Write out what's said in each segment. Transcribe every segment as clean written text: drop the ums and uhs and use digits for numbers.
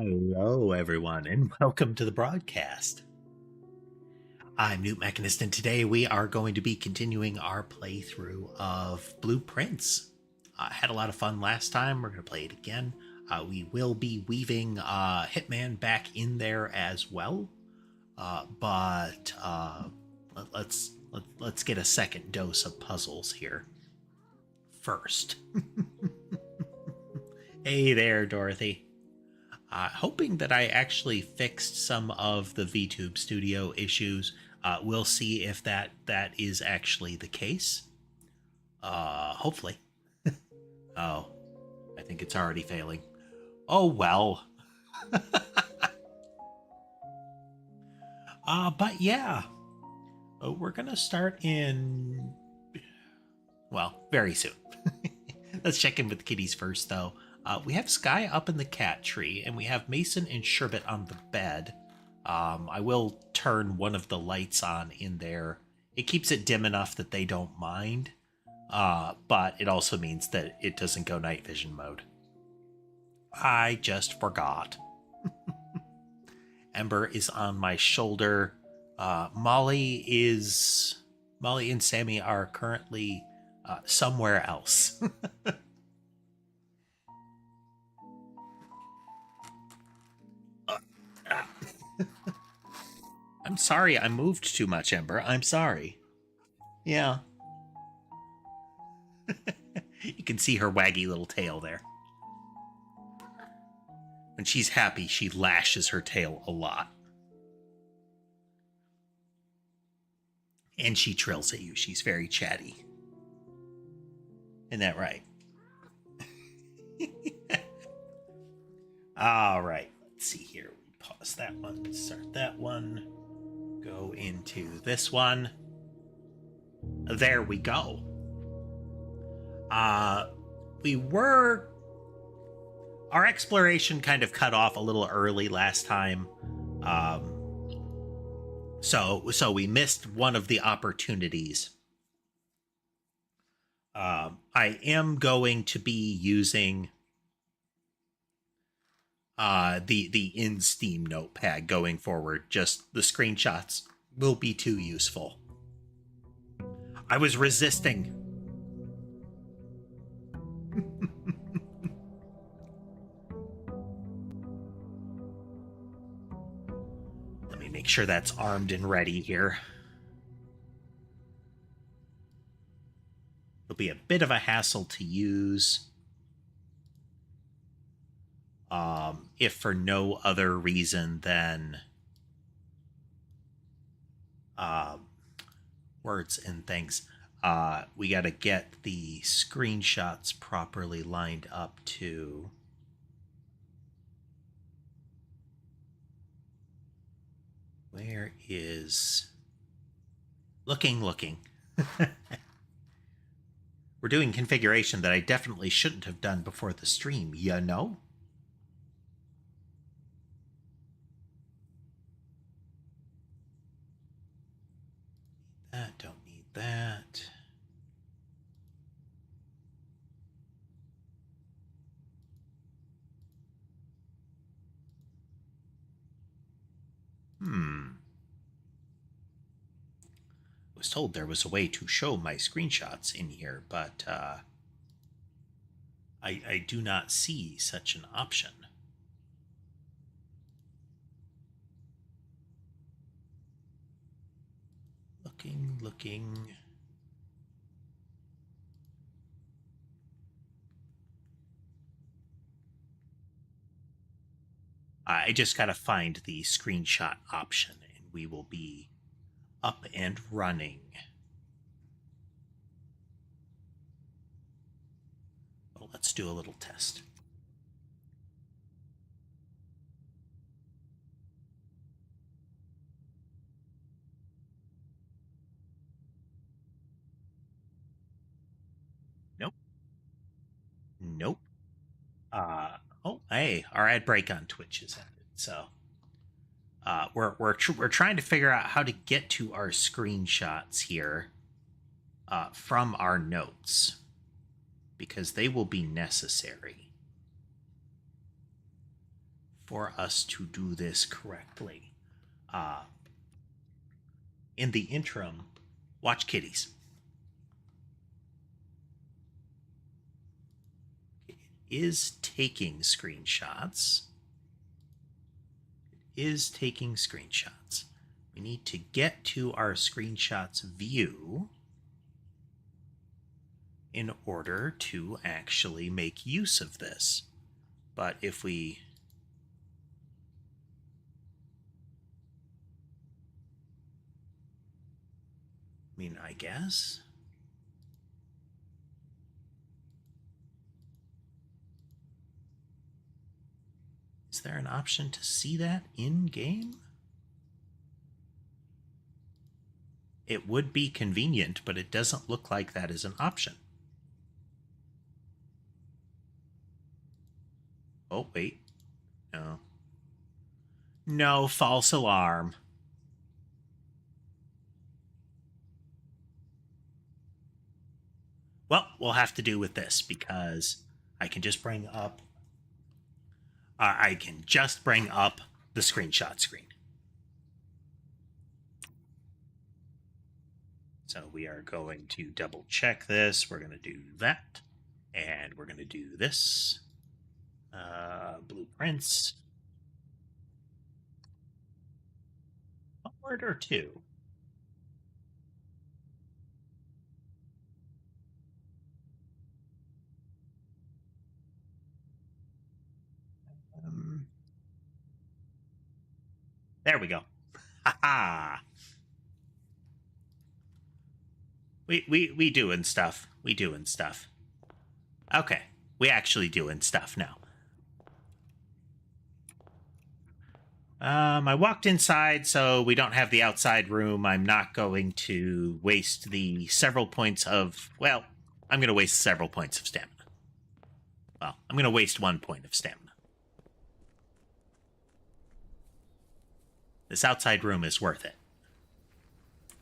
Hello, everyone, and welcome to the broadcast. I'm newtmechanist, and today we are going to be continuing our playthrough of Blueprints. I had a lot of fun last time. We're going to play it again. We will be weaving Hitman back in there as well, but let's get a second dose of puzzles here first. Hey there, Dorothy. Hoping that I actually fixed some of the VTube Studio issues. We'll see if that is actually the case. Hopefully. Oh, I think it's already failing. Oh, well. But yeah. We're going to start in... well, very soon. Let's check in with the kitties first, though. We have Sky up in the cat tree, and we have Mason and Sherbet on the bed. I will turn one of the lights on in there. It keeps it dim enough that they don't mind, but it also means that it doesn't go night vision mode. I just forgot. Ember is on my shoulder. Molly and Sammy are currently somewhere else. I'm sorry, I moved too much, Ember. I'm sorry. Yeah. You can see her waggy little tail there. When she's happy, she lashes her tail a lot. And she trills at you. She's very chatty. Isn't that right? All right. Let's see here. We pause that one. Start that one. Go into this one. There we go. Our exploration kind of cut off a little early last time. So we missed one of the opportunities. I am going to be using the in Steam notepad going forward. Just the screenshots will be too useful. I was resisting. Let me make sure that's armed and ready here. It'll be a bit of a hassle to use. If for no other reason than words and things. We got to get the screenshots properly lined up too. Where is... Looking. We're doing configuration that I definitely shouldn't have done before the stream, you know? Don't need that. I was told there was a way to show my screenshots in here, but I do not see such an option. Looking. I just gotta find the screenshot option, and we will be up and running. Well, let's do a little test. Nope. Oh, hey, our ad break on Twitch is ended. So we're trying to figure out how to get to our screenshots here from our notes, because they will be necessary for us to do this correctly. In the interim, watch kitties. It is taking screenshots. We need to get to our screenshots view in order to actually make use of this. But if we... I guess... Is there an option to see that in-game? It would be convenient, but it doesn't look like that is an option. Oh, wait. No. No, false alarm. Well, we'll have to do with this because I can just bring up... the screenshot screen. So we are going to double check this. We're going to do that. And we're going to do this. Blueprints. One word or two? There we go. Ha-ha! We doing stuff. Okay. We actually doing stuff now. I walked inside, so we don't have the outside room. I'm not going to waste the several points of... Well, I'm going to waste several points of stamina. Well, I'm going to waste 1 point of stamina. This outside room is worth it.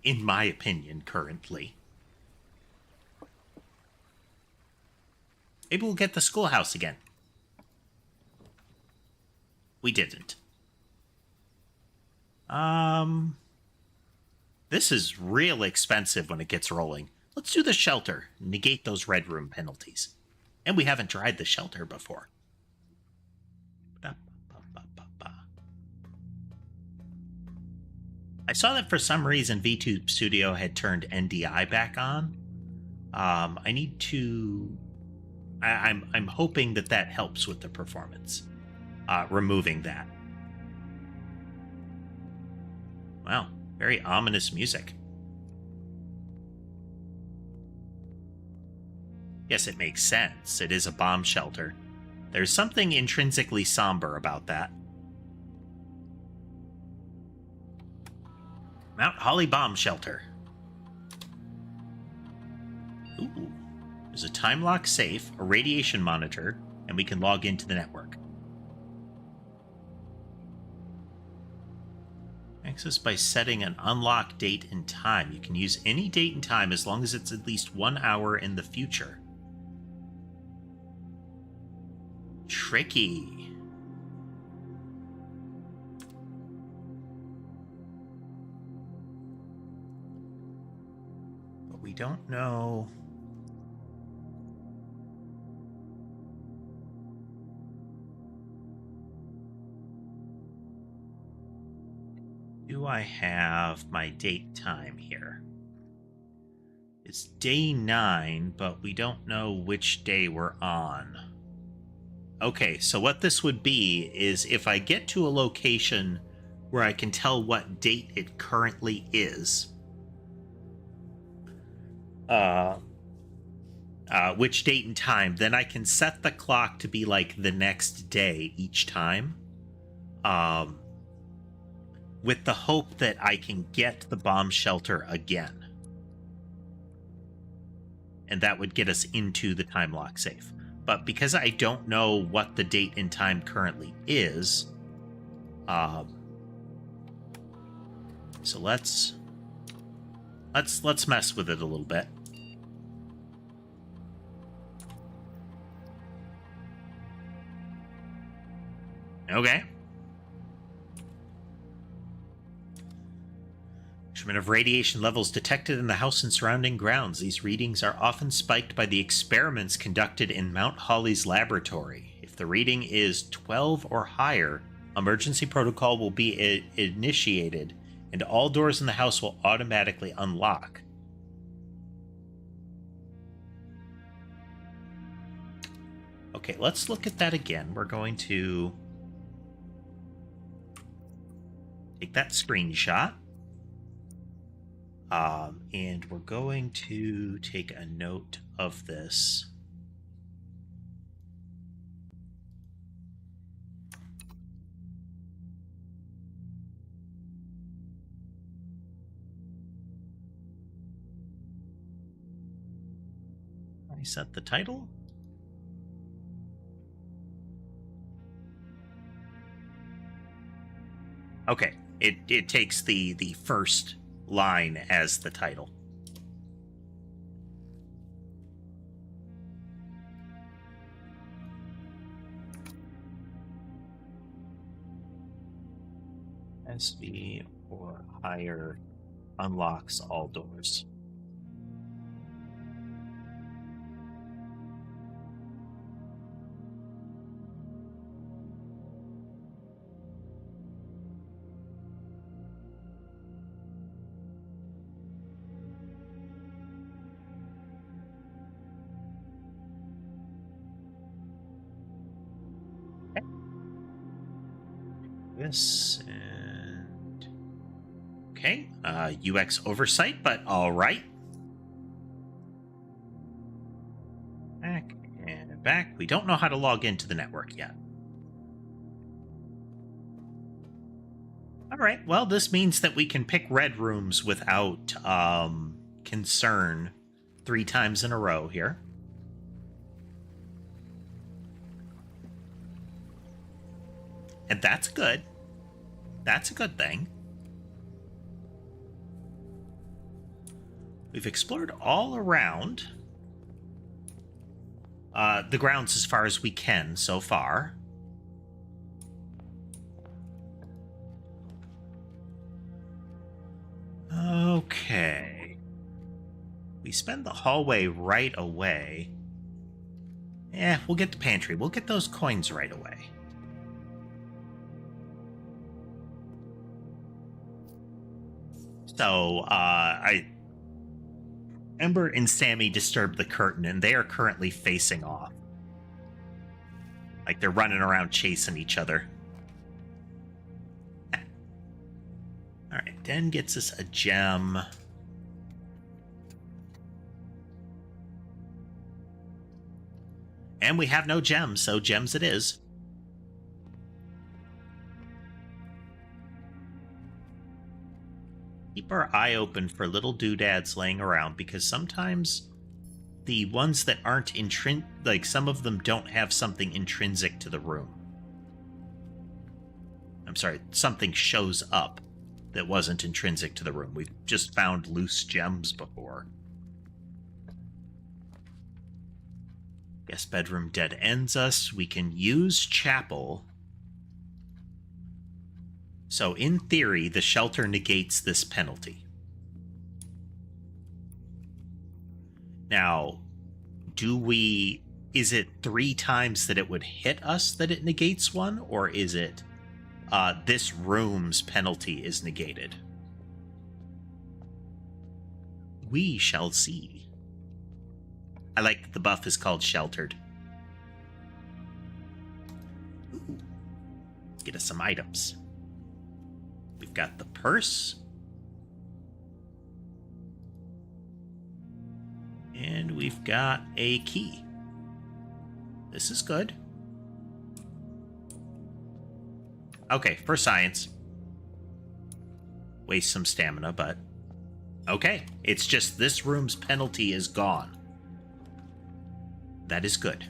In my opinion, currently. Maybe we'll get the schoolhouse again. We didn't. This is real expensive when it gets rolling. Let's do the shelter. Negate those red room penalties. And we haven't tried the shelter before. I saw that for some reason VTube Studio had turned NDI back on. I need to... I'm hoping that helps with the performance. Removing that. Wow, very ominous music. Yes, it makes sense. It is a bomb shelter. There's something intrinsically somber about that. Mount Holly Bomb Shelter. Ooh. There's a time lock safe, a radiation monitor, and we can log into the network. Access by setting an unlock date and time. You can use any date and time as long as it's at least 1 hour in the future. Tricky. But we don't know... Do I have my date time here? It's day 9, but we don't know which day we're on. Okay, so what this would be is if I get to a location where I can tell what date it currently is, which date and time, then I can set the clock to be like the next day each time. With the hope that I can get the bomb shelter again. And that would get us into the time lock safe. But because I don't know what the date and time currently is, so let's mess with it a little bit. Okay, Measurement of radiation levels detected in the house and surrounding grounds. These readings are often spiked by the experiments conducted in Mount Holly's laboratory. If the reading is 12 or higher, emergency protocol will be initiated, and all doors in the house will automatically unlock. Okay, let's look at that again. We're going to take that screenshot. And we're going to take a note of this. I set the title. Okay, it takes the first line as the title. SV or higher unlocks all doors. This and okay, UX oversight, but all right. Back and back. We don't know how to log into the network yet. All right. Well, this means that we can pick red rooms without concern 3 times in a row here. And that's good. That's a good thing. We've explored all around the grounds as far as we can so far. Okay. We spend the hallway right away. We'll get the pantry. We'll get those coins right away. So, Ember and Sammy disturbed the curtain, and they are currently facing off. Like they're running around chasing each other. Alright, Den gets us a gem. And we have no gems, so gems it is. Keep our eye open for little doodads laying around, because sometimes the ones that aren't like some of them don't have something intrinsic to the room. I'm sorry, something shows up that wasn't intrinsic to the room. We've just found loose gems before. Guest bedroom dead ends us. We can use chapel. So, in theory, the shelter negates this penalty. Now, is it 3 times that it would hit us that it negates one, or is it this room's penalty is negated? We shall see. I like that the buff is called sheltered. Ooh. Let's get us some items. We've got the purse. And we've got a key. This is good. Okay, for science. Waste some stamina, but... okay, it's just this room's penalty is gone. That is good.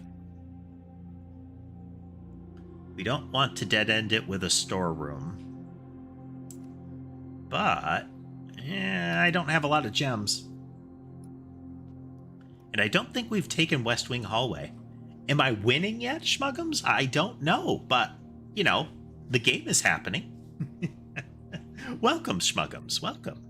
We don't want to dead-end it with a storeroom. But, I don't have a lot of gems. And I don't think we've taken West Wing Hallway. Am I winning yet, Schmuggums? I don't know, but, you know, the game is happening. Welcome, Schmuggums, welcome.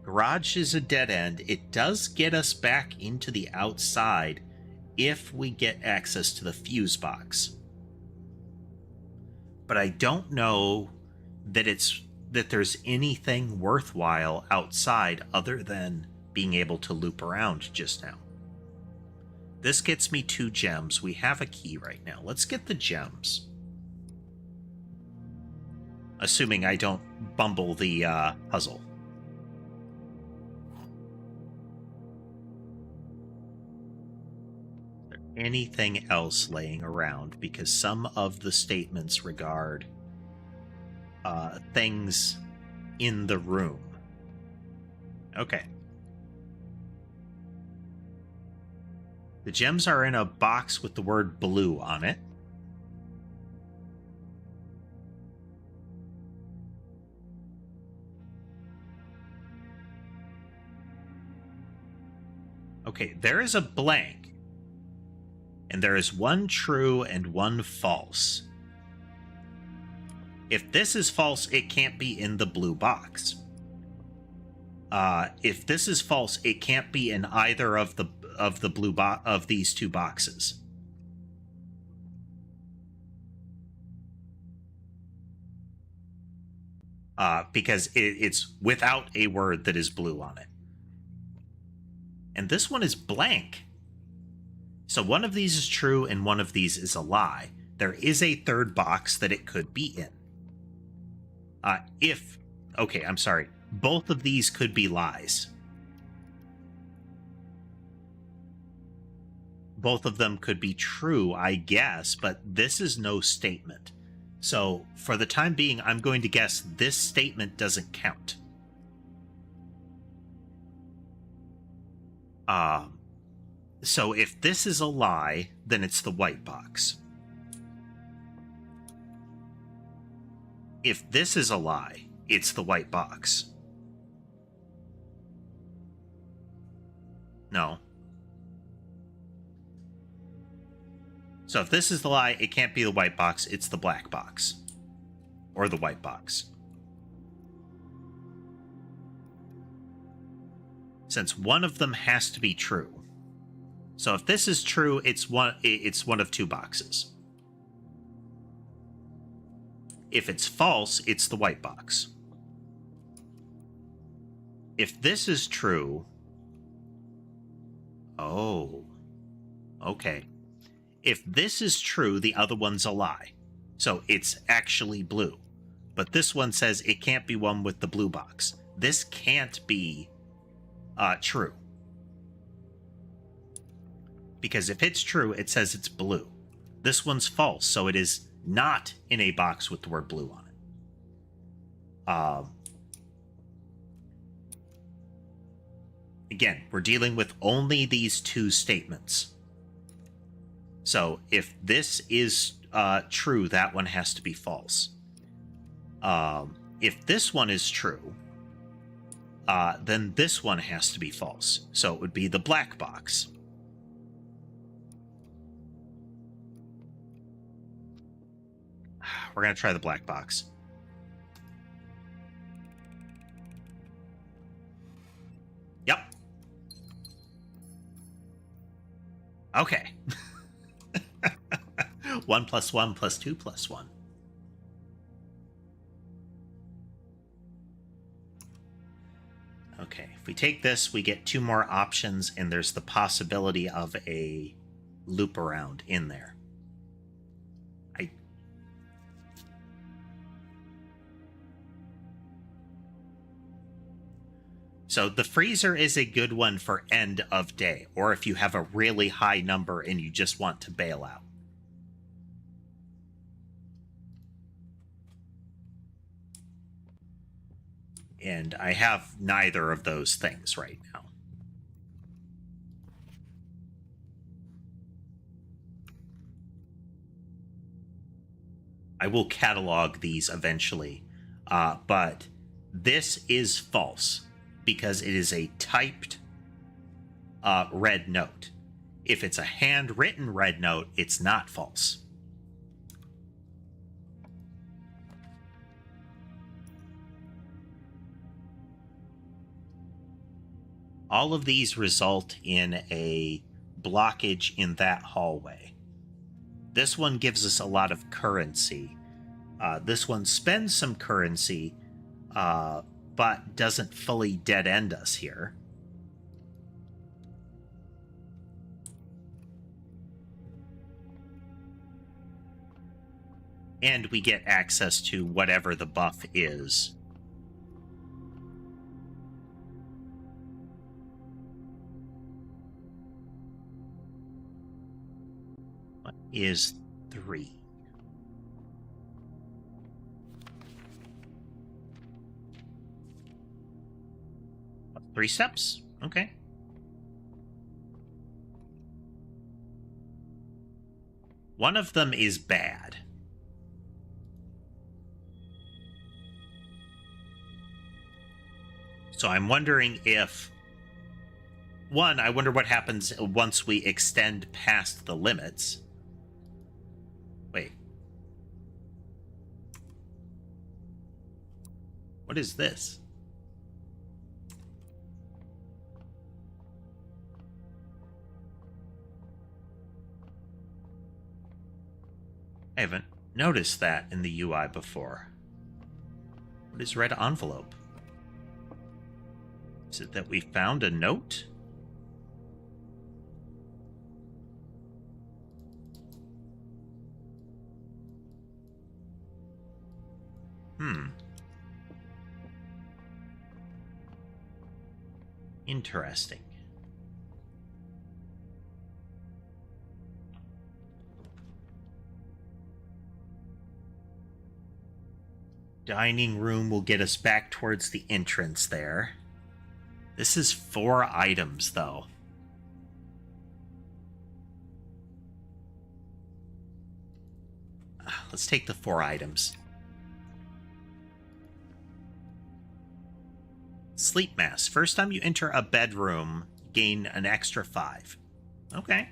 Garage is a dead end. It does get us back into the outside if we get access to the fuse box. But I don't know that there's anything worthwhile outside other than being able to loop around just now. This gets me 2 gems. We have a key right now. Let's get the gems. Assuming I don't bumble the puzzle. Is there anything else laying around? Because some of the statements regard things in the room. Okay. The gems are in a box with the word blue on it. Okay, there is a blank. And there is 1 true and 1 false. If this is false, it can't be in the blue box. If this is false, it can't be in either of the blue of these 2 boxes. Because it's without a word that is blue on it. And this one is blank. So one of these is true and one of these is a lie. There is a 3rd box that it could be in. Okay, I'm sorry. Both of these could be lies. Both of them could be true, I guess, but this is no statement. So for the time being, I'm going to guess this statement doesn't count. So if this is a lie, then it's the white box. If this is a lie, it's the white box. No. So if this is the lie, it can't be the white box, it's the black box. Or the white box. Since one of them has to be true. So if this is true, it's one of 2 boxes. If it's false, it's the white box. If this is true... Oh. Okay. If this is true, the other one's a lie. So it's actually blue. But this one says it can't be one with the blue box. This can't be true. Because if it's true, it says it's blue. This one's false, so it is not in a box with the word blue on it. Again, we're dealing with only these 2 statements. So if this is true, that one has to be false. If this one is true, then this one has to be false. So it would be the black box. We're going to try the black box. Yep. Okay. 1 + 1 + 2 + 1. Okay, if we take this, we get 2 more options, and there's the possibility of a loop around in there. So the freezer is a good one for end of day, or if you have a really high number and you just want to bail out. And I have neither of those things right now. I will catalog these eventually, but this is false because it is a typed red note. If it's a handwritten red note, it's not false. All of these result in a blockage in that hallway. This one gives us a lot of currency. This one spends some currency, but doesn't fully dead end us here. And we get access to whatever the buff is. What is 3? Three steps? Okay. One of them is bad. So I'm wondering if... One, I wonder what happens once we extend past the limits. Wait. What is this? I haven't noticed that in the UI before. What is red envelope? Is it that we found a note? Interesting. Dining room will get us back towards the entrance there. This is 4 items, though. Let's take the 4 items. Sleep mask. First time you enter a bedroom, gain an extra 5. Okay.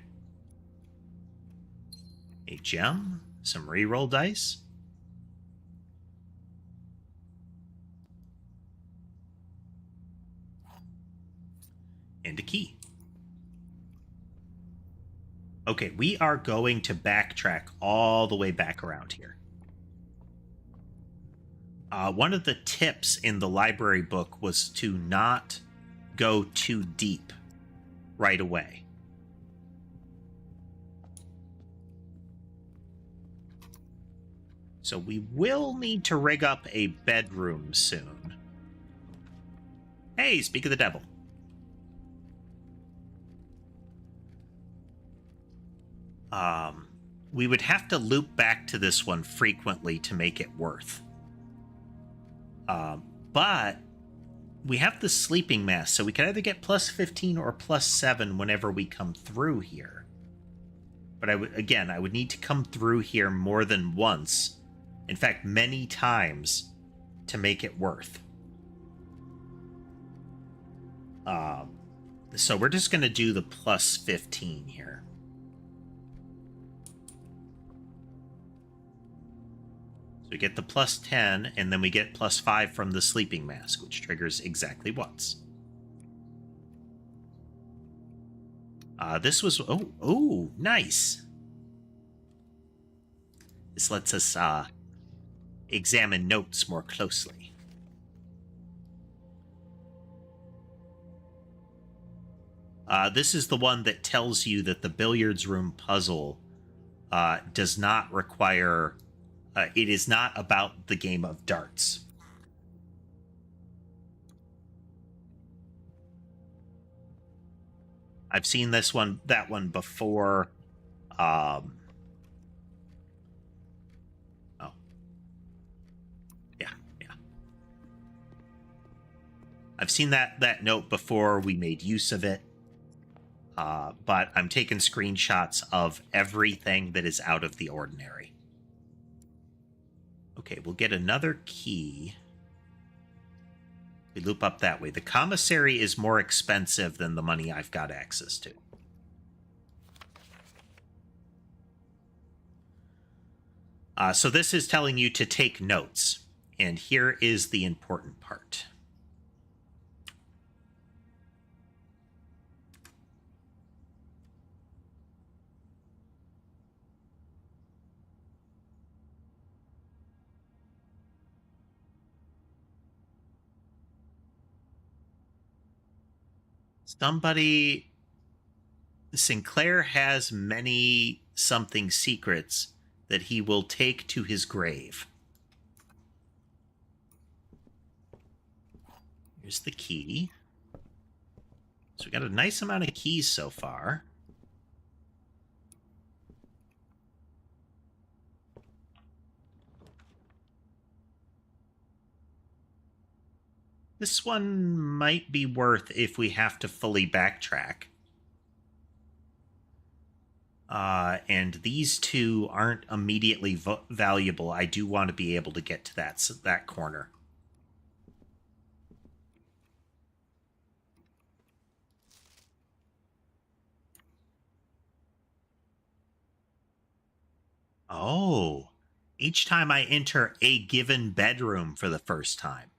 A gem, some reroll dice. And a key. Okay, we are going to backtrack all the way back around here. One of the tips in the library book was to not go too deep right away. So we will need to rig up a bedroom soon. Hey, speak of the devil. We would have to loop back to this one frequently to make it worth. But we have the sleeping mask, so we can either get plus 15 or plus 7 whenever we come through here. But I would need to come through here more than once. In fact, many times to make it worth. So we're just going to do the plus 15 here. We get the plus 10, and then we get plus 5 from the sleeping mask, which triggers exactly once. This was... Oh, nice. This lets us examine notes more closely. This is the one that tells you that the billiards room puzzle does not require... it is not about the game of darts. I've seen that one before. Oh. Yeah. I've seen that note before. We made use of it. But I'm taking screenshots of everything that is out of the ordinary. Okay, we'll get another key. We loop up that way. The commissary is more expensive than the money I've got access to. So this is telling you to take notes. And here is the important part. Somebody... Sinclair has many something secrets that he will take to his grave. Here's the key. So we got a nice amount of keys so far. This one might be worth if we have to fully backtrack. And these two aren't immediately valuable. I do want to be able to get to that corner. Oh, each time I enter a given bedroom for the first time.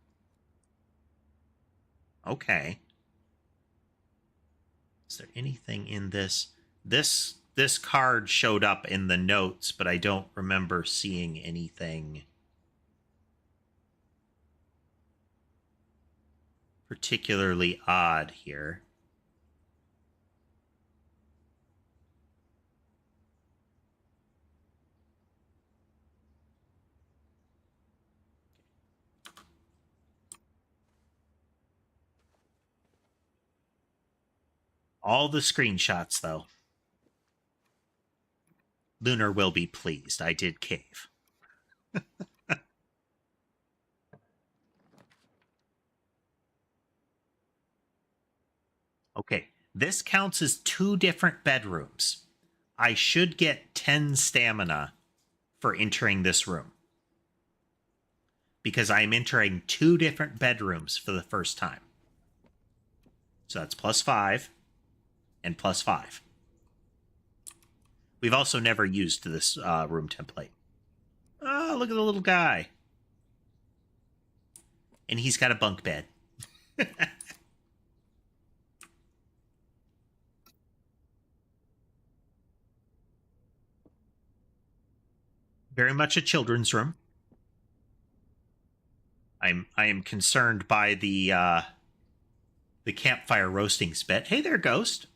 Okay. Is there anything in this? This card showed up in the notes, but I don't remember seeing anything particularly odd here. All the screenshots, though. Lunar will be pleased. I did cave. Okay, this counts as 2 different bedrooms. I should get 10 stamina for entering this room, because I'm entering 2 different bedrooms for the first time. So that's +5 and +5. We've also never used this room template. Oh, look at the little guy. And he's got a bunk bed. Very much a children's room. I am concerned by the campfire roasting spit. Hey there, Ghost.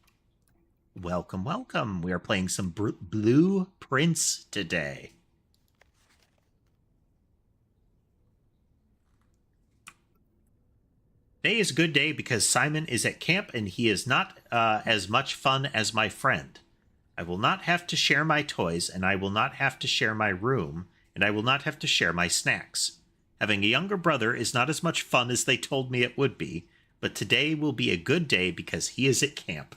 Welcome, welcome. We are playing some Blue Prince today. Today is a good day because Simon is at camp and he is not as much fun as my friend. I will not have to share my toys, and I will not have to share my room, and I will not have to share my snacks. Having a younger brother is not as much fun as they told me it would be, but today will be a good day because he is at camp.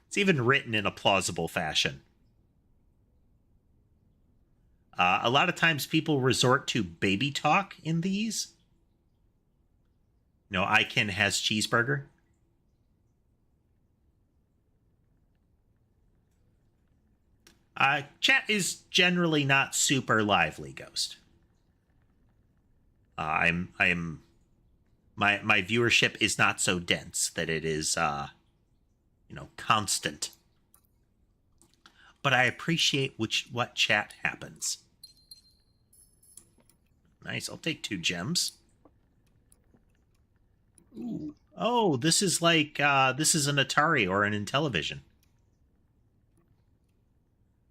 It's even written in a plausible fashion. A lot of times people resort to baby talk in these. No, Iken has cheeseburger. Chat is generally not super lively, Ghost. My viewership is not so dense that it is constant. But I appreciate what chat happens. Nice, I'll take 2 gems. Ooh. Oh, this is like this is an Atari or an Intellivision.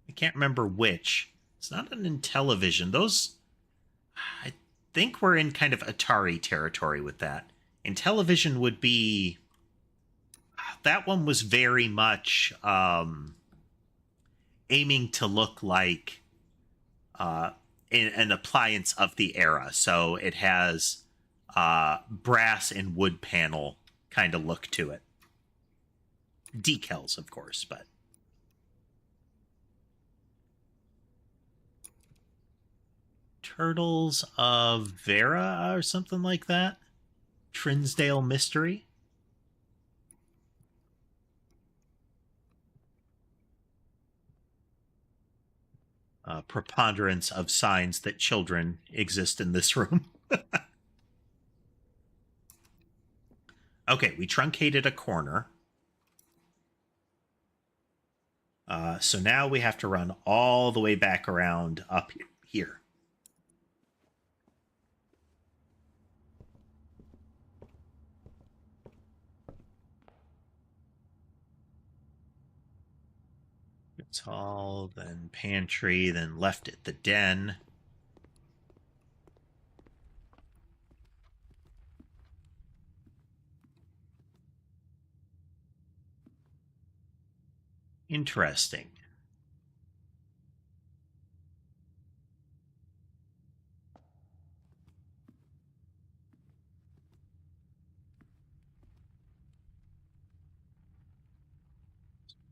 I can't remember which. It's not an Intellivision. Those, I think we're in kind of Atari territory with that. Intellivision would be... That one was very much aiming to look like an appliance of the era. So it has brass and wood panel kind of look to it. Decals, of course, but... Turtles of Vera or something like that. Trinsdale Mystery. Preponderance of signs that children exist in this room. Okay, we truncated a corner. So now we have to run all the way back around up here. Dance hall, then pantry, then left at the den. Interesting.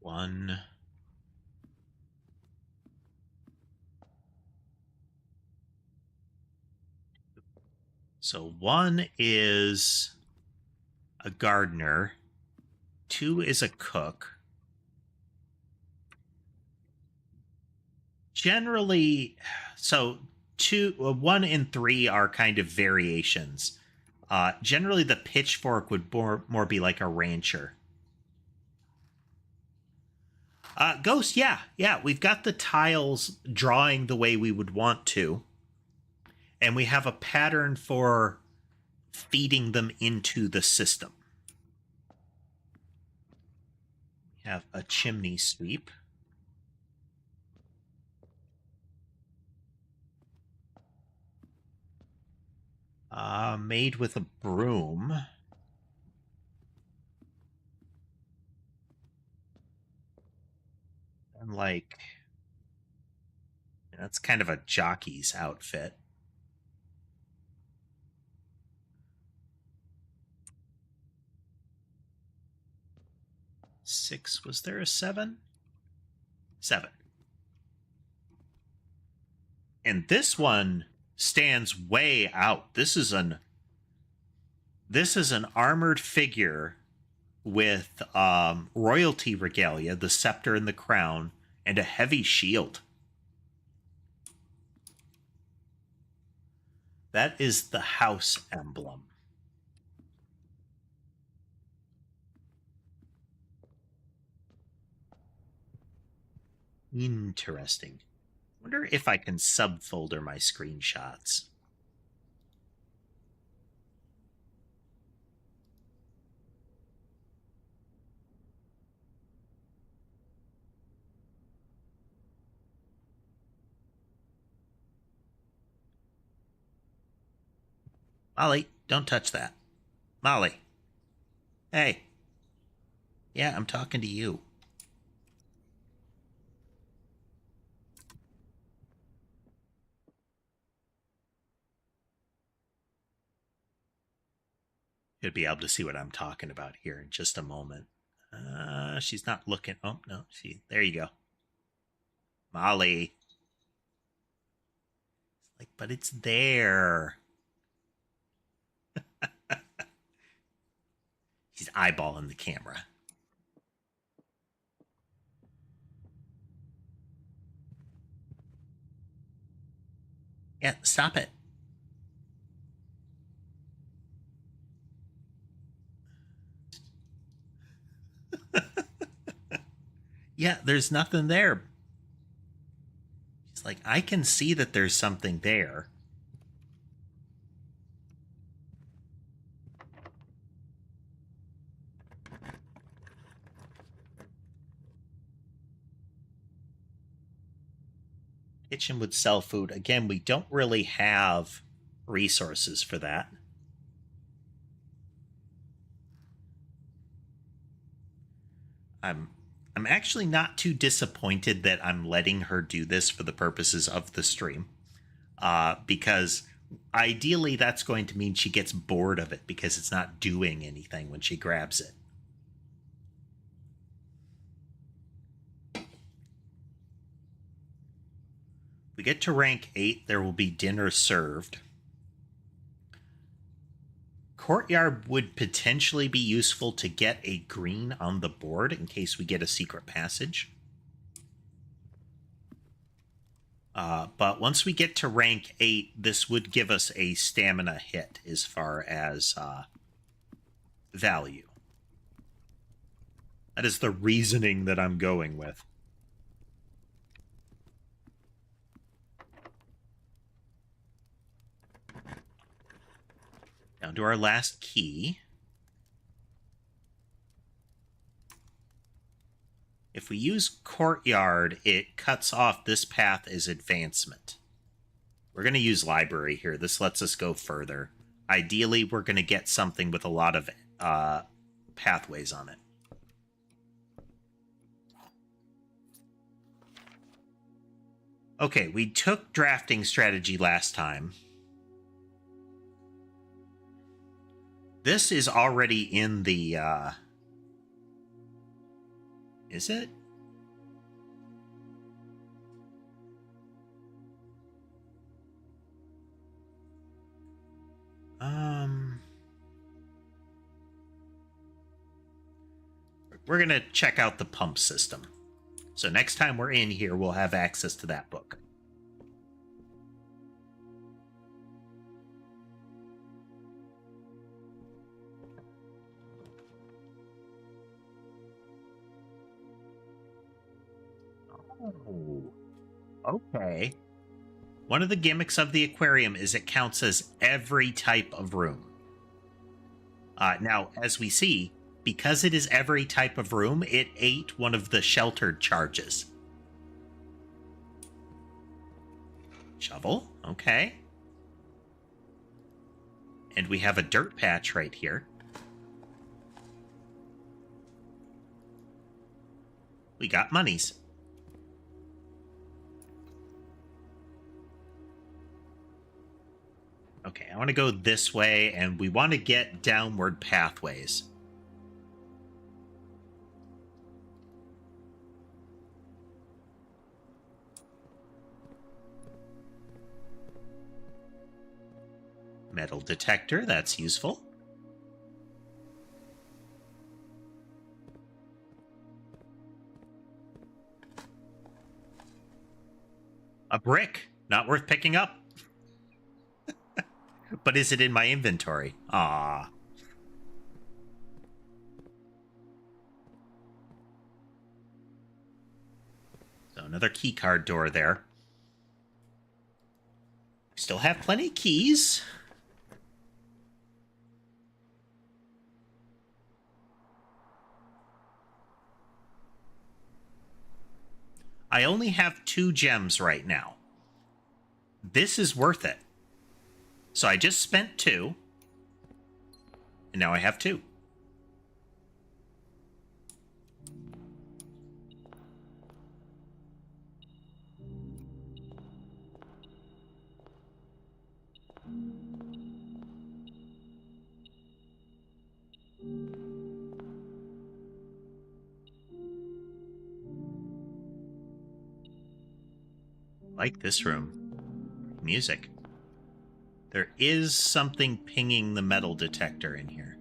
One. So 1 is a gardener. 2 is a cook. Generally, so 1 and 3 are kind of variations. Generally, the pitchfork would more be like a rancher. Ghost, yeah. We've got the tiles drawing the way we would want to. And we have a pattern for feeding them into the system. We have a chimney sweep. Made with a broom. And like, that's kind of a jockey's outfit. Six, was there a 7? 7. And this one stands way out. This is an armored figure with royalty regalia, the scepter and the crown, and a heavy shield. That is the house emblem. Interesting. Wonder if I can subfolder my screenshots. Molly, don't touch that. Molly. Hey. Yeah, I'm talking to you. You'll be able to see what I'm talking about here in just a moment. She's not looking. Oh, no. There you go. Molly. Like, but it's there. He's eyeballing the camera. Yeah, stop it. Yeah, there's nothing there. He's like, I can see that there's something there. Kitchen would sell food. Again, we don't really have resources for that. I'm actually not too disappointed that I'm letting her do this for the purposes of the stream. Because ideally that's going to mean she gets bored of it because it's not doing anything when she grabs it. We get to rank 8, there will be dinner served. Courtyard would potentially be useful to get a green on the board in case we get a secret passage. But once we get to rank 8, this would give us a stamina hit as far as value. That is the reasoning that I'm going with. Down to our last key. If if we use courtyard, it cuts off this path as advancement. We're going to use library here. This lets us go further. Ideally, we're going to get something with a lot of pathways on it. Okay, we took drafting strategy last time. This is already in the... Is it? We're going to check out the pump system. So next time we're in here, we'll have access to that book. Oh, okay. One of the gimmicks of the aquarium is it counts as every type of room. Now, as we see, because it is every type of room, it ate one of the sheltered charges. Shovel, okay. And we have a dirt patch right here. We got monies. Okay, I want to go this way, and we want to get downward pathways. Metal detector, that's useful. A brick, not worth picking up. But is it in my inventory? Ah. So another key card door there. Still have plenty of keys. I only have 2 gems right now. This is worth it. So I just spent 2. And now I have 2. Like this room. Music. There is something pinging the metal detector in here.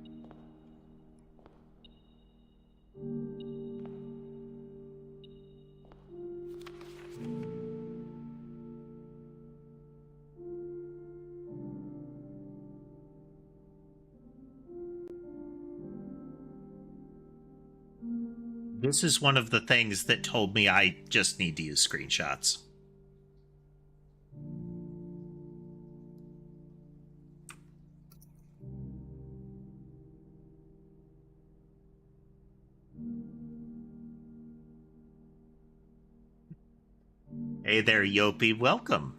This is one of the things that told me I just need to use screenshots. Hey there, Yopi. Welcome.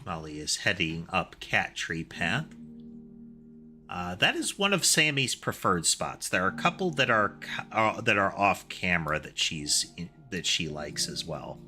Molly is heading up Cat Tree Path. That is one of Sammy's preferred spots. There are a couple that are off camera that she likes as well.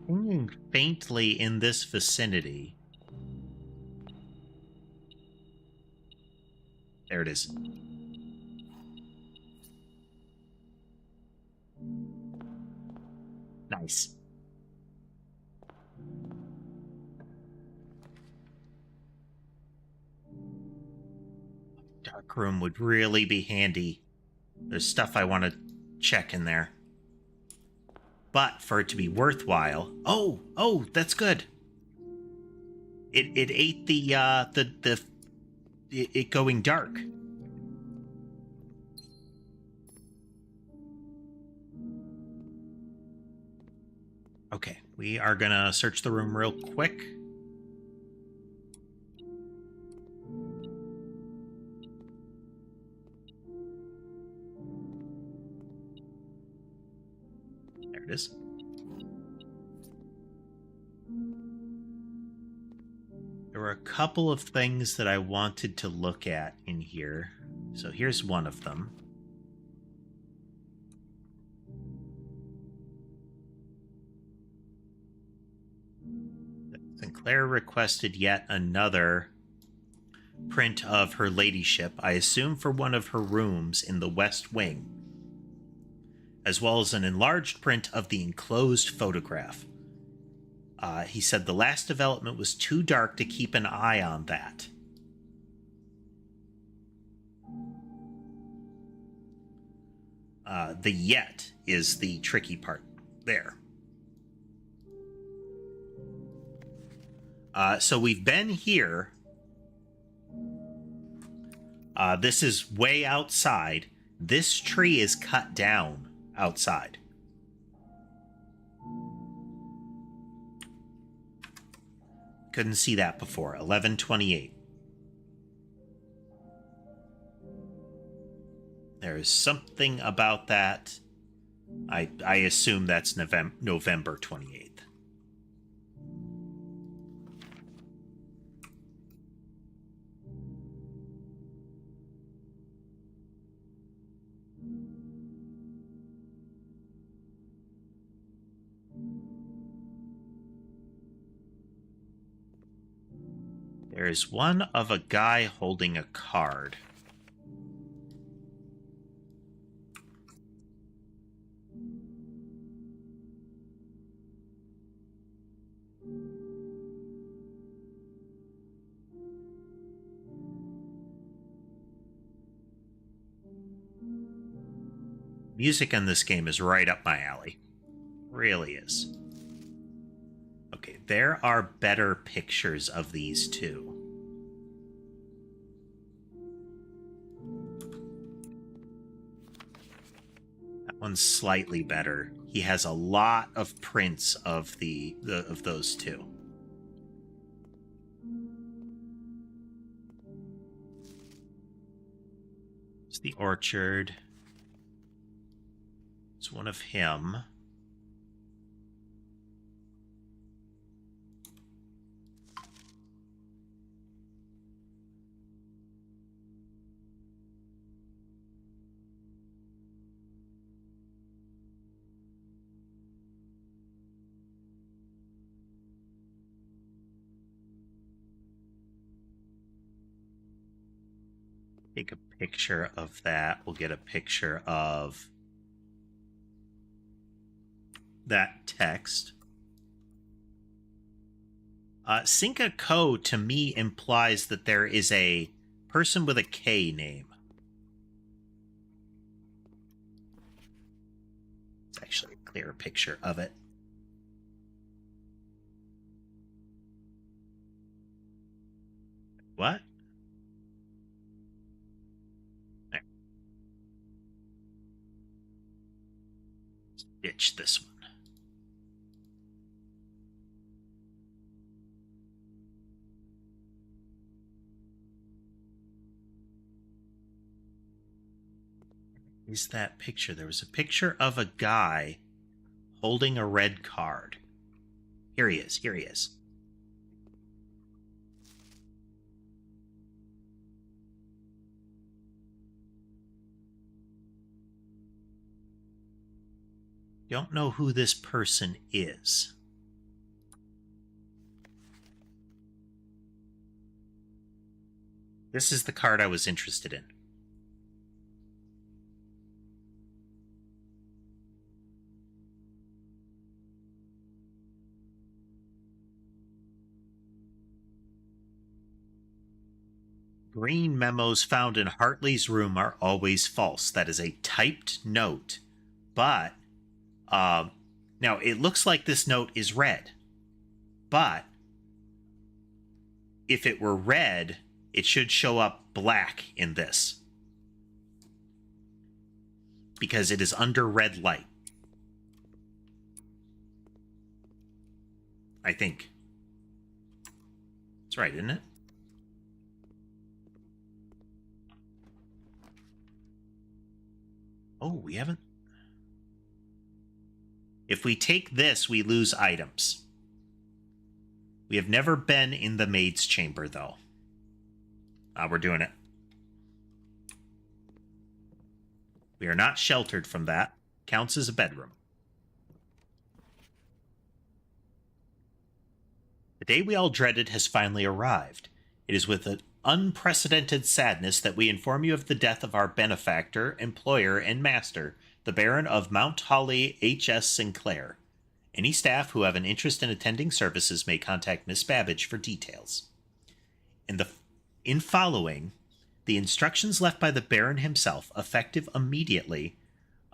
Pinging faintly in this vicinity. There it is. Nice. Dark room would really be handy. There's stuff I want to check in there. But for it to be worthwhile... Oh, that's good. It ate it going dark. Okay, we are gonna search the room real quick. There it is. There were a couple of things that I wanted to look at in here. So here's one of them. Sinclair requested yet another print of her ladyship, I assume for one of her rooms in the West Wing, as well as an enlarged print of the enclosed photograph. He said the last development was too dark to keep an eye on that. The yet is the tricky part there. So we've been here. This is way outside. This tree is cut down outside. Couldn't see that before. 1128. There's something about that. I assume that's November 28th. There's one of a guy holding a card. Music in this game is right up my alley. Really is. Okay, there are better pictures of these two. That one's slightly better. He has a lot of prints of of those two. It's the orchard. It's one of him. Take a picture of that. We'll get a picture of that text. Cinca Co to me implies that there is a person with a K name. It's actually a clearer picture of it. What? There. Let's ditch this one. Is that picture? There was a picture of a guy holding a red card. Here he is. Here he is. Don't know who this person is. This is the card I was interested in. Green memos found in Hartley's room are always false. That is a typed note. But now it looks like this note is red. But if it were red, it should show up black in this. Because it is under red light. I think. That's right, isn't it? Oh, we haven't. If we take this, we lose items. We have never been in the maid's chamber, though. We're doing it. We are not sheltered from that. Counts as a bedroom. The day we all dreaded has finally arrived. It is with an unprecedented sadness that we inform you of the death of our benefactor, employer, and master, the Baron of Mount Holly H.S. Sinclair. Any staff who have an interest in attending services may contact Miss Babbage for details. In following, the instructions left by the Baron himself, effective immediately,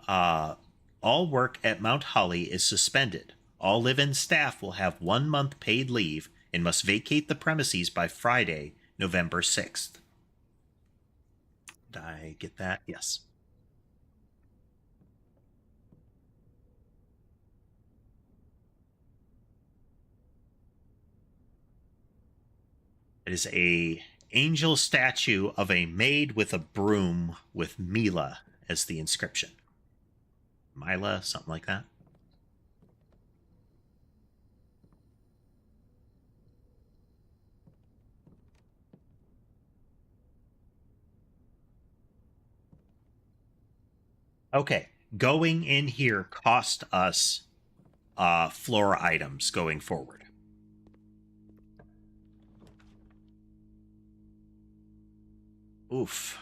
all work at Mount Holly is suspended. All live-in staff will have 1 month paid leave and must vacate the premises by Friday, November 6th. Did I get that? Yes. It is a angel statue of a maid with a broom with Mila as the inscription. Mila, something like that. Okay, going in here cost us floor items going forward. Oof.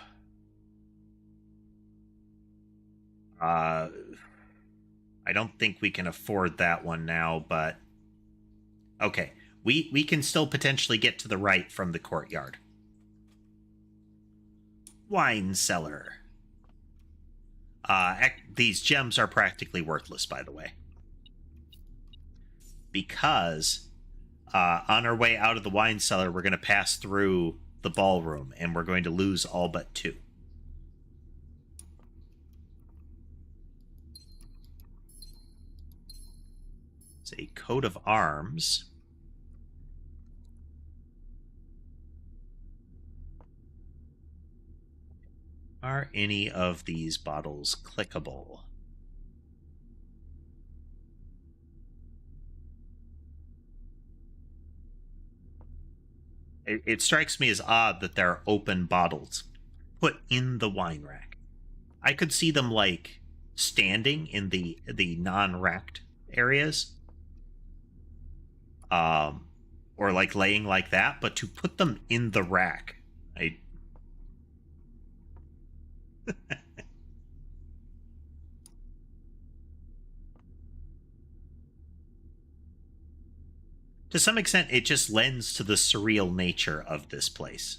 I don't think we can afford that one now, but okay. We can still potentially get to the right from the courtyard. Wine cellar. These gems are practically worthless, by the way. Because on our way out of the wine cellar, we're going to pass through the ballroom, and we're going to lose all but 2. It's a coat of arms. Are any of these bottles clickable? It strikes me as odd that there are open bottles put in the wine rack. I could see them like standing in the non-racked areas, or like laying like that, but to put them in the rack, to some extent, it just lends to the surreal nature of this place.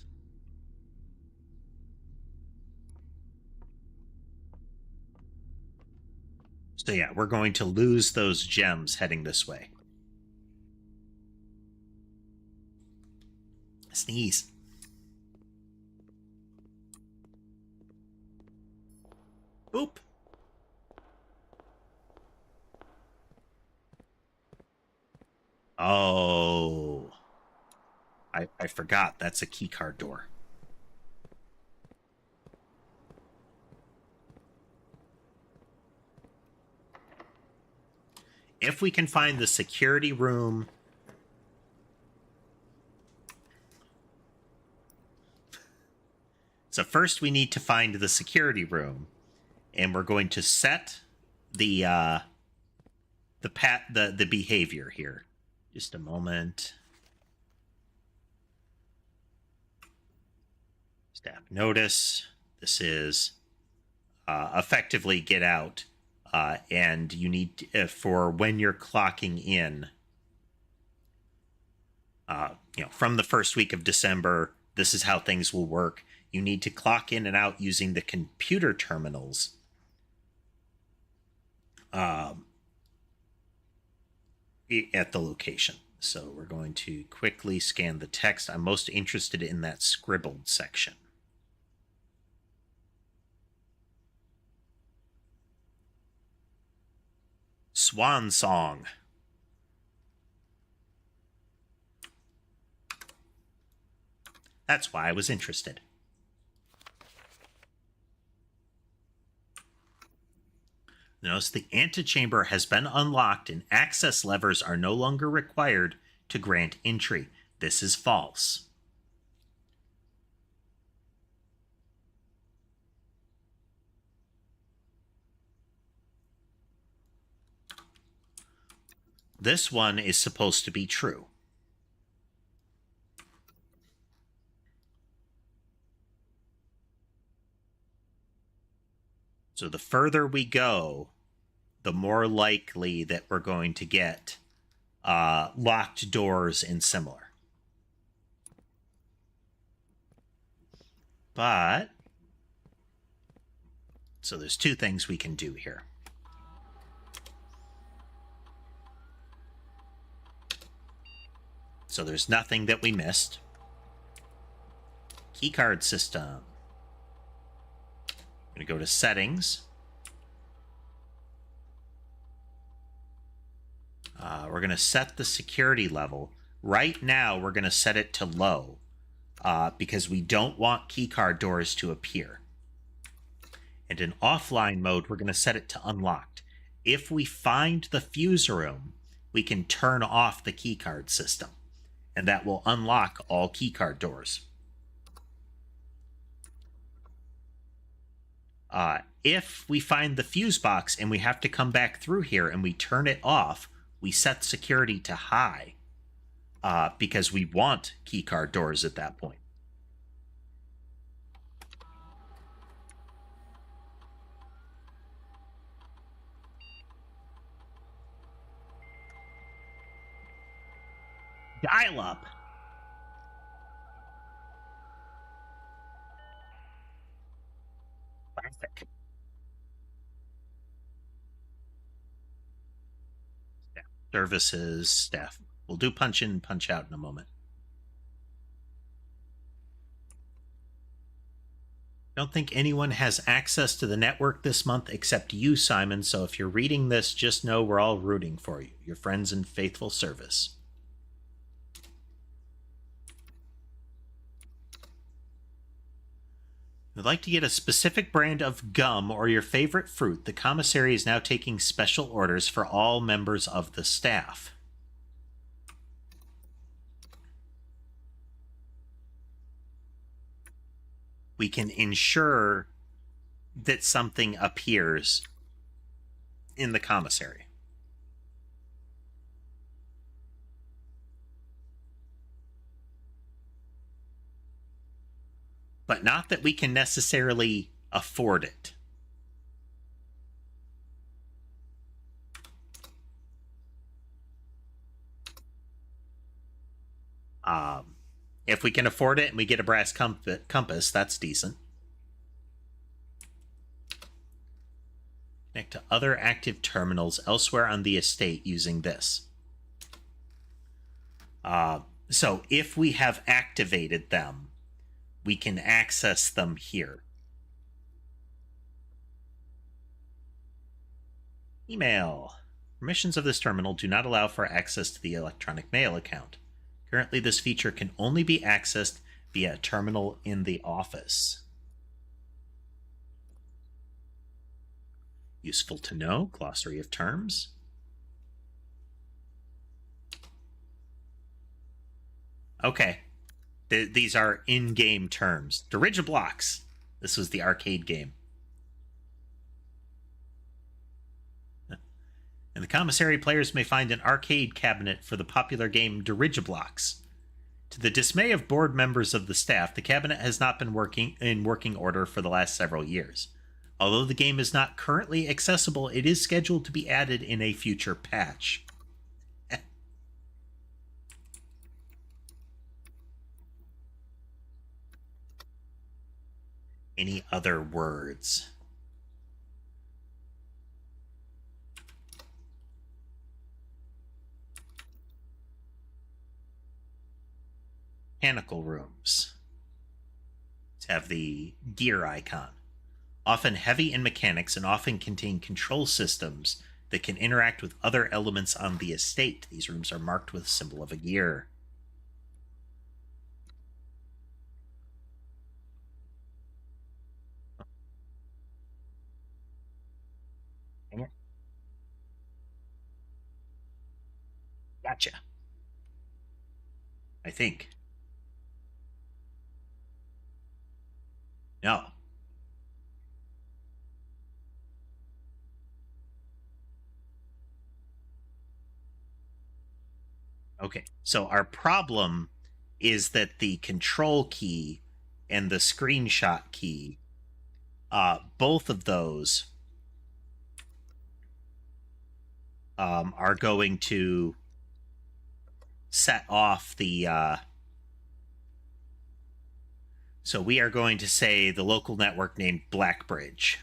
So yeah, we're going to lose those gems heading this way. Sneeze. Boop. Oh. I forgot. That's a keycard door. If we can find the security room... So first we need to find the security room, and we're going to set the behavior here. Just a moment. Staff notice. This is effectively get out, and you need for when you're clocking in. From the first week of December this is how things will work. You need to clock in and out using the computer terminals. At the location. So we're going to quickly scan the text. I'm most interested in that scribbled section. Swan Song. That's why I was interested. Notice the antechamber has been unlocked and access levers are no longer required to grant entry. This is false. This one is supposed to be true. So the further we go, the more likely that we're going to get locked doors and similar. But, so there's two things we can do here. So there's nothing that we missed. Keycard system. I'm going to go to settings. We're going to set the security level. Right now, we're going to set it to low because we don't want keycard doors to appear. And in offline mode, we're going to set it to unlocked. If we find the fuse room, we can turn off the keycard system, and that will unlock all keycard doors. If we find the fuse box and we have to come back through here and we turn it off, we set security to high because we want keycard doors at that point. Dial up. Classic. Services, staff. We'll do punch in, punch out in a moment. Don't think anyone has access to the network this month except you, Simon, so if you're reading this, just know we're all rooting for you. Your friends in faithful service. Would like to get a specific brand of gum or your favorite fruit, the commissary is now taking special orders for all members of the staff. We can ensure that something appears in the commissary. But not that we can necessarily afford it. If we can afford it and we get a brass compass, that's decent. Connect to other active terminals elsewhere on the estate using this. So if we have activated them, we can access them here. Email. Permissions of this terminal do not allow for access to the electronic mail account. Currently, this feature can only be accessed via a terminal in the office. Useful to know. Glossary of terms. Okay. These are in-game terms. Dirigiblocks. This was the arcade game. In the commissary, players may find an arcade cabinet for the popular game Dirigiblocks. To the dismay of board members of the staff, the cabinet has not been in working order for the last several years. Although the game is not currently accessible, it is scheduled to be added in a future patch. Any other words? Mechanical rooms have the gear icon. Often heavy in mechanics and often contain control systems that can interact with other elements on the estate. These rooms are marked with a symbol of a gear. Dang it. Gotcha. I think. No. Okay, so our problem is that the control key and the screenshot key, both of those are going to set off the... so we are going to say the local network named Blackbridge.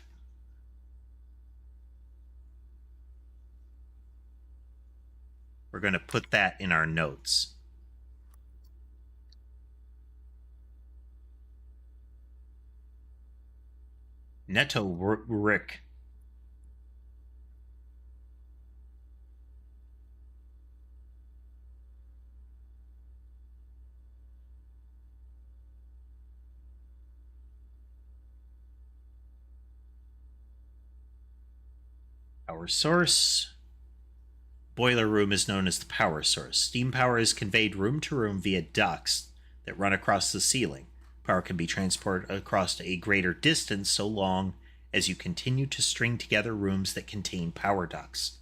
We're going to put that in our notes. Rick. Power source. Boiler room is known as the power source. Steam power is conveyed room to room via ducts that run across the ceiling. Power can be transported across a greater distance so long as you continue to string together rooms that contain power ducts.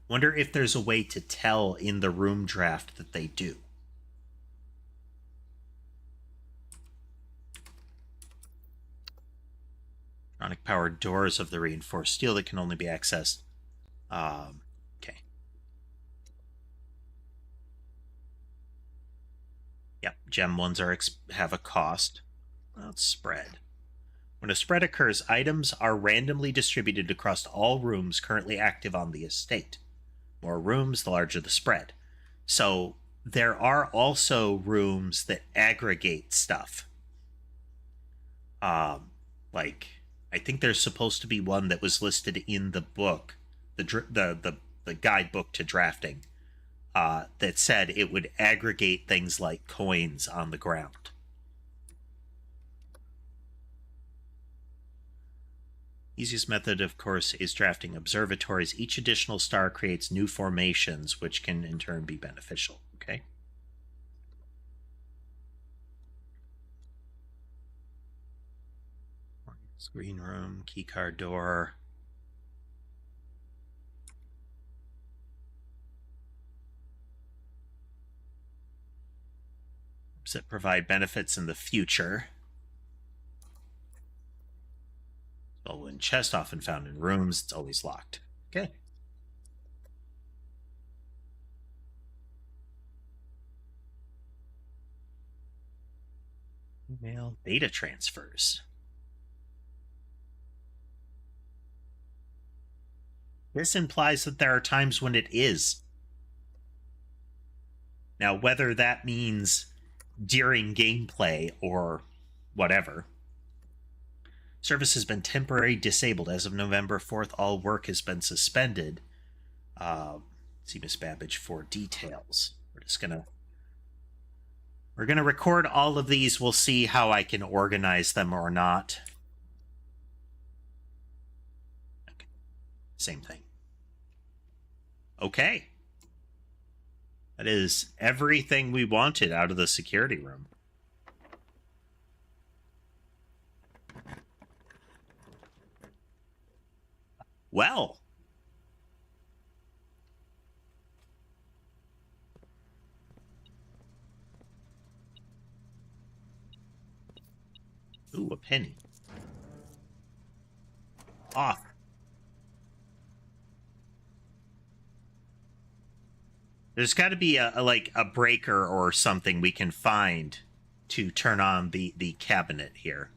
Wonder if there's a way to tell in the room draft that they do. Electronic powered doors of the reinforced steel that can only be accessed. Okay. Yep, gem ones have a cost. Let's spread. When a spread occurs, items are randomly distributed across all rooms currently active on the estate. More rooms, the larger the spread. So there are also rooms that aggregate stuff. Like, I think there's supposed to be one that was listed in the book, the guidebook to drafting, that said it would aggregate things like coins on the ground. Easiest method, of course, is drafting observatories. Each additional star creates new formations, which can in turn be beneficial. Okay. Screen room, keycard door. That provide benefits in the future. Well, when chest often found in rooms, it's always locked. Okay. Email data transfers. This implies that there are times when it is. Now, whether that means during gameplay or whatever. Service has been temporarily disabled. As of November 4th, all work has been suspended. See Miss Babbage for details. We're gonna record all of these. We'll see how I can organize them or not. Okay. Same thing. Okay. That is everything we wanted out of the security room. Well. Ooh, a penny. Off. There's got to be a breaker or something we can find to turn on the cabinet here.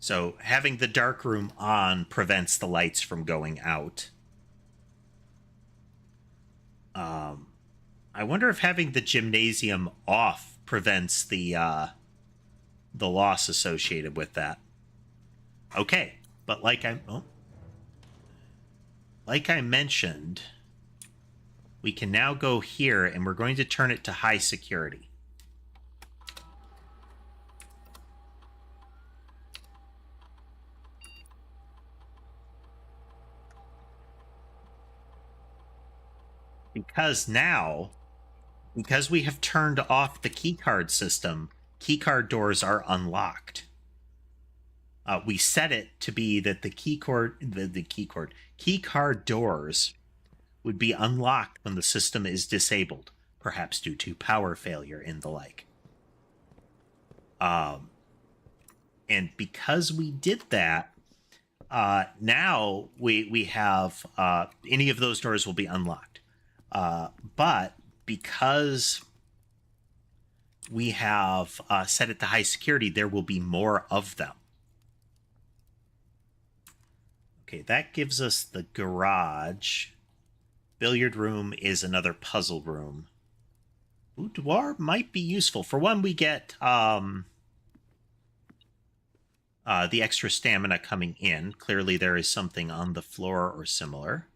So having the dark room on prevents the lights from going out. I wonder if having the gymnasium off prevents the loss associated with that. Okay, but like I mentioned, we can now go here, and we're going to turn it to high security. Because now, because we have turned off the keycard system, keycard doors are unlocked. We set it to be that the keycard doors would be unlocked when the system is disabled, perhaps due to power failure and the like. And because we did that, now we have any of those doors will be unlocked. But because we have set it to high security, there will be more of them. Okay, that gives us the garage. Billiard room is another puzzle room. Boudoir might be useful. For one, we get the extra stamina coming in. Clearly, there is something on the floor or similar.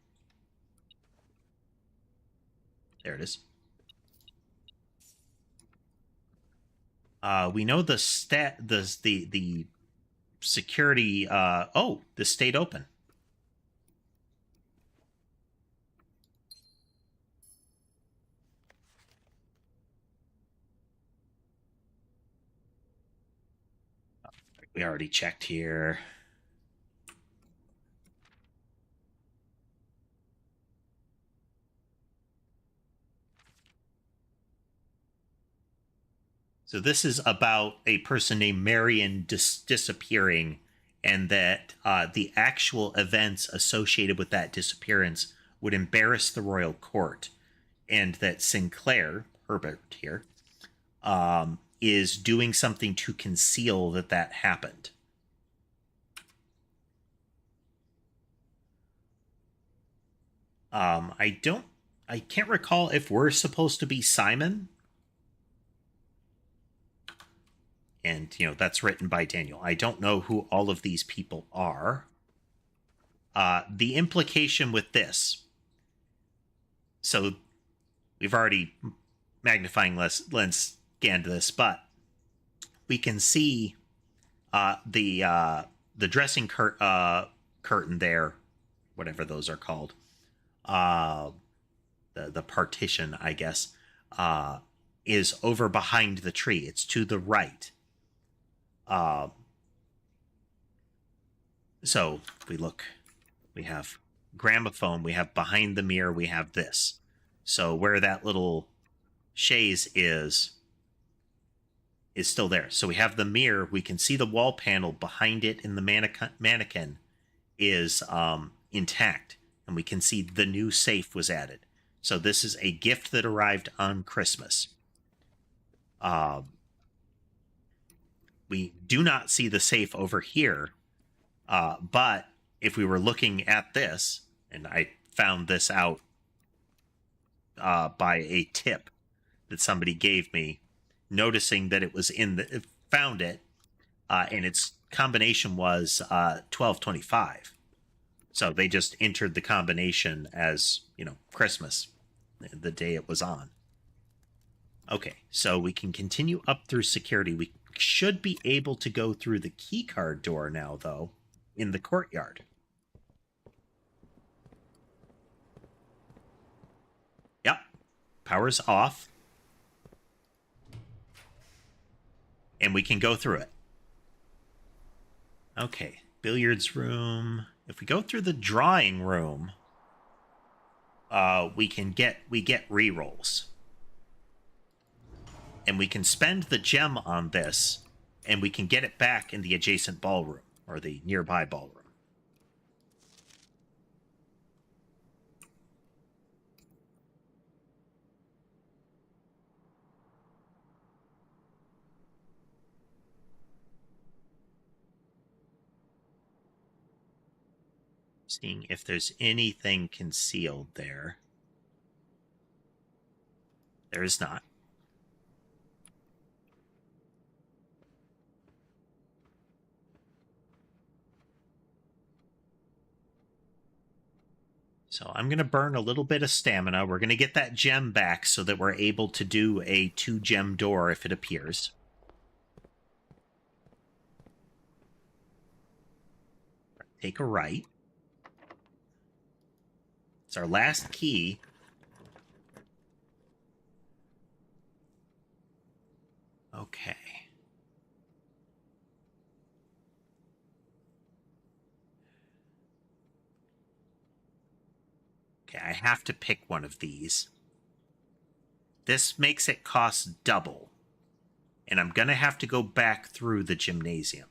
There it is. We know the security. Oh, this stayed open. We already checked here. So this is about a person named Marion disappearing, and that the actual events associated with that disappearance would embarrass the royal court, and that Sinclair, Herbert here, is doing something to conceal that happened. I can't recall if we're supposed to be Simon. And, that's written by Daniel. I don't know who all of these people are. The implication with this. So we've already magnifying lens scanned this, but we can see the dressing curtain there, whatever those are called. The partition, I guess, is over behind the tree. It's to the right. So if we look, we have gramophone, we have behind the mirror, we have this. So where that little chaise is still there. So we have the mirror, we can see the wall panel behind it, in the mannequin is intact, and we can see the new safe was added. So this is a gift that arrived on Christmas. We do not see the safe over here, but if we were looking at this, and I found this out by a tip that somebody gave me, noticing that it was found it, and its combination was 1225. So they just entered the combination as, Christmas, the day it was on. Okay, so we can continue up through security. We should be able to go through the keycard door now, though, in the courtyard. Yep, power's off. And we can go through it. Okay, billiards room. If we go through the drawing room, we get rerolls. And we can spend the gem on this, and we can get it back in the adjacent ballroom, or the nearby ballroom. Seeing if there's anything concealed there. There is not. So I'm going to burn a little bit of stamina. We're going to get that gem back so that we're able to do a 2-gem door if it appears. Take a right. It's our last key. Okay. Okay, I have to pick one of these. This makes it cost double. And I'm going to have to go back through the gymnasium.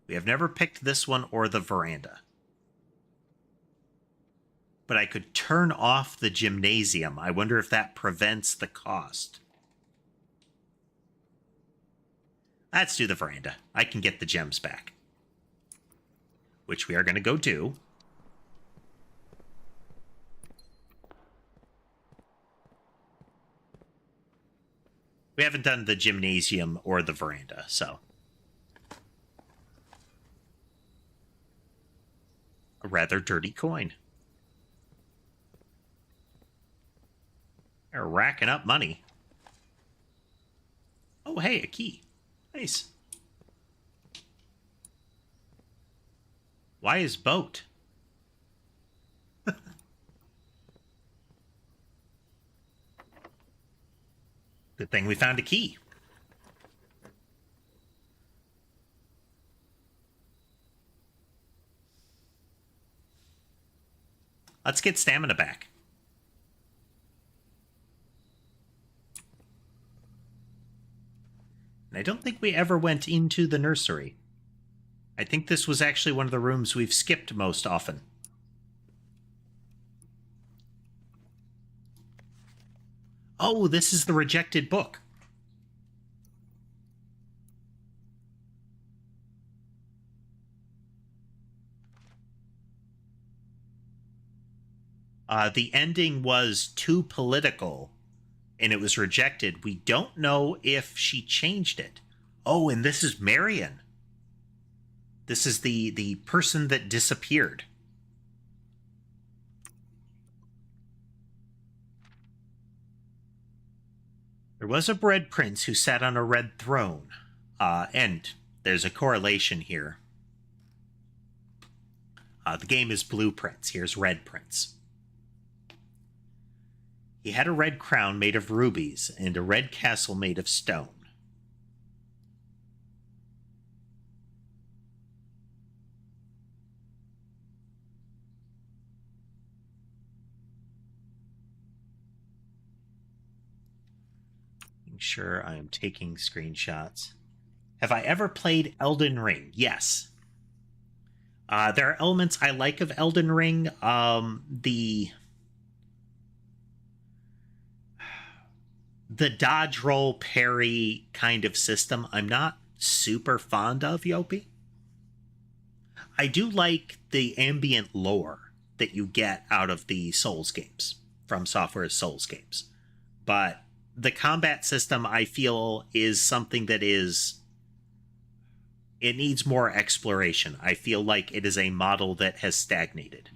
We have never picked this one or the veranda. But I could turn off the gymnasium. I wonder if that prevents the cost. Let's do the veranda. I can get the gems back. Which we are going to go do. We haven't done the gymnasium or the veranda, so. A rather dirty coin. They're racking up money. Oh, hey, a key. Nice. Why is boat? Good thing we found a key. Let's get stamina back. And I don't think we ever went into the nursery. I think this was actually one of the rooms we've skipped most often. Oh, this is the rejected book. The ending was too political, and it was rejected. We don't know if she changed it. Oh, and this is Marion. This is the person that disappeared. There was a bread prince who sat on a red throne. And there's a correlation here. The game is blueprints. Here's red prince. He had a red crown made of rubies and a red castle made of stone. Making sure I am taking screenshots. Have I ever played Elden Ring? Yes. There are elements I like of Elden Ring. The dodge roll parry kind of system I'm not super fond of, Yopi. I do like the ambient lore that you get out of the Souls games, from Software's Souls games. But the combat system, I feel, is something that is... It needs more exploration. I feel like it is a model that has stagnated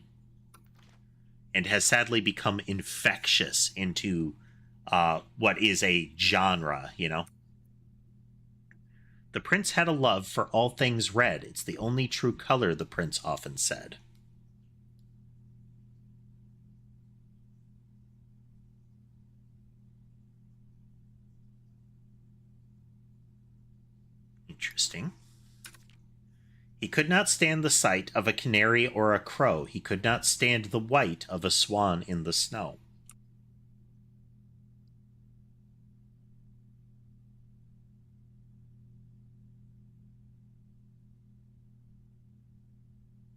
and has sadly become infectious into what is a genre, you know? The prince had a love for all things red. It's the only true color, the prince often said. Interesting. He could not stand the sight of a canary or a crow. He could not stand the white of a swan in the snow.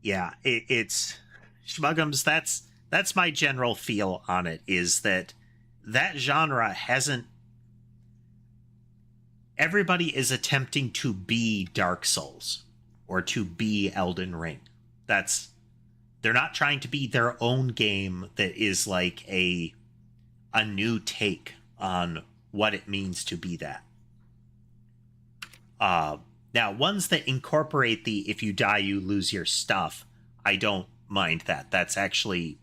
Yeah, it's Schmuggums. That's my general feel on it. Is that genre hasn't. Everybody is attempting to be Dark Souls or to be Elden Ring. That's they're not trying to be their own game that is like a new take on what it means to be that. Now, ones that incorporate the if you die, you lose your stuff, I don't mind that. That's actually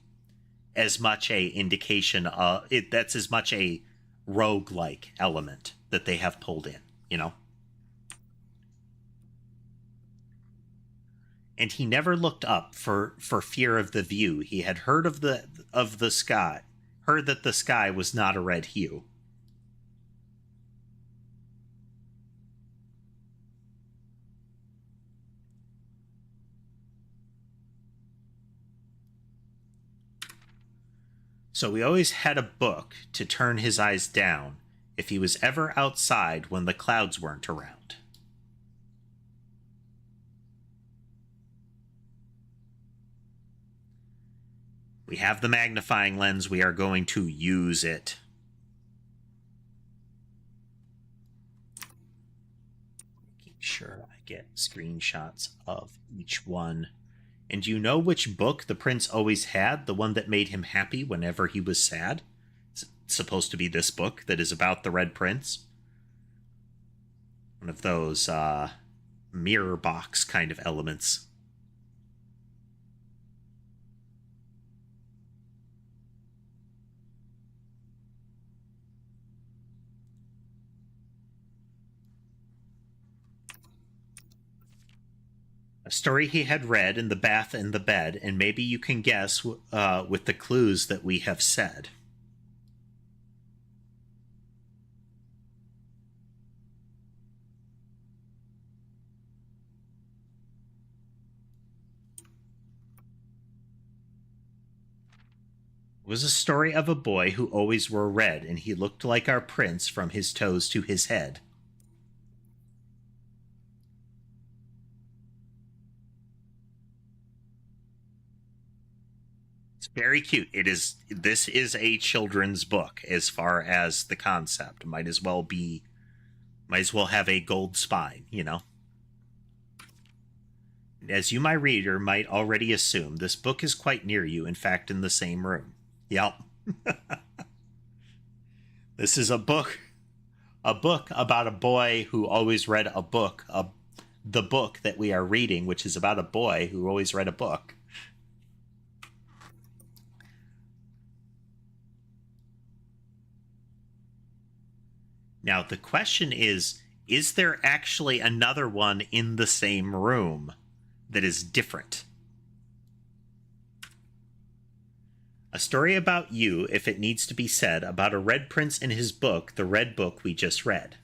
as much a indication of it. That's as much a roguelike element that they have pulled in, you know? And he never looked up for fear of the view. He had heard of the sky, heard that the sky was not a red hue. So we always had a book to turn his eyes down if he was ever outside when the clouds weren't around. We have the magnifying lens. We are going to use it. Making sure I get screenshots of each one. And do you know which book the prince always had? The one that made him happy whenever he was sad? It's supposed to be this book that is about the Red Prince. One of those mirror box kind of elements. A story he had read in the bath and the bed, and maybe you can guess with the clues that we have said. It was a story of a boy who always wore red, and he looked like our prince from his toes to his head. Very cute. This is a children's book as far as the concept. Might as well have a gold spine, you know. As you, my reader, might already assume, this book is quite near you, in fact, in the same room. Yep. This is a book about a boy who always read a book, the book that we are reading, which is about a boy who always read a book. Now, the question is there actually another one in the same room that is different? A story about you, if it needs to be said, about a red prince and his book, the red book we just read.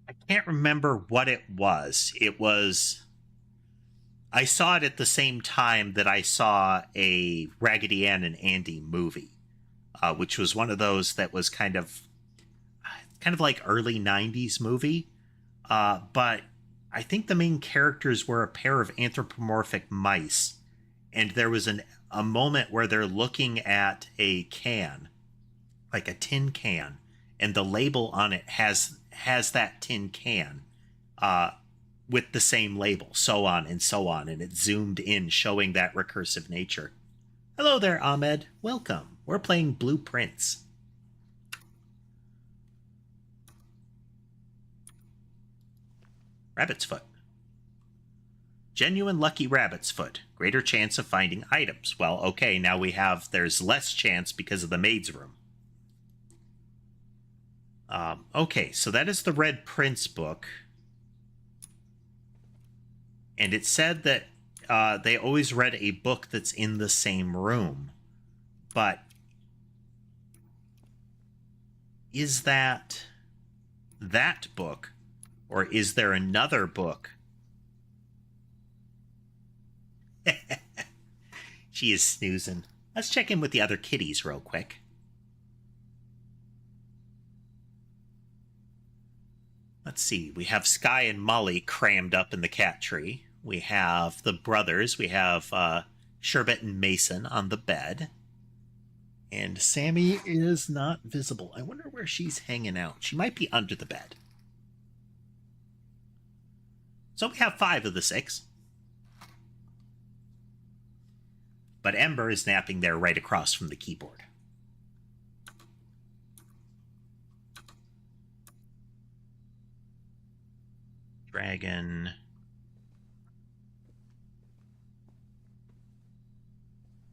I can't remember what it was. I saw it at the same time that I saw a Raggedy Ann and Andy movie, which was one of those that was kind of like early 90s movie. But I think the main characters were a pair of anthropomorphic mice. And there was a moment where they're looking at a can, like a tin can, and the label on it has that tin can with the same label, so on, and it zoomed in, showing that recursive nature. Hello there, Ahmed. Welcome. We're playing Blueprints. Rabbit's foot. Genuine lucky rabbit's foot. Greater chance of finding items. Well, okay, now there's less chance because of the maid's room. Okay, so that is the Red Prince book. And it said that they always read a book that's in the same room. But is that book? Or is there another book? She is snoozing. Let's check in with the other kitties real quick. Let's see. We have Sky and Molly crammed up in the cat tree. We have the brothers. We have Sherbet and Mason on the bed. And Sammy is not visible. I wonder where she's hanging out. She might be under the bed. So we have 5 of the 6. But Ember is napping there right across from the keyboard. Dragon.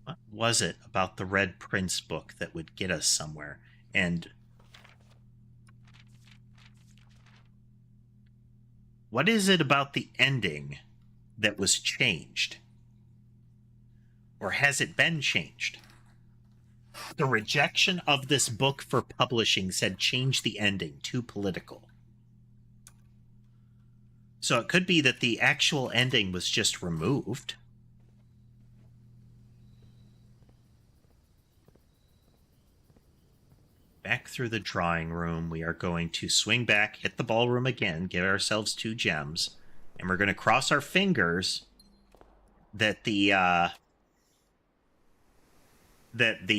What was it about the Red Prince book that would get us somewhere? And what is it about the ending that was changed? Or has it been changed? The rejection of this book for publishing said change the ending, too political. So it could be that the actual ending was just removed. Back through the drawing room, we are going to swing back, hit the ballroom again, give ourselves 2 gems, and we're going to cross our fingers that the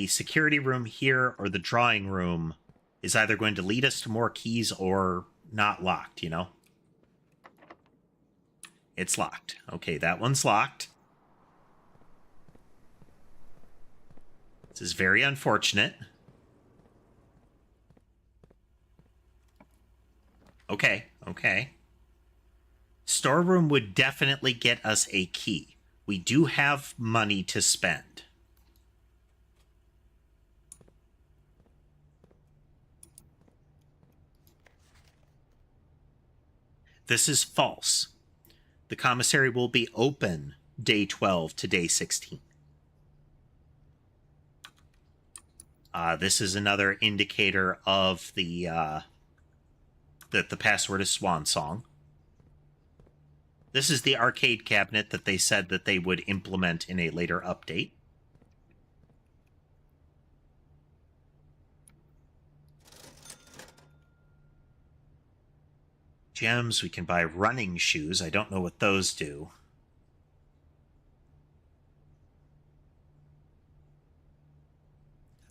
security room here or the drawing room is either going to lead us to more keys or not locked, you know? It's locked. Okay, that one's locked. This is very unfortunate. Okay. Storeroom would definitely get us a key. We do have money to spend. This is false. The commissary will be open day 12 to day 16. This is another indicator of the that the password is Swan Song. This is the arcade cabinet that they said that they would implement in a later update. Gems, we can buy running shoes. I don't know what those do.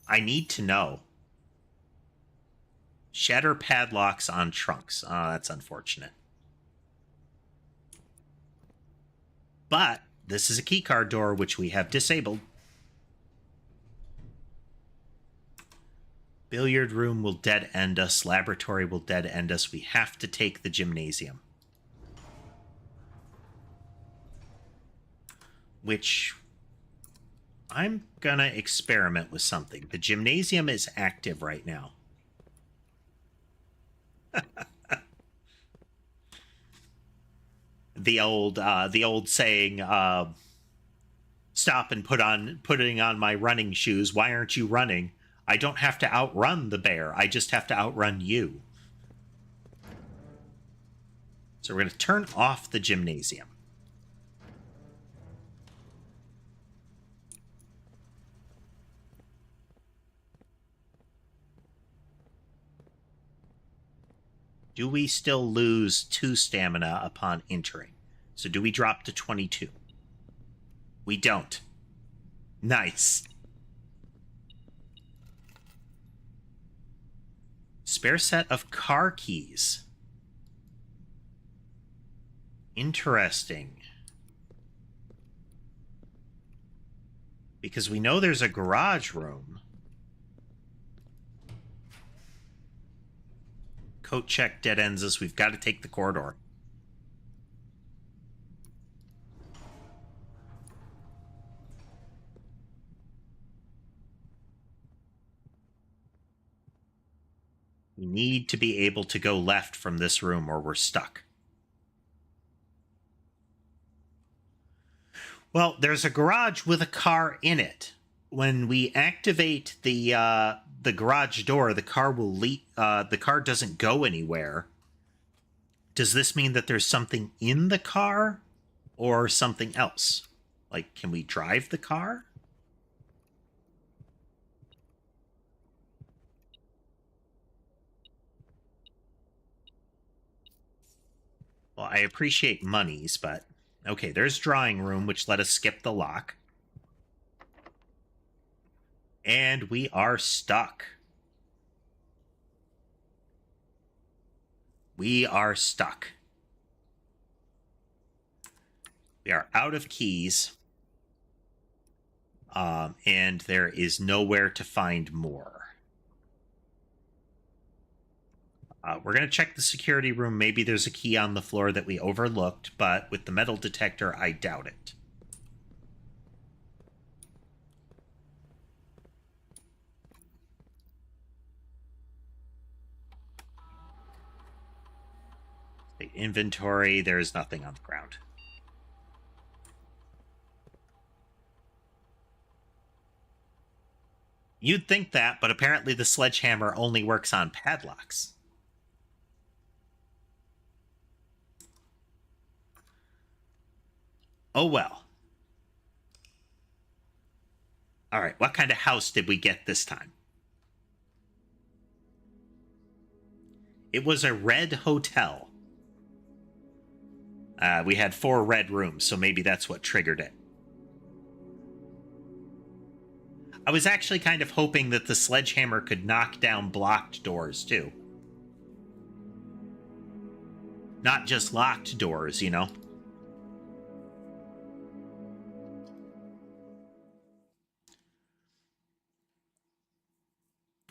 I need to know. Shatter padlocks on trunks. That's unfortunate. But this is a keycard door, which we have disabled. Billiard room will dead end us. Laboratory will dead end us. We have to take the gymnasium. Which I'm gonna experiment with something. The gymnasium is active right now. the old saying, stop and putting on my running shoes. Why aren't you running? I don't have to outrun the bear. I just have to outrun you. So we're going to turn off the gymnasium. Do we still lose 2 stamina upon entering? So do we drop to 22? We don't. Nice. Spare set of car keys. Interesting. Because we know there's a garage room. Coat check dead ends us. We've got to take the corridor. We need to be able to go left from this room or we're stuck. Well, there's a garage with a car in it. When we activate the garage door, the car will leave. The car doesn't go anywhere. Does this mean that there's something in the car or something else? Like, can we drive the car? Well, I appreciate monies, but... Okay, there's drawing room, which let us skip the lock. And we are stuck. We are stuck. We are out of keys. And there is nowhere to find more. We're going to check the security room. Maybe there's a key on the floor that we overlooked, but with the metal detector, I doubt it. The inventory, there's nothing on the ground. You'd think that, but apparently the sledgehammer only works on padlocks. Oh well. All right, what kind of house did we get this time? It was a red hotel. We had 4 red rooms, so maybe that's what triggered it. I was actually kind of hoping that the sledgehammer could knock down blocked doors, too. Not just locked doors, you know?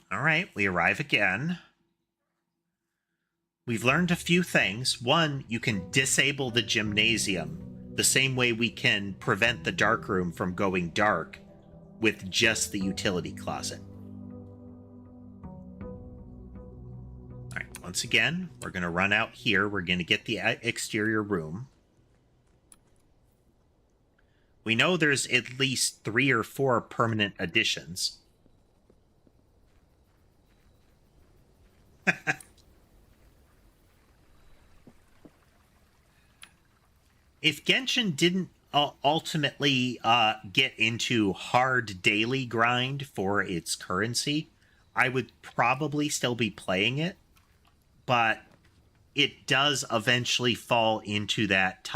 All right, we arrive again. We've learned a few things. One, you can disable the gymnasium the same way we can prevent the dark room from going dark with just the utility closet. All right, once again, we're going to run out here. We're going to get the exterior room. We know there's at least 3 or 4 permanent additions. If Genshin didn't ultimately get into hard daily grind for its currency, I would probably still be playing it, but it does eventually fall into that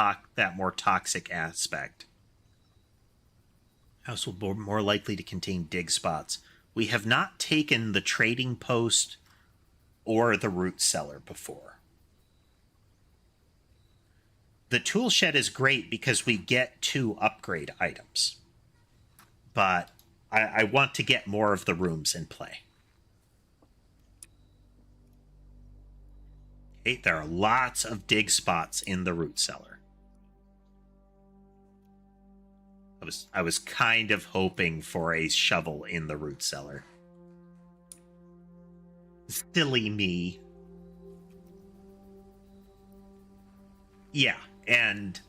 more toxic aspect. House will be more likely to contain dig spots. We have not taken the trading post or the root cellar before. The tool shed is great because we get 2 upgrade items. But I want to get more of the rooms in play. Okay, there are lots of dig spots in the root cellar. I was kind of hoping for a shovel in the root cellar. Silly me. Yeah, and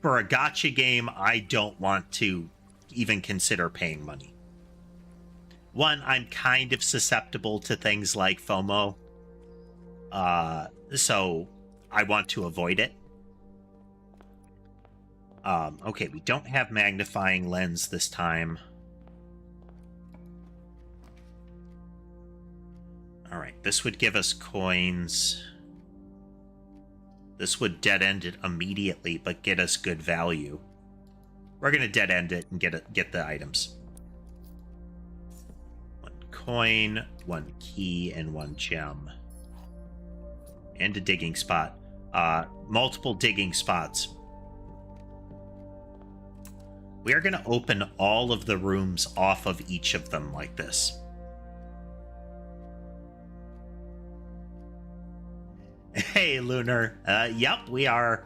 for a gacha game, I don't want to even consider paying money. One, I'm kind of susceptible to things like FOMO, so I want to avoid it. Okay, we don't have magnifying lens this time. Alright, this would give us coins. This would dead-end it immediately, but get us good value. We're going to dead-end it and get the items. 1 coin, 1 key, and 1 gem. And a digging spot. Multiple digging spots. We are going to open all of the rooms off of each of them like this. Hey, Lunar. Yep, we are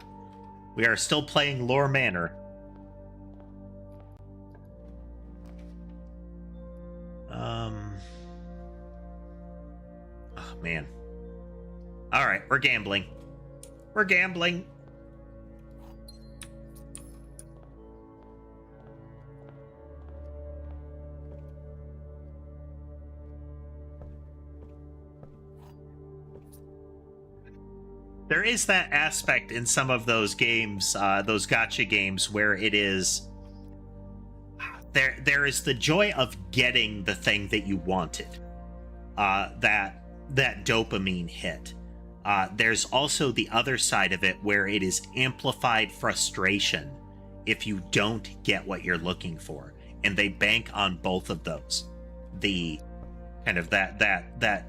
still playing Lore Manor. Oh, man. All right, we're gambling. We're gambling. There is that aspect in some of those games, those gacha games, where it is... There is the joy of getting the thing that you wanted. That dopamine hit. There's also the other side of it where it is amplified frustration if you don't get what you're looking for. And they bank on both of those. the kind of that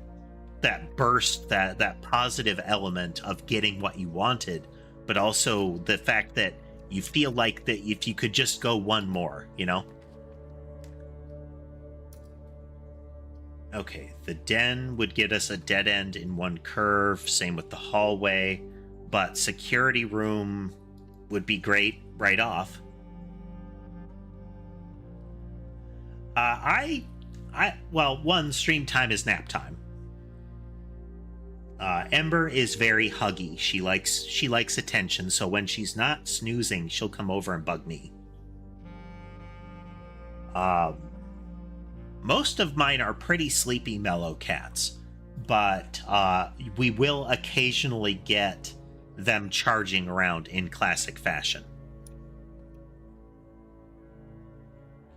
burst, that positive element of getting what you wanted, but also the fact that you feel like that if you could just go one more, you know? Okay, the den would get us a dead end in one curve, same with the hallway, but security room would be great right off. Well, one, stream time is nap time. Ember is very huggy. She likes attention, so when she's not snoozing, she'll come over and bug me. Most of mine are pretty sleepy, mellow cats, but we will occasionally get them charging around in classic fashion.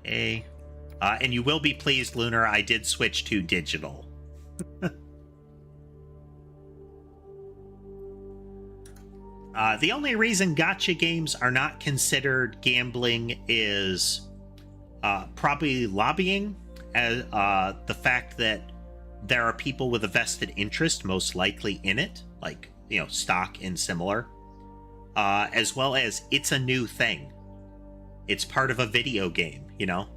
Okay. And you will be pleased, Lunar, I did switch to digital. The only reason gacha games are not considered gambling is probably lobbying, as the fact that there are people with a vested interest most likely in it, like, you know, stock and similar, as well as it's a new thing. It's part of a video game, you know?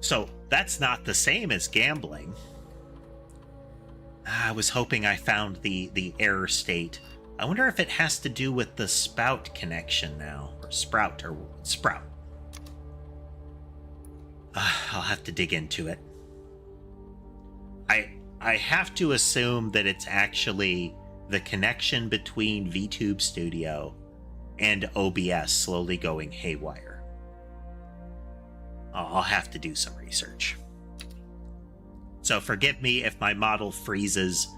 So that's not the same as gambling. I was hoping I found the error state. I wonder if it has to do with the spout connection now, or sprout. I'll have to dig into it. I have to assume that it's actually the connection between VTube Studio and OBS slowly going haywire. I'll have to do some research. So forgive me if my model freezes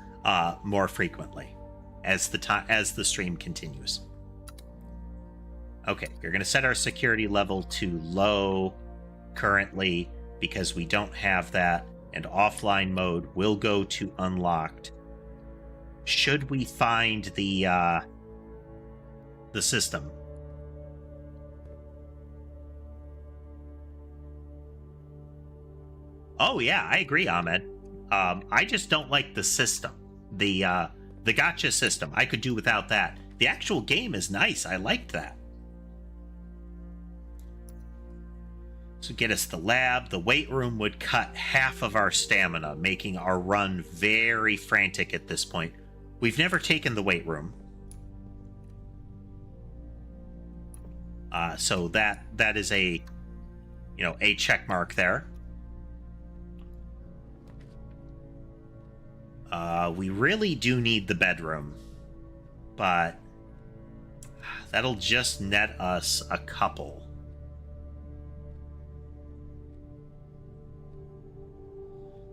more frequently as the stream continues. Okay, we're going to set our security level to low currently because we don't have that, and offline mode will go to unlocked. Should we find the system? Oh yeah, I agree, Ahmed. I just don't like the system. The gacha system. I could do without that. The actual game is nice. I liked that. So get us the lab. The weight room would cut half of our stamina, making our run very frantic at this point. We've never taken the weight room. So that is a, you know, a check mark there. We really do need the bedroom, but that'll just net us a couple.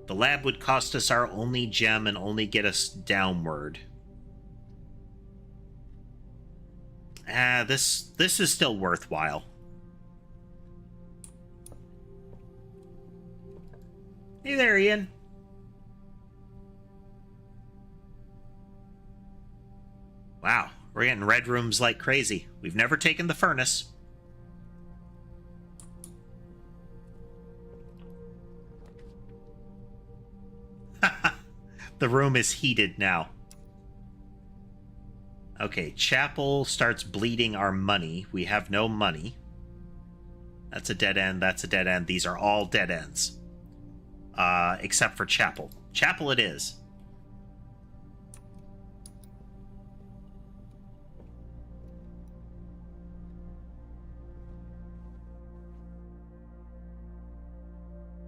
The lab would cost us our only gem and only get us downward. This is still worthwhile. Hey there, Ian. Wow, we're getting red rooms like crazy. We've never taken the furnace. The room is heated now. Okay, chapel starts bleeding our money. We have no money. That's a dead end, that's a dead end. These are all dead ends. Except for chapel. Chapel it is.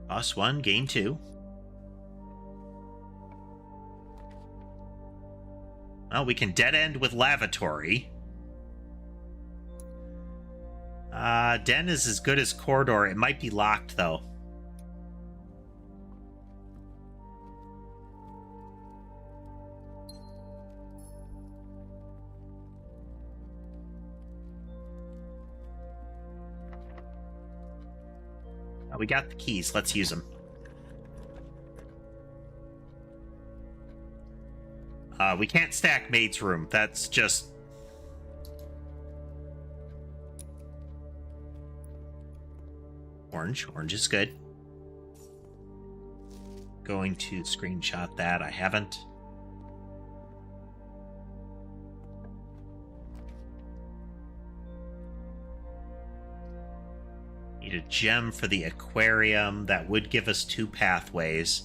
Boss 1, gain 2. Well, we can dead end with lavatory. Den is as good as corridor. It might be locked, though. We got the keys. Let's use them. We can't stack maid's room. That's just... orange. Orange is good. Going to screenshot that. I haven't. Need a gem for the aquarium. That would give us 2 pathways.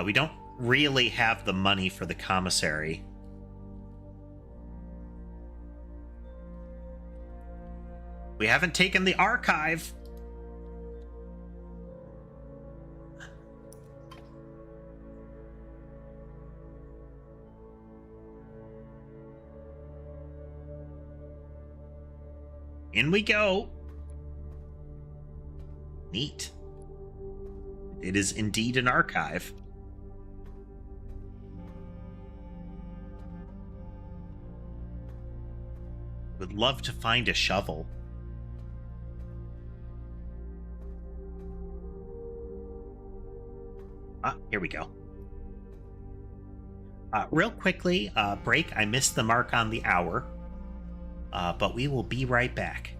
We don't really have the money for the commissary. We haven't taken the archive. In we go. Neat. It is indeed an archive. Would love to find a shovel. Here we go. Real quickly, break. I missed the mark on the hour, but we will be right back.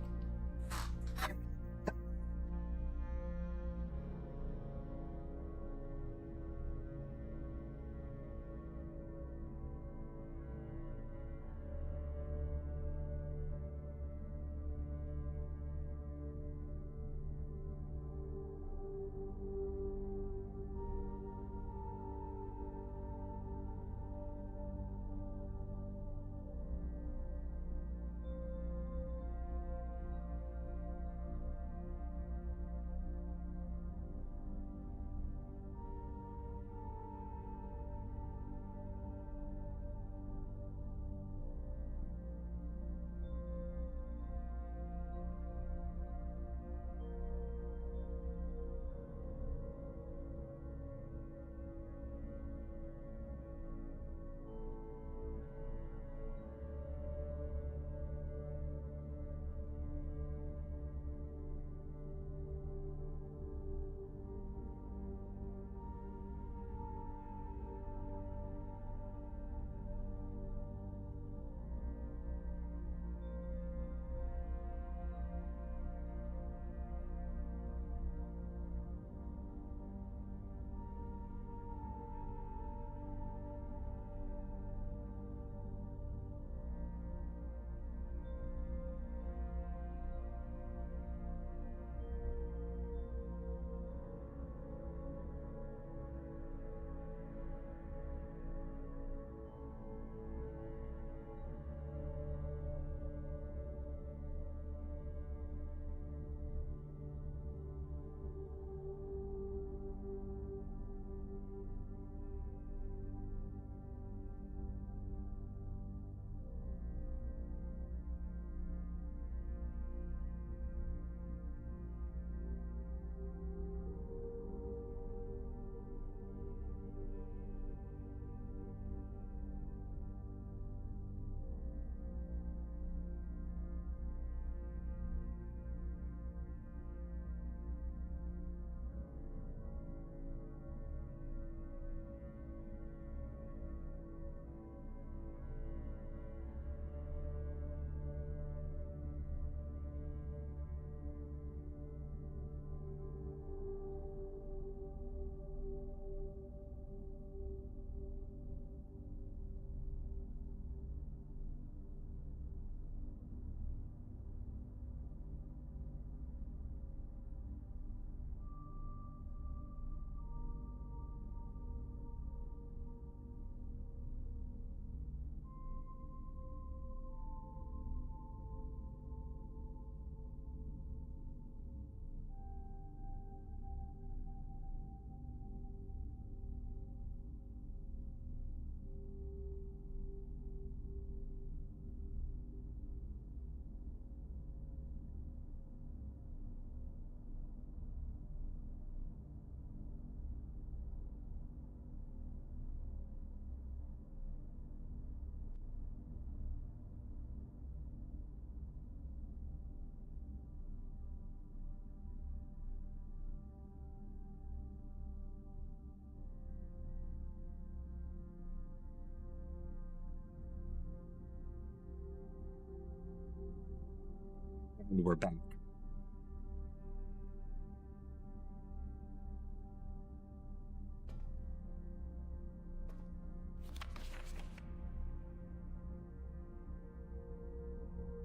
And we're back.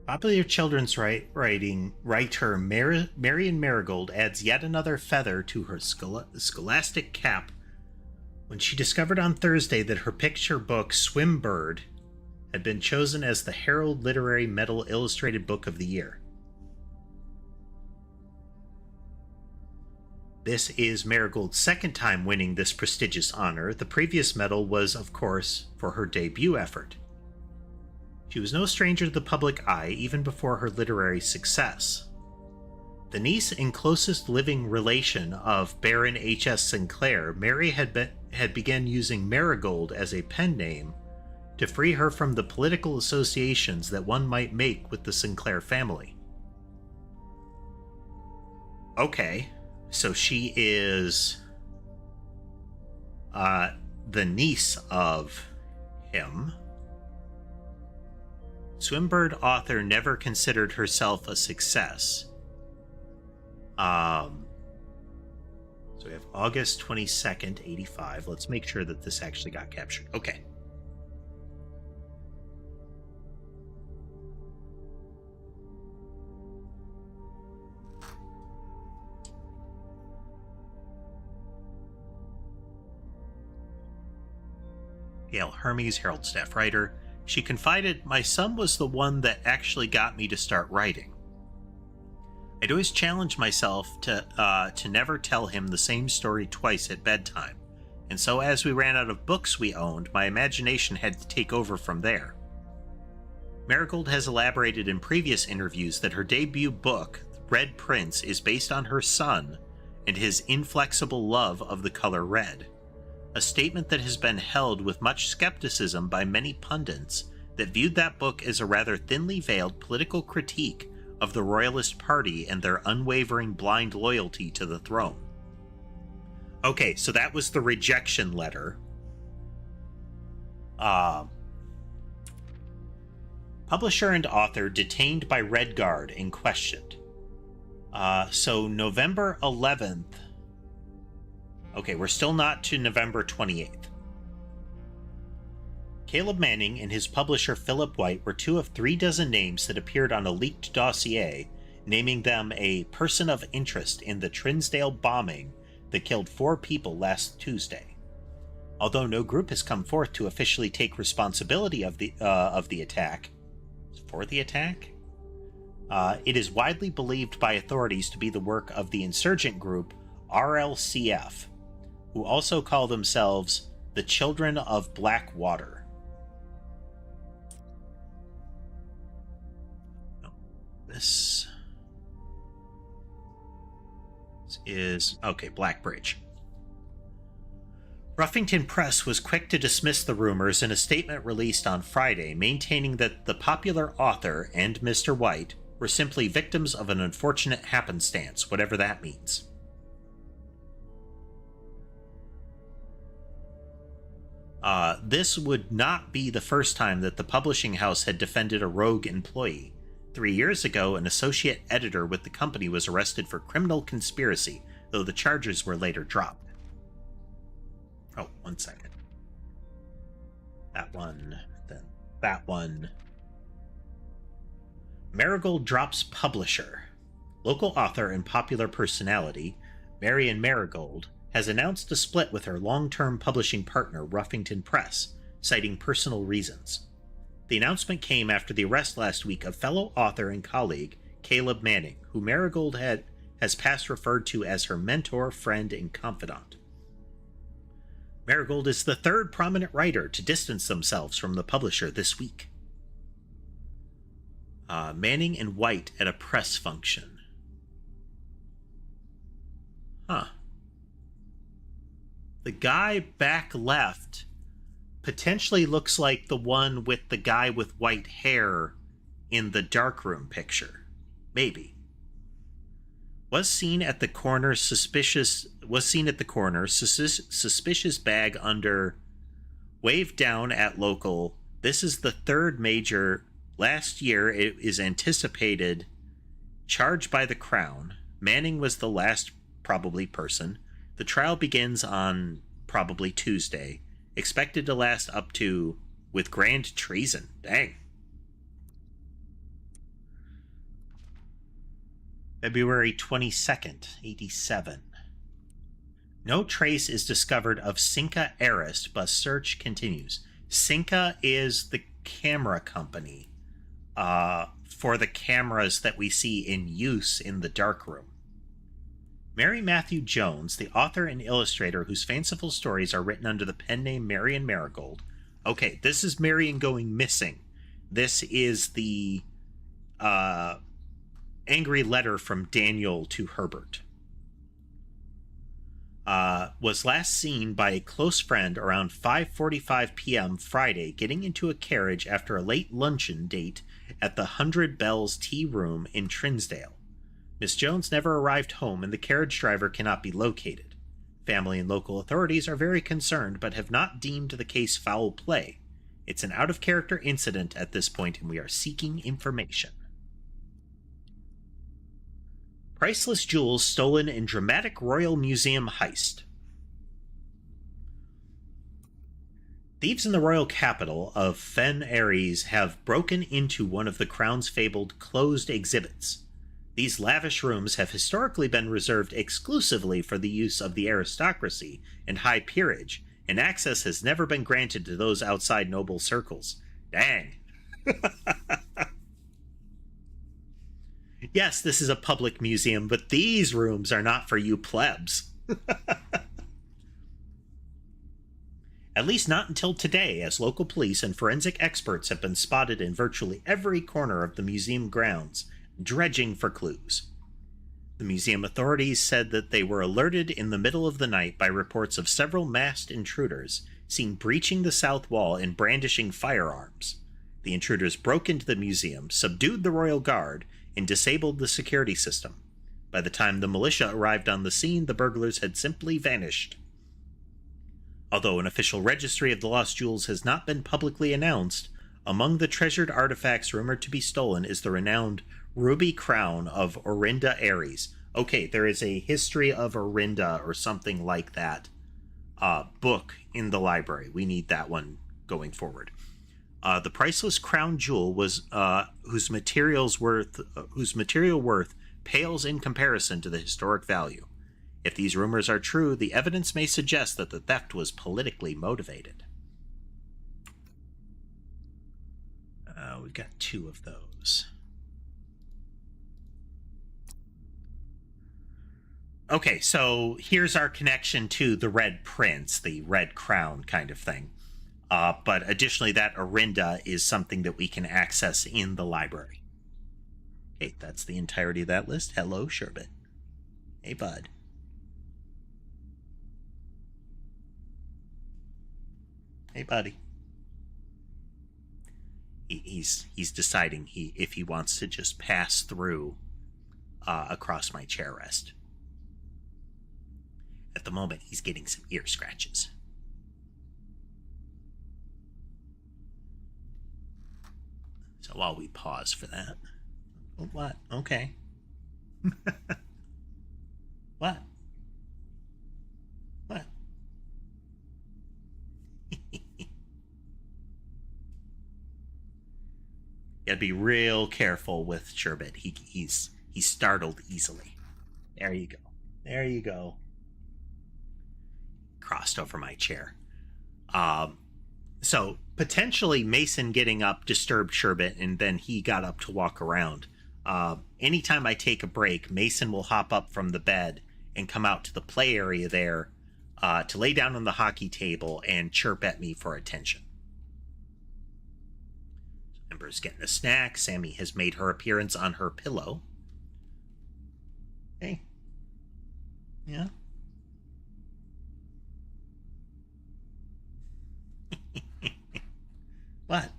Popular children's writer Marion Marigold adds yet another feather to her scholastic cap when she discovered on Thursday that her picture book, Swimbird, had been chosen as the Herald Literary Medal Illustrated Book of the Year. This is Marigold's second time winning this prestigious honor. The previous medal was, of course, for her debut effort. She was no stranger to the public eye even before her literary success. The niece and closest living relation of Baron H.S. Sinclair, Mary had begun using Marigold as a pen name to free her from the political associations that one might make with the Sinclair family. Okay, so she is the niece of him. Swimbird author never considered herself a success. So we have August 22nd, 85. Let's make sure that this actually got captured. Okay. Gail Hermes, Herald staff writer. She confided, "My son was the one that actually got me to start writing. I'd always challenge myself to never tell him the same story twice at bedtime, and so as we ran out of books we owned, my imagination had to take over from there." Marigold has elaborated in previous interviews that her debut book, Red Prince, is based on her son and his inflexible love of the color red. A statement that has been held with much skepticism by many pundits that viewed that book as a rather thinly veiled political critique of the Royalist Party and their unwavering blind loyalty to the throne. Okay, so that was the rejection letter. Publisher and author detained by Red Guard and questioned. So November 11th. Okay, we're still not to November 28th. Caleb Manning and his publisher Philip White were two of 3 dozen names that appeared on a leaked dossier, naming them a person of interest in the Trinsdale bombing that killed 4 people last Tuesday. Although no group has come forth to officially take responsibility of the attack, for the attack, it is widely believed by authorities to be the work of the insurgent group RLCF, who also call themselves the Children of Blackwater. This is, okay, Blackbridge. Ruffington Press was quick to dismiss the rumors in a statement released on Friday, maintaining that the popular author and Mr. White were simply victims of an unfortunate happenstance, whatever that means. This would not be the first time that the publishing house had defended a rogue employee. 3 years ago, an associate editor with the company was arrested for criminal conspiracy, though the charges were later dropped. Oh, 1 second. That one, then that one. Marigold drops publisher. Local author and popular personality, Marion Marigold, has announced a split with her long-term publishing partner, Ruffington Press, citing personal reasons. The announcement came after the arrest last week of fellow author and colleague Caleb Manning, who Marigold has past referred to as her mentor, friend, and confidant. Marigold is the 3rd prominent writer to distance themselves from the publisher this week. Manning and White at a press function. Huh. The guy back left potentially looks like the one with the guy with white hair in the darkroom picture. Maybe. Was seen at the corner, suspicious bag under, waved down at local. This is the 3rd major. Last year it is anticipated charged by the Crown. Manning was the last probably person. The trial begins on probably Tuesday, expected to last up to, with grand treason. Dang. February 22nd, 87. No trace is discovered of Cinca Arist, but search continues. Cinca is the camera company for the cameras that we see in use in the darkroom. Mary Matthew Jones, the author and illustrator whose fanciful stories are written under the pen name Marion Marigold. Okay, this is Marion going missing. This is the angry letter from Daniel to Herbert. Was last seen by a close friend around 5:45 p.m. Friday getting into a carriage after a late luncheon date at the 100 Bells Tea Room in Trinsdale. Miss Jones never arrived home and the carriage driver cannot be located. Family and local authorities are very concerned but have not deemed the case foul play. It's an out-of-character incident at this point and we are seeking information. Priceless jewels stolen in dramatic Royal Museum heist. Thieves in the royal capital of Fen Ares have broken into one of the Crown's fabled closed exhibits. These lavish rooms have historically been reserved exclusively for the use of the aristocracy and high peerage, and access has never been granted to those outside noble circles. Dang. Yes, this is a public museum, but these rooms are not for you plebs. At least not until today, as local police and forensic experts have been spotted in virtually every corner of the museum grounds, dredging for clues. The museum authorities said that they were alerted in the middle of the night by reports of several masked intruders seen breaching the south wall and brandishing firearms. The intruders broke into the museum, subdued the royal guard, and disabled the security system. By the time the militia arrived on the scene, the burglars had simply vanished. Although an official registry of the lost jewels has not been publicly announced, among the treasured artifacts rumored to be stolen is the renowned ruby crown of Orinda Ares. Okay, there is a history of Orinda or something like that book in the library. We need that one going forward. The priceless crown jewel was whose material worth pales in comparison to the historic value. If these rumors are true, the evidence may suggest that the theft was politically motivated. We've got 2 of those. Okay, so here's our connection to the Red Prince, the Red Crown kind of thing. But additionally, that Orinda is something that we can access in the library. Okay, that's the entirety of that list. Hello, Sherbet. Hey, bud. Hey, buddy. He's deciding if he wants to just pass through across my chair rest. At the moment, he's getting some ear scratches. So while we pause for that. Oh, what? Okay. What? What? Gotta be real careful with Sherbet. He's startled easily. There you go. There you go. Crossed over my chair. So potentially Mason getting up disturbed Sherbet, and then he got up to walk around. Anytime I take a break, Mason will hop up from the bed and come out to the play area there to lay down on the hockey table and chirp at me for attention. Ember's getting a snack. Sammy has made her appearance on her pillow. Hey. Yeah. What?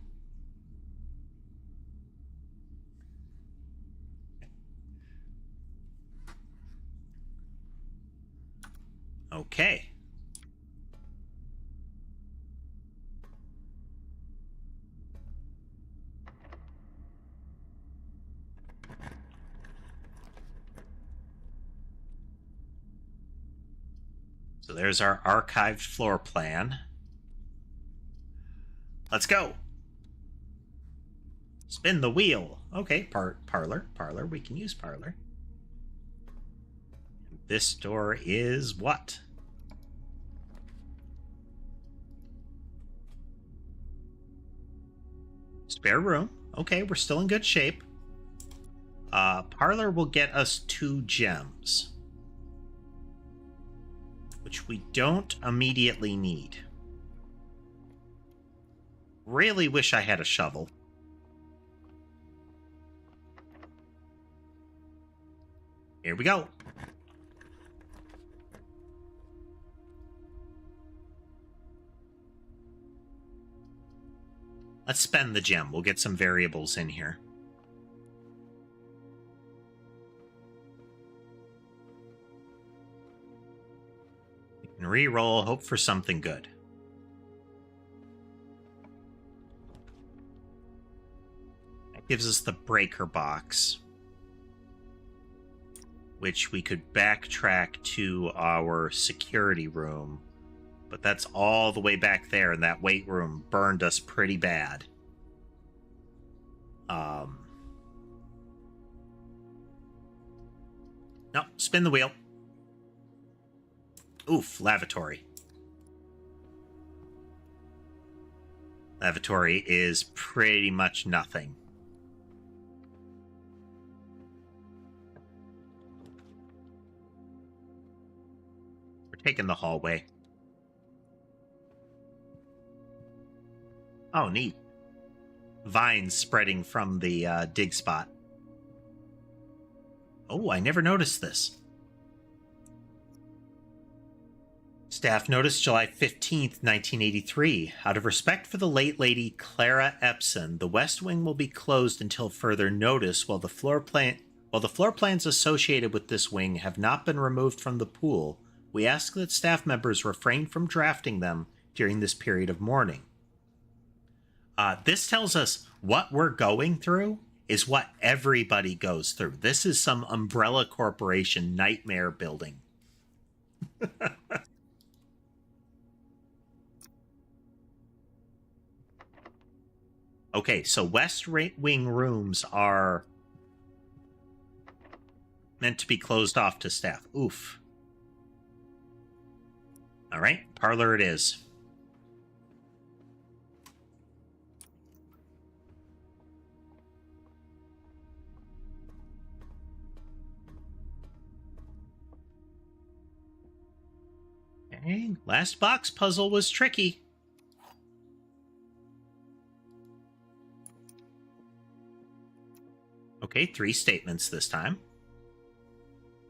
Okay. So there's our archived floor plan. Let's go. Spin the wheel. Okay, parlor. We can use parlor. This door is what? Spare room. Okay, we're still in good shape. Parlor will get us 2 gems, which we don't immediately need. Really wish I had a shovel. Here we go. Let's spend the gem. We'll get some variables in here. We can re-roll, hope for something good. That gives us the breaker box, which we could backtrack to our security room. But that's all the way back there, and that weight room burned us pretty bad. No, spin the wheel. Oof, lavatory. Lavatory is pretty much nothing. We're taking the hallway. Oh, neat. Vines spreading from the dig spot. Oh, I never noticed this. Staff notice July 15th, 1983. Out of respect for the late lady Clara Epson, the West Wing will be closed until further notice while the floor plans associated with this wing have not been removed from the pool. We ask that staff members refrain from drafting them during this period of mourning. This tells us what we're going through is what everybody goes through. This is some umbrella corporation nightmare building. Okay, so West Wing rooms are meant to be closed off to staff. Oof. All right, parlor it is. Okay, last box puzzle was tricky. Okay, 3 statements this time.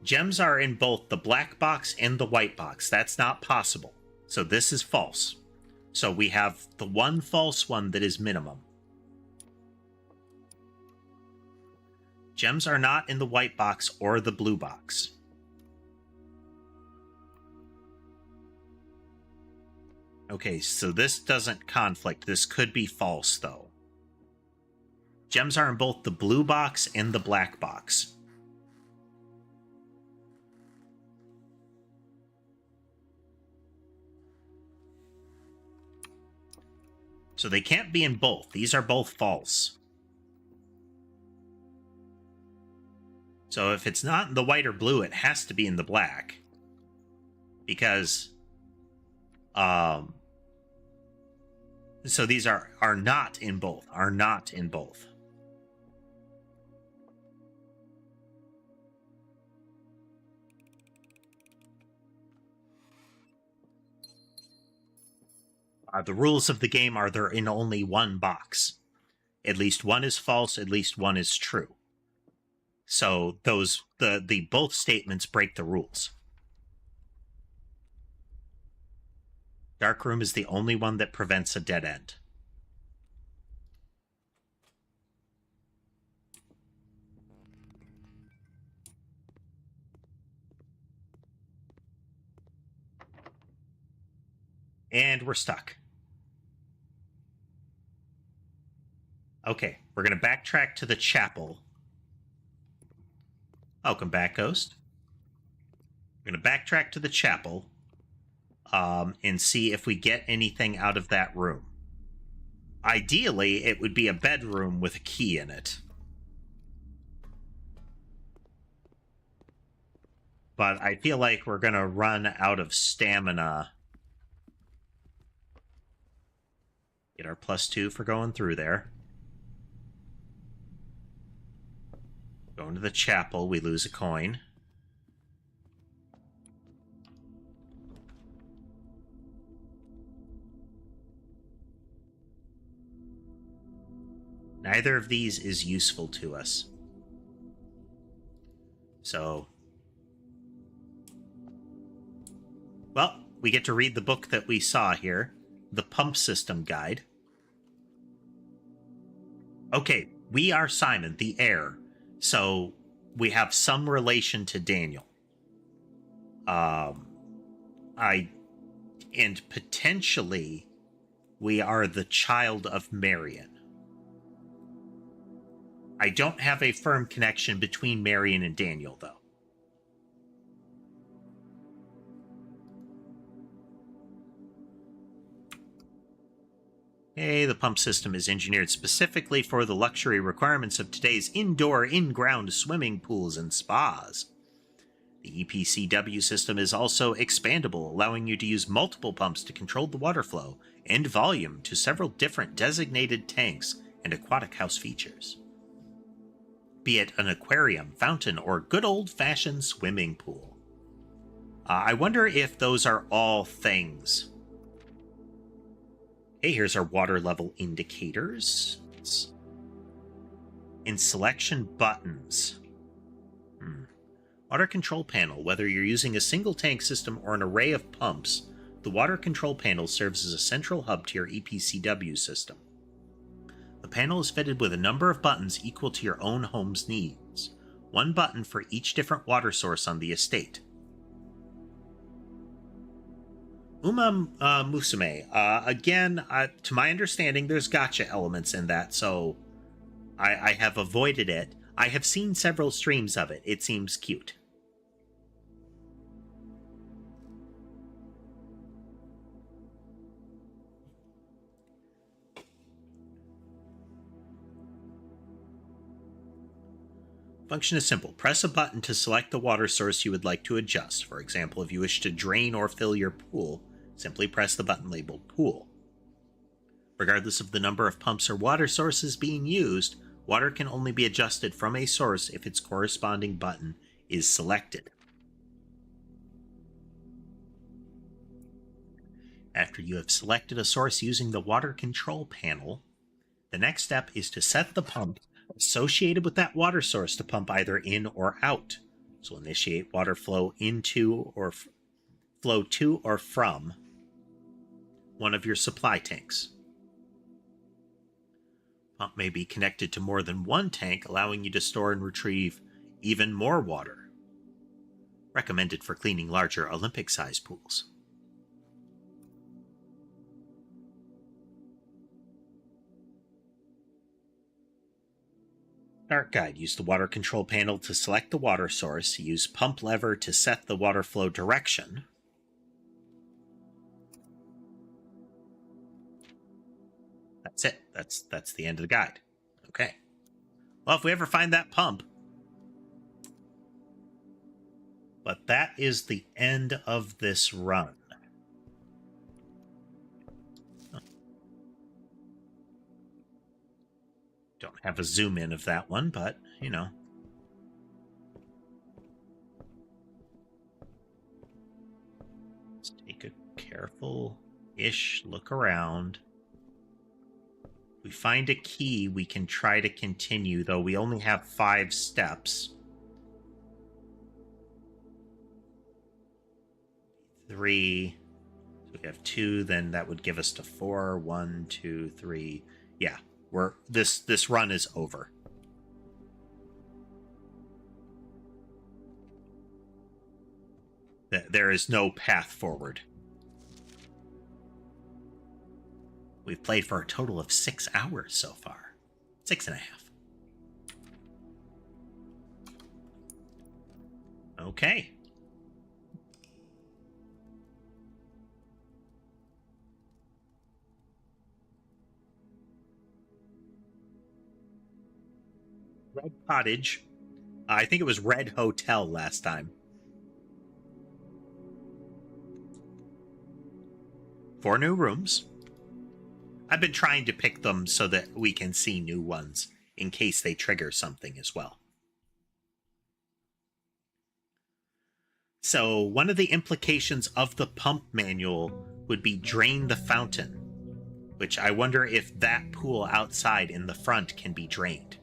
Gems are in both the black box and the white box. That's not possible. So this is false. So we have the one false one that is minimum. Gems are not in the white box or the blue box. Okay, so this doesn't conflict. This could be false, though. Gems are in both the blue box and the black box. So they can't be in both. These are both false. So if it's not in the white or blue, it has to be in the black. Because so these are not in both. Are not in both. The rules of the game are they're in only one box. At least one is false, at least one is true. So those the both statements break the rules. Dark room is the only one that prevents a dead end. And we're stuck. Okay, we're going to backtrack to the chapel. Welcome back, Ghost. We're going to backtrack to the chapel and see if we get anything out of that room. Ideally, it would be a bedroom with a key in it. But I feel like we're going to run out of stamina. Get our +2 for going through there. Going to the chapel, we lose a coin. Neither of these is useful to us. So, well, we get to read the book that we saw here, the Pump System Guide. Okay, we are Simon, the heir, so we have some relation to Daniel. And potentially we are the child of Marion. I don't have a firm connection between Marion and Daniel, though. Hey, the pump system is engineered specifically for the luxury requirements of today's indoor, in-ground swimming pools and spas. The EPCW system is also expandable, allowing you to use multiple pumps to control the water flow and volume to several different designated tanks and aquatic house features. Be it an aquarium, fountain, or good old-fashioned swimming pool. I wonder if those are all things. Hey, here's our water level indicators. In selection buttons. Water control panel. Whether you're using a single tank system or an array of pumps, the water control panel serves as a central hub to your EPCW system. The panel is fitted with a number of buttons equal to your own home's needs. One button for each different water source on the estate. Uma Musume. Again, to my understanding, there's gacha elements in that, so I have avoided it. I have seen several streams of it. It seems cute. Function is simple. Press a button to select the water source you would like to adjust. For example, if you wish to drain or fill your pool, simply press the button labeled Pool. Regardless of the number of pumps or water sources being used, water can only be adjusted from a source if its corresponding button is selected. After you have selected a source using the water control panel, the next step is to set the pump associated with that water source to pump either in or out. So initiate water flow into or flow to or from one of your supply tanks. Pump may be connected to more than one tank, allowing you to store and retrieve even more water. Recommended for cleaning larger Olympic-sized pools. Start guide. Use the water control panel to select the water source. Use pump lever to set the water flow direction. That's it. That's the end of the guide. Okay. Well, if we ever find that pump. But that is the end of this run. Don't have a zoom in of that one, but, you know. Let's take a careful-ish look around. If we find a key, we can try to continue, though we only have 5 steps. 3. So we have 2, then that would give us to 4. 1, 2, 3. Yeah. This run is over. There is no path forward. We've played for a total of 6 hours so far. 6.5. Okay. Red Cottage. I think it was Red Hotel last time. 4 new rooms. I've been trying to pick them so that we can see new ones in case they trigger something as well. So one of the implications of the pump manual would be drain the fountain, which I wonder if that pool outside in the front can be drained.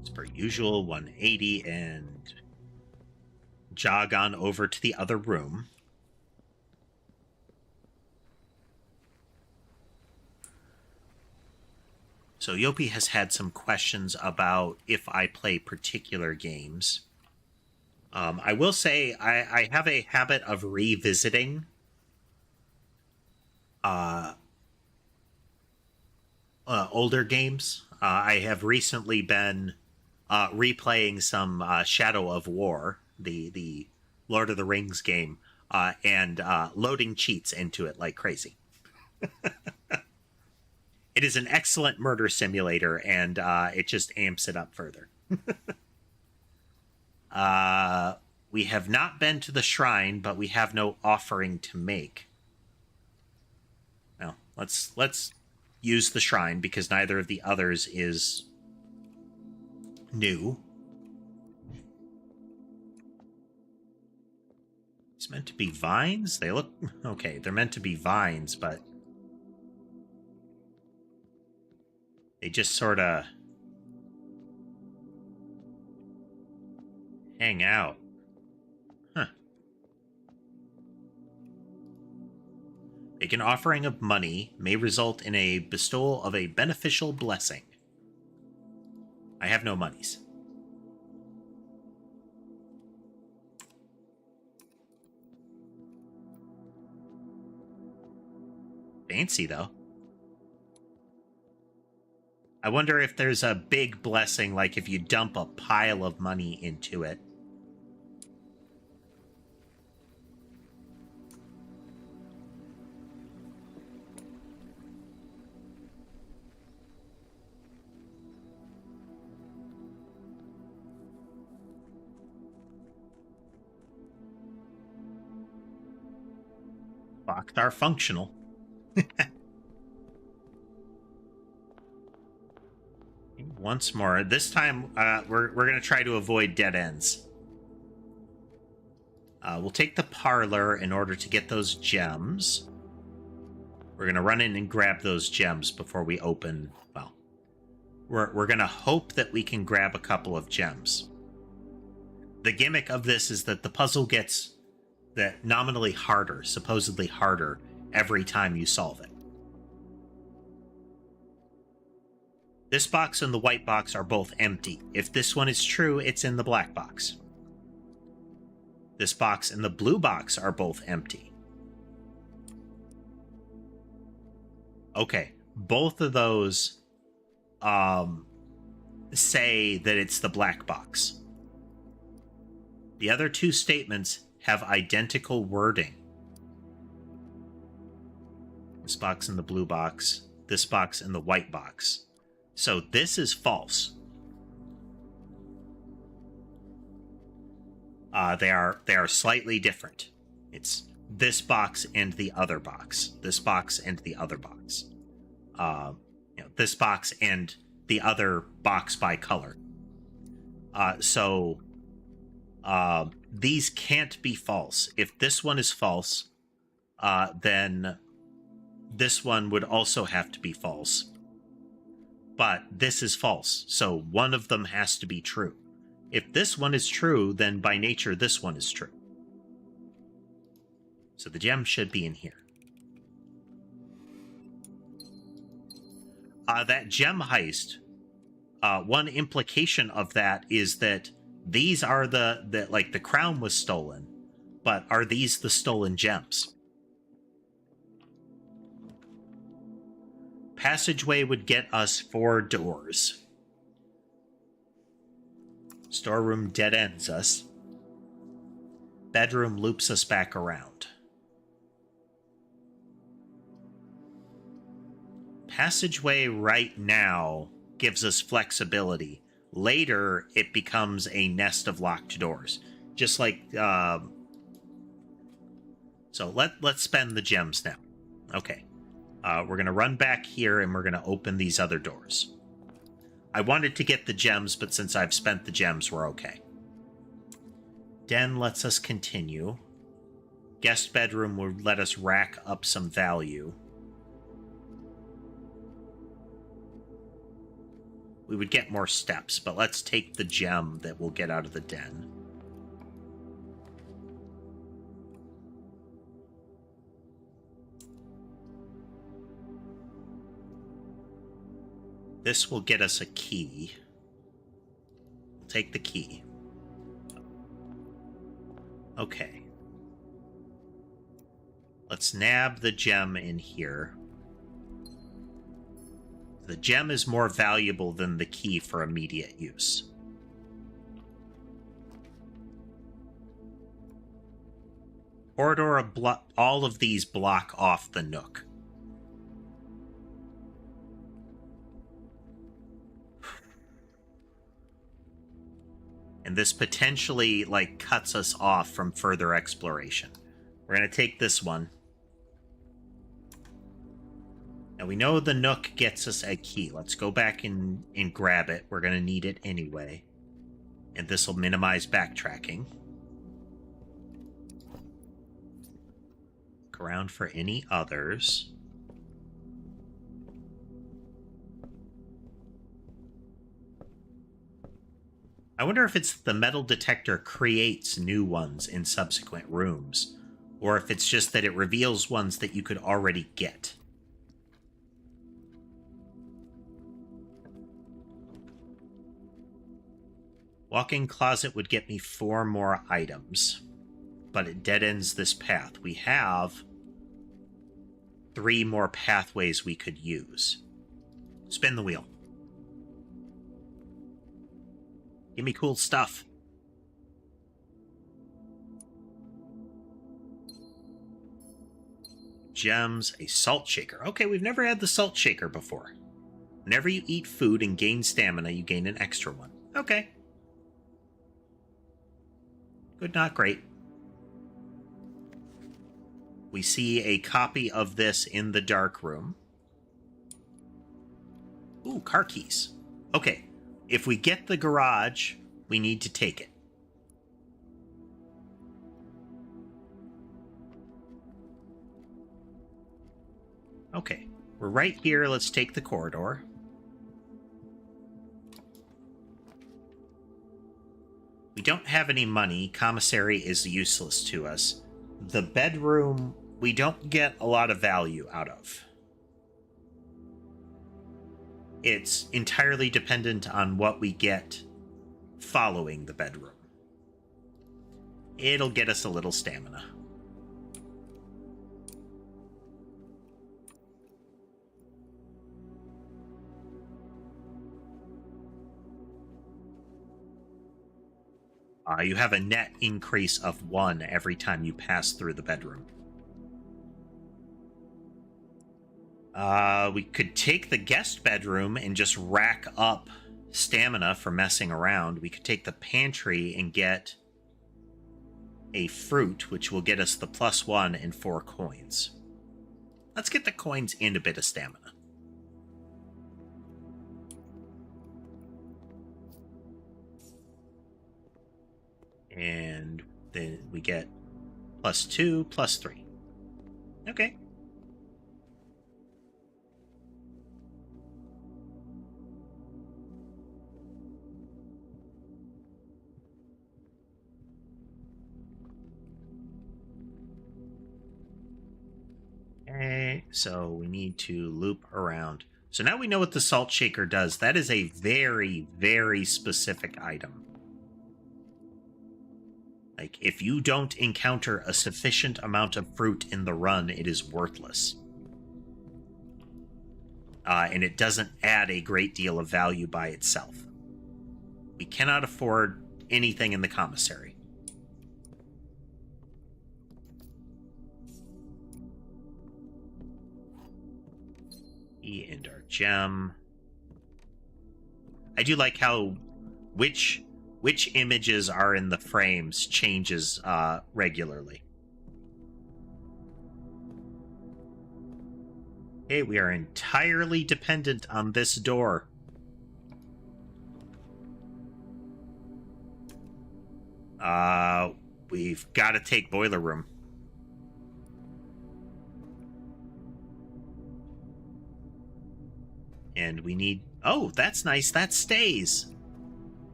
As per usual, 180 and jog on over to the other room. So Yopi has had some questions about if I play particular games. I will say I have a habit of revisiting older games. I have recently been replaying some Shadow of War, the Lord of the Rings game, and loading cheats into it like crazy. It is an excellent murder simulator, and it just amps it up further. We have not been to the shrine, but we have no offering to make. Well, let's use the shrine, because neither of the others is new. It's meant to be vines? They look... Okay, they're meant to be vines, but... they just sort of hang out. Huh. Make an offering of money may result in a bestowal of a beneficial blessing. I have no monies. Fancy, though. I wonder if there's a big blessing, like if you dump a pile of money into it. Box are functional. Once more. This time, we're going to try to avoid dead ends. We'll take the parlor in order to get those gems. We're going to run in and grab those gems before we open... Well, we're going to hope that we can grab a couple of gems. The gimmick of this is that the puzzle gets that nominally harder, supposedly harder, every time you solve it. This box and the white box are both empty. If this one is true, it's in the black box. This box and the blue box are both empty. Okay, both of those say that it's the black box. The other two statements have identical wording. This box and the blue box, this box and the white box. So this is false. They are slightly different. It's this box and the other box. This box and the other box. This box and the other box by color. So these can't be false. If this one is false, then this one would also have to be false. But this is false, so one of them has to be true. If this one is true, then by nature this one is true. So the gem should be in here. That gem heist, one implication of that is that these are the crown was stolen, but are these the stolen gems? Passageway would get us 4 doors. Storeroom dead ends us. Bedroom loops us back around. Passageway right now gives us flexibility. Later, it becomes a nest of locked doors. Just like So let's spend the gems now. Okay. We're going to run back here and we're going to open these other doors. I wanted to get the gems, but since I've spent the gems, we're okay. Den lets us continue. Guest bedroom will let us rack up some value. We would get more steps, but let's take the gem that we'll get out of the den. This will get us a key. We'll take the key. Okay. Let's nab the gem in here. The gem is more valuable than the key for immediate use. Corridor, all of these block off the nook. And this potentially, like, cuts us off from further exploration. We're going to take this one. Now, we know the nook gets us a key. Let's go back and grab it. We're going to need it anyway. And this will minimize backtracking. Look around for any others. I wonder if it's the metal detector creates new ones in subsequent rooms, or if it's just that it reveals ones that you could already get. Walk-in closet would get me 4 more items, but it dead ends this path. We have 3 more pathways we could use. Spin the wheel. Give me cool stuff. Gems, a salt shaker. Okay, we've never had the salt shaker before. Whenever you eat food and gain stamina, you gain an extra one. Okay. Good, not great. We see a copy of this in the dark room. Ooh, car keys. Okay. If we get the garage, we need to take it. Okay, we're right here. Let's take the corridor. We don't have any money. Commissary is useless to us. The bedroom, we don't get a lot of value out of. It's entirely dependent on what we get following the bedroom. It'll get us a little stamina. You have a net increase of 1 every time you pass through the bedroom. We could take the guest bedroom and just rack up stamina for messing around. We could take the pantry and get a fruit, which will get us the +1 and 4 coins. Let's get the coins and a bit of stamina. And then we get +2, +3. Okay. Okay, so we need to loop around. So now we know what the salt shaker does. That is a very, very specific item. Like, if you don't encounter a sufficient amount of fruit in the run, it is worthless. And it doesn't add a great deal of value by itself. We cannot afford anything in the commissary. And our gem. I do like how which images are in the frames changes regularly. Okay, we are entirely dependent on this door. We've got to take boiler room. And we need... Oh, that's nice. That stays.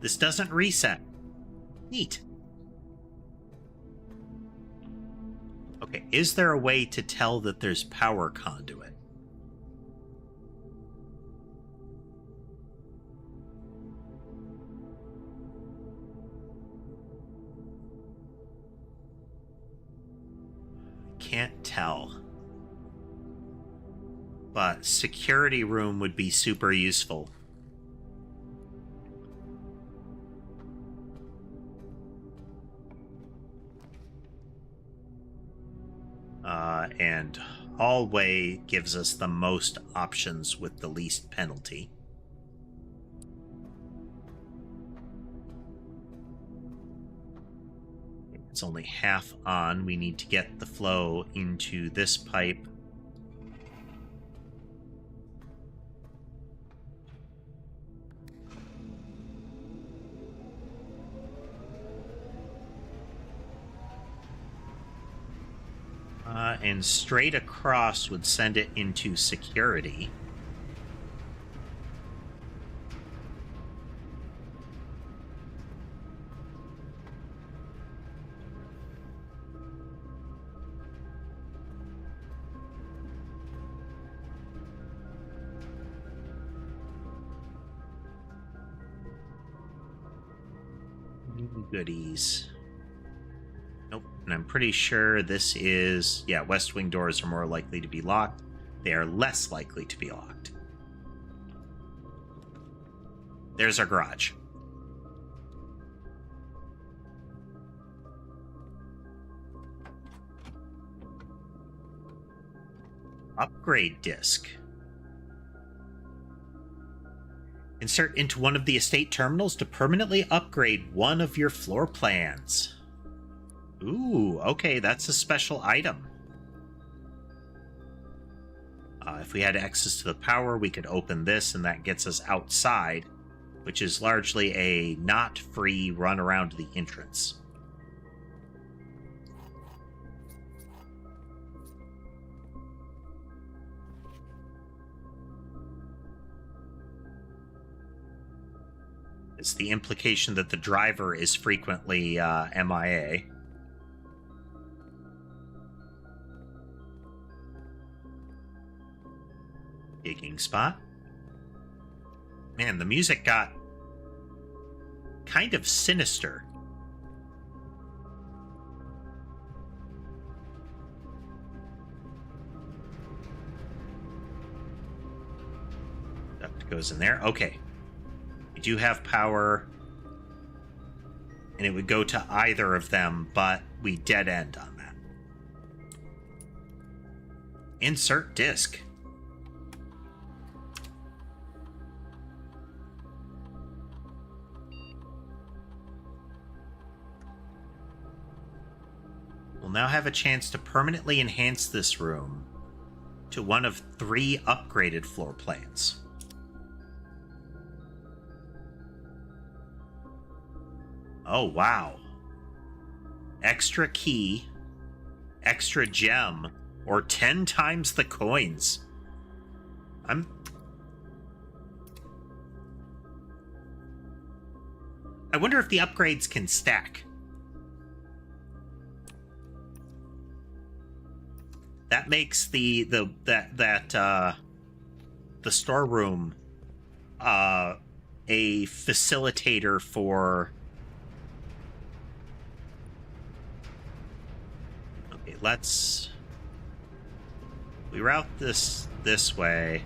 This doesn't reset. Neat. Okay, is there a way to tell that there's power conduit? Can't tell. But security room would be super useful. And hallway gives us the most options with the least penalty. It's only half on. We need to get the flow into this pipe. And straight across would send it into security. Goodies. Nope. And I'm pretty sure this is... Yeah, west wing doors are more likely to be locked. They are less likely to be locked. There's our garage. Upgrade disc. Insert into one of the estate terminals to permanently upgrade one of your floor plans. Ooh, okay, that's a special item. If we had access to the power, we could open this, and that gets us outside, which is largely a not free run around the entrance. It's the implication that the driver is frequently MIA. Digging spot. Man, the music got kind of sinister. Duct goes in there. Okay. We do have power, and it would go to either of them, but we dead end on that. Insert disk. We'll now have a chance to permanently enhance this room to one of 3 upgraded floor plans. Oh, wow. Extra key, extra gem, or 10 times the coins. I wonder if the upgrades can stack. That makes the storeroom a facilitator for... Okay, let's... We route this way.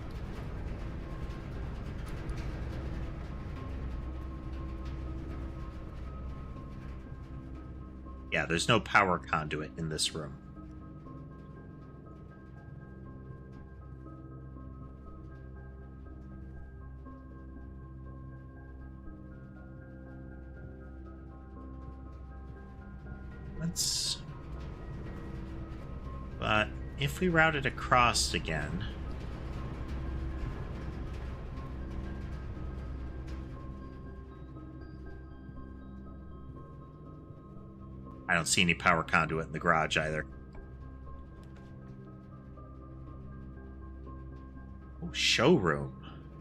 Yeah, there's no power conduit in this room. But if we route it across again, I don't see any power conduit in the garage either. Oh, showroom.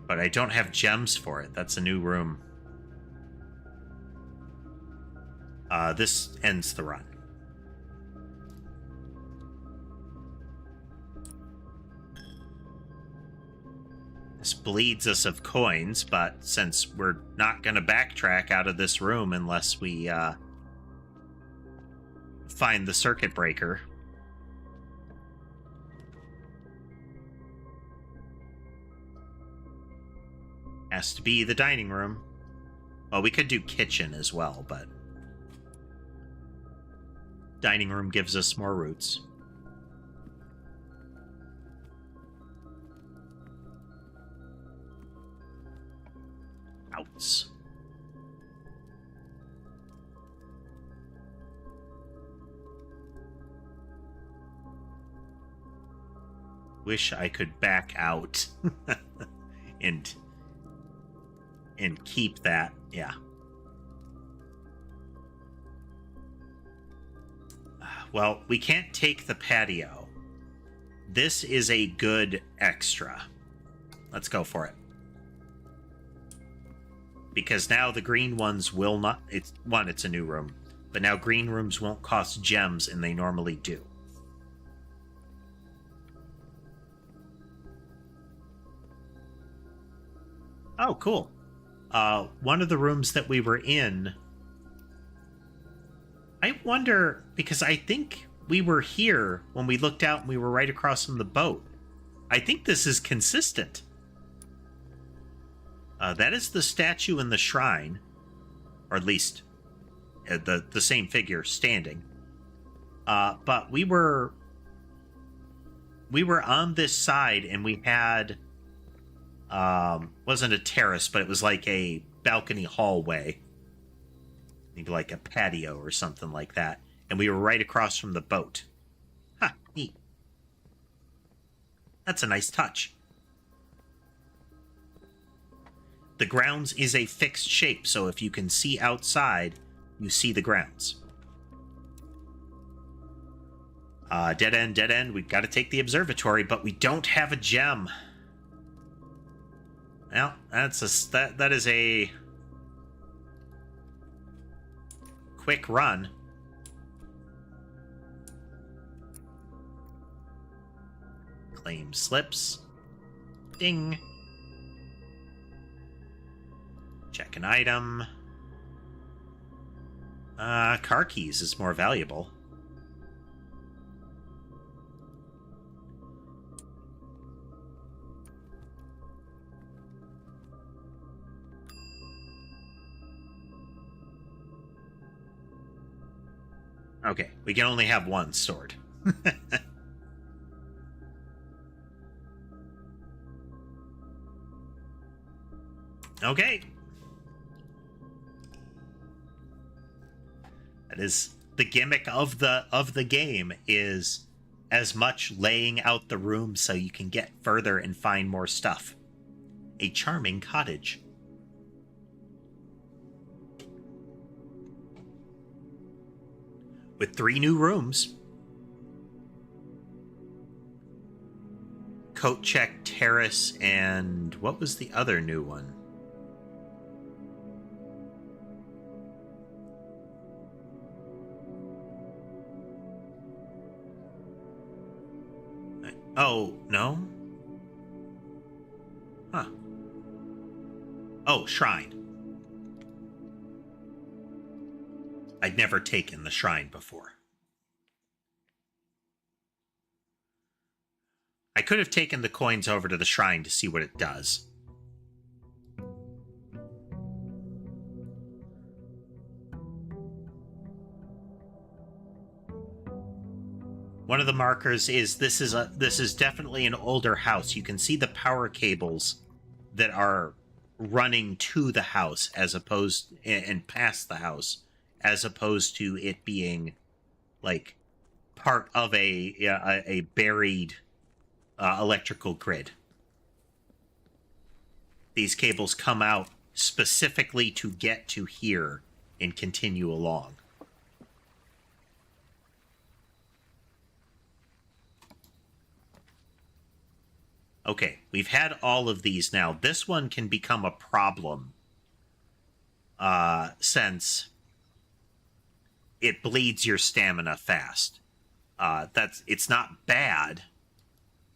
But I don't have gems for it. That's a new room. This ends the run. This bleeds us of coins, but since we're not going to backtrack out of this room unless we find the circuit breaker. Has to be the dining room. Well, we could do kitchen as well, but dining room gives us more routes. Outs. Wish I could back out and keep that. Yeah. Well, we can't take the patio. This is a good extra. Let's go for it. Because now the green ones will not... It's a new room. But now green rooms won't cost gems, and they normally do. Oh, cool. One of the rooms that we were in... I wonder, because I think we were here when we looked out and we were right across from the boat. I think this is consistent. That is the statue in the shrine, or at least the same figure standing. But we were on this side, and we had wasn't a terrace, but it was like a balcony hallway, maybe like a patio or something like that. And we were right across from the boat. Huh, neat. That's a nice touch. The grounds is a fixed shape, so if you can see outside, you see the grounds. Dead end. We've got to take the observatory, but we don't have a gem. Well, that is a quick run. Claim slips. Ding. Check an item. Car keys is more valuable. Okay, we can only have one sword. Okay. That is the gimmick of the game, is as much laying out the room so you can get further and find more stuff. A charming cottage. With 3 new rooms. Coat check, terrace, and what was the other new one? Oh, no? Huh. Oh, shrine. I'd never taken the shrine before. I could have taken the coins over to the shrine to see what it does. One of the markers is this is definitely an older house. You can see the power cables that are running to the house as opposed and past the house, as opposed to it being like part of a buried electrical grid. These cables come out specifically to get to here and continue along. Okay, we've had all of these now. This one can become a problem since it bleeds your stamina fast. It's not bad.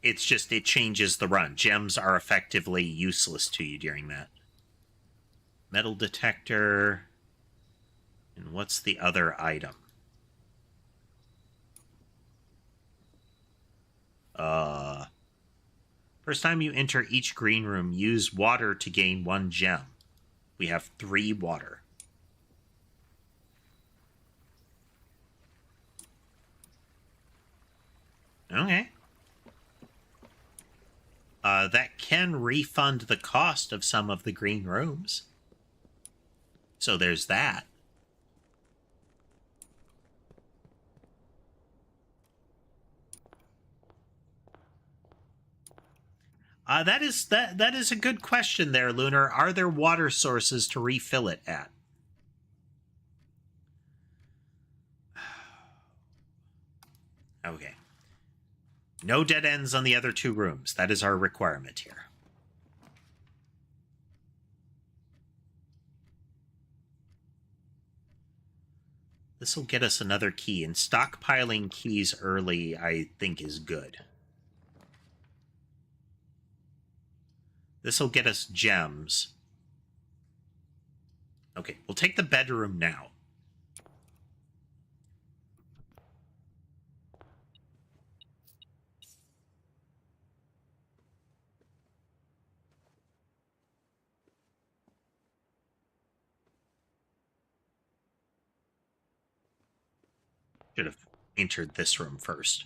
It's just it changes the run. Gems are effectively useless to you during that. Metal detector. And what's the other item? First time you enter each green room, use water to gain 1 gem. We have 3 water. Okay. That can refund the cost of some of the green rooms. So there's that. That is a good question there, Lunar. Are there water sources to refill it at? Okay. No dead ends on the other 2 rooms. That is our requirement here. This will get us another key, and stockpiling keys early, I think, is good. This will get us gems. Okay, we'll take the bedroom now. Should have entered this room first.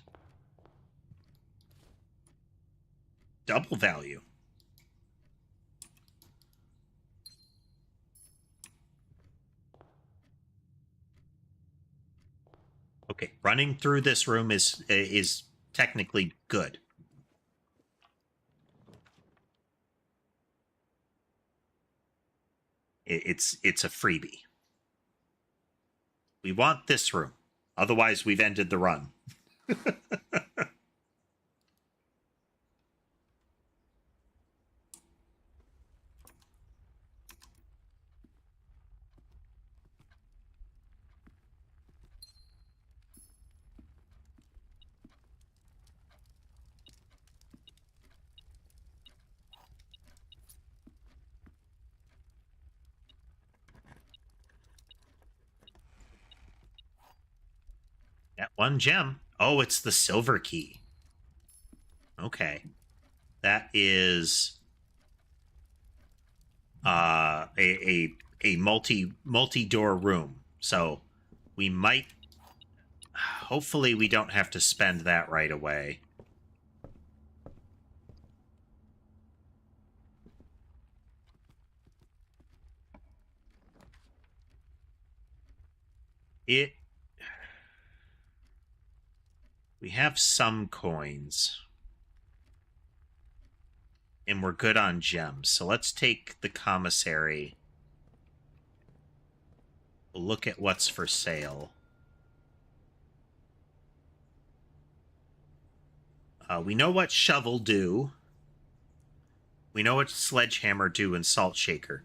Double value. Okay, running through this room is technically good. It's a freebie. We want this room. Otherwise, we've ended the run. That 1 gem. Oh, it's the silver key. Okay. That is a multi-door room. So we might, hopefully we don't have to spend that right away. We have some coins. And we're good on gems. So let's take the commissary. We'll look at what's for sale. We know what shovel do. We know what sledgehammer do in salt shaker.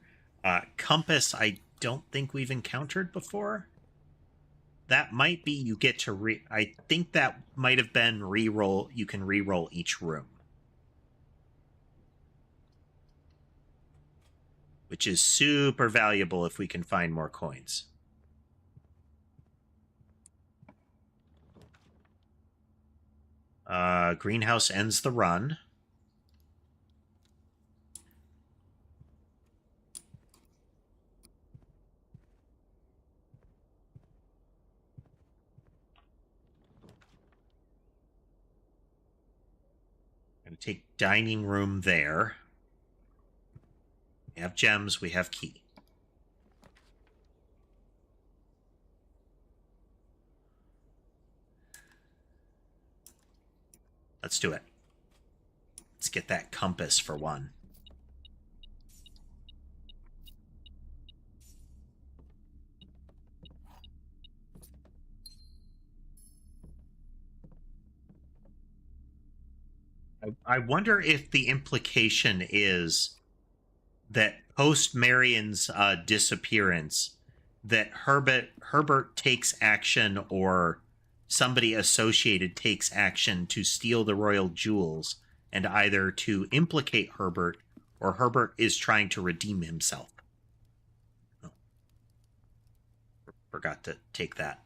Compass, I don't think we've encountered before. That might be you get to I think that might have been reroll. You can reroll each room, which is super valuable if we can find more coins. Greenhouse ends the run. Going to take dining room there. We have gems. We have key. Let's do it. Let's get that compass for 1. I wonder if the implication is that post Marion's disappearance, that Herbert takes action, or somebody associated takes action to steal the royal jewels, and either to implicate Herbert, or Herbert is trying to redeem himself. Oh. Forgot to take that.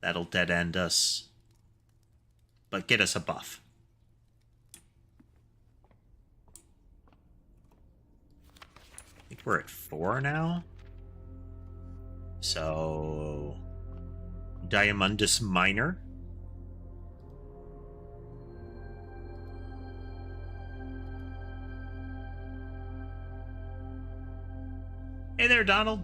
That'll dead end us, but get us a buff. I think we're at 4 now. So, Diamondus Minor. Hey there, Donald.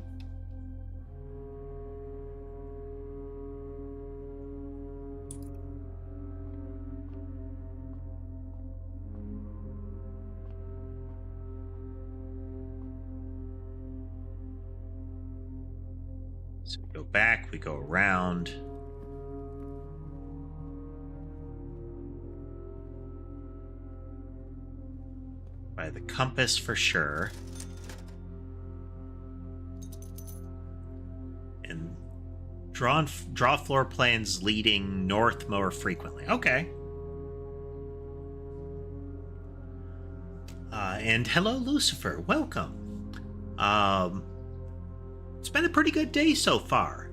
So we go back, we go around. By the compass for sure. And draw floor plans leading north more frequently. Okay. And hello, Lucifer. Welcome. It's been a pretty good day so far.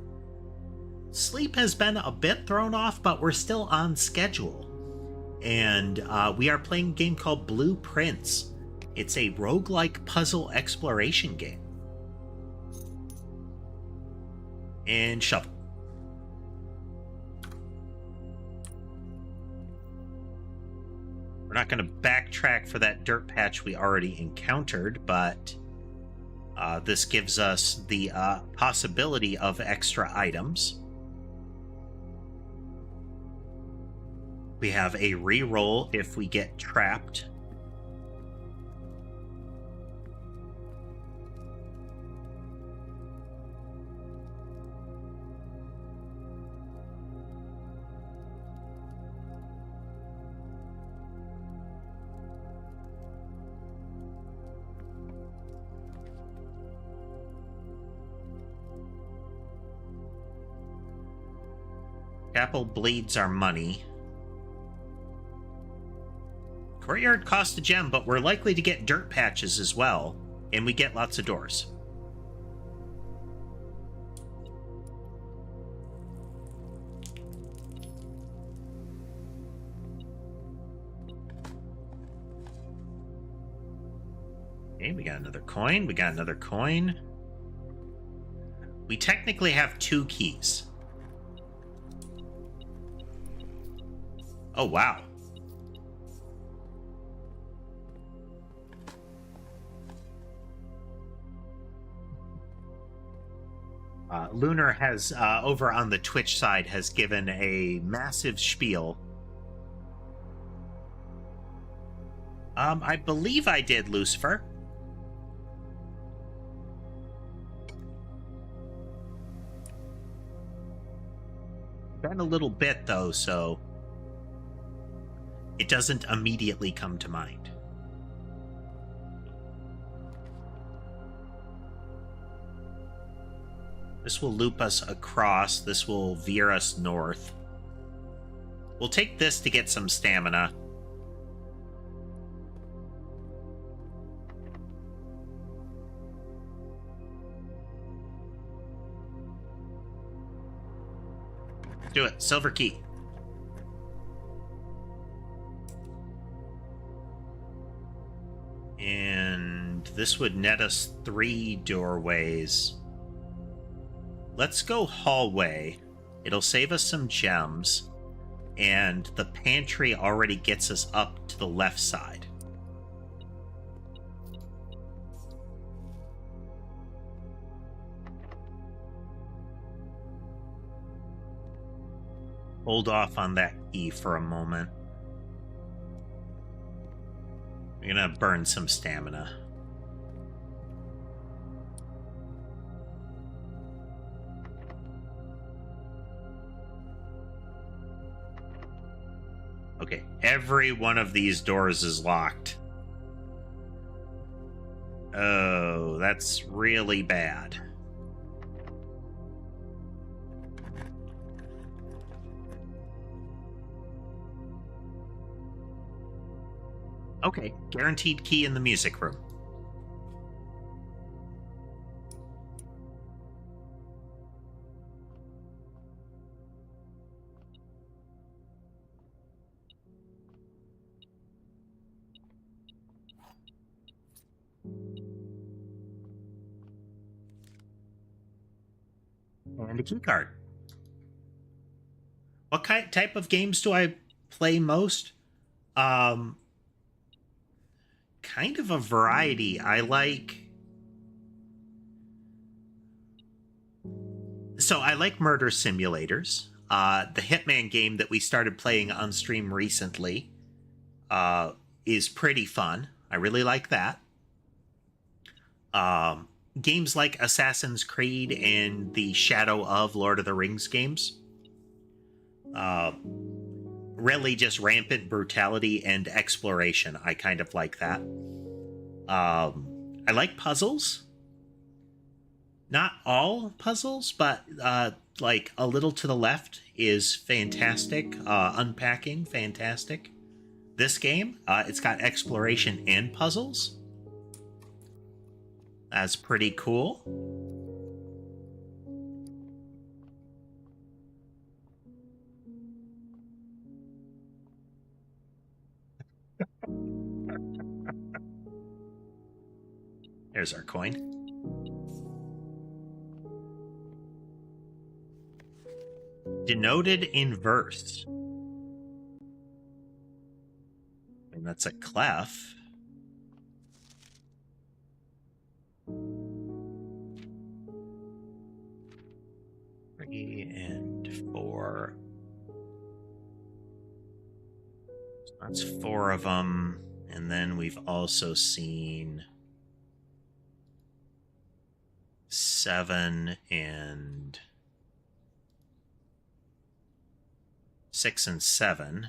Sleep has been a bit thrown off, but we're still on schedule. And we are playing a game called Blueprints. It's a roguelike puzzle exploration game. And shovel. We're not going to backtrack for that dirt patch we already encountered, but this gives us the possibility of extra items. We have a reroll if we get trapped. Chapel bleeds our money. Courtyard costs a gem, but we're likely to get dirt patches as well, and we get lots of doors. Okay, we got another coin. We got another coin. We technically have 2 keys. Oh, wow. Lunar has, over on the Twitch side, has given a massive spiel. I believe I did, Lucifer. Been a little bit, though, so it doesn't immediately come to mind. This will loop us across. This will veer us north. We'll take this to get some stamina. Let's do it. Silver key. And this would net us 3 doorways. Let's go hallway. It'll save us some gems. And the pantry already gets us up to the left side. Hold off on that key for a moment. We're gonna burn some stamina. Okay, Every one of these doors is locked. Oh, that's really bad. Okay, guaranteed key in the music room. And a key card. What type of games do I play most? Kind of a variety. I like murder simulators. The Hitman game that we started playing on stream recently is pretty fun. I really like that. Games like Assassin's Creed and the Shadow of Lord of the Rings games. Really just rampant brutality and exploration. I kind of like that. I like puzzles. Not all puzzles, but like A Little to the Left is fantastic. Unpacking, fantastic. This game, it's got exploration and puzzles. That's pretty cool. There's our coin. Denoted in verse. And that's a clef. 3 and 4. So that's 4 of them. And then we've also seen 7 and 6 and 7.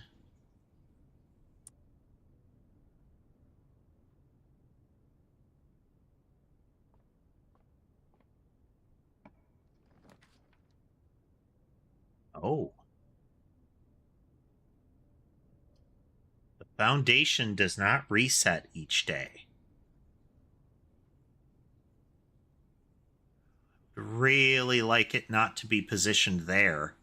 Oh. The foundation does not reset each day. Really like it not to be positioned there.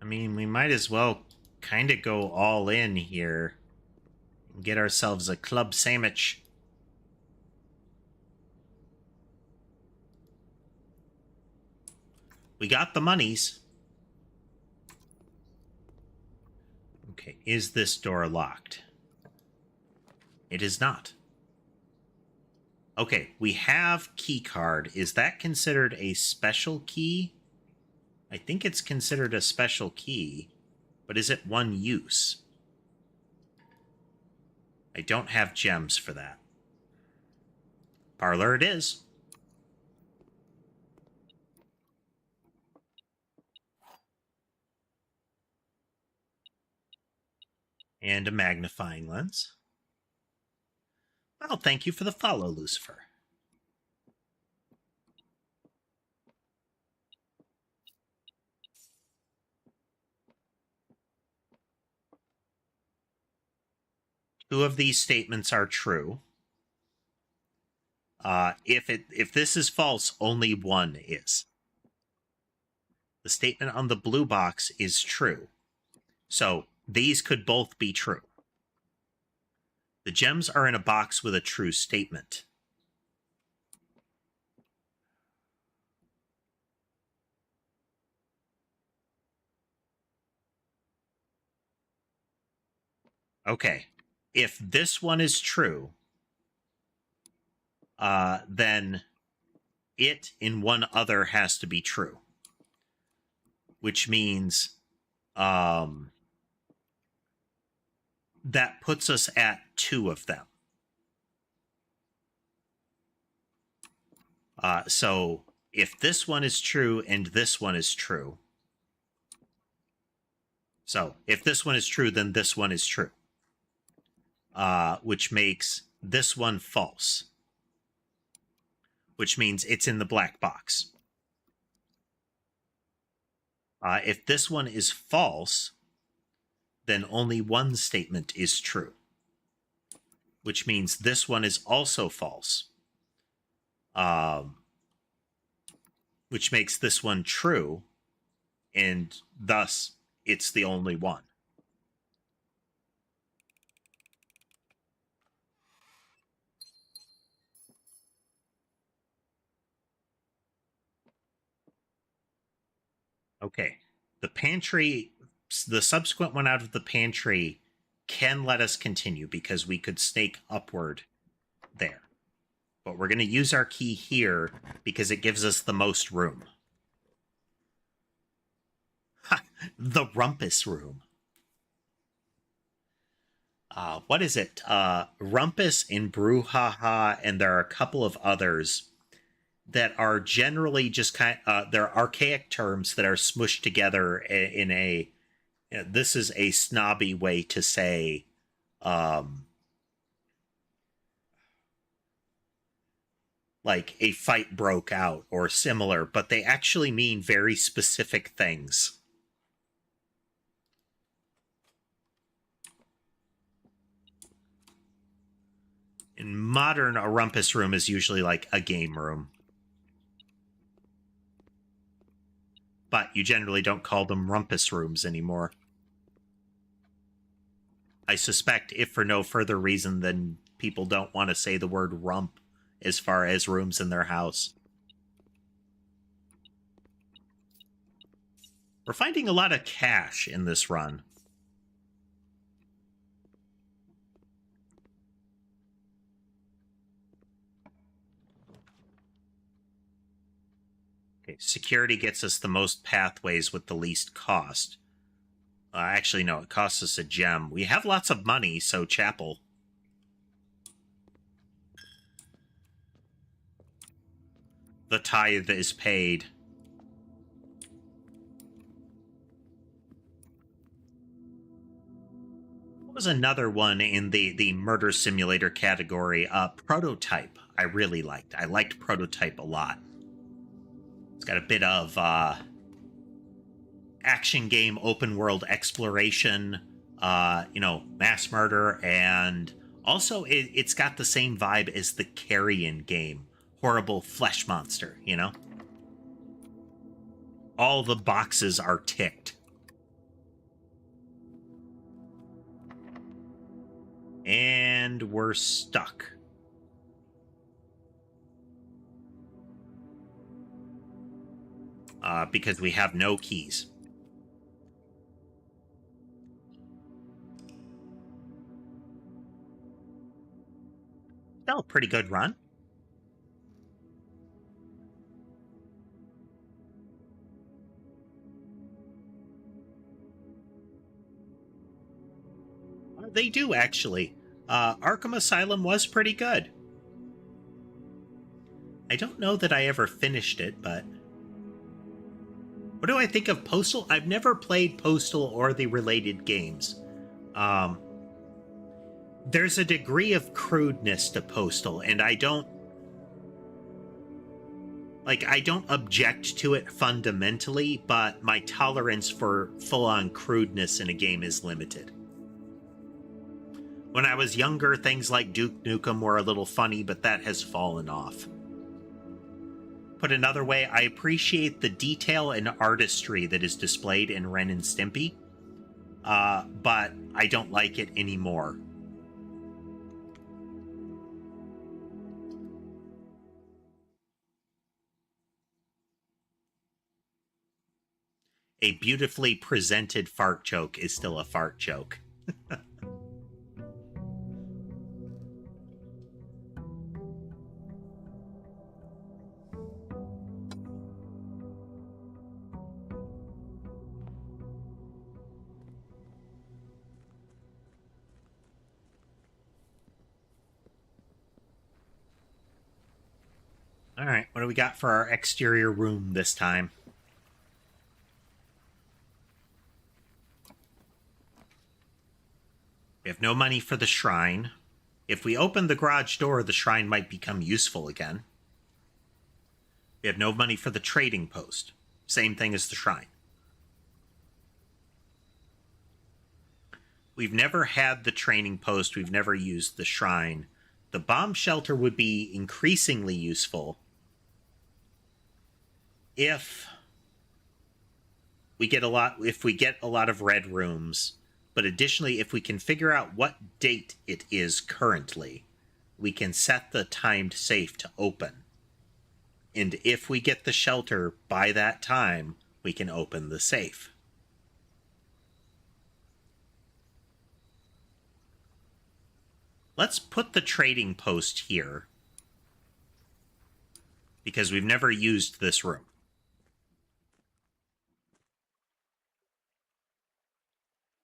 I mean, we might as well kind of go all in here and get ourselves a club sandwich. We got the monies. Okay, is this door locked? It is not. Okay, we have key card. Is that considered a special key? I think it's considered a special key, but is it one use? I don't have gems for that. Parlor it is. And a magnifying lens. Well, thank you for the follow, Lucifer. Two of these statements are true. If this is false, only one is. The statement on the blue box is true. So these could both be true. The gems are in a box with a true statement. Okay. If this one is true, then it in one other has to be true, which means that puts us at 2 of them. So if this one is true and this one is true, so if this one is true, then this one is true, which makes this one false, which means it's in the black box. If this one is false, then only one statement is true, which means this one is also false, which makes this one true, and thus it's the only one. Okay, the pantry, the subsequent one out of the pantry can let us continue because we could snake upward there. But we're going to use our key here because it gives us the most room. Ha, the rumpus room. What is it? Rumpus and brouhaha, and there are a couple of others that are generally just they're archaic terms that are smushed together in a, this is a snobby way to say like a fight broke out or similar, but they actually mean very specific things. In modern, a rumpus room is usually like a game room. But you generally don't call them rumpus rooms anymore. I suspect, if for no further reason than people don't want to say the word rump as far as rooms in their house. We're finding a lot of cash in this run. Okay, security gets us the most pathways with the least cost. Actually, no, it costs us a gem. We have lots of money, so chapel. The tithe is paid. What was another one in the murder simulator category? Prototype, I really liked. I liked Prototype a lot. It's got a bit of action game, open world exploration, mass murder, and also it's got the same vibe as the Carrion game. Horrible flesh monster, All the boxes are ticked. And we're stuck. Because we have no keys. Still a pretty good run. They do, actually. Arkham Asylum was pretty good. I don't know that I ever finished it, but... What do I think of Postal? I've never played Postal or the related games. There's a degree of crudeness to Postal, and I don't object to it fundamentally, but my tolerance for full-on crudeness in a game is limited. When I was younger, things like Duke Nukem were a little funny, but that has fallen off. Put another way, I appreciate the detail and artistry that is displayed in Ren and Stimpy, but I don't like it anymore. A beautifully presented fart joke is still a fart joke. All right, what do we got for our exterior room this time? We have no money for the shrine. If we open the garage door, the shrine might become useful again. We have no money for the trading post. Same thing as the shrine. We've never had the training post. We've never used the shrine. The bomb shelter would be increasingly useful if we get a lot of red rooms, but additionally, if we can figure out what date it is currently, we can set the timed safe to open. And if we get the shelter by that time, we can open the safe. Let's put the trading post here, because we've never used this room.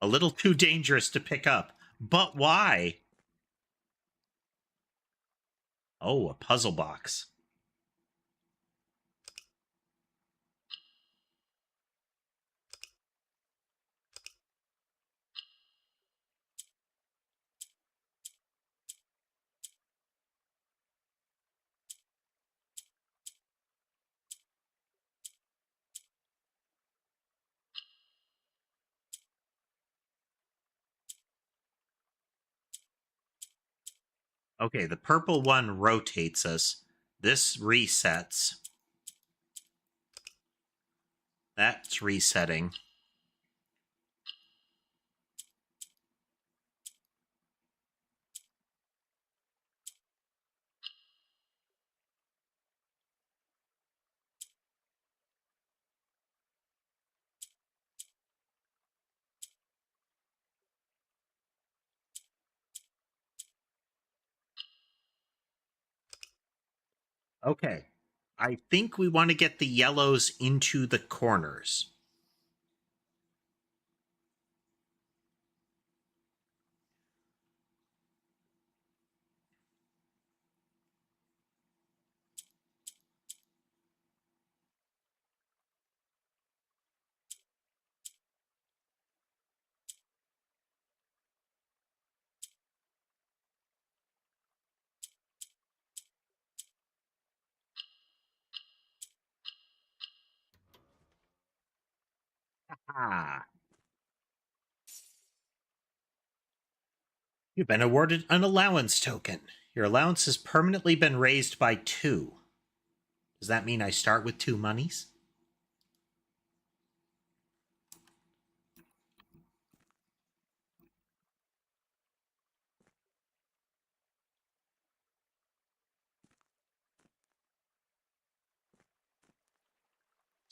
A little too dangerous to pick up. But why? Oh, a puzzle box. Okay, the purple one rotates us. This resets. That's resetting. Okay. I think we want to get the yellows into the corners. Ah. You've been awarded an allowance token. Your allowance has permanently been raised by 2. Does that mean I start with 2 monies?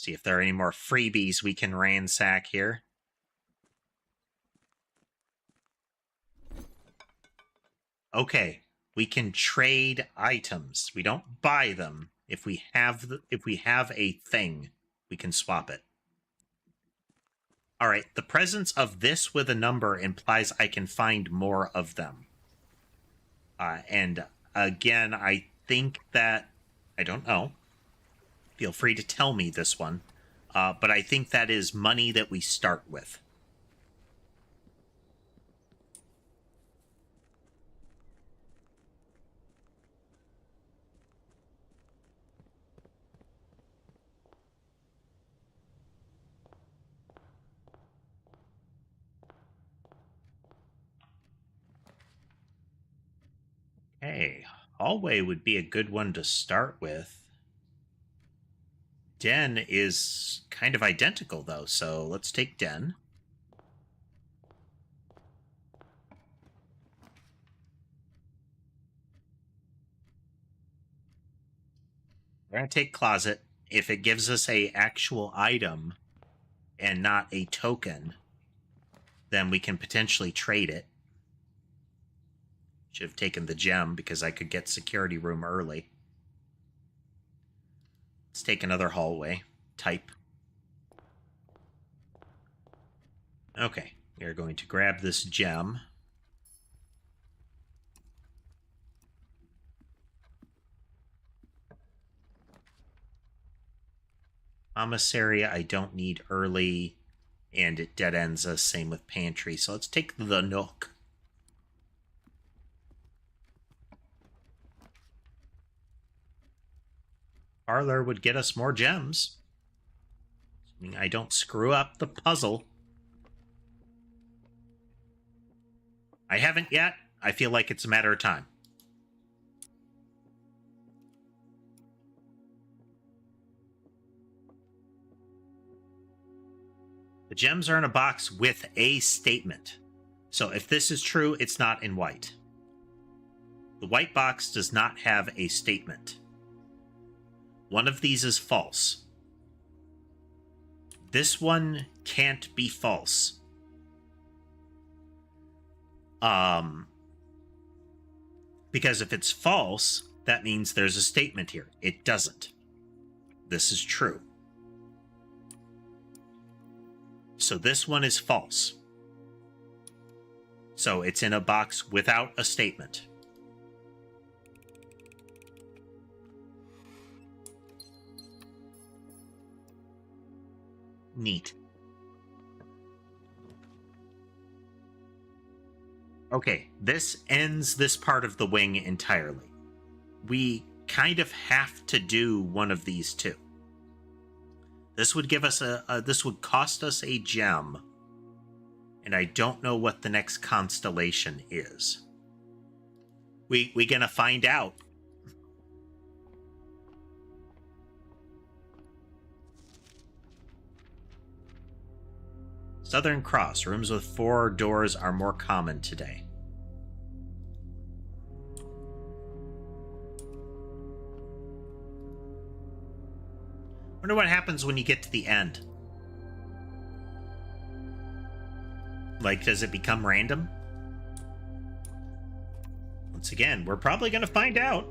See if there are any more freebies we can ransack here. Okay, we can trade items. We don't buy them. If we have a thing, we can swap it. All right, the presence of this with a number implies I can find more of them. And again, I think that I don't know. Feel free to tell me this one. But I think that is money that we start with. Hey, hallway would be a good one to start with. Den is kind of identical, though, so let's take Den. We're going to take Closet. If it gives us a actual item and not a token, then we can potentially trade it. Should have taken the gem because I could get security room early. Let's take another hallway. Type. Okay, we are going to grab this gem. Commissary, I don't need early, and it dead ends us. Same with pantry. So let's take the Nook. Parlor would get us more gems. Assuming I don't screw up the puzzle. I haven't yet. I feel like it's a matter of time. The gems are in a box with a statement. So if this is true, it's not in white. The white box does not have a statement. One of these is false. This one can't be false. Because if it's false, that means there's a statement here. It doesn't. This is true. So this one is false. So it's in a box without a statement. Neat. Okay, this ends this part of the wing entirely. We kind of have to do one of these two. This would give us this would cost us a gem. And I don't know what the next constellation is. We gonna find out. Southern Cross. Rooms with 4 doors are more common today. Wonder what happens when you get to the end. Like, does it become random? Once again, we're probably going to find out.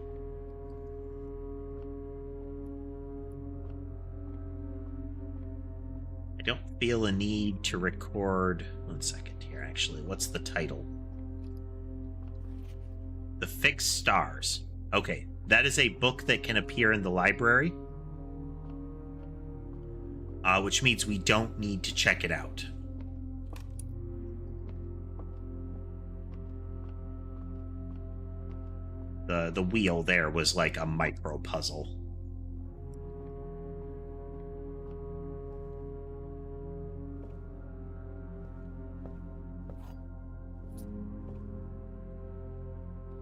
I don't feel a need to record... One second here, actually. What's the title? The Fixed Stars. Okay, that is a book that can appear in the library. Which means we don't need to check it out. The wheel there was like a micro puzzle.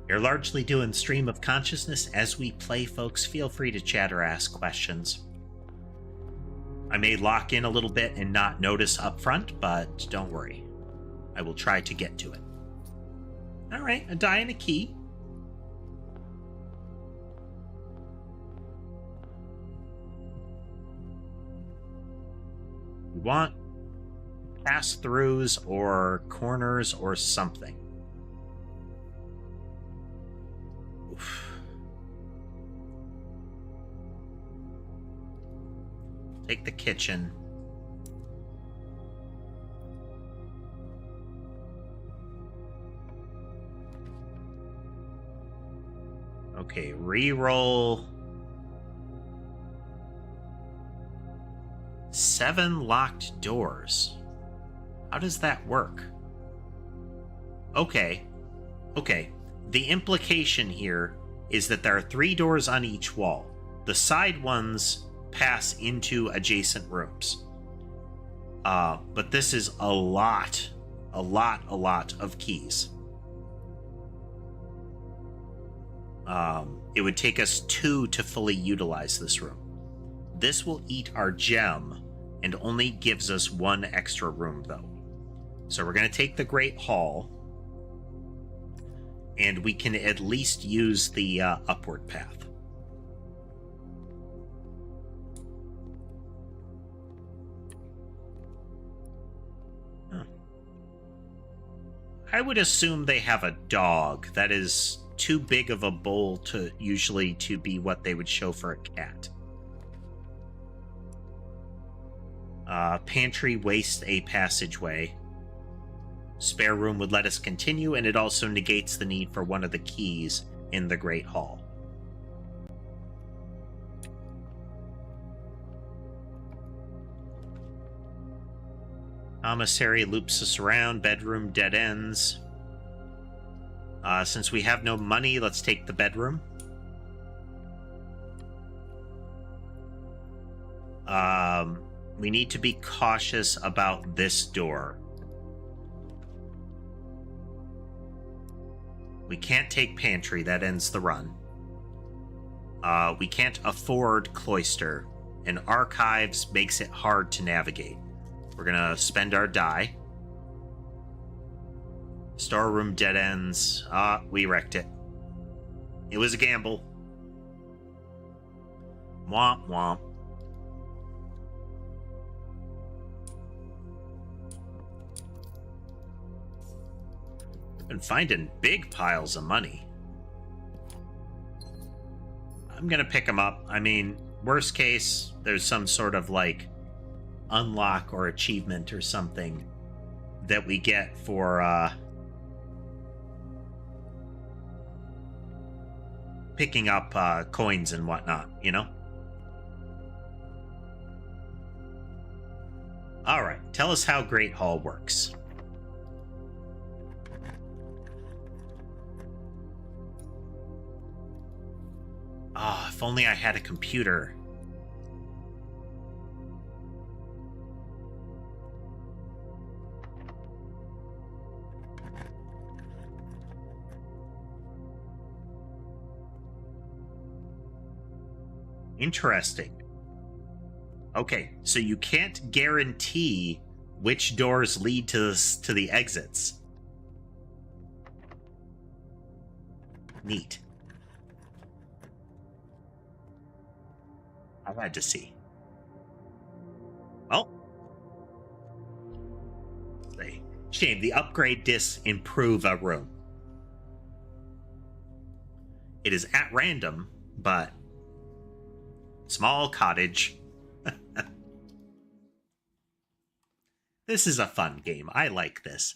You're largely doing stream of consciousness as we play, folks. Feel free to chat or ask questions. I may lock in a little bit and not notice up front, but don't worry. I will try to get to it. Alright, a die and a key. We want pass-throughs or corners or something. Oof. Take the kitchen. Okay, re-roll. 7 locked doors. How does that work? Okay. Okay. The implication here is that there are 3 doors on each wall. The side ones pass into adjacent rooms. But this is a lot of keys. It would take us 2 to fully utilize this room. This will eat our gem and only gives us 1 extra room, though. So we're going to take the Great Hall, and we can at least use the upward path. I would assume they have a dog. That is too big of a bowl to usually to be what they would show for a cat. Pantry wastes a passageway. Spare room would let us continue, and it also negates the need for one of the keys in the Great Hall. Commissary loops us around. Bedroom dead ends. Since we have no money, let's take the bedroom. We need to be cautious about this door. We can't take pantry. That ends the run. We can't afford cloister. And archives makes it hard to navigate. We're gonna spend our die. Storeroom dead ends. We wrecked it. It was a gamble. Womp womp. Been finding big piles of money. I'm gonna pick them up. I mean, worst case, there's some sort of like unlock or achievement or something that we get for picking up coins and whatnot, you know? Alright, tell us how Great Hall works. Ah, if only I had a computer. Interesting. Okay, so you can't guarantee which doors lead to the exits. Neat. I had to see. Well, shame. The upgrade discs improve a room. It is at random, but small cottage. This is a fun game. I like this.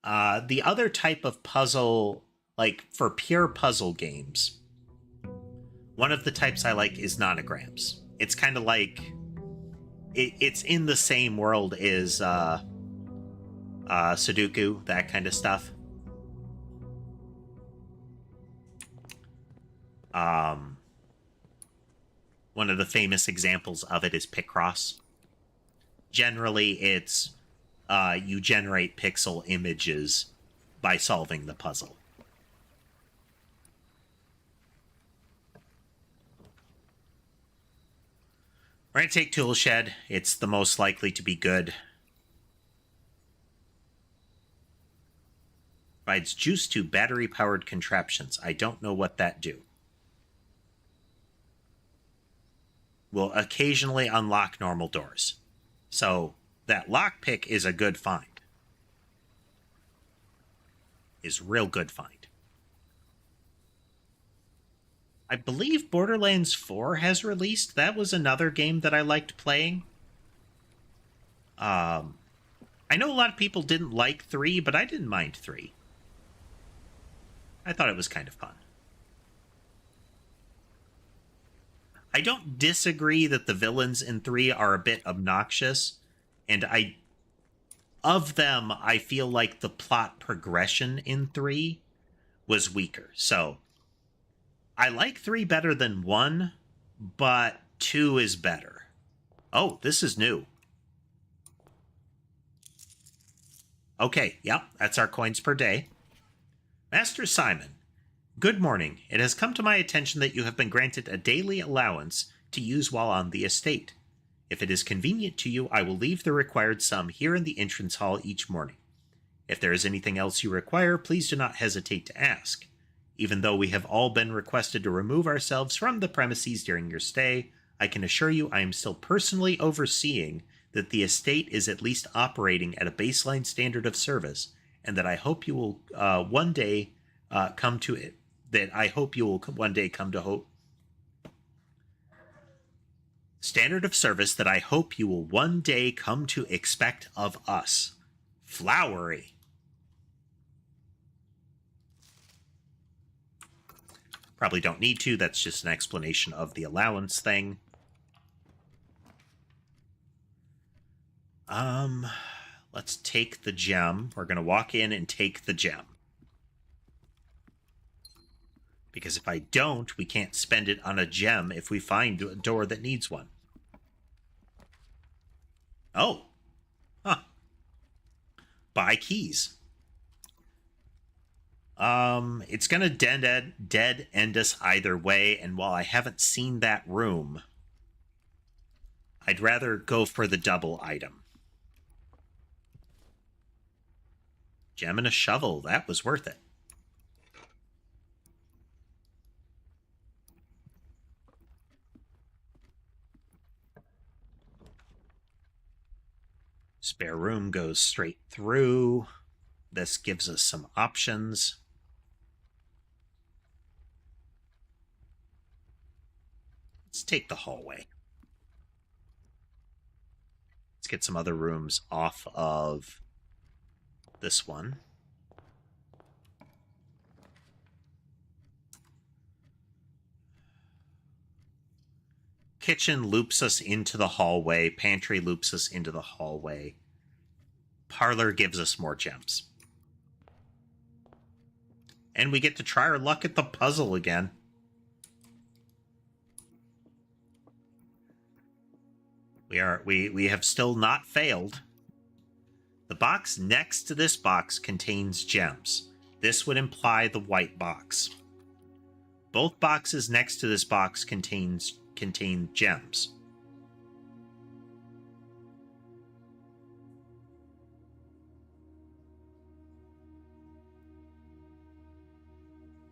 The other type of puzzle, like for pure puzzle games, one of the types I like is nonograms. It's kind of like it's in the same world as Sudoku, that kind of stuff. One of the famous examples of it is Picross. Generally, it's you generate pixel images by solving the puzzle. We're going to take Tool Shed. It's the most likely to be good. Provides juice to battery-powered contraptions. I don't know what that do. Will occasionally unlock normal doors. So that lockpick is a good find. Is real good find. I believe Borderlands 4 has released. That was another game that I liked playing. I know a lot of people didn't like 3, but I didn't mind 3. I thought it was kind of fun. I don't disagree that the villains in 3 are a bit obnoxious, and of them, I feel like the plot progression in 3 was weaker. So I like 3 better than 1, but 2 is better. Oh, this is new. Okay, yep, that's our coins per day. Master Simon, good morning. It has come to my attention that you have been granted a daily allowance to use while on the estate. If it is convenient to you, I will leave the required sum here in the entrance hall each morning. If there is anything else you require, please do not hesitate to ask. Even though we have all been requested to remove ourselves from the premises during your stay, I can assure you I am still personally overseeing that the estate is at least operating at a baseline standard of service, and that I hope you will one day come to it. That I hope you will one day come to hope. Standard of service that I hope you will one day come to expect of us. Flowery. Probably don't need to. That's just an explanation of the allowance thing. Let's take the gem. We're going to walk in and take the gem. Because if I don't, we can't spend it on a gem if we find a door that needs one. Oh. Huh. Buy keys. It's going to dead end us either way, and while I haven't seen that room, I'd rather go for the double item. Gem and a shovel, that was worth it. Spare room goes straight through. This gives us some options. Let's take the hallway. Let's get some other rooms off of this one. Kitchen loops us into the hallway. Pantry loops us into the hallway. Parlor gives us more gems. And we get to try our luck at the puzzle again. We have still not failed. The box next to this box contains gems. This would imply the white box. Both boxes next to this box contain gems.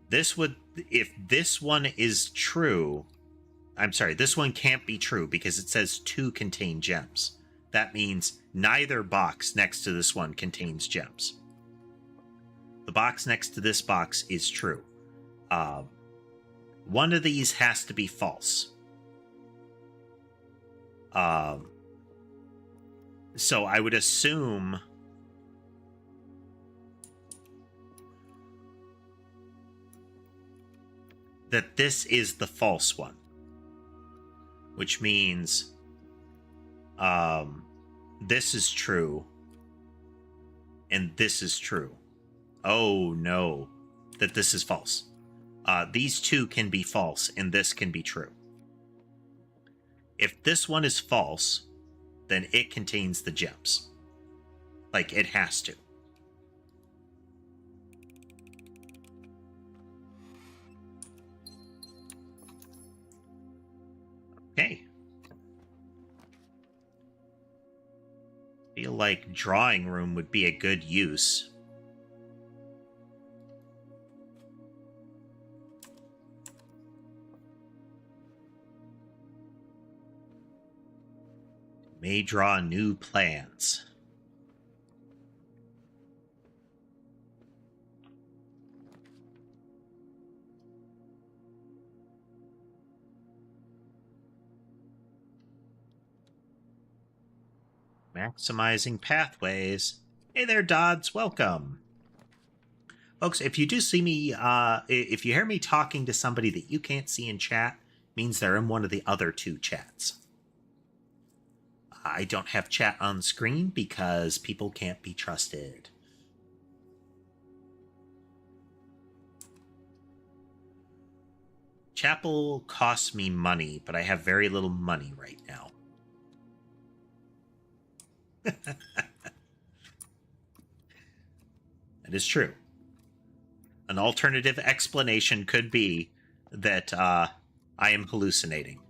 This would, if this one is true, I'm sorry, this one can't be true because it says 2 contain gems. That means neither box next to this one contains gems. The box next to this box is true. One of these has to be false. So I would assume that this is the false one, which means this is true and this is true. Oh no, that this is false. These two can be false and this can be true. If this one is false, then it contains the gems. Like, it has to. Okay. Feel like drawing room would be a good use. May draw new plans. Maximizing pathways. Hey there, Dodds. Welcome. Folks, if you do see me, if you hear me talking to somebody that you can't see in chat, means they're in one of the other 2 chats. I don't have chat on screen because people can't be trusted. Chapel costs me money, but I have very little money right now. That is true. An alternative explanation could be that I am hallucinating.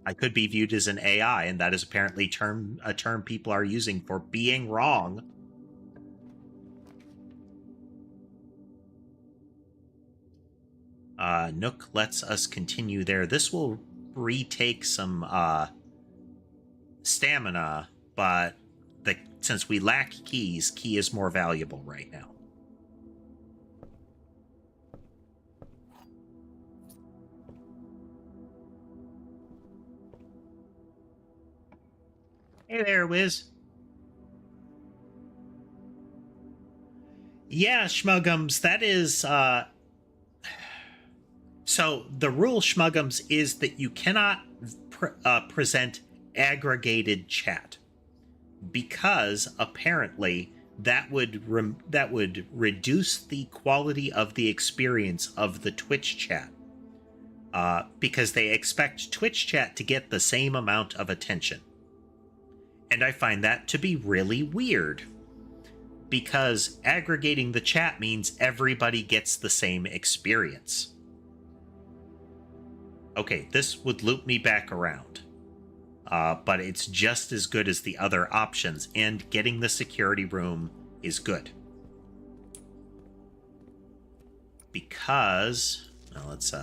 I could be viewed as an AI, and that is apparently a term people are using for being wrong. Nook lets us continue there. This will retake some stamina, but since we lack keys, key is more valuable right now. Hey there, Wiz. Yeah, Schmuggums, that is... So, the rule, Schmuggums, is that you cannot present aggregated chat, because apparently that would reduce the quality of the experience of the Twitch chat, because they expect Twitch chat to get the same amount of attention. And I find that to be really weird, because aggregating the chat means everybody gets the same experience. Okay, this would loop me back around. But it's just as good as the other options, and getting the security room is good. Because, well, let's,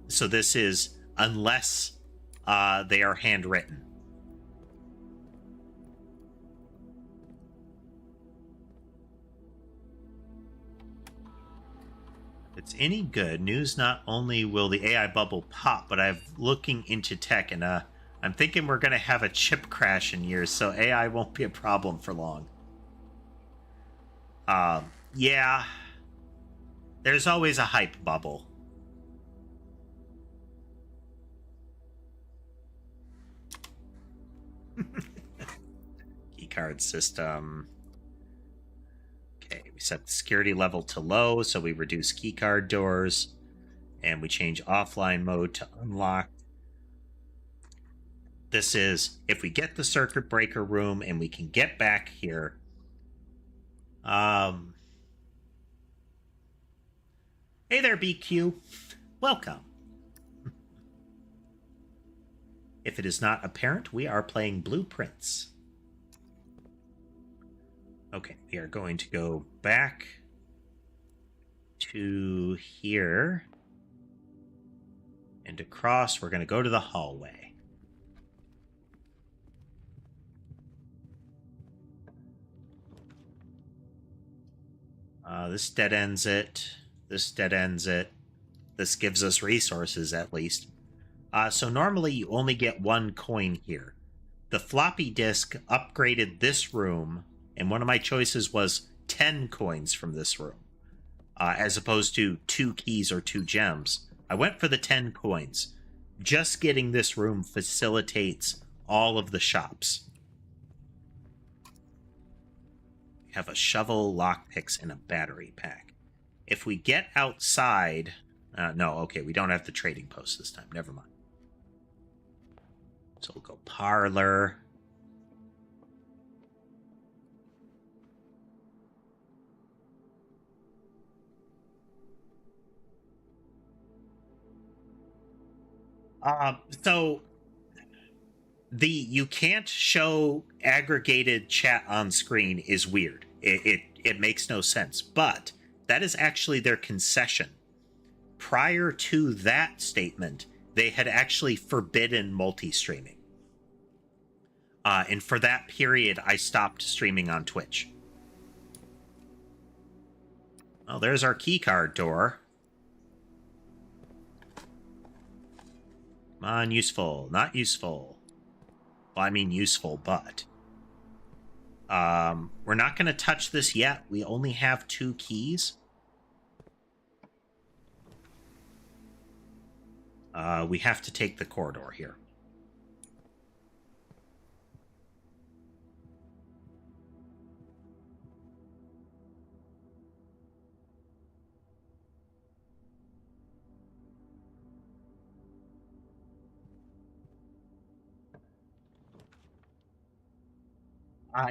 so this is unless they are handwritten. If it's any good, news, not only will the AI bubble pop, but I'm looking into tech, and I'm thinking we're going to have a chip crash in years, so AI won't be a problem for long. Yeah. There's always a hype bubble. Keycard system. Okay, we set the security level to low, so we reduce keycard doors, and we change offline mode to unlock. This is if we get the circuit breaker room and we can get back here. Hey there, BQ. Welcome. If it is not apparent, we are playing Blueprints. Okay, we are going to go back to here. And across, we're going to go to the hallway. This dead ends it. This dead ends it. This gives us resources, at least. So normally you only get 1 coin here. The floppy disk upgraded this room, and one of my choices was 10 coins from this room, as opposed to 2 keys or 2 gems. I went for the 10 coins. Just getting this room facilitates all of the shops. We have a shovel, lockpicks, and a battery pack. If we get outside... no, okay, we don't have the trading post this time. Never mind. So we'll go parlor. So you can't show aggregated chat on screen is weird. It makes no sense. But that is actually their concession. Prior to that statement, they had actually forbidden multi-streaming. And for that period, I stopped streaming on Twitch. Oh, there's our keycard door. Come on, useful. Not useful. Well, I mean useful, but... we're not going to touch this yet. We only have 2 keys. We have to take the corridor here.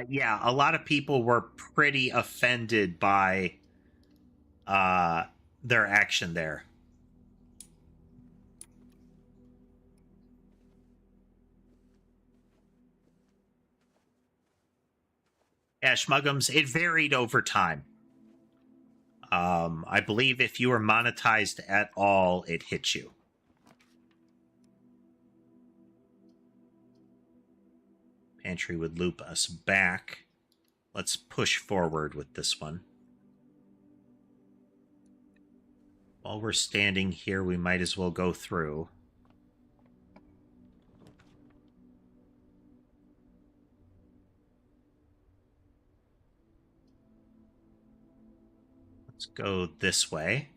Yeah, a lot of people were pretty offended by their action there. Yeah, Schmuggums, it varied over time. I believe if you were monetized at all, it hit you. Pantry would loop us back. Let's push forward with this one. While we're standing here, we might as well go through. Let's go this way.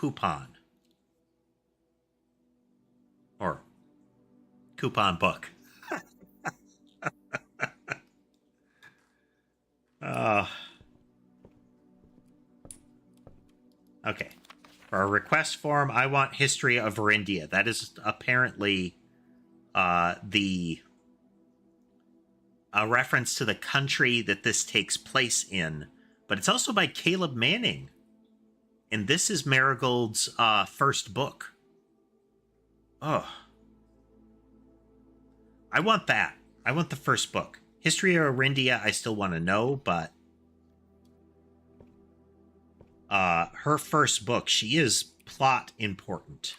coupon. Or coupon book. Okay. For a request form, I want history of Verindia. That is apparently the a reference to the country that this takes place in, but it's also by Caleb Manning, and this is Marigold's first book. Oh, I want that. I want the first book. History of Orindia, I still want to know, but her first book, she is plot important.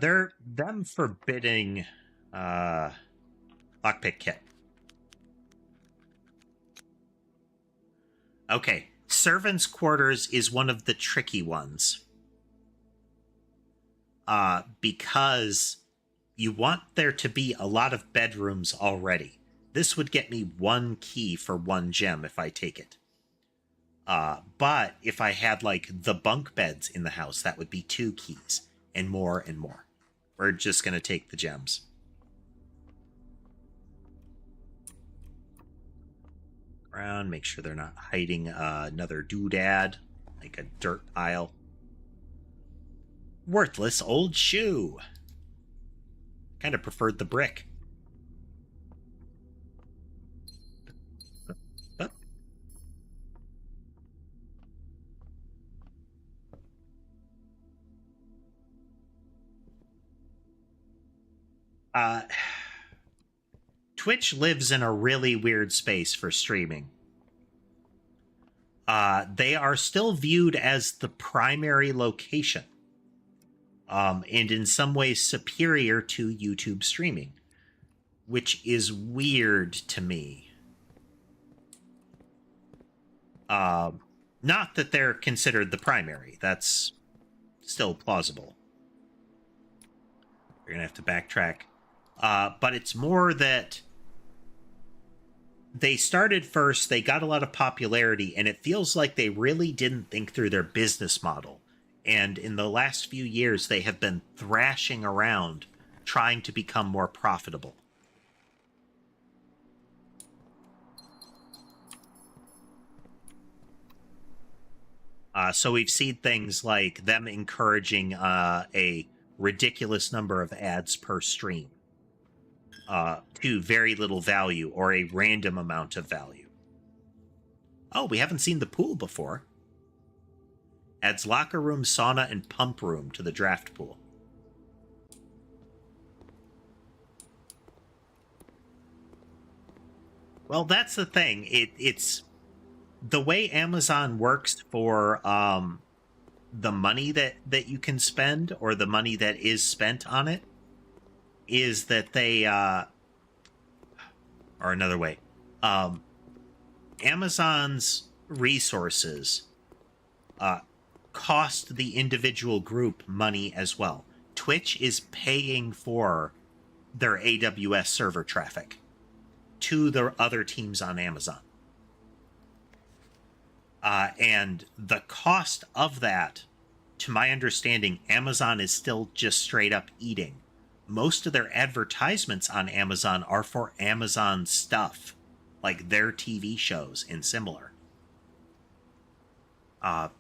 They're them forbidding lockpick kit. Okay, servants' quarters is one of the tricky ones. Because you want there to be a lot of bedrooms already. This would get me 1 key for 1 gem if I take it. But if I had, like, the bunk beds in the house, that would be 2 keys. And more and more. We're just going to take the gems. Around, make sure they're not hiding another doodad, like a dirt pile. Worthless old shoe. Kind of preferred the brick. Twitch lives in a really weird space for streaming. They are still viewed as the primary location. And in some ways superior to YouTube streaming, which is weird to me. Not that they're considered the primary. That's still plausible. You're going to have to backtrack. But it's more that they started first, they got a lot of popularity, and it feels like they really didn't think through their business model. And in the last few years, they have been thrashing around trying to become more profitable. So we've seen things like them encouraging a ridiculous number of ads per stream to very little value or a random amount of value. Oh, we haven't seen the pool before. Adds locker room, sauna, and pump room to the draft pool. Well, that's the thing. It's the way Amazon works for the money that you can spend, or the money that is spent on it, is that they or another way, Amazon's resources cost the individual group money as well. Twitch is paying for their AWS server traffic to the other teams on Amazon. And the cost of that, to my understanding, Amazon is still just straight up eating. Most of their advertisements on Amazon are for Amazon stuff, like their TV shows and similar.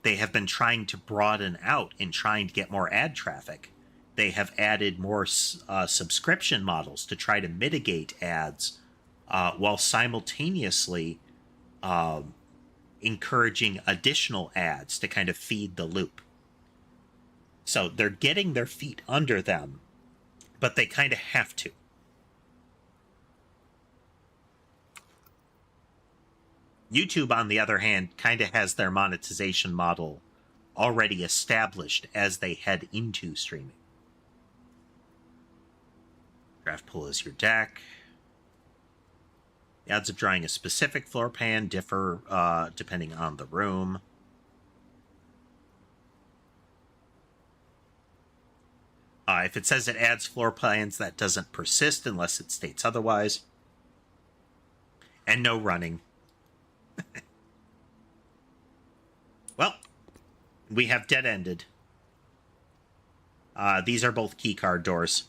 They have been trying to broaden out and trying to get more ad traffic. They have added more subscription models to try to mitigate ads, while simultaneously encouraging additional ads to kind of feed the loop. So they're getting their feet under them, but they kind of have to. YouTube, on the other hand, kind of has their monetization model already established as they head into streaming. Draft pool is your deck. The odds of drawing a specific floor plan differ depending on the room. If it says it adds floor plans, that doesn't persist unless it states otherwise. And no running. Well, we have dead-ended. These are both keycard doors.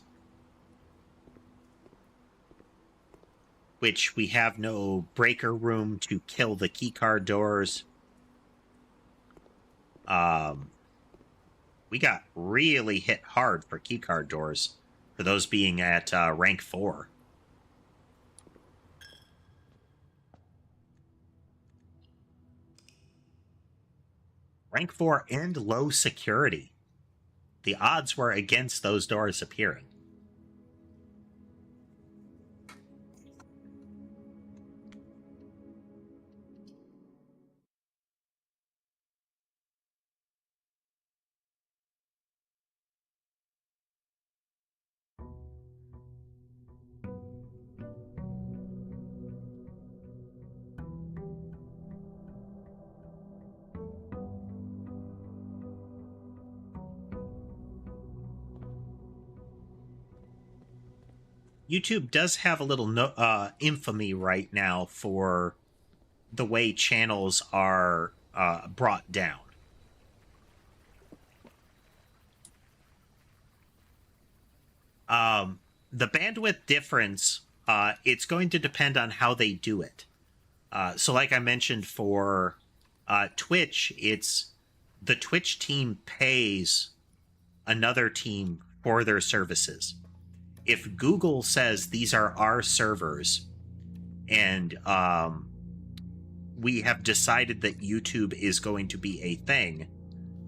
Which we have no breaker room to kill the keycard doors. We got really hit hard for keycard doors, for those being at rank 4. Rank 4 and low security. The odds were against those doors appearing. YouTube does have a little infamy right now for the way channels are brought down. The bandwidth difference, it's going to depend on how they do it. So like I mentioned for Twitch, it's the Twitch team pays another team for their services. If Google says these are our servers and we have decided that YouTube is going to be a thing,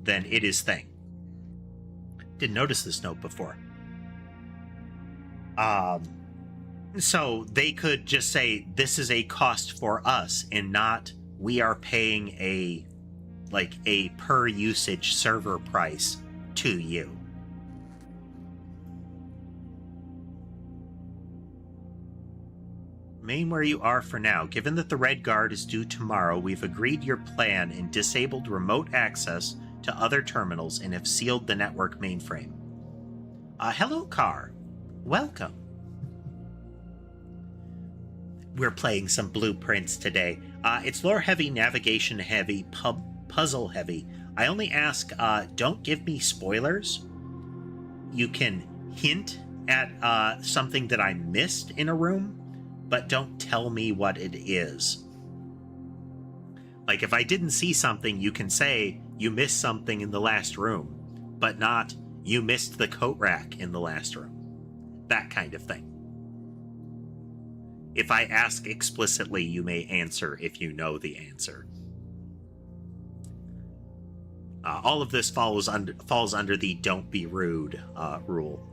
then it is thing. Didn't notice this note before. So they could just say this is a cost for us and not we are paying a per usage server price to you. Remain where you are for now. Given that the Red Guard is due tomorrow, we've agreed your plan and disabled remote access to other terminals and have sealed the network mainframe. Hello, Car. Welcome. We're playing some blueprints today. It's lore-heavy, navigation-heavy, puzzle-heavy. I only ask, don't give me spoilers. You can hint at something that I missed in a room, but don't tell me what it is. Like, if I didn't see something, you can say, you missed something in the last room, but not, you missed the coat rack in the last room. That kind of thing. If I ask explicitly, you may answer if you know the answer. All of this falls under the don't be rude rule.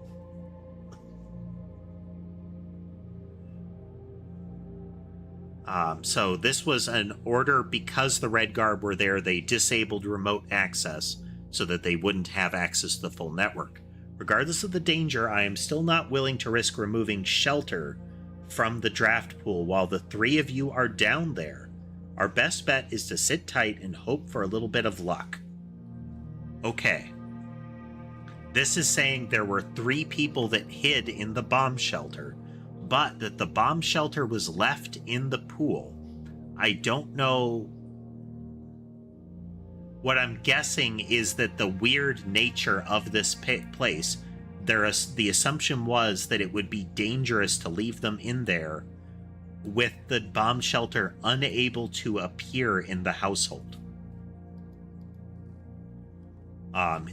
So this was an order because the Red Guard were there. They disabled remote access so that they wouldn't have access to the full network. Regardless of the danger, I am still not willing to risk removing shelter from the draft pool while the 3 of you are down there. Our best bet is to sit tight and hope for a little bit of luck. Okay. This is saying there were 3 people that hid in the bomb shelter, but that the bomb shelter was left in the pool. I don't know. What I'm guessing is that the weird nature of this place, the assumption was that it would be dangerous to leave them in there with the bomb shelter unable to appear in the household.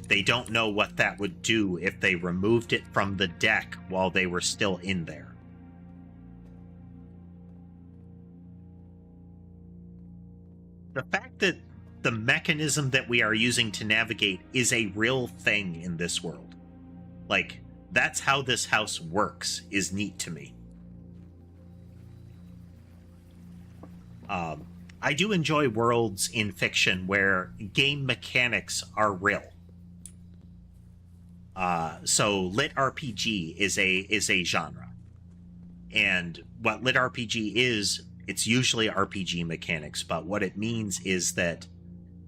They don't know what that would do if they removed it from the deck while they were still in there. The fact that the mechanism that we are using to navigate is a real thing in this world. Like, that's how this house works, is neat to me. I do enjoy worlds in fiction where game mechanics are real. So lit RPG is a genre. And what lit RPG is, it's usually RPG mechanics, but what it means is that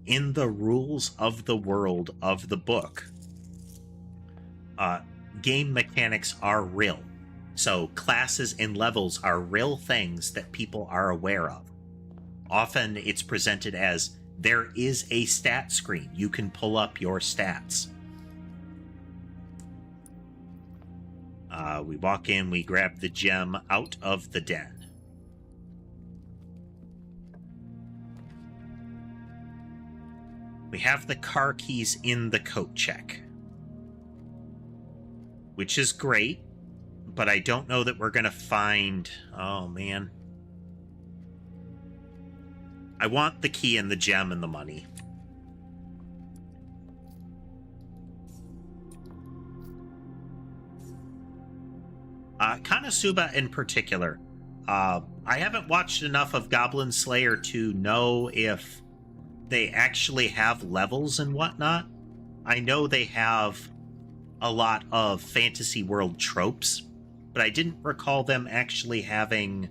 in the rules of the world of the book, game mechanics are real. So classes and levels are real things that people are aware of. Often it's presented as there is a stat screen. You can pull up your stats. We walk in, we grab the gem out of the den. We have the car keys in the coat check, which is great, but I don't know that we're going to find... Oh, man. I want the key and the gem and the money. Konosuba in particular. I haven't watched enough of Goblin Slayer to know if they actually have levels and whatnot. I know they have a lot of fantasy world tropes, but I didn't recall them actually having...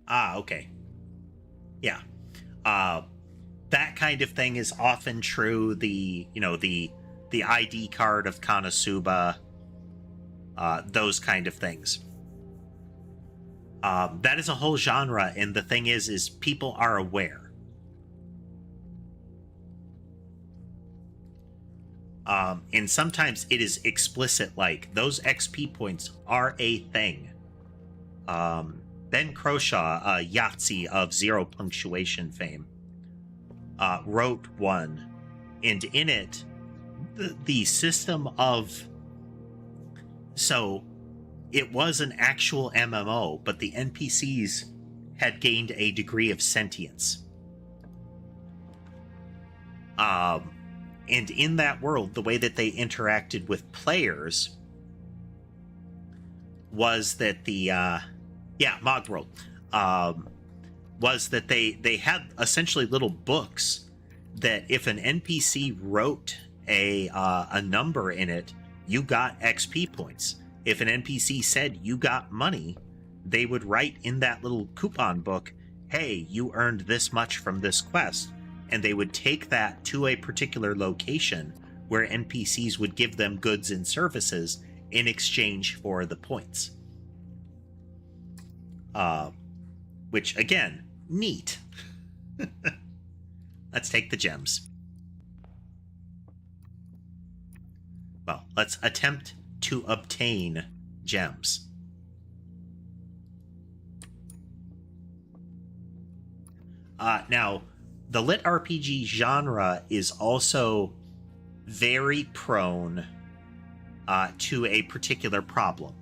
okay. Yeah. That kind of thing is often true. The ID card of Konosuba, those kind of things. That is a whole genre, and the thing is people are aware. And sometimes it is explicit, like, those XP points are a thing. Ben Croshaw, Yahtzee of Zero Punctuation fame, wrote one, and in it, the system of... So, it was an actual MMO, but the NPCs had gained a degree of sentience. And in that world, the way that they interacted with players was that the... Mog World. Was that they had essentially little books that if an NPC wrote a number in it, you got XP points. If an NPC said you got money, they would write in that little coupon book, hey, you earned this much from this quest, and they would take that to a particular location where NPCs would give them goods and services in exchange for the points. Which, again, neat. Let's take the gems. Well, let's attempt to obtain gems. Now, the lit RPG genre is also very prone to a particular problem.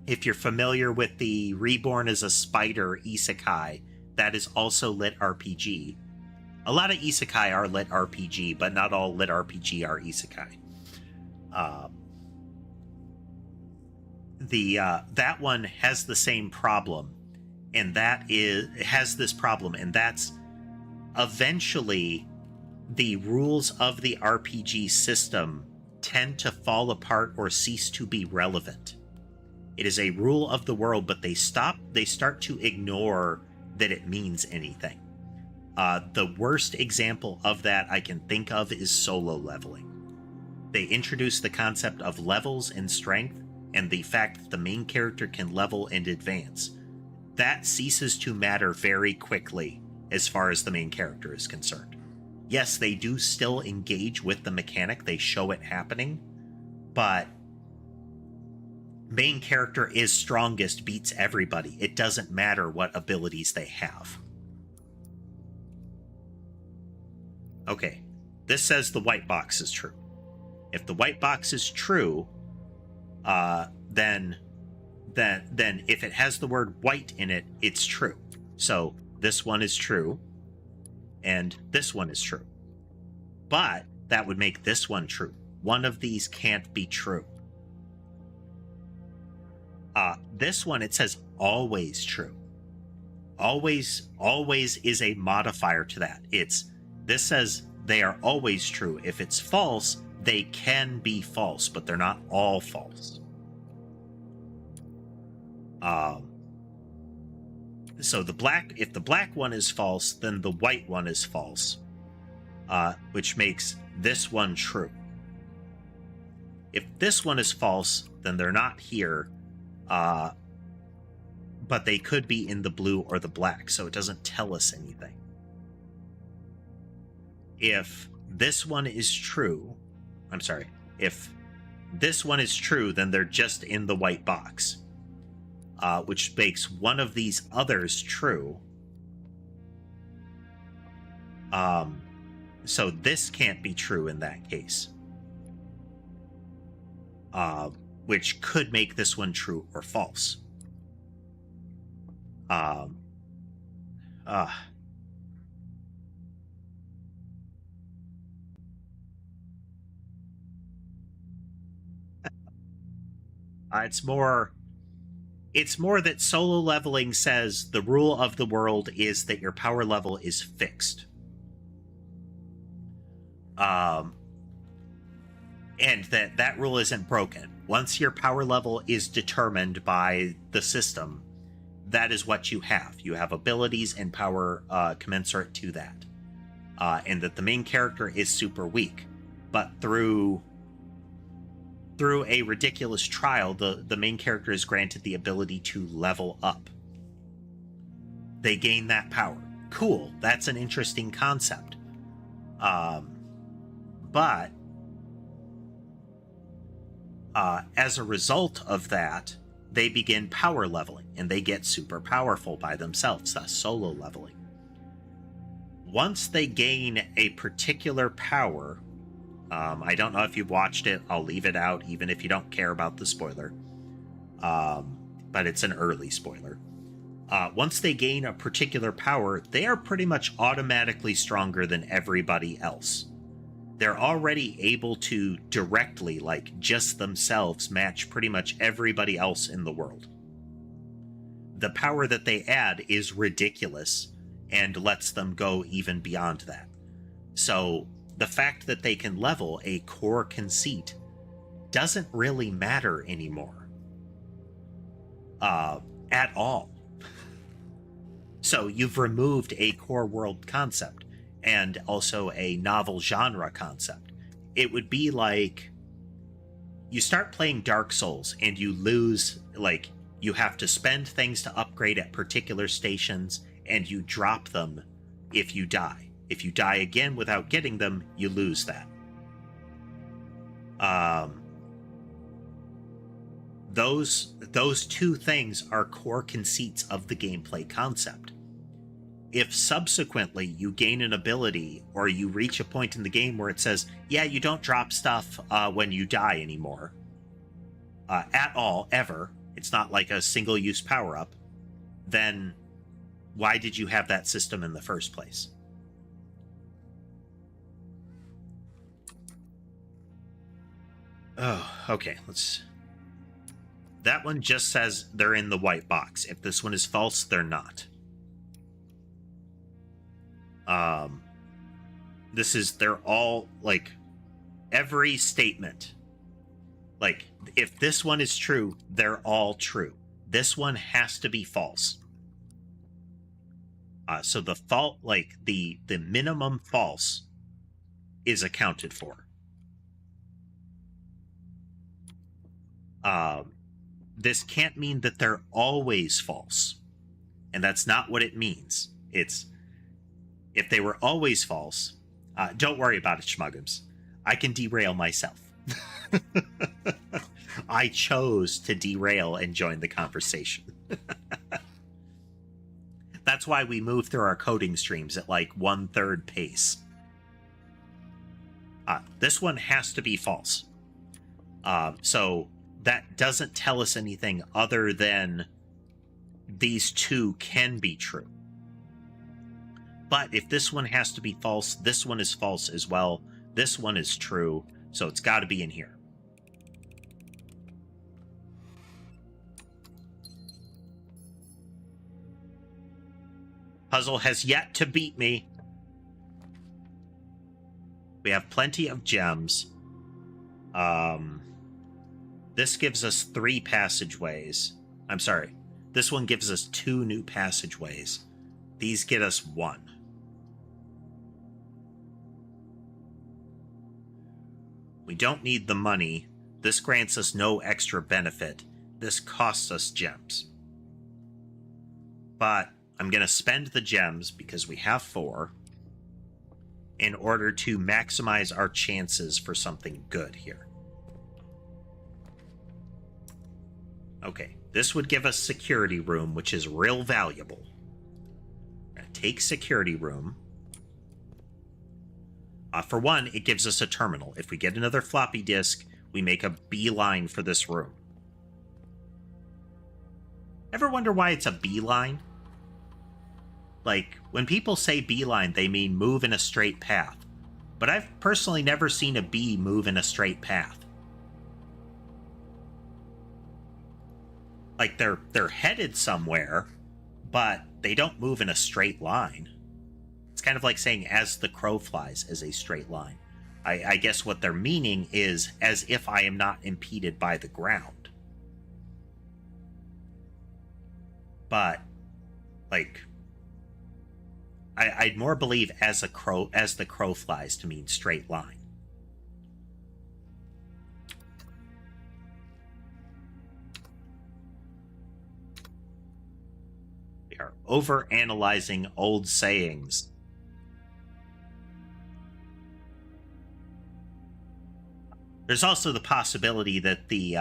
If you're familiar with the Reborn as a Spider isekai, that is also lit RPG. A lot of isekai are lit RPG, but not all lit RPG are isekai. That one has the same problem, and that's eventually the rules of the RPG system tend to fall apart or cease to be relevant. It is a rule of the world, but they start to ignore that it means anything. The worst example of that I can think of is solo leveling. They introduce the concept of levels and strength, and the fact that the main character can level and advance. That ceases to matter very quickly as far as the main character is concerned. Yes, they do still engage with the mechanic, they show it happening, but main character is strongest, beats everybody. It doesn't matter what abilities they have. Okay, this says the white box is true. If the white box is true, then if it has the word white in it, it's true. So this one is true, and this one is true. But that would make this one true. One of these can't be true. This one, it says always true. Always is a modifier to that. This says they are always true. If it's false, they can be false, but they're not all false. So if the black one is false, then the white one is false, which makes this one true. If this one is false, then they're not here, but they could be in the blue or the black, so it doesn't tell us anything. If this one is true, if this one is true, then they're just in the white box, which makes one of these others true. So this can't be true in that case, which could make this one true or false. It's more that solo leveling says the rule of the world is that your power level is fixed. And that rule isn't broken. Once your power level is determined by the system, that is what you have. You have abilities and power commensurate to that. And that the main character is super weak. But through a ridiculous trial, the main character is granted the ability to level up. They gain that power. Cool. That's an interesting concept. But as a result of that, they begin power leveling, and they get super powerful by themselves, thus solo leveling. Once they gain a particular power, I don't know if you've watched it, I'll leave it out, even if you don't care about the spoiler. But it's an early spoiler. Once they gain a particular power, they are pretty much automatically stronger than everybody else. They're already able to directly, like just themselves, match pretty much everybody else in the world. The power that they add is ridiculous and lets them go even beyond that. So the fact that they can level a core conceit doesn't really matter anymore. At all. So you've removed a core world concept and also a novel genre concept. It would be like you start playing Dark Souls and you lose, like, you have to spend things to upgrade at particular stations and you drop them if you die. If you die again without getting them, you lose that. Those two things are core conceits of the gameplay concept. If subsequently you gain an ability or you reach a point in the game where it says, yeah, you don't drop stuff when you die anymore, at all, ever, it's not like a single-use power-up, then why did you have that system in the first place? Oh, okay, that one just says they're in the white box. If this one is false, they're not. They're all, like, every statement. Like, if this one is true, they're all true. This one has to be false. So the fault, like, the minimum false is accounted for. This can't mean that they're always false. And that's not what it means. It's, if they were always false, don't worry about it, Schmuggums. I can derail myself. I chose to derail and join the conversation. That's why we move through our coding streams at like 1/3 pace. This one has to be false. So that doesn't tell us anything other than these two can be true. But if this one has to be false, this one is false as well. This one is true, so it's got to be in here. Puzzle has yet to beat me. We have plenty of gems. This gives us 3 passageways. I'm sorry. This one gives us 2 new passageways. These get us 1. We don't need the money. This grants us no extra benefit. This costs us gems. But I'm going to spend the gems, because we have 4, in order to maximize our chances for something good here. Okay, this would give us security room, which is real valuable. We're going to take security room. For one, it gives us a terminal. If we get another floppy disk, we make a beeline for this room. Ever wonder why it's a beeline? Like, when people say beeline, they mean move in a straight path. But I've personally never seen a bee move in a straight path. Like, they're headed somewhere, but they don't move in a straight line. It's kind of like saying as the crow flies is a straight line. I guess what they're meaning is as if I am not impeded by the ground. But, like, I'd more believe as the crow flies to mean straight line. We are over-analyzing old sayings. There's also the possibility that the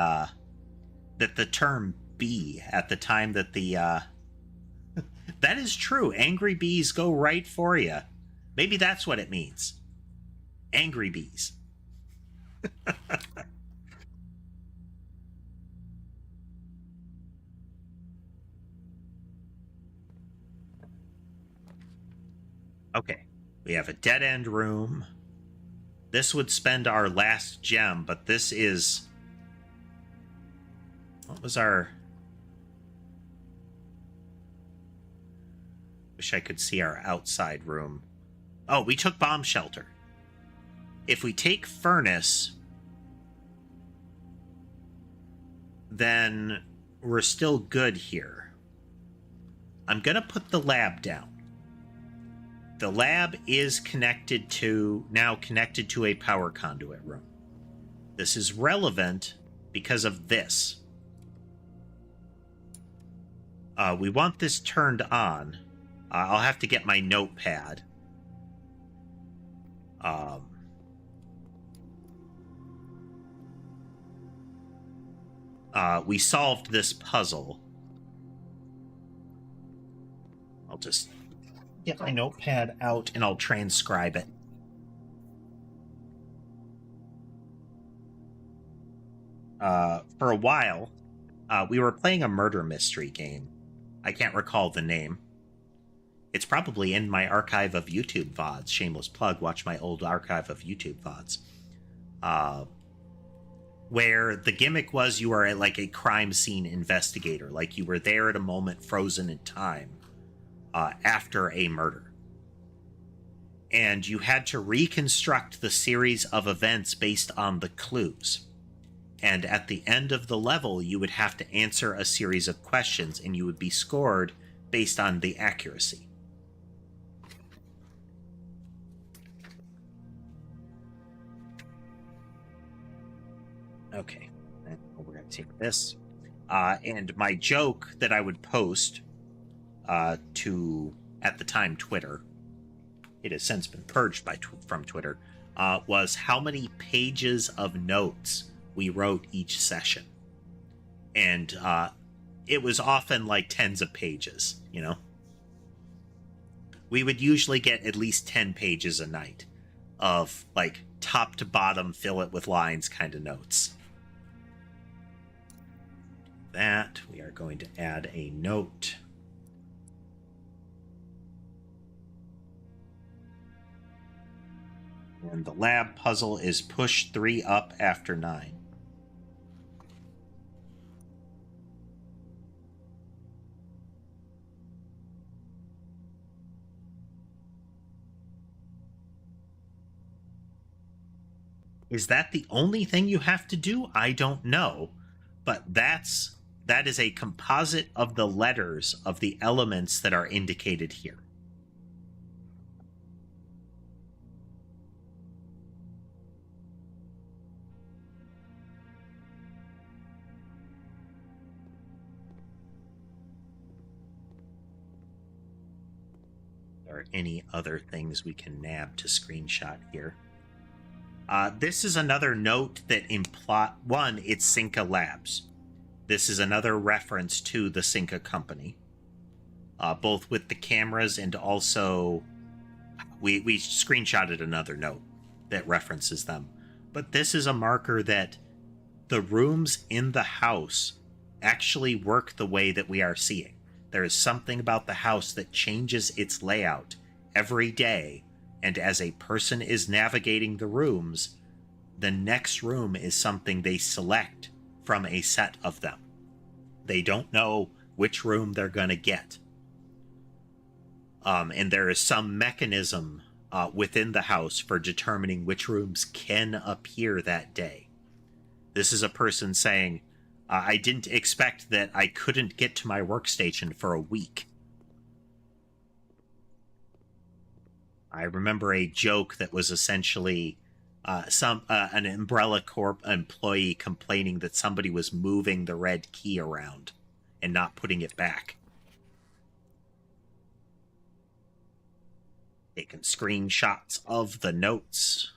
term bee at the time that the that is true. Angry bees go right for you. Maybe that's what it means. Angry bees. Okay. We have a dead-end room. This would spend our last gem, but this is... What was our... Wish I could see our outside room. Oh, we took bomb shelter. If we take furnace, then we're still good here. I'm going to put the lab down. The lab is now connected to a power conduit room. This is relevant because of this. We want this turned on. I'll have to get my notepad. We solved this puzzle. I'll just get my notepad out and I'll transcribe it. For a while, we were playing a murder mystery game. I can't recall the name. It's probably in my archive of YouTube VODs. Shameless plug, watch my old archive of YouTube VODs. Where the gimmick was you were like a crime scene investigator. Like you were there at a moment frozen in time after a murder. And you had to reconstruct the series of events based on the clues. And at the end of the level, you would have to answer a series of questions, and you would be scored based on the accuracy. Okay, and we're going to take this. And my joke that I would post to, at the time, Twitter, it has since been purged from Twitter, was how many pages of notes we wrote each session. And it was often like tens of pages, you know? We would usually get at least 10 pages a night of like top to bottom, fill it with lines kind of notes. That we are going to add a note. And the lab puzzle is push 3 up after 9. Is that the only thing you have to do? I don't know. But that is a composite of the letters of the elements that are indicated here. Or any other things we can nab to screenshot here. This is another note that one, it's Cinca Labs. This is another reference to the Cinca company, both with the cameras and also we screenshotted another note that references them. But this is a marker that the rooms in the house actually work the way that we are seeing. There is something about the house that changes its layout every day, and as a person is navigating the rooms, the next room is something they select from a set of them. They don't know which room they're going to get. And there is some mechanism within the house for determining which rooms can appear that day. This is a person saying, I didn't expect that I couldn't get to my workstation for a week. I remember a joke that was essentially an Umbrella Corp employee complaining that somebody was moving the red key around and not putting it back. Taking screenshots of the notes.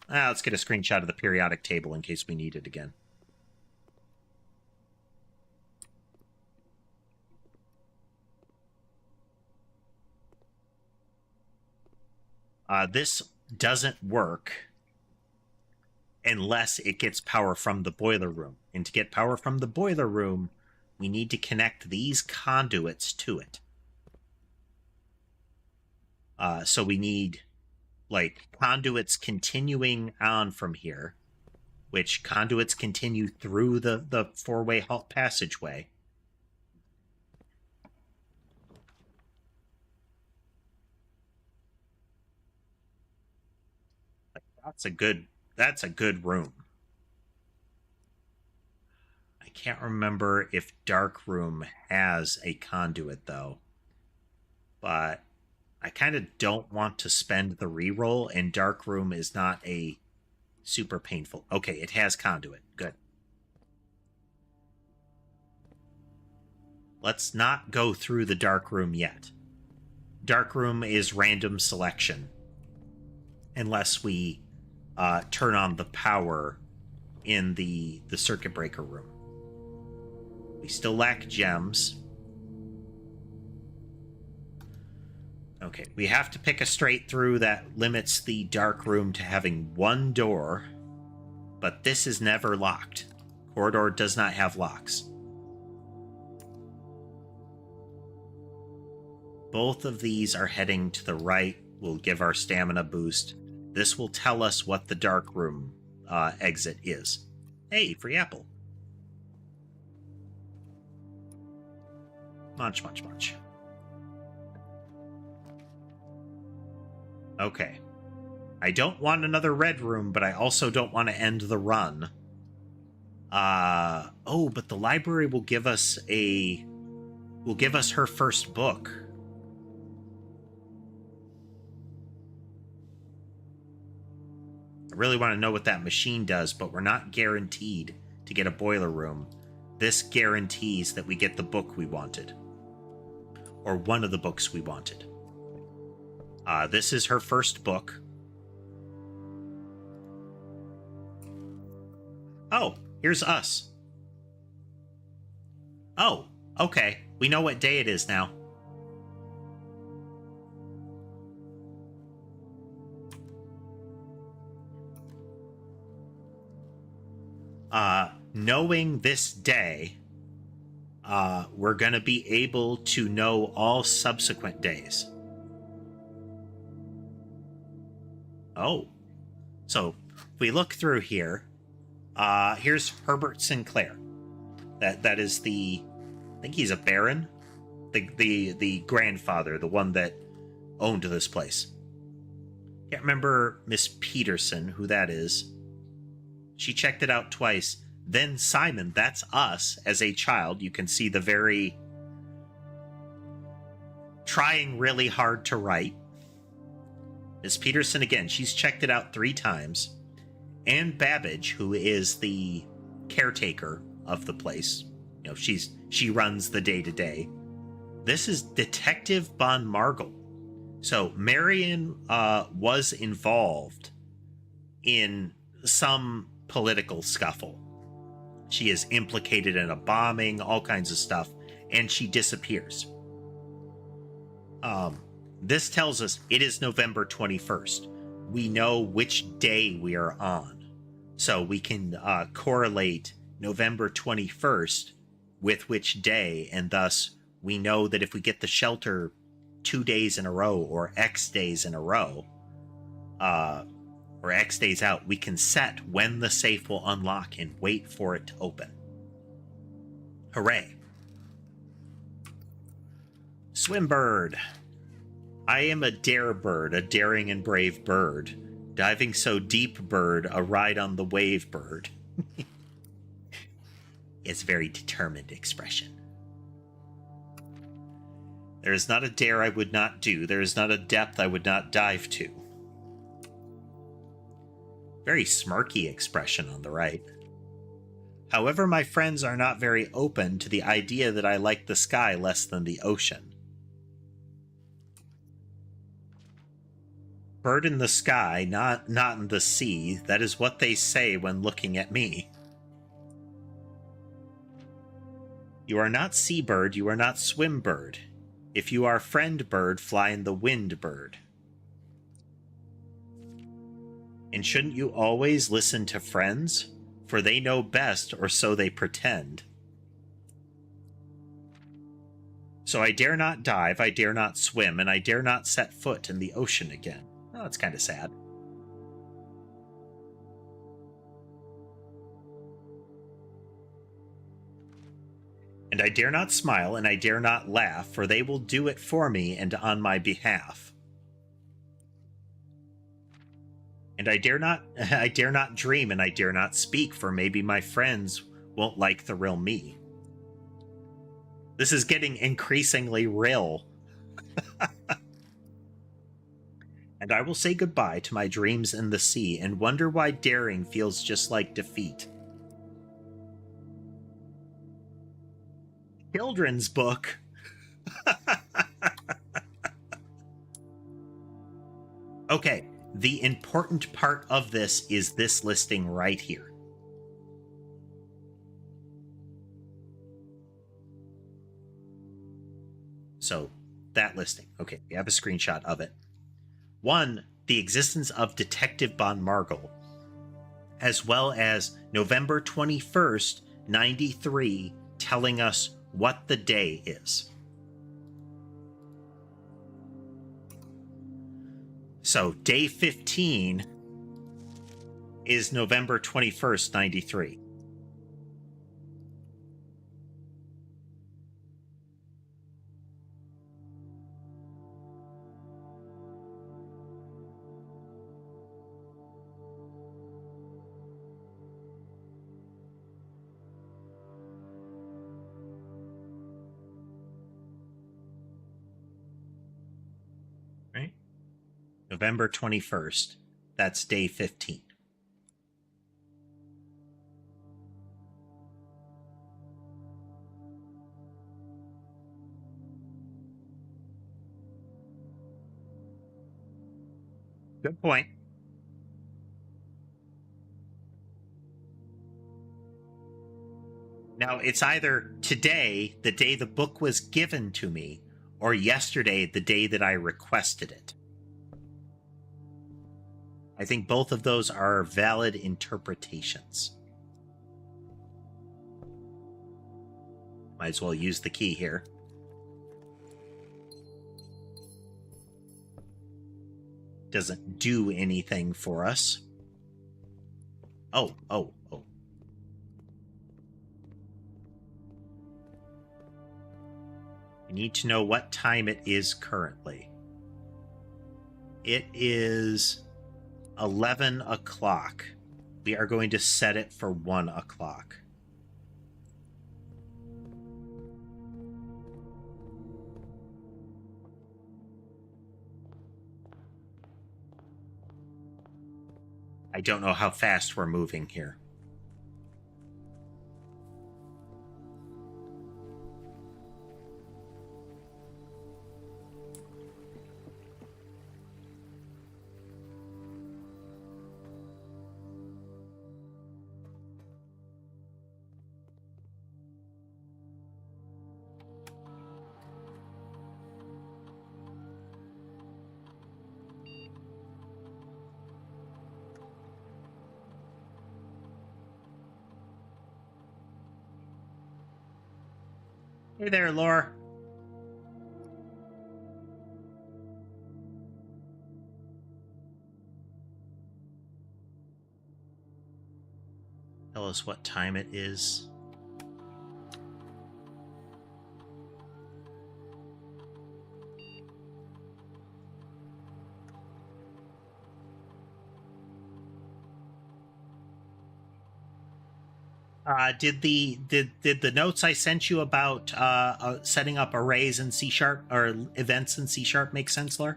Let's get a screenshot of the periodic table in case we need it again. This doesn't work unless it gets power from the boiler room. And to get power from the boiler room, we need to connect these conduits to it. So we need, like, conduits continuing on from here, which conduits continue through the four-way halt passageway. That's a good room. I can't remember if Dark Room has a conduit though. But I kind of don't want to spend the reroll, and Dark Room is not a super painful. Okay, it has conduit. Good. Let's not go through the Dark Room yet. Dark Room is random selection. Unless we turn on the power in the circuit breaker room. We still lack gems. Okay, we have to pick a straight through that limits the dark room to having one door, but this is never locked. Corridor does not have locks. Both of these are heading to the right. We'll give our stamina boost. This will tell us what the dark room exit is. Hey, free apple. Munch, munch, munch. Okay. I don't want another red room, but I also don't want to end the run. Oh, but the library will give us her first book. I really want to know what that machine does, but we're not guaranteed to get a boiler room. This guarantees that we get the book we wanted. Or one of the books we wanted. This is her first book. Oh, here's us. Oh, okay. We know what day it is now. Knowing this day, we're going to be able to know all subsequent days. Oh. So, if we look through here, here's Herbert Sinclair. That is the... I think he's a baron? The grandfather, the one that owned this place. Can't remember Miss Peterson, who that is. She checked it out twice. Then Simon, that's us as a child. You can see the very... trying really hard to write. Miss Peterson, again, she's checked it out 3 times. Anne Babbage, who is the caretaker of the place. You know, she runs the day-to-day. This is Detective Von Margle. So Marion was involved in some political scuffle. She is implicated in a bombing, all kinds of stuff, and she disappears. This tells us it is November 21st. We know which day we are on. So we can correlate November 21st with which day, and thus we know that if we get the shelter 2 days in a row or X days in a row, or X days out, we can set when the safe will unlock and wait for it to open. Hooray. Swimbird. I am a dare bird, a daring and brave bird. Diving so deep, bird, a ride on the wave, bird. It's a very determined expression. There is not a dare I would not do. There is not a depth I would not dive to. Very smirky expression on the right. However, my friends are not very open to the idea that I like the sky less than the ocean. Bird in the sky, not in the sea. That is what they say when looking at me. You are not seabird, you are not swimbird. If you are friend bird, fly in the wind, bird. And shouldn't you always listen to friends? For they know best, or so they pretend. So I dare not dive, I dare not swim, and I dare not set foot in the ocean again. Oh, that's kind of sad. And I dare not smile, and I dare not laugh, for they will do it for me and on my behalf. And I dare not dream, and I dare not speak, for maybe my friends won't like the real me. This is getting increasingly real. And I will say goodbye to my dreams in the sea, and wonder why daring feels just like defeat. Children's book. Okay, the important part of this is this listing right here. So, that listing. Okay, we have a screenshot of it. 1, the existence of Detective Von Margle, as well as November 21st, 93, telling us what the day is. So, day 15 is November 21st, 93. Right? November 21st. That's day 15. Good point. Now, it's either today, the day the book was given to me, or yesterday, the day that I requested it. I think both of those are valid interpretations. Might as well use the key here. Doesn't do anything for us. Oh. We need to know what time it is currently. It is 11 o'clock. We are going to set it for 1 o'clock. I don't know how fast we're moving here. Hey there, Lore. Tell us what time it is. Did the notes I sent you about setting up arrays in C# or events in C# make sense, Laura?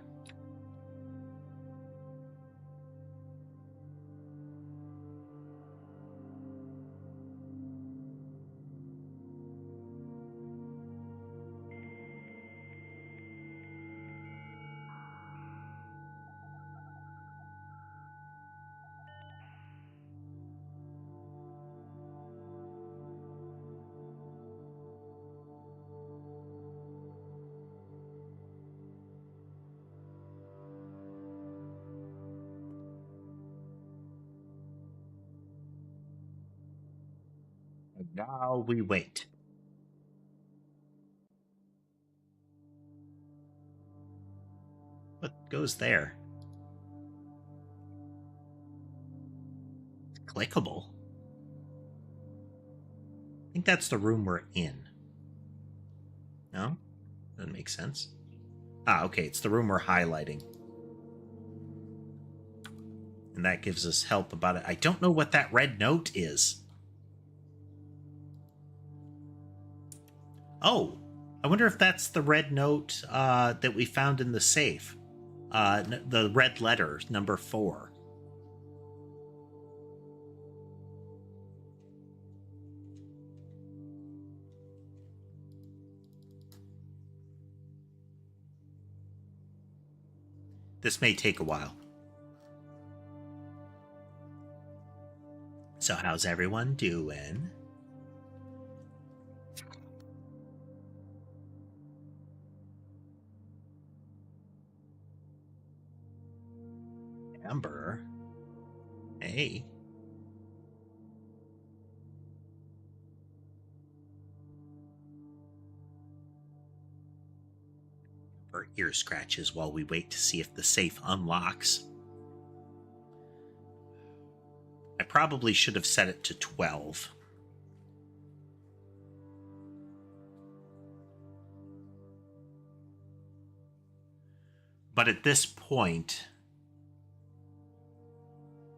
Now we wait. What goes there? Clickable. I think that's the room we're in. No? Doesn't make sense. Okay, it's the room we're highlighting. And that gives us help about it. I don't know what that red note is. Oh, I wonder if that's the red note that we found in the safe. The red letter, number 4. This may take a while. So how's everyone doing? Amber? Hey. Her ear scratches while we wait to see if the safe unlocks. I probably should have set it to 12. But at this point,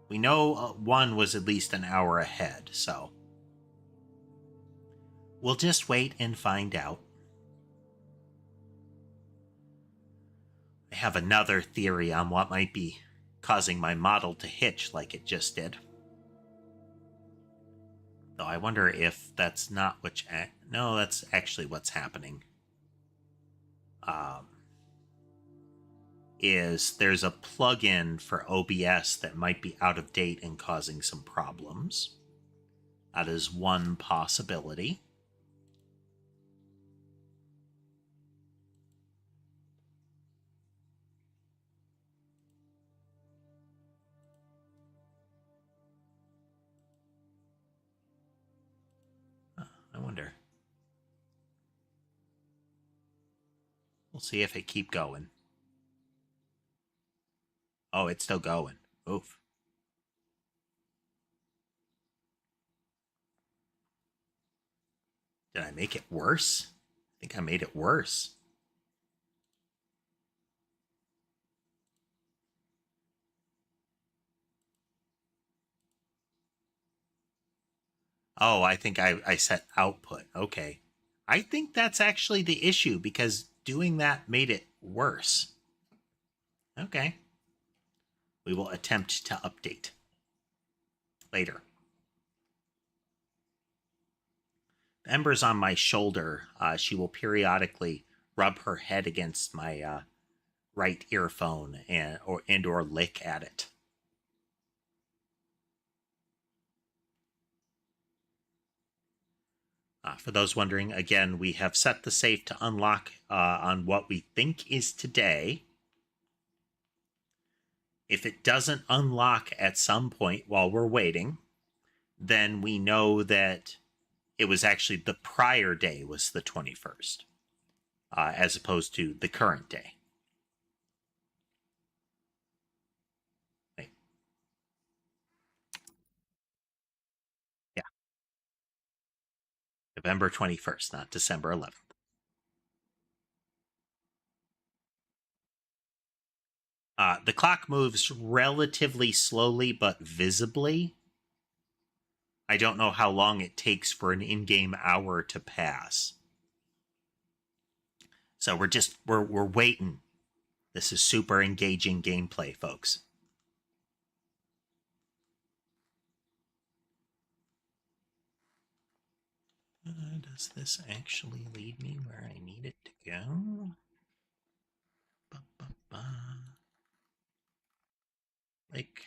we know 1 was at least an hour ahead, so we'll just wait and find out. I have another theory on what might be causing my model to hitch like it just did. Though I wonder if that's not what... No, that's actually what's happening. There's a plugin for OBS that might be out of date and causing some problems. That is one possibility. I wonder. We'll see if it keep going. Oh, it's still going. Oof. Did I make it worse? I think I made it worse. Oh, I think I set output. Okay. I think that's actually the issue because doing that made it worse. Okay. We will attempt to update later. Ember's on my shoulder. She will periodically rub her head against my right earphone or lick at it. For those wondering, again, we have set the safe to unlock on what we think is today. If it doesn't unlock at some point while we're waiting, then we know that it was actually the prior day was the 21st, as opposed to the current day. Wait. Yeah, November 21st, not December 11th. The clock moves relatively slowly but visibly. I don't know how long it takes for an in-game hour to pass. So we're waiting. This is super engaging gameplay, folks. Does this actually lead me where I need it to go? Ba, ba, ba. Like,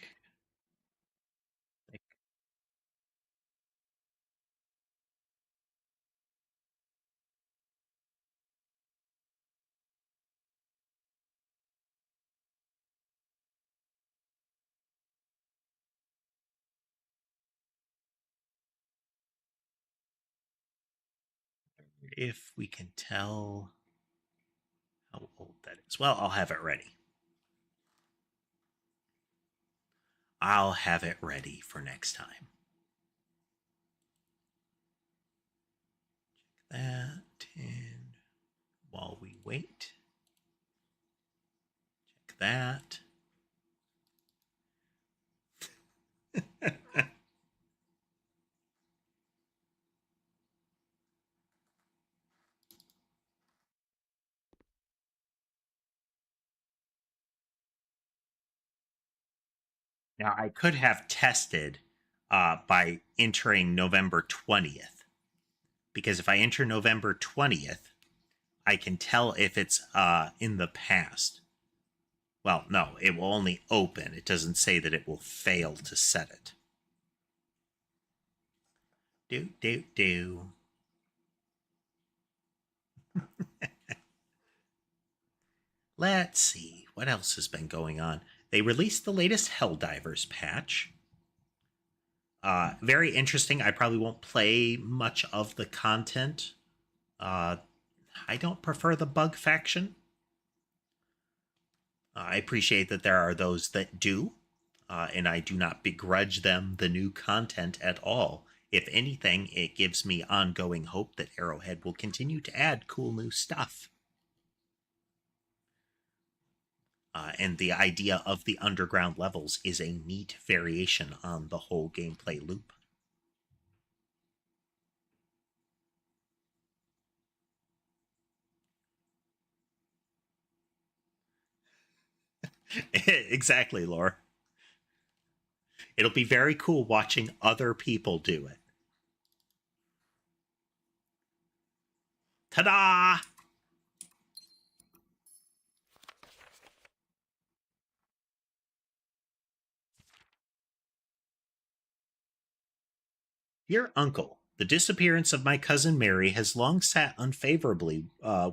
if we can tell how old that is. Well, I'll have it ready. I'll have it ready for next time. Check that, and while we wait, check that. Now, I could have tested by entering November 20th, because if I enter November 20th, I can tell if it's in the past. Well, no, it will only open. It doesn't say that it will fail to set it. Do. Let's see. What else has been going on? They released the latest Helldivers patch. Very interesting. I probably won't play much of the content. I don't prefer the bug faction. I appreciate that there are those that do, and I do not begrudge them the new content at all. If anything, it gives me ongoing hope that Arrowhead will continue to add cool new stuff. And the idea of the underground levels is a neat variation on the whole gameplay loop. Exactly, Laura. It'll be very cool watching other people do it. Ta-da! Dear Uncle, the disappearance of my cousin Mary has long sat unfavorably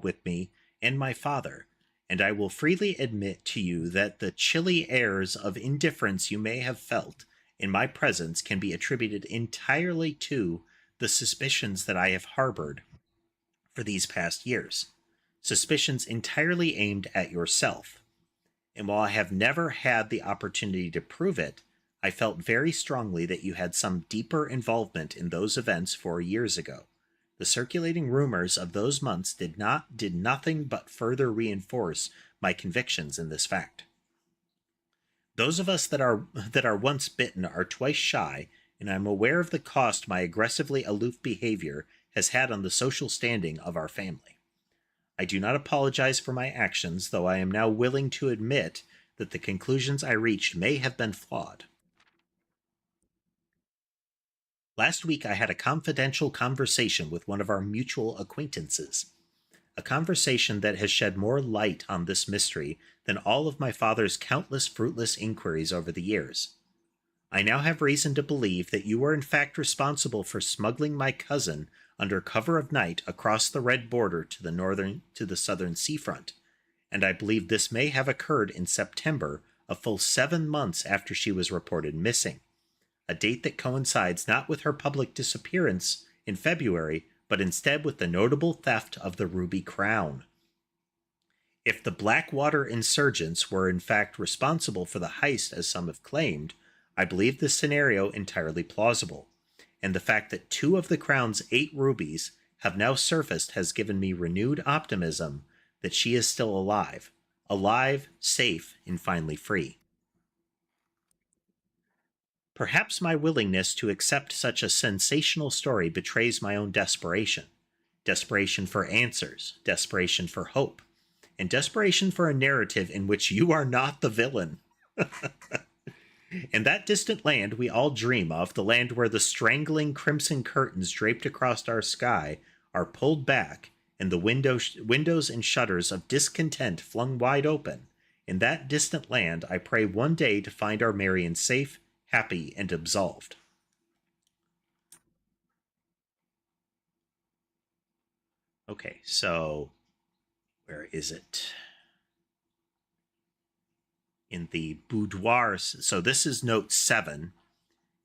with me and my father, and I will freely admit to you that the chilly airs of indifference you may have felt in my presence can be attributed entirely to the suspicions that I have harbored for these past years. Suspicions entirely aimed at yourself. And while I have never had the opportunity to prove it, I felt very strongly that you had some deeper involvement in those events 4 years ago. The circulating rumors of those months did nothing but further reinforce my convictions in this fact. Those of us that are once bitten are twice shy, and I am aware of the cost my aggressively aloof behavior has had on the social standing of our family. I do not apologize for my actions, though I am now willing to admit that the conclusions I reached may have been flawed. Last week I had a confidential conversation with one of our mutual acquaintances, a conversation that has shed more light on this mystery than all of my father's countless fruitless inquiries over the years. I now have reason to believe that you were in fact responsible for smuggling my cousin under cover of night across the red border to the southern seafront, and I believe this may have occurred in September, a full 7 months after she was reported missing, a date that coincides not with her public disappearance in February, but instead with the notable theft of the ruby crown. If the Blackwater insurgents were in fact responsible for the heist, as some have claimed, I believe this scenario entirely plausible, and the fact that 2 of the crown's 8 rubies have now surfaced has given me renewed optimism that she is still alive, safe, and finally free. Perhaps my willingness to accept such a sensational story betrays my own desperation. Desperation for answers, desperation for hope, and desperation for a narrative in which you are not the villain. In that distant land we all dream of, the land where the strangling crimson curtains draped across our sky are pulled back and the windows and shutters of discontent flung wide open, in that distant land I pray one day to find our Marion safe, happy, and absolved. Okay, so where is it? In the boudoir. So this is note 7.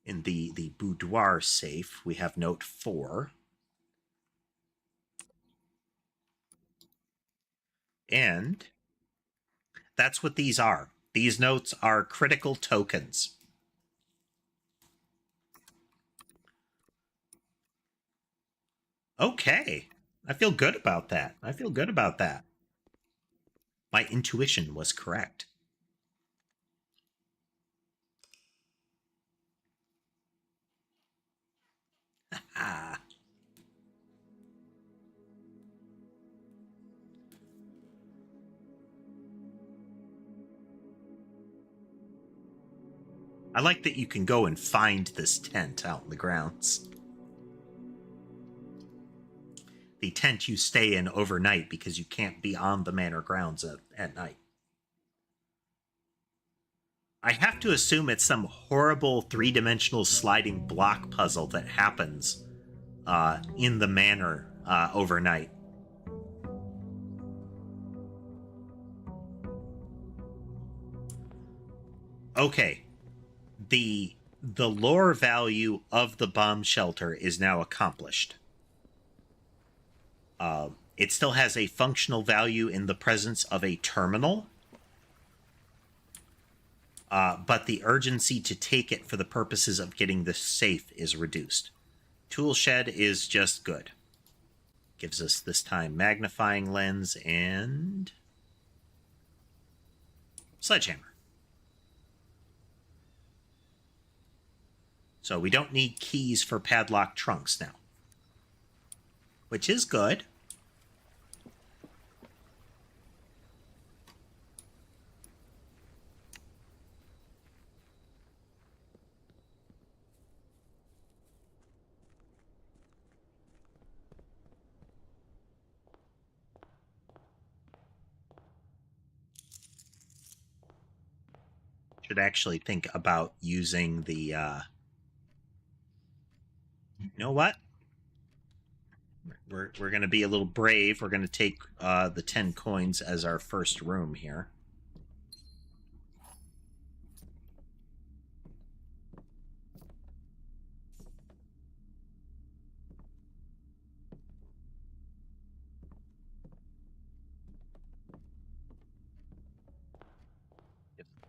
In the boudoir safe, we have note 4. And that's what these are. These notes are critical tokens. Okay. I feel good about that. My intuition was correct. Ah. I like that you can go and find this tent out in the grounds. The tent you stay in overnight because you can't be on the manor grounds at night. I have to assume it's some horrible 3-dimensional sliding block puzzle that happens in the manor overnight. Okay. The lore value of the bomb shelter is now accomplished. It still has a functional value in the presence of a terminal, but the urgency to take it for the purposes of getting the safe is reduced. Tool shed is just good. Gives us this time magnifying lens and sledgehammer. So we don't need keys for padlock trunks now, which is good. Should actually think about using the you know what, we're going to be a little brave. We're going to take the 10 coins as our first room here.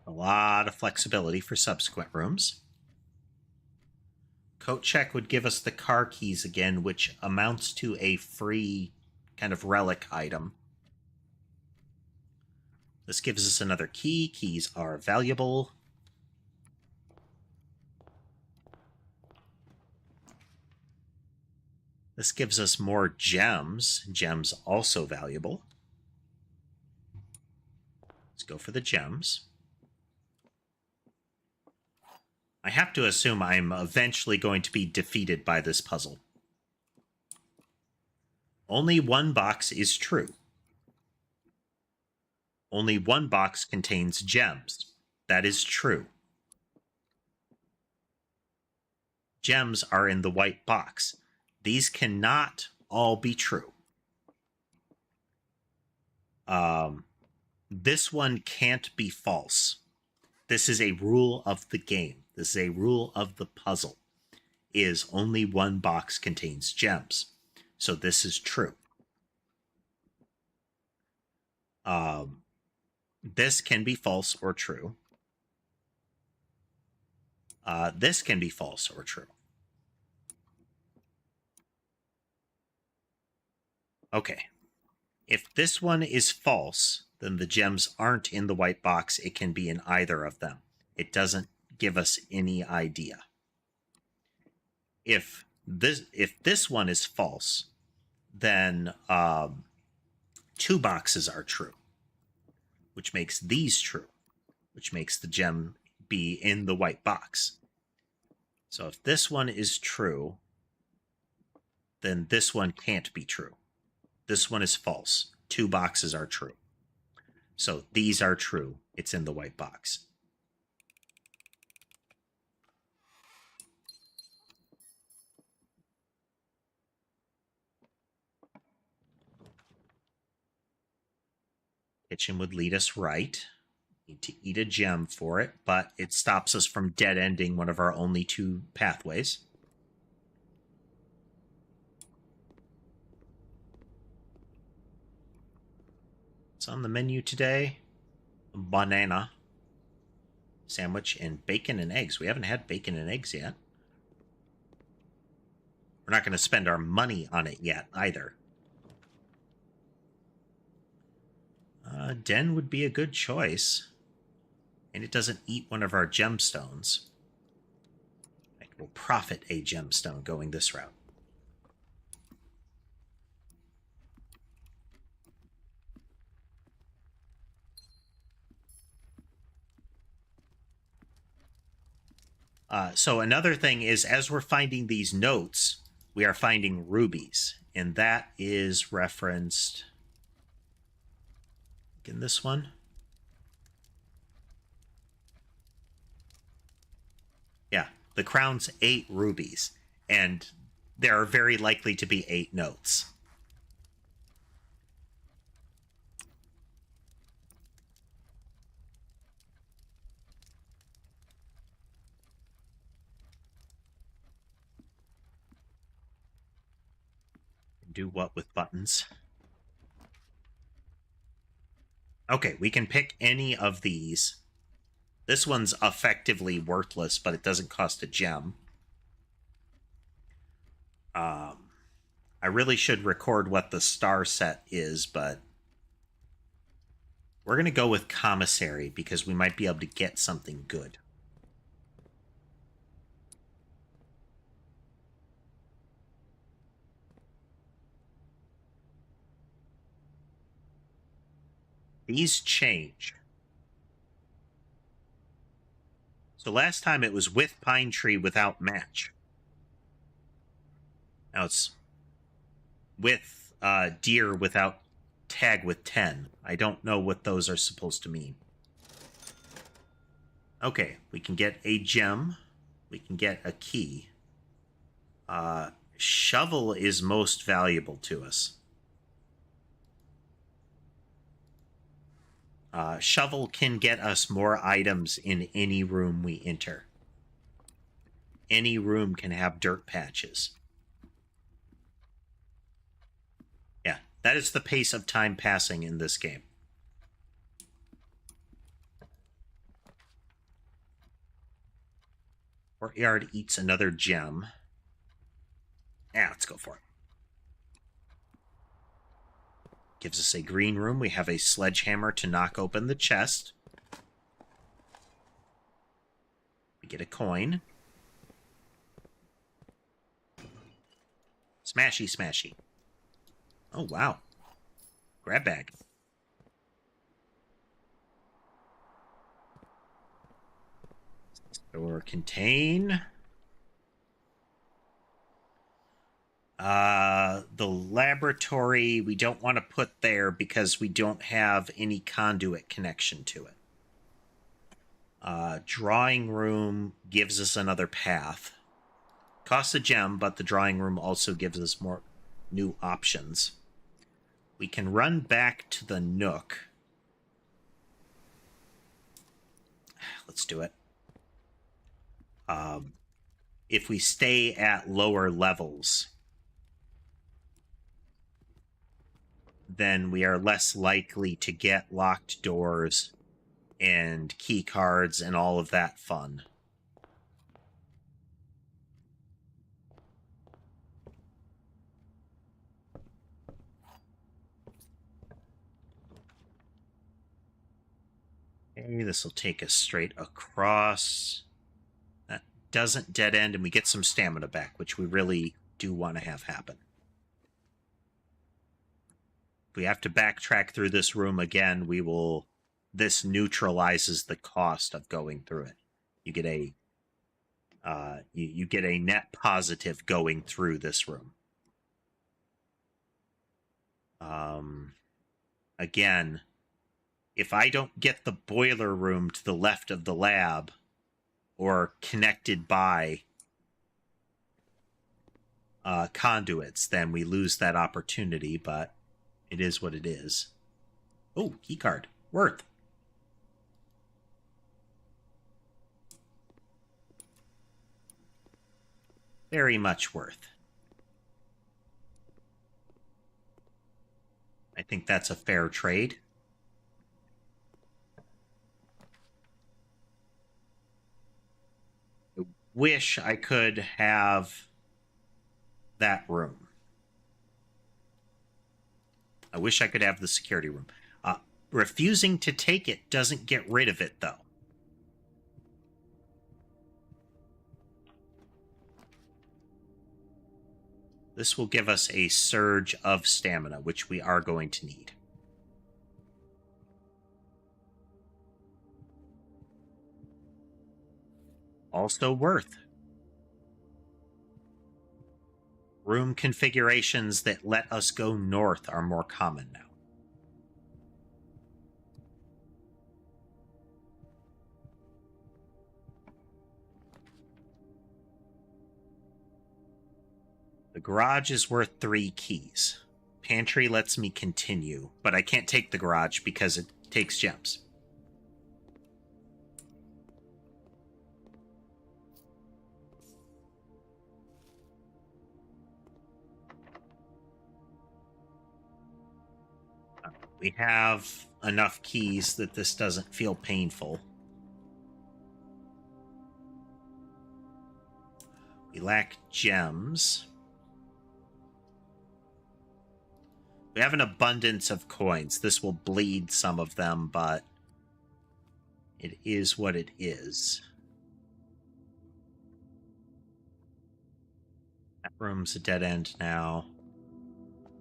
A lot of flexibility for subsequent rooms. Coat check would give us the car keys again, which amounts to a free kind of relic item. This gives us another key. Keys are valuable. This gives us more gems. Gems also valuable. Let's go for the gems. I have to assume I'm eventually going to be defeated by this puzzle. Only one box is true. Only one box contains gems. That is true. Gems are in the white box. These cannot all be true. This one can't be false. This is a rule of the game. This is a rule of the puzzle. is only one box contains gems. So this is true. This can be false or true. This can be false or true. Okay. If this one is false, then the gems aren't in the white box. It can be in either of them. It doesn't give us any idea. If this one is false, then 2 boxes are true, which makes these true, which makes the gem be in the white box. So if this one is true, then this one can't be true. This one is false. 2 boxes are true. So these are true. It's in the white box. Kitchen would lead us right. Need to eat a gem for it, but it stops us from dead-ending one of our only 2 pathways. What's on the menu today? A banana sandwich and bacon and eggs. We haven't had bacon and eggs yet. We're not going to spend our money on it yet either. Den would be a good choice. And it doesn't eat one of our gemstones. It will profit a gemstone going this route. So another thing is, as we're finding these notes, we are finding rubies. And that is referenced in this one. Yeah, the crown's 8 rubies, and there are very likely to be 8 notes. Do what with buttons? Okay, we can pick any of these. This one's effectively worthless, but it doesn't cost a gem. I really should record what the star set is, but we're going to go with commissary because we might be able to get something good. These change. So last time it was with pine tree without match. Now it's with deer without tag with 10. I don't know what those are supposed to mean. Okay, we can get a gem. We can get a key. Shovel is most valuable to us. Shovel can get us more items in any room we enter. Any room can have dirt patches. Yeah, that is the pace of time passing in this game. Courtyard eats another gem. Yeah, let's go for it. Gives us a green room. We have a sledgehammer to knock open the chest. We get a coin. Smashy, smashy. Oh, wow. Grab bag. Or contain. The laboratory we don't want to put there because we don't have any conduit connection to it. Drawing room gives us another path. Costs a gem, but the drawing room also gives us more new options. We can run back to the Nook. Let's do it. if we stay at lower levels, then we are less likely to get locked doors and key cards and all of that fun. Okay, this will take us straight across. That doesn't dead end, and we get some stamina back, which we really do want to have happen. If we have to backtrack through this room again, we will... This neutralizes the cost of going through it. You get a you get a net positive going through this room. Again, if I don't get the boiler room to the left of the lab or connected by conduits, then we lose that opportunity, but it is what it is. Oh, keycard. Worth. Very much worth. I think that's a fair trade. I wish I could have that room. I wish I could have the security room. Refusing to take it doesn't get rid of it, though. This will give us a surge of stamina, which we are going to need. Also worth. Room configurations that let us go north are more common now. The garage is worth 3 keys. Pantry lets me continue, but I can't take the garage because it takes gems. We have enough keys that this doesn't feel painful. We lack gems. We have an abundance of coins. This will bleed some of them, but it is what it is. That room's a dead end now.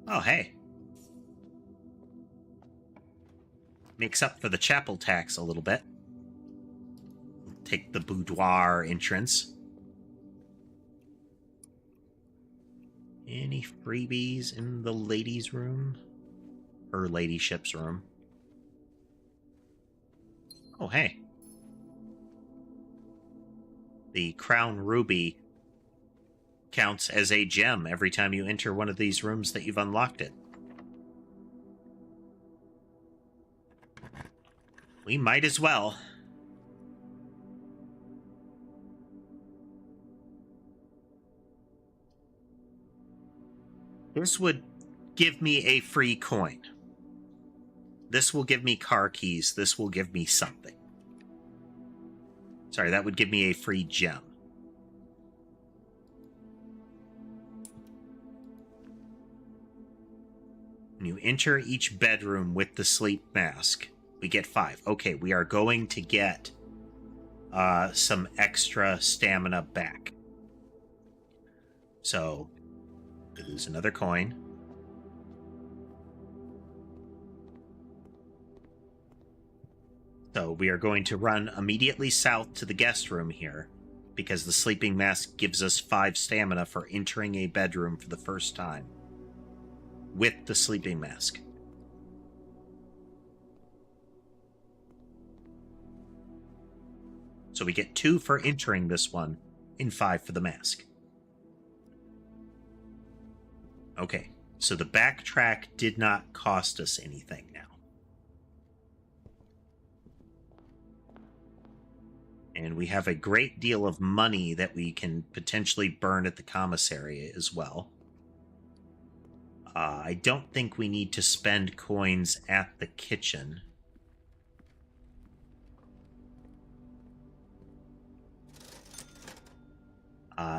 Oh, hey. Makes up for the chapel tax a little bit. Take the boudoir entrance. Any freebies in the ladies' room? Her ladyship's room. Oh, hey. The crown ruby counts as a gem every time you enter one of these rooms that you've unlocked it. We might as well. This would give me a free coin. This will give me car keys. This will give me something. Sorry, that would give me a free gem. When you enter each bedroom with the sleep mask, we get 5. Okay, we are going to get some extra stamina back. So, lose another coin. So we are going to run immediately south to the guest room here, because the sleeping mask gives us 5 stamina for entering a bedroom for the first time with the sleeping mask. So we get 2 for entering this one and 5 for the mask. Okay, so the backtrack did not cost us anything now. And we have a great deal of money that we can potentially burn at the commissary as well. I don't think we need to spend coins at the kitchen.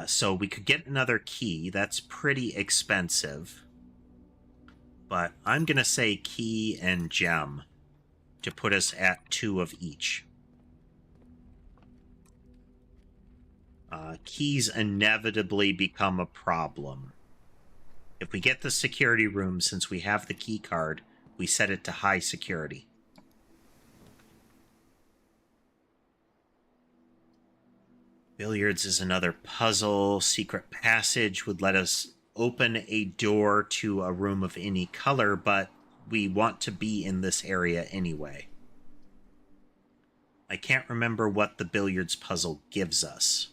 So we could get another key. That's pretty expensive. But I'm going to say key and gem to put us at 2 of each. Keys inevitably become a problem. If we get the security room, since we have the key card, we set it to high security. Billiards is another puzzle. Secret passage would let us open a door to a room of any color, but we want to be in this area anyway. I can't remember what the billiards puzzle gives us.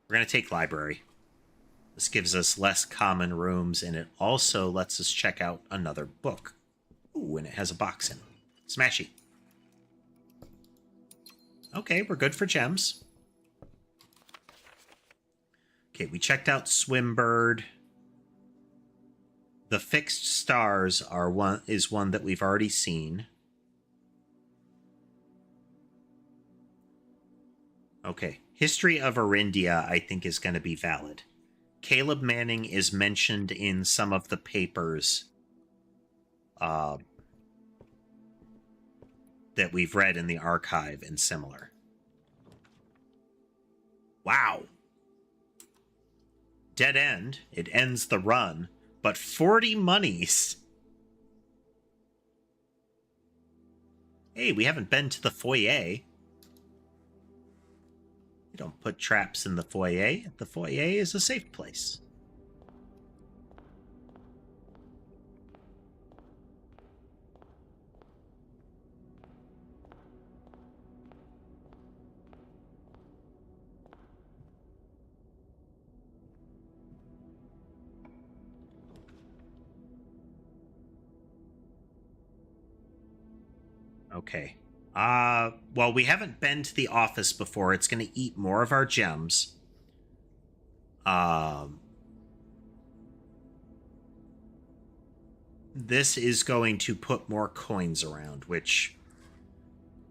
We're going to take library. This gives us less common rooms, and it also lets us check out another book. Ooh, and it has a box in it. Smashy. Okay, we're good for gems. Okay, we checked out Swimbird. The fixed stars is one that we've already seen. Okay, History of Arindia, I think, is going to be valid. Caleb Manning is mentioned in some of the papers that we've read in the archive and similar. Wow. Dead end. It ends the run, but 40 monies. Hey, we haven't been to the foyer. You don't put traps in the foyer. The foyer is a safe place. Okay. Well, we haven't been to the office before. It's going to eat more of our gems. This is going to put more coins around, which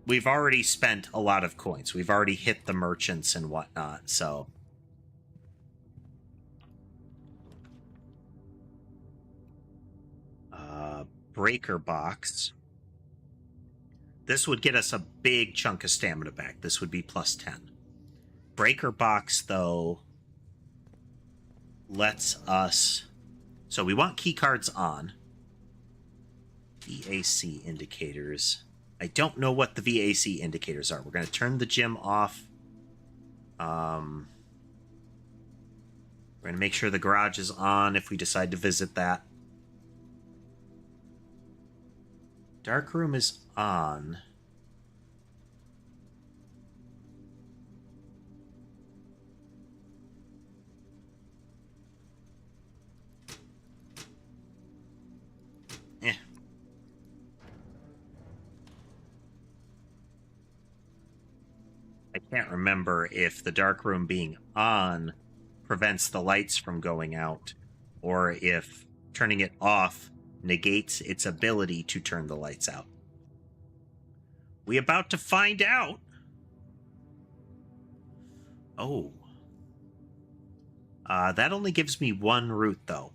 we've already spent a lot of coins. We've already hit the merchants and whatnot, so... breaker box. This would get us a big chunk of stamina back. This would be plus 10. Breaker box, though, lets us... So we want key cards on. VAC indicators. I don't know what the VAC indicators are. We're going to turn the gym off. We're going to make sure the garage is on if we decide to visit that. Dark room is on. I can't remember if the dark room being on prevents the lights from going out, or if turning it off negates its ability to turn the lights out. We about to find out. Oh. That only gives me one route, though.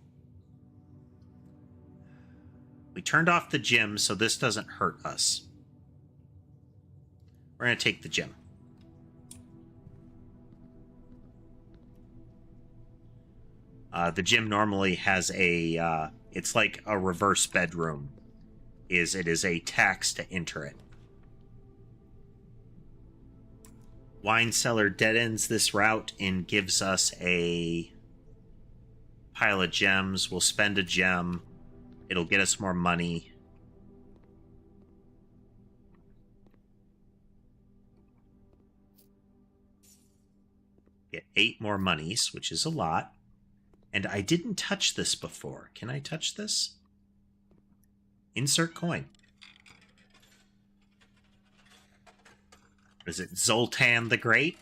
We turned off the gym, so this doesn't hurt us. We're going to take the gym. The gym normally has a... it's like a reverse bedroom. It is a tax to enter it. Wine cellar dead ends this route and gives us a pile of gems. We'll spend a gem. It'll get us more money. Get 8 more monies, which is a lot. And I didn't touch this before. Can I touch this? Insert coin. Is it Zoltan the Great?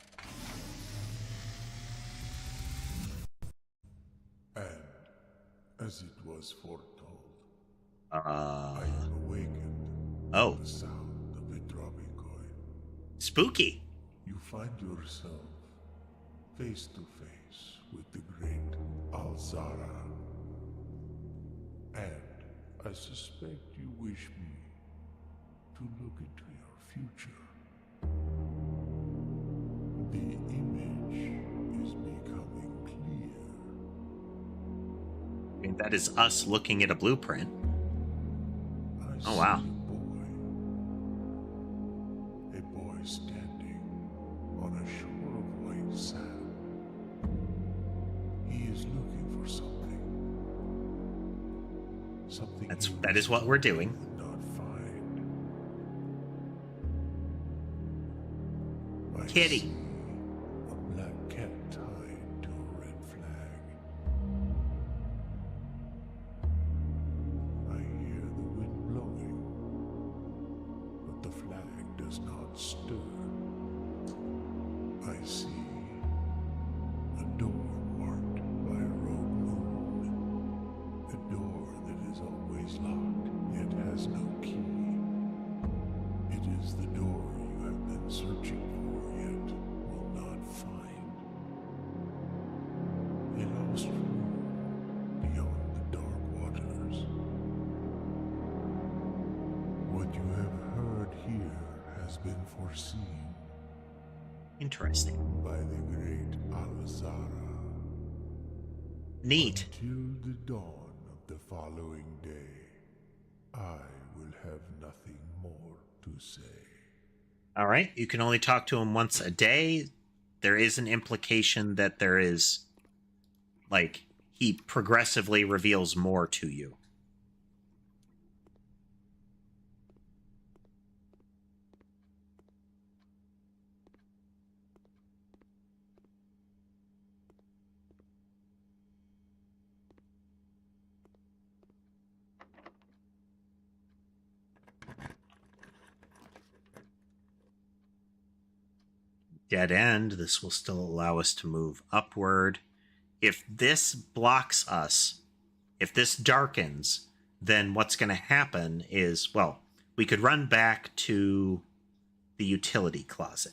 And, as it was foretold, Uh. I am awakened Oh. to the sound of a dropping coin. Spooky. You find yourself face to face with the great Alzara. And I suspect you wish me to look into your future. The image is becoming clear. I mean, that is us looking at a blueprint. Oh, wow. A boy standing on a shore of white sand. He is looking for something. That is what we're doing. Would not find. Kitty. A black cat tied to a red flag. I hear the wind blowing, but the flag does not stir. I see a door marked by a rogue moon. A door that is always locked, yet has no key. It is the door you have been searching for, yet will not find. A lost room beyond the dark waters. What you have heard here has been foreseen. Interesting. By the great Alzara. Neat. Until the dawn of the following day, I will have nothing more to say. All right. You can only talk to him once a day. There is an implication that there is, like, he progressively reveals more to you. Dead end. This will still allow us to move upward. If this blocks us, if this darkens, then what's going to happen is, well, we could run back to the utility closet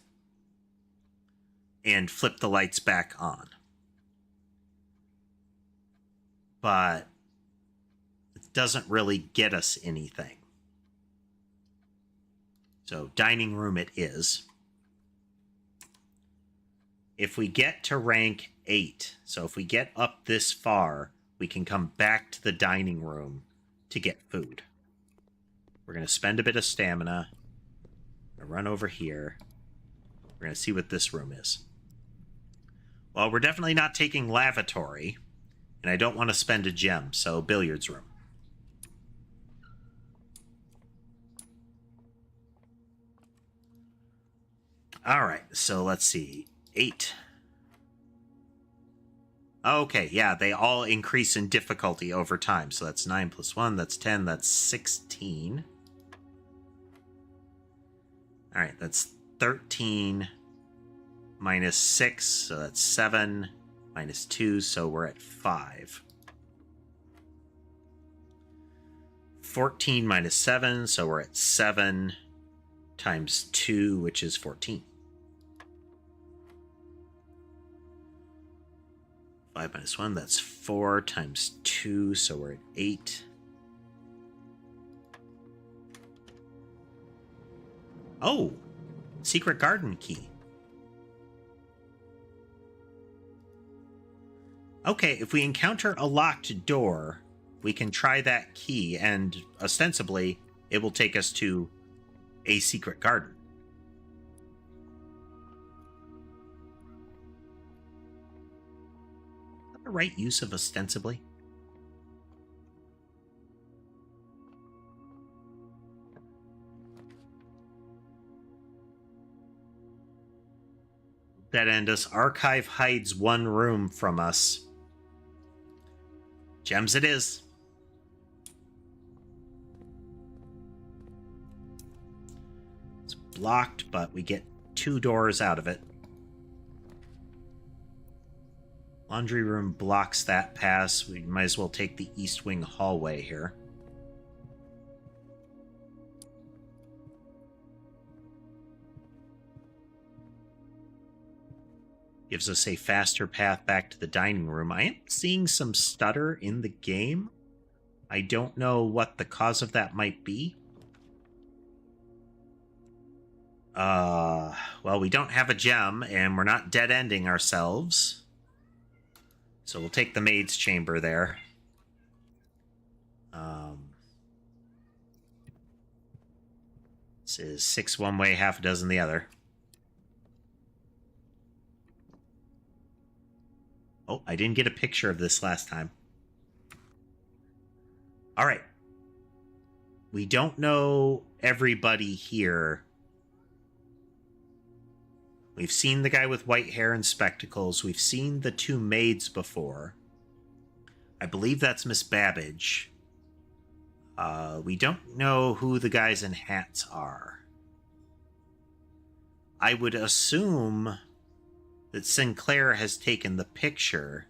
and flip the lights back on. But it doesn't really get us anything. So dining room it is. If we get to rank 8, so if we get up this far, we can come back to the dining room to get food. We're going to spend a bit of stamina. We're going to run over here. We're going to see what this room is. Well, we're definitely not taking lavatory, and I don't want to spend a gem, so billiards room. All right, so let's see. 8. Okay, yeah, they all increase in difficulty over time. So that's 9 plus 1, that's 10, that's 16. All right, that's 13 minus 6, so that's 7, minus 2, so we're at 5. 14 minus 7, so we're at 7 times 2, which is 14. 5 minus 1, that's 4 times 2, so we're at 8. Oh, secret garden key. Okay, if we encounter a locked door, we can try that key, and ostensibly, it will take us to a secret garden. Is that the right use of ostensibly? Dead end us. Archive hides one room from us. Gems it is. It's blocked, but we get 2 doors out of it. Laundry room blocks that pass. We might as well take the east wing hallway here. Gives us a faster path back to the dining room. I am seeing some stutter in the game. I don't know what the cause of that might be. Well, we don't have a gem, and we're not dead-ending ourselves. So we'll take the maid's chamber there. This is 6 one way, half a dozen the other. Oh, I didn't get a picture of this last time. All right. We don't know everybody here. We've seen the guy with white hair and spectacles. We've seen the 2 maids before. I believe that's Miss Babbage. We don't know who the guys in hats are. I would assume that Sinclair has taken the picture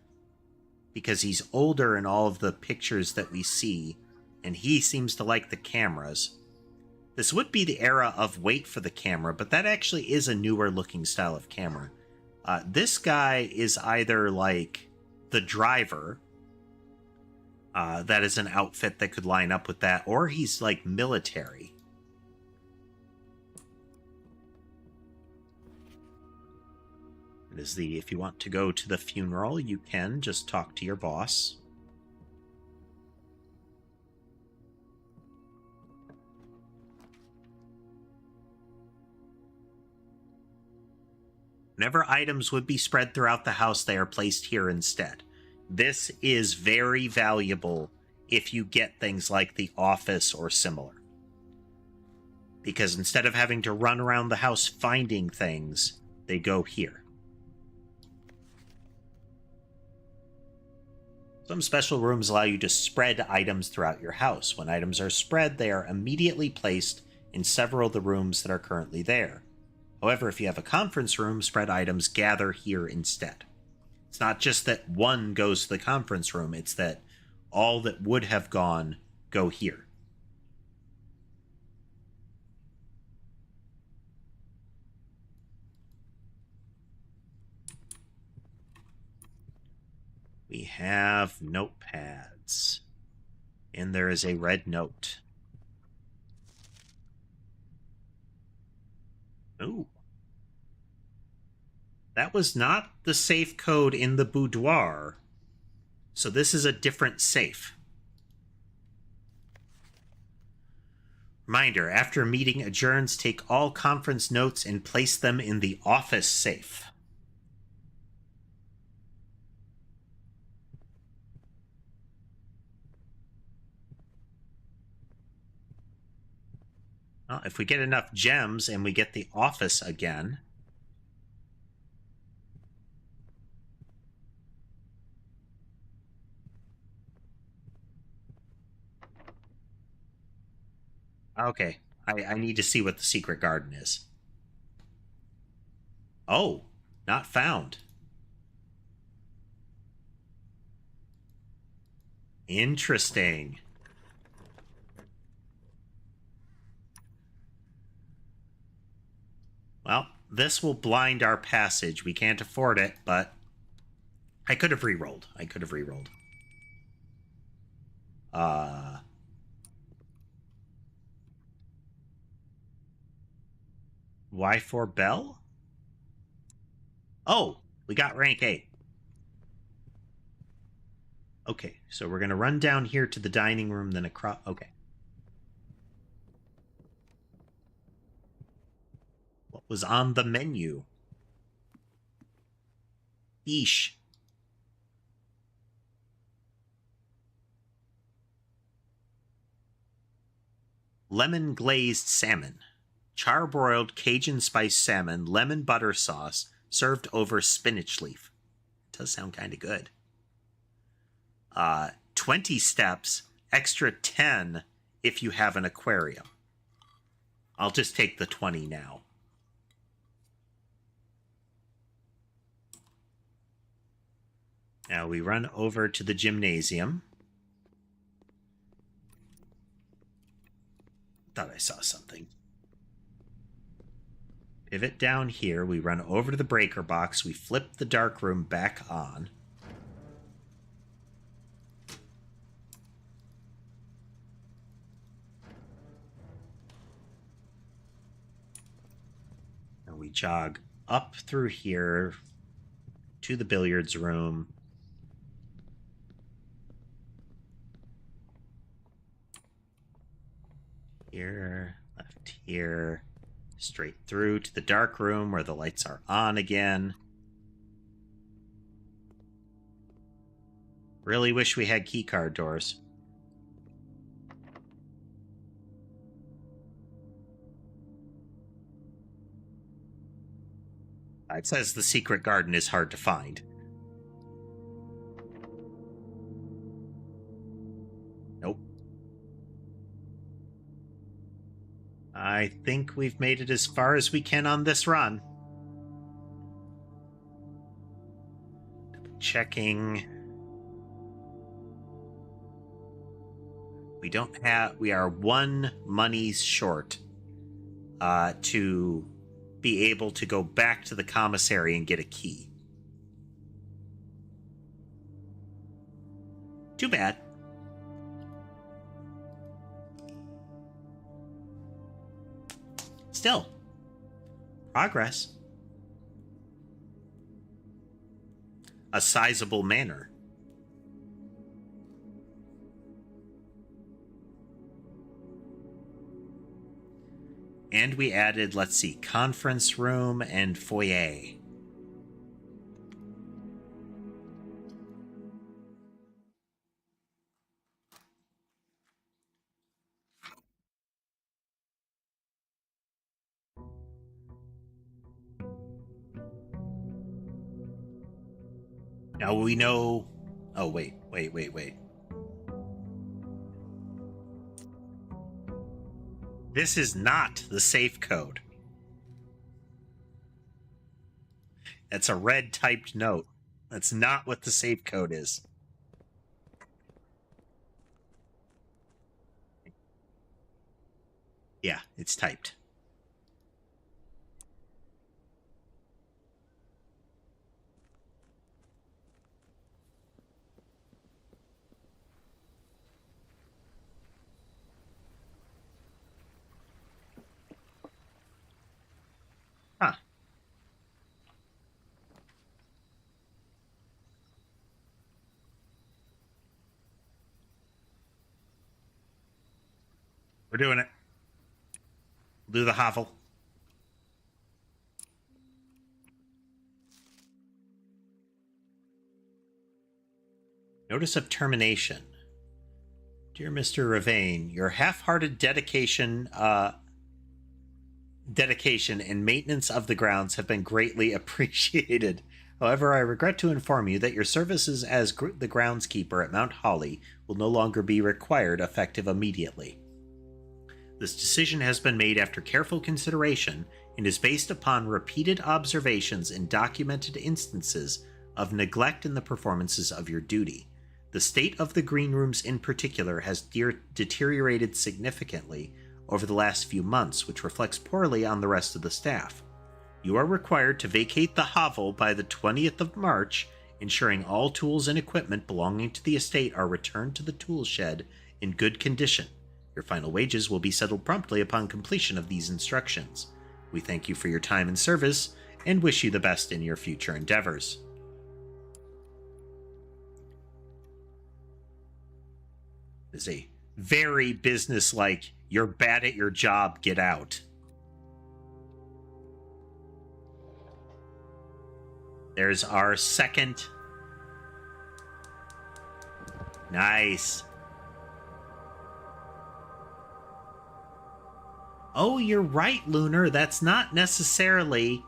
because he's older in all of the pictures that we see, and he seems to like the cameras. This would be the era of wait for the camera, but that actually is a newer looking style of camera. This guy is either like the driver, that is an outfit that could line up with that, or he's like military. It is the, if you want to go to the funeral, you can just talk to your boss. Whenever items would be spread throughout the house, they are placed here instead. This is very valuable if you get things like the office or similar. Because instead of having to run around the house finding things, they go here. Some special rooms allow you to spread items throughout your house. When items are spread, they are immediately placed in several of the rooms that are currently there. However, if you have a conference room, spread items gather here instead. It's not just that one goes to the conference room, it's that all that would have gone go here. We have notepads, and there is a red note. Ooh. That was not the safe code in the boudoir, so this is a different safe. Reminder, after a meeting adjourns, take all conference notes and place them in the office safe. Well, if we get enough gems and we get the office again. Okay, I need to see what the secret garden is. Oh, not found. Interesting. Well, this will blind our passage. We can't afford it, but I could have re-rolled. Y for Bell? Oh, we got rank 8. Okay, so we're going to run down here to the dining room, then across. Okay. What was on the menu? Eesh. Lemon glazed salmon. Charbroiled Cajun spice salmon, lemon butter sauce, served over spinach leaf. Does sound kind of good. 20 steps, extra 10 if you have an aquarium. I'll just take the 20 now. Now we run over to the gymnasium. Thought I saw something. Pivot down here. We run over to the breaker box. We flip the dark room back on. And we jog up through here to the billiards room. Here, left here, straight through to the dark room where the lights are on again. Really wish we had keycard doors. It says the secret garden is hard to find. Nope. I think we've made it as far as we can on this run. Checking. We are 1 monies short to be able to go back to the commissary and get a key. Too bad. Still, progress. A sizable manor. And we added, let's see, conference room and foyer. Now we know... Oh, wait. This is not the safe code. That's a red typed note. That's not what the safe code is. Yeah, it's typed. Huh. We're doing it. We'll do the hovel. Notice of termination. Dear Mr. Ravane, your half-hearted dedication and maintenance of the grounds have been greatly appreciated. However, I regret to inform you that your services as the groundskeeper at Mount Holly will no longer be required effective immediately. This decision has been made after careful consideration and is based upon repeated observations and documented instances of neglect in the performances of your duty. The state of the green rooms in particular has deteriorated significantly over the last few months, which reflects poorly on the rest of the staff. You are required to vacate the hovel by the 20th of March, ensuring all tools and equipment belonging to the estate are returned to the tool shed in good condition. Your final wages will be settled promptly upon completion of these instructions. We thank you for your time and service, and wish you the best in your future endeavors. This is a very businesslike, you're bad at your job, get out. There's our second. Nice. Oh, you're right, Lunar. That's not necessarily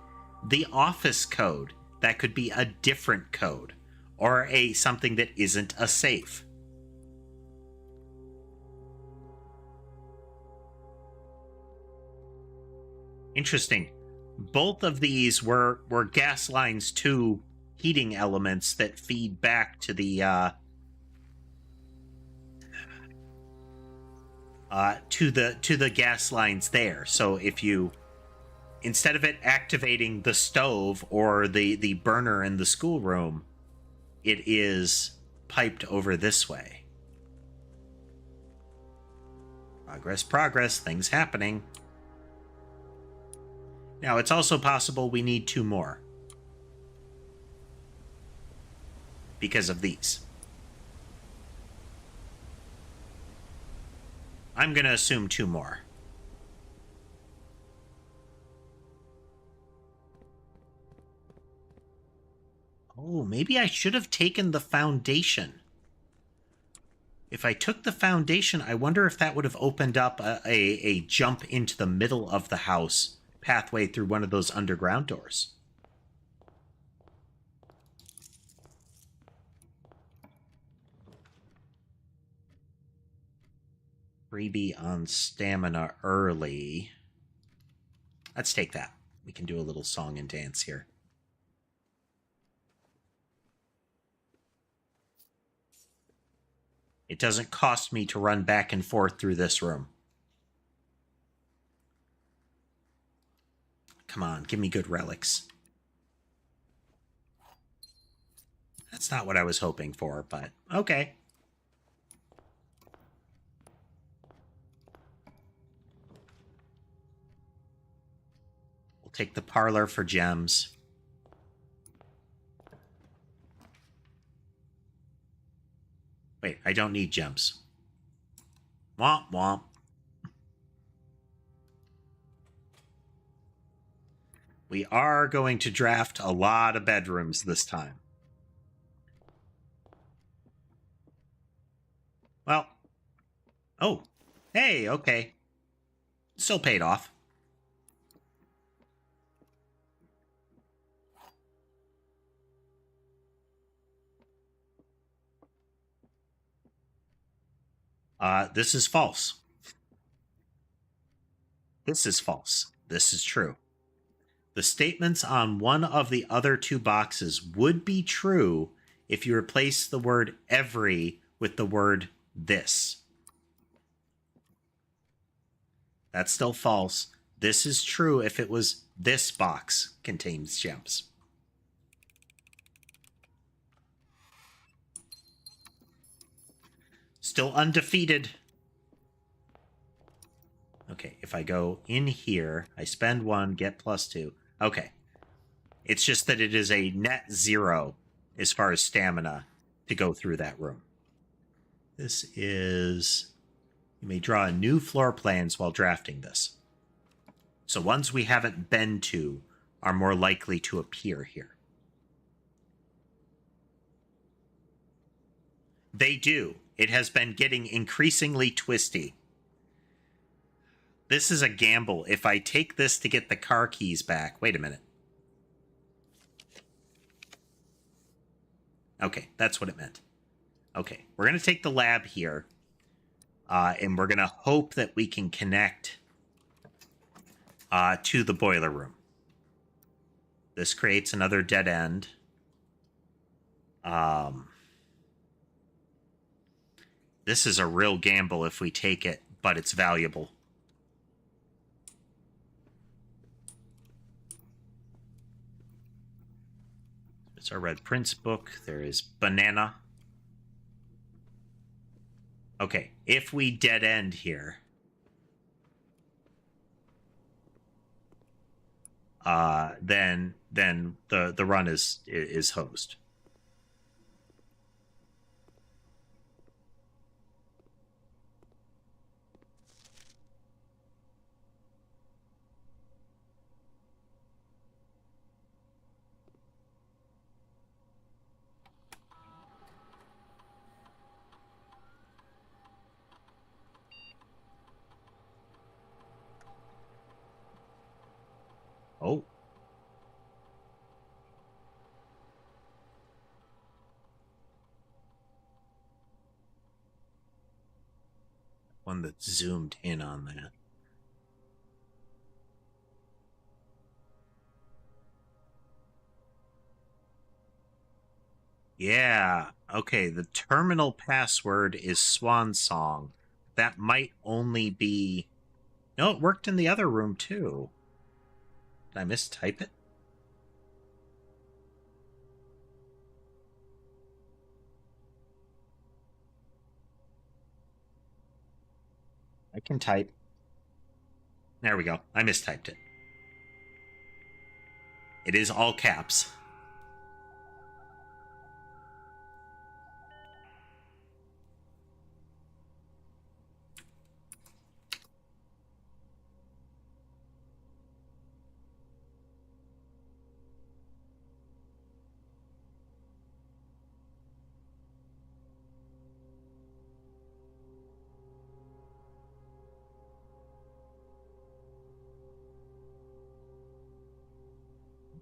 the office code. That could be a different code, or something that isn't a safe. Interesting. Both of these were gas lines to heating elements that feed back to the to the gas lines there. So if you, instead of it activating the stove or the burner in the schoolroom, it is piped over this way. Progress, things happening. Now, it's also possible we need 2 more. Because of these. I'm going to assume 2 more. Oh, maybe I should have taken the foundation. If I took the foundation, I wonder if that would have opened up a jump into the middle of the house pathway through one of those underground doors. Freebie on stamina early. Let's take that. We can do a little song and dance here. It doesn't cost me to run back and forth through this room. Come on, give me good relics. That's not what I was hoping for, but okay. We'll take the parlor for gems. Wait, I don't need gems. Womp womp. We are going to draft a lot of bedrooms this time. Well. Oh. Hey, okay. Still paid off. This is false. This is false. This is true. The statements on one of the other 2 boxes would be true if you replace the word every with the word this. That's still false. This is true if it was this box contains gems. Still undefeated. Okay, if I go in here, I spend 1, get +2. Okay. It's just that it is a net 0 as far as stamina to go through that room. This is... You may draw new floor plans while drafting this. So ones we haven't been to are more likely to appear here. They do. It has been getting increasingly twisty. This is a gamble. If I take this to get the car keys back... Wait a minute. Okay, that's what it meant. Okay, we're going to take the lab here. And we're going to hope that we can connect to the boiler room. This creates another dead end. This is a real gamble if we take it, but it's valuable. It's our Red Prince book. There is banana. Okay, if we dead end here, then the run is hosed. Oh. One that zoomed in on that. Yeah. Okay, the terminal password is Swan Song. That might only be. No, it worked in the other room too. Did I mistype it? I can type. There we go. I mistyped it. It is all caps.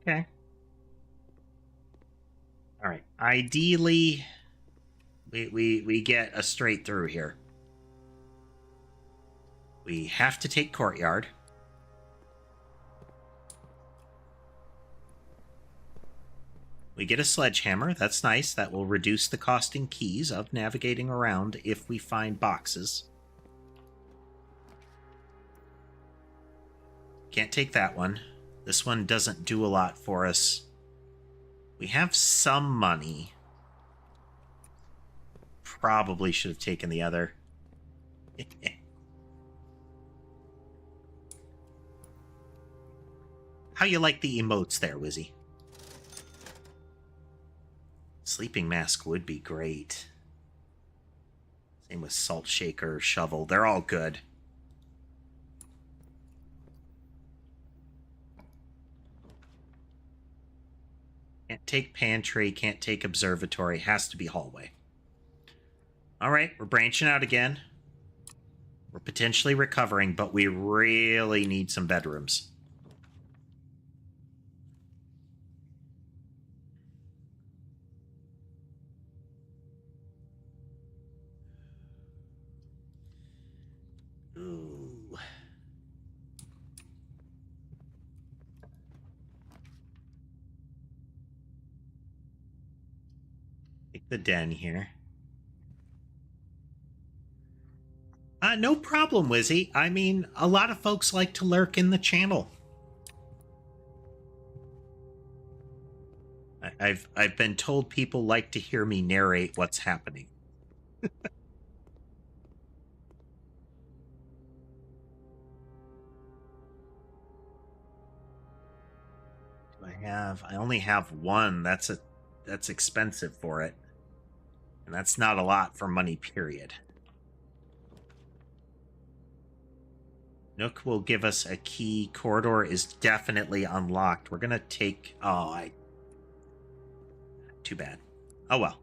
Okay. All right. Ideally, we get a straight through here. We have to take courtyard. We get a sledgehammer. That's nice. That will reduce the cost in keys of navigating around if we find boxes. Can't take that one. This one doesn't do a lot for us. We have some money. Probably should have taken the other. How you like the emotes there, Wizzy? Sleeping mask would be great. Same with salt shaker, shovel. They're all good. Can't take pantry, can't take observatory. Has to be hallway. All right, we're branching out again. We're potentially recovering, but we really need some bedrooms. Ooh. Take the den here. No problem, Wizzy. I mean, a lot of folks like to lurk in the channel. I've been told people like to hear me narrate what's happening. I only have one. That's expensive for it. And that's not a lot for money, period. Nook will give us a key. Corridor is definitely unlocked. We're gonna take too bad. Oh well.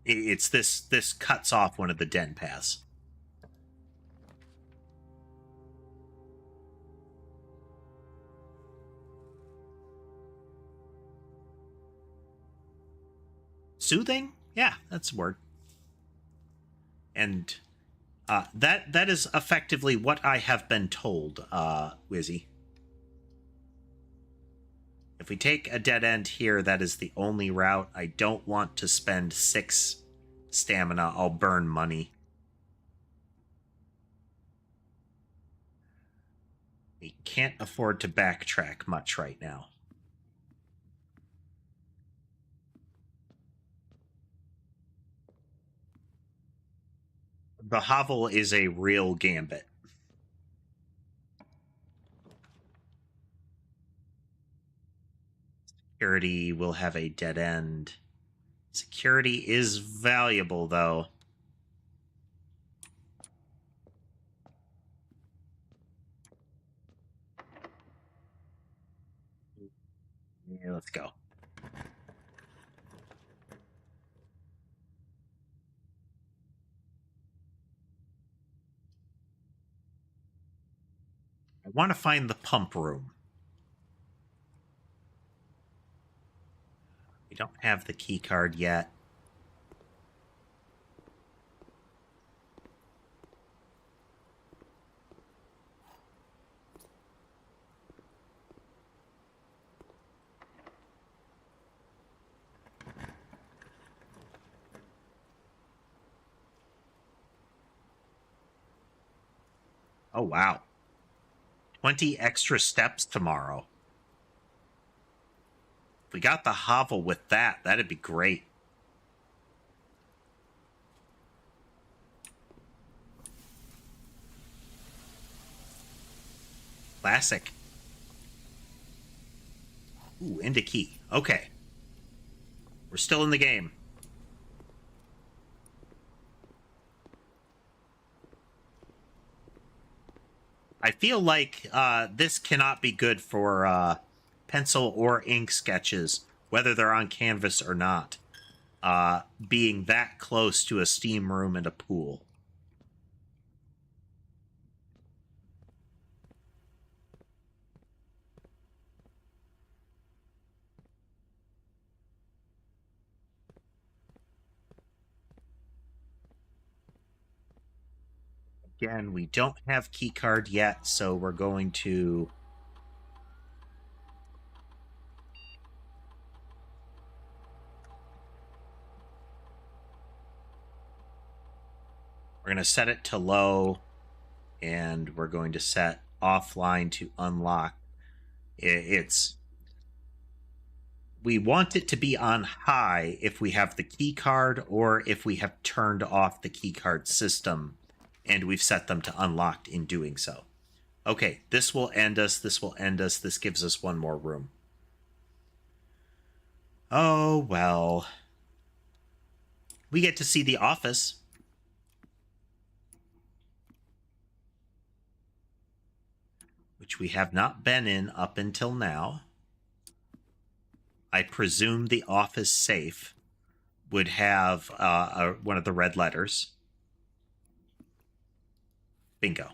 It's this cuts off one of the den paths. Soothing? Yeah, that's a word. And that is effectively what I have been told, Wizzy. If we take a dead end here, that is the only route. I don't want to spend 6 stamina. I'll burn money. We can't afford to backtrack much right now. The hovel is a real gambit. Security will have a dead end. Security is valuable, though. Yeah, let's go. I want to find the pump room. We don't have the key card yet. Oh, wow. 20 extra steps tomorrow. If we got the hovel with that, that'd be great. Classic. Ooh, and a key. Okay. We're still in the game. I feel like this cannot be good for pencil or ink sketches, whether they're on canvas or not, being that close to a steam room and a pool. Again, we don't have keycard yet, so we're going to... We're going to set it to low, and we're going to set offline to unlock. It's... We want it to be on high if we have the key card or if we have turned off the key card system and we've set them to unlocked in doing so. Okay, this will end us. This will end us. This gives us one more room. Oh, well. We get to see the office. Which we have not been in up until now. I presume the office safe would have one of the red letters. Bingo.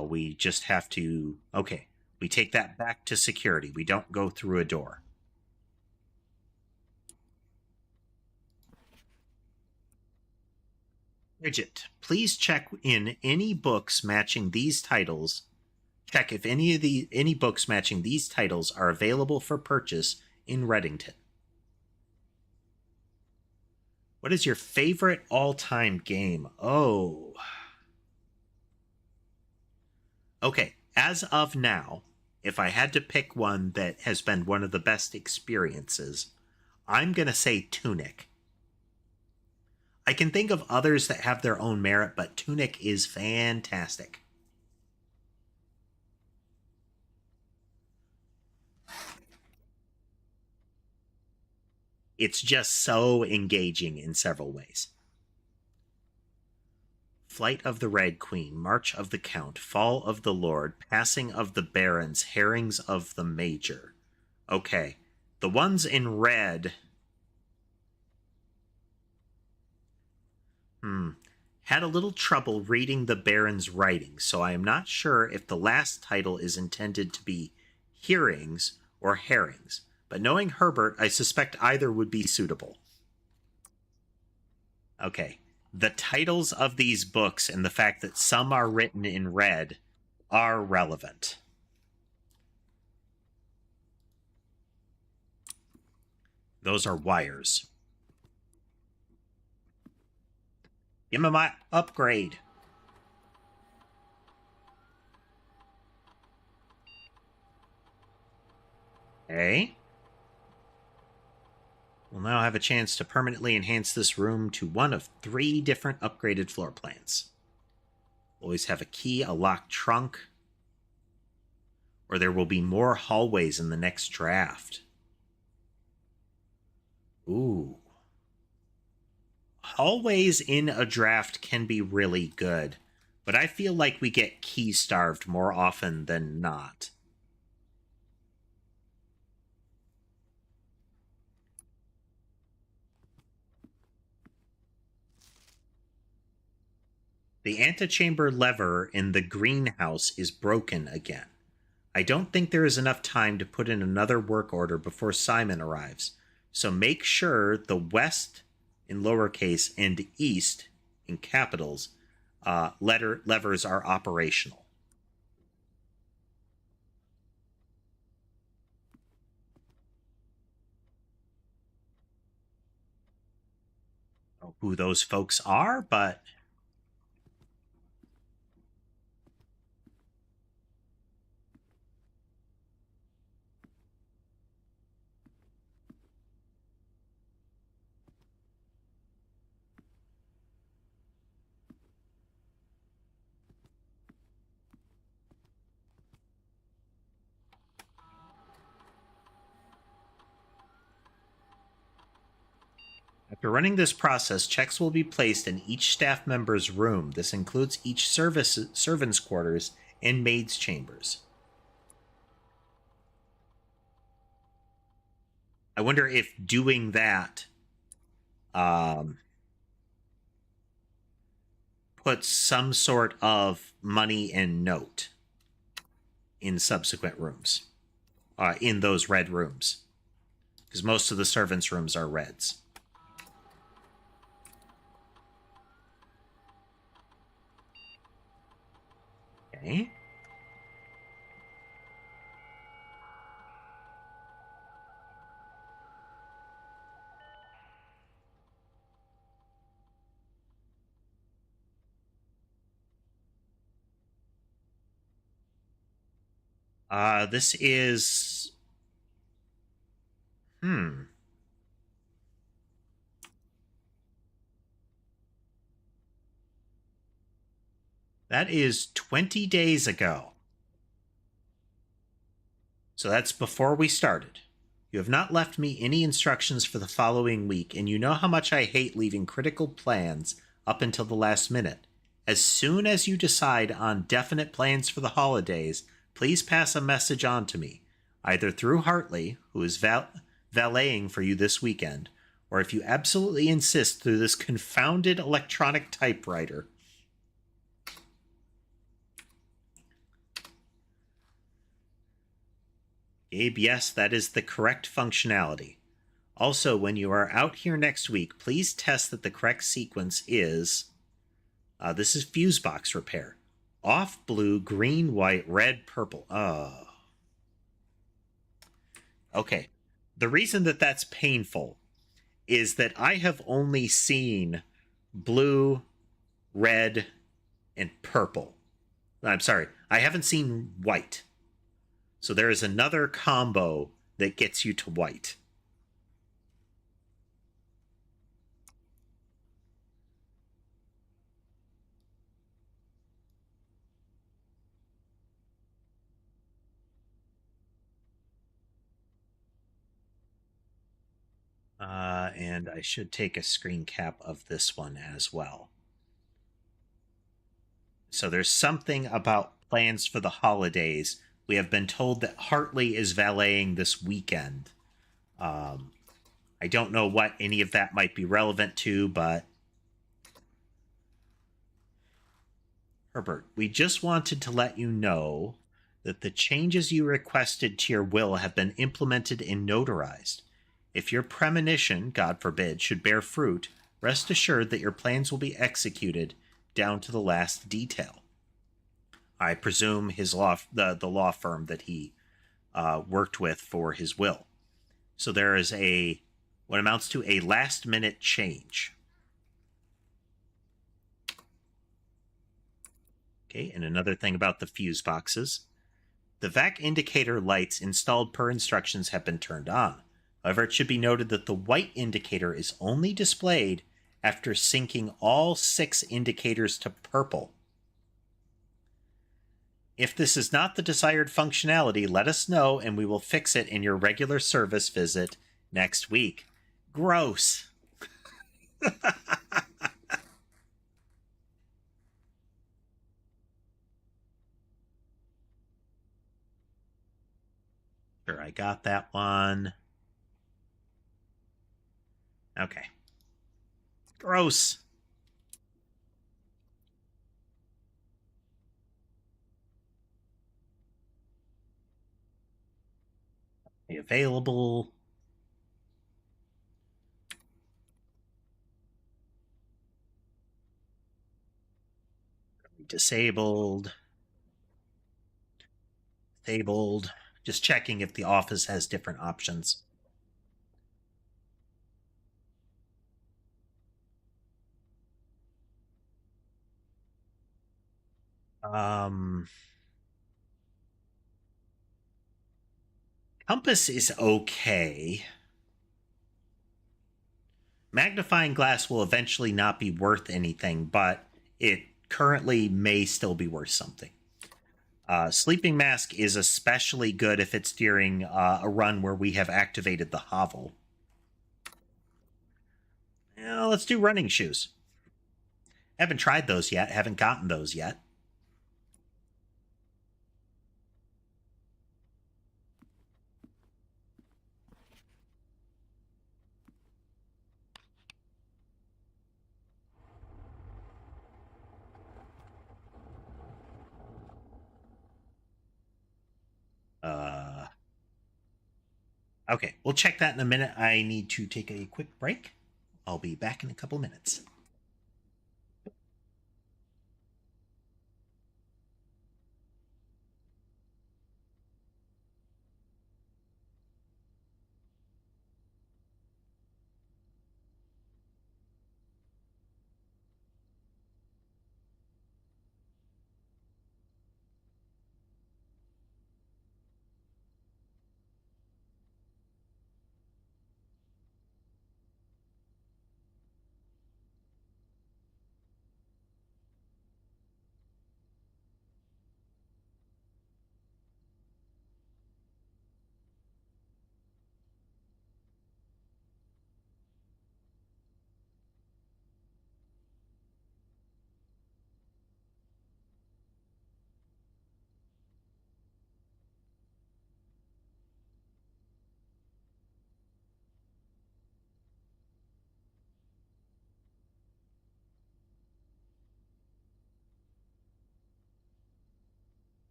We just have to... Okay, we take that back to security. We don't go through a door. Bridget, please check in any books matching these titles. Check if any books matching these titles are available for purchase in Reddington. What is your favorite all-time game? Oh. Okay, as of now, if I had to pick one that has been one of the best experiences, I'm going to say Tunic. I can think of others that have their own merit, but Tunic is fantastic. It's just so engaging in several ways. Flight of the Red Queen, March of the Count, Fall of the Lord, Passing of the Barons, Herrings of the Major. Okay, the ones in red... Had a little trouble reading the Baron's writing, so I am not sure if the last title is intended to be hearings or herrings. But knowing Herbert, I suspect either would be suitable. Okay. The titles of these books and the fact that some are written in red are relevant. Those are wires. Give me my upgrade. Okay. We'll now have a chance to permanently enhance this room to one of 3 different upgraded floor plans. Always have a key, a locked trunk, or there will be more hallways in the next draft. Ooh. Hallways in a draft can be really good, but I feel like we get key starved more often than not. The antechamber lever in the greenhouse is broken again. I don't think there is enough time to put in another work order before Simon arrives, so make sure the west in lowercase and east in capitals levers are operational. Who those folks are, but After running this process, checks will be placed in each staff member's room. This includes each servant's quarters and maid's chambers. I wonder if doing that puts some sort of money and note in subsequent rooms, in those red rooms, because most of the servants' rooms are reds. Okay. This is... That is 20 days ago. So that's before we started. You have not left me any instructions for the following week, and you know how much I hate leaving critical plans up until the last minute. As soon as you decide on definite plans for the holidays, please pass a message on to me, either through Hartley, who is valeting for you this weekend, or if you absolutely insist, through this confounded electronic typewriter. Gabe, yes, that is the correct functionality. Also, when you are out here next week, please test that the correct sequence is... this is fuse box repair. Off blue, green, white, red, purple. Oh. Okay. The reason that that's painful is that I have only seen blue, red, and purple. I'm sorry, I haven't seen white. So there is another combo that gets you to white. And I should take a screen cap of this one as well. So there's something about plans for the holidays. We have been told that Hartley is valeting this weekend. I don't know what any of that might be relevant to, but... Herbert, we just wanted to let you know that the changes you requested to your will have been implemented and notarized. If your premonition, God forbid, should bear fruit, rest assured that your plans will be executed down to the last detail. I presume his the law firm that he worked with for his will. So there is what amounts to a last-minute change. Okay, and another thing about the fuse boxes. The vac indicator lights installed per instructions have been turned on. However, it should be noted that the white indicator is only displayed after syncing all 6 indicators to purple. If this is not the desired functionality, let us know and we will fix it in your regular service visit next week. Gross. Sure, I got that one. Okay. Gross. Available. Disabled. Disabled. Just checking if the office has different options. Compass is okay. Magnifying glass will eventually not be worth anything, but it currently may still be worth something. Sleeping mask is especially good if it's during a run where we have activated the hovel. Let's do running shoes. Haven't tried those yet. Haven't gotten those yet. Uh, okay, we'll check that in a minute. I need to take a quick break. I'll be back in a couple minutes.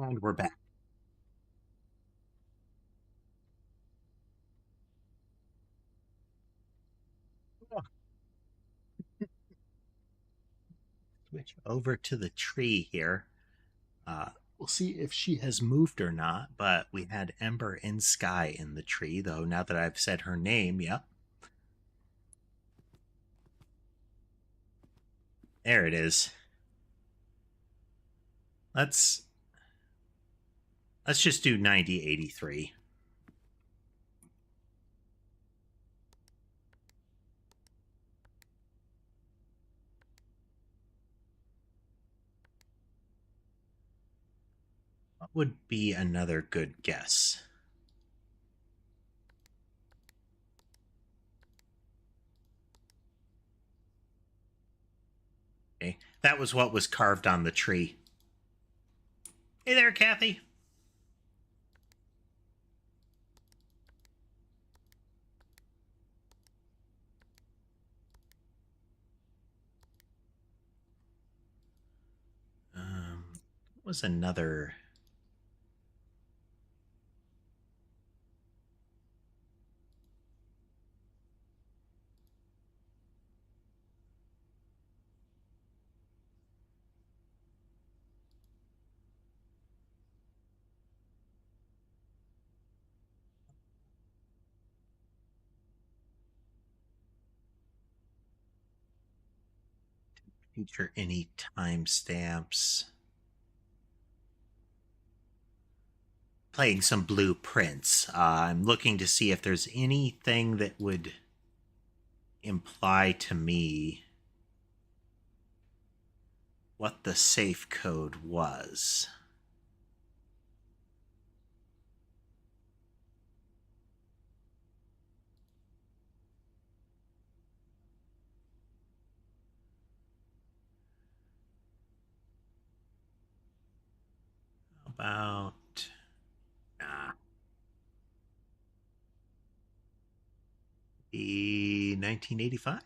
And we're back. Switch over to the tree here. We'll see if she has moved or not, but we had Ember and Sky in the tree, though now that I've said her name, yep. There it is. Let's Let's just do 9083. What would be another good guess? Okay, that was what was carved on the tree. Hey there, Kathy. What was another? Feature any timestamps? Playing some blueprints. I'm looking to see if there's anything that would imply to me what the safe code was. About the 1985.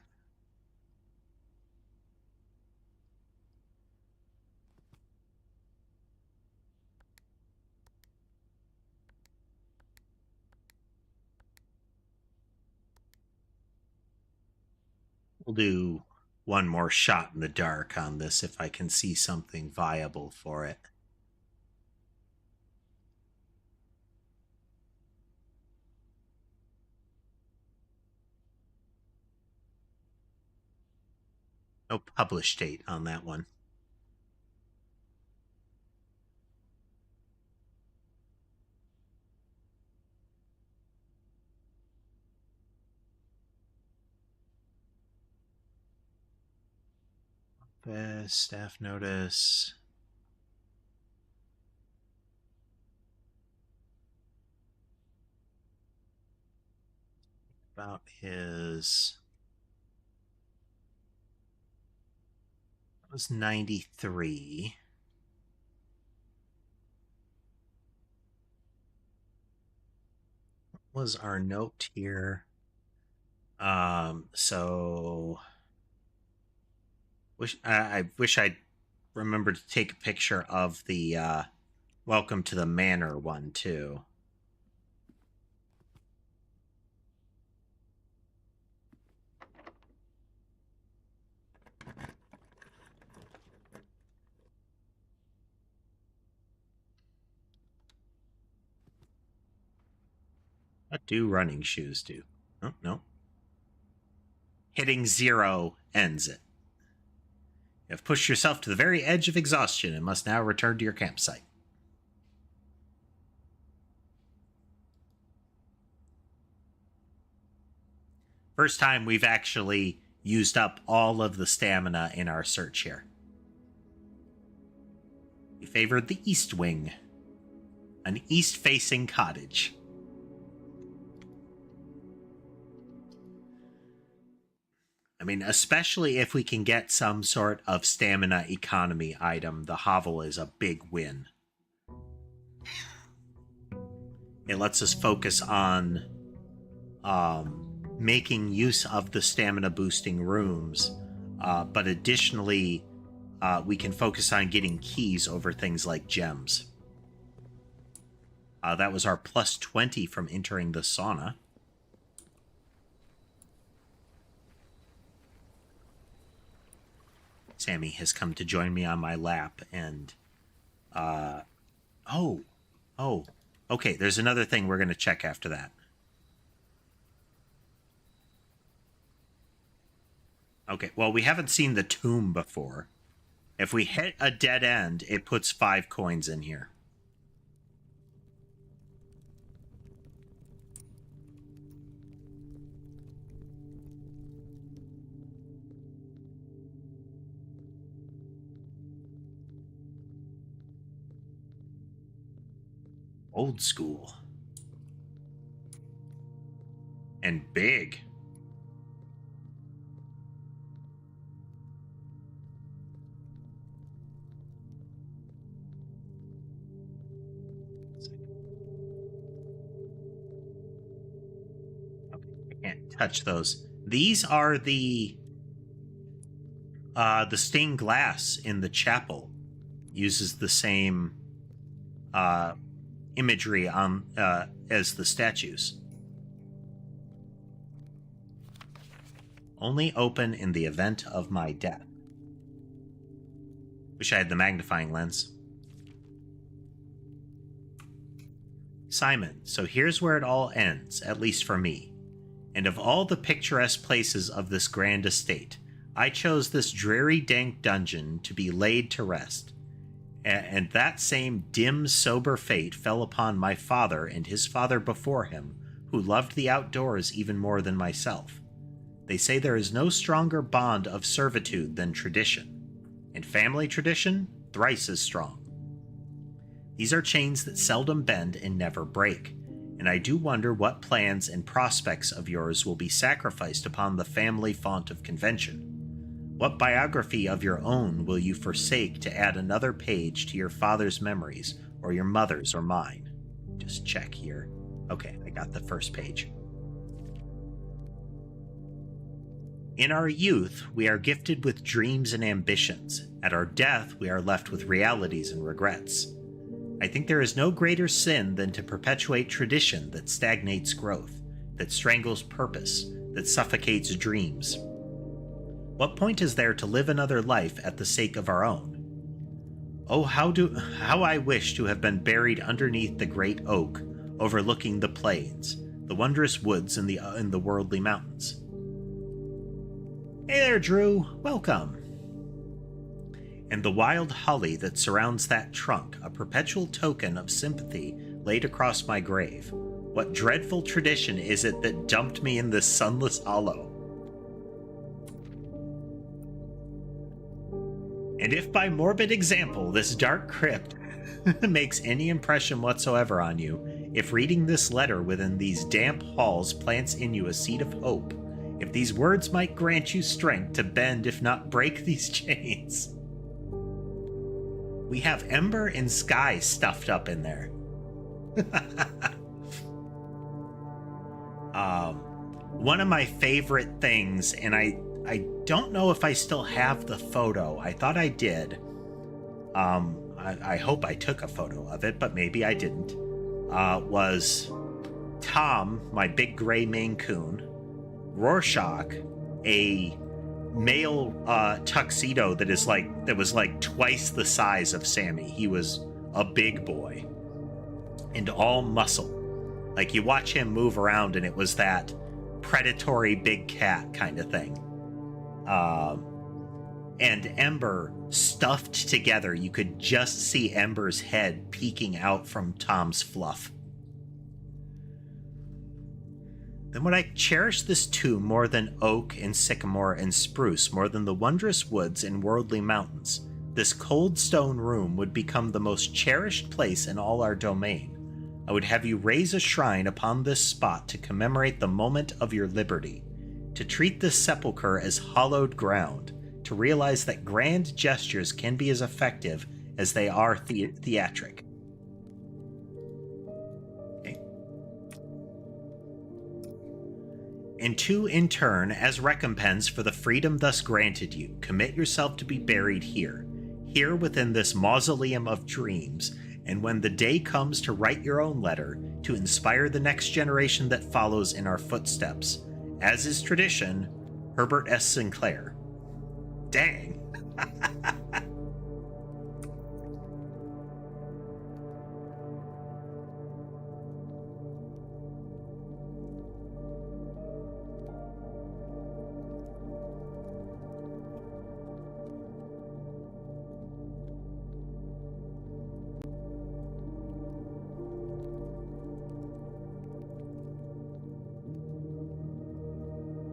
We'll do one more shot in the dark on this if I can see something viable for it. No publish date on that one. Staff notice. About his. That was 93. What was our note here? So I wish I'd remembered to take a picture of the welcome to the manor one too. What do running shoes do? Oh, no. Hitting 0 ends it. You have pushed yourself to the very edge of exhaustion and must now return to your campsite. First time we've actually used up all of the stamina in our search here. We favored the east wing, an east-facing cottage. I mean, especially if we can get some sort of stamina economy item, the hovel is a big win. It lets us focus on making use of the stamina boosting rooms, but additionally, we can focus on getting keys over things like gems. That was our plus 20 from entering the sauna. Sammy has come to join me on my lap, and okay, there's another thing we're going to check after that. Okay, well, we haven't seen the tomb before. If we hit a dead end, it puts 5 coins in here. Old school. And big. Okay, I can't touch those. These are the stained glass in the chapel uses the same imagery on as the statues. Only open in the event of my death. Wish I had the magnifying lens. Simon, so here's where it all ends, at least for me. And of all the picturesque places of this grand estate, I chose this dreary, dank dungeon to be laid to rest. And that same dim, sober fate fell upon my father and his father before him, who loved the outdoors even more than myself. They say there is no stronger bond of servitude than tradition, and family tradition thrice as strong. These are chains that seldom bend and never break, and I do wonder what plans and prospects of yours will be sacrificed upon the family font of convention. What biography of your own will you forsake to add another page to your father's memories, or your mother's or mine? Just check here. Okay, I got the first page. In our youth, we are gifted with dreams and ambitions. At our death, we are left with realities and regrets. I think there is no greater sin than to perpetuate tradition that stagnates growth, that strangles purpose, that suffocates dreams. What point is there to live another life at the sake of our own? Oh, how I wish to have been buried underneath the great oak, overlooking the plains, the wondrous woods, and the worldly mountains. Hey there, Drew. Welcome. And the wild holly that surrounds that trunk, a perpetual token of sympathy laid across my grave. What dreadful tradition is it that dumped me in this sunless hollow? And if by morbid example this dark crypt makes any impression whatsoever on you, if reading this letter within these damp halls plants in you a seed of hope, if these words might grant you strength to bend if not break these chains. We have Ember and Sky stuffed up in there. One of my favorite things, and I don't know if I still have the photo. I thought I did. I hope I took a photo of it, but maybe I didn't. Was Tom, my big gray Maine Coon, Rorschach, a male tuxedo that was like twice the size of Sammy. He was a big boy and all muscle. Like, you watch him move around and it was that predatory big cat kind of thing. And Ember stuffed together. You could just see Ember's head peeking out from Tom's fluff. Then would I cherish this tomb more than oak and sycamore and spruce, more than the wondrous woods and worldly mountains. This cold stone room would become the most cherished place in all our domain. I would have you raise a shrine upon this spot to commemorate the moment of your liberty, to treat this sepulchre as hallowed ground, to realize that grand gestures can be as effective as they are theatric. Okay. And to, in turn, as recompense for the freedom thus granted you, commit yourself to be buried here within this mausoleum of dreams, and when the day comes to write your own letter, to inspire the next generation that follows in our footsteps. As is tradition, Herbert S. Sinclair. Dang.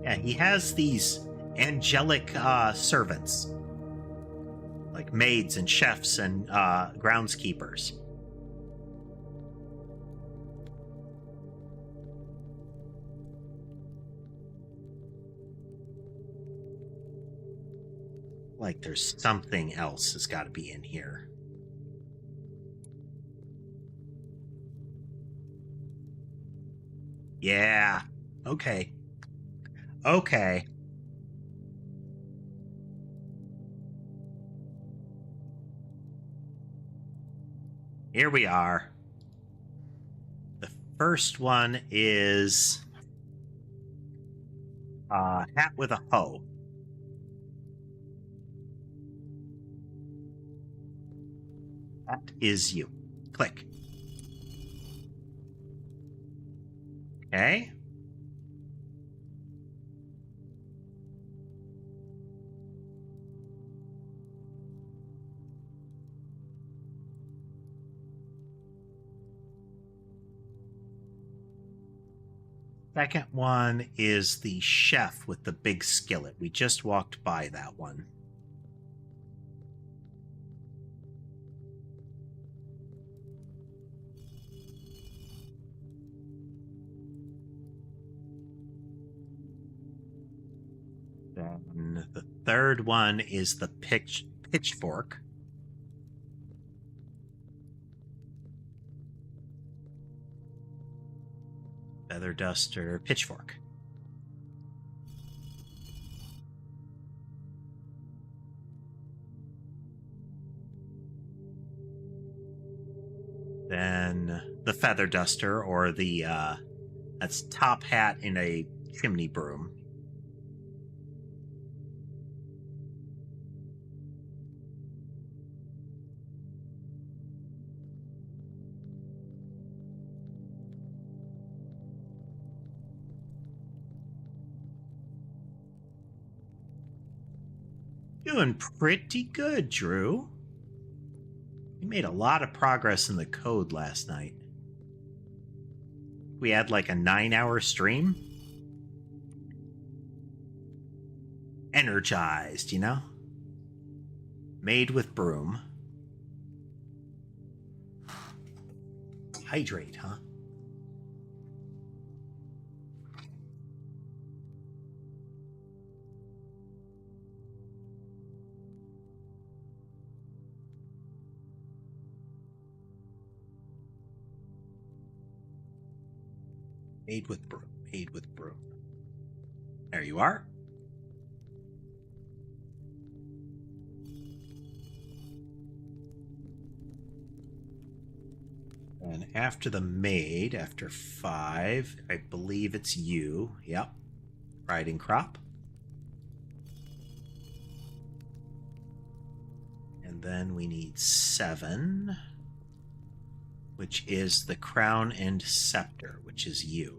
Yeah, he has these angelic servants, like maids and chefs and groundskeepers. like there's something else has got to be in here. Yeah. Okay. Okay. Here we are. The first one is a hat with a hoe. That is you. Click. Okay. Second one is the chef with the big skillet. We just walked by that one. Then the third one is the pitchfork. Feather duster, pitchfork. Then the feather duster, or the that's top hat in a chimney broom. Doing pretty good, Drew. We made a lot of progress in the code last night. We had like a 9-hour stream. Energized, you know? Made with broom. Hydrate, huh? Made with broom. Made with broom. There you are. And after the maid, after 5, I believe it's you. Yep. Riding crop. And then we need 7, which is the crown and scepter, which is you.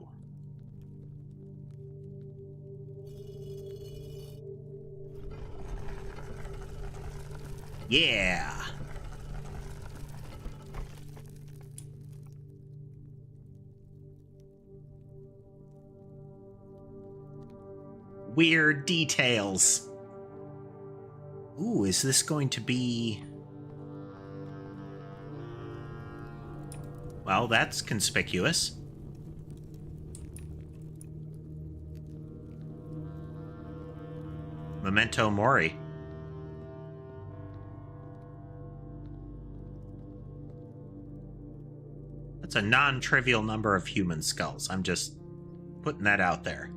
Yeah. Weird details. Ooh, is this going to be... Well, that's conspicuous. Memento Mori. That's a non-trivial number of human skulls. I'm just putting that out there.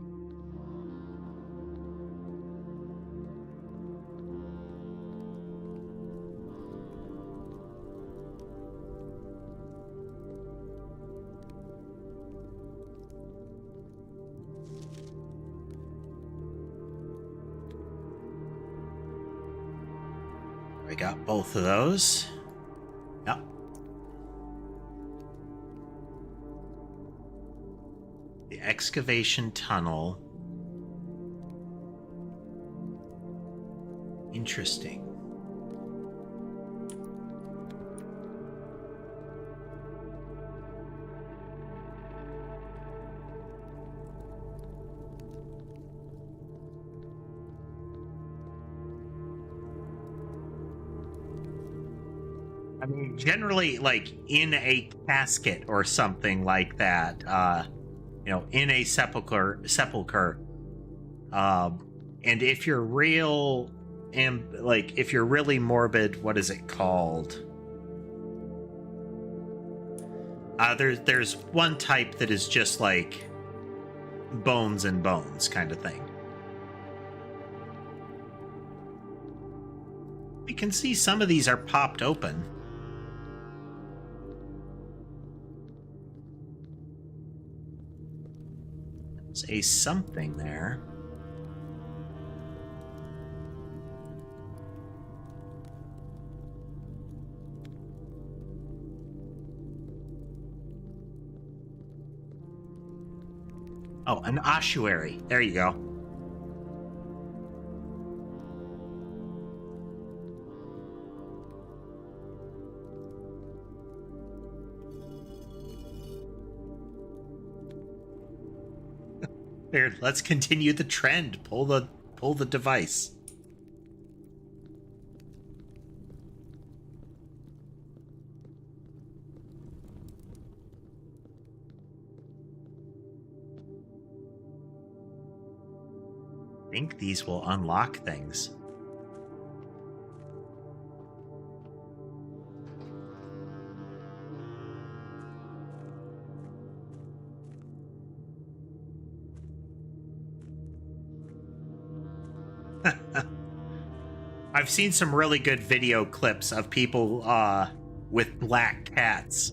I got both of those. Yep. The excavation tunnel. Interesting. I mean, generally, like, in a casket or something like that, you know, in a sepulcher, and if you're real like, if you're really morbid, what is it called? There's one type that is just like bones and bones kind of thing. We can see some of these are popped open. There's a something there. Oh, an ossuary. There you go. Here, let's continue the trend. Pull the device. I think these will unlock things. I've seen some really good video clips of people with black cats.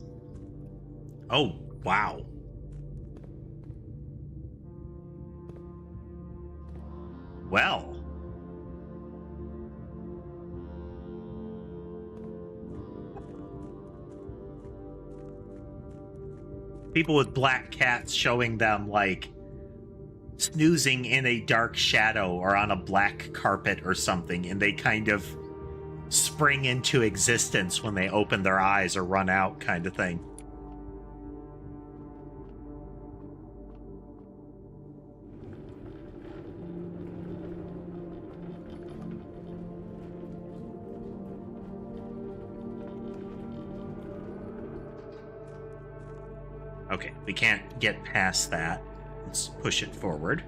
Oh, wow. Well. People with black cats showing them, like, snoozing in a dark shadow or on a black carpet or something, and they kind of spring into existence when they open their eyes or run out, kind of thing. Okay, we can't get past that. Let's push it forward.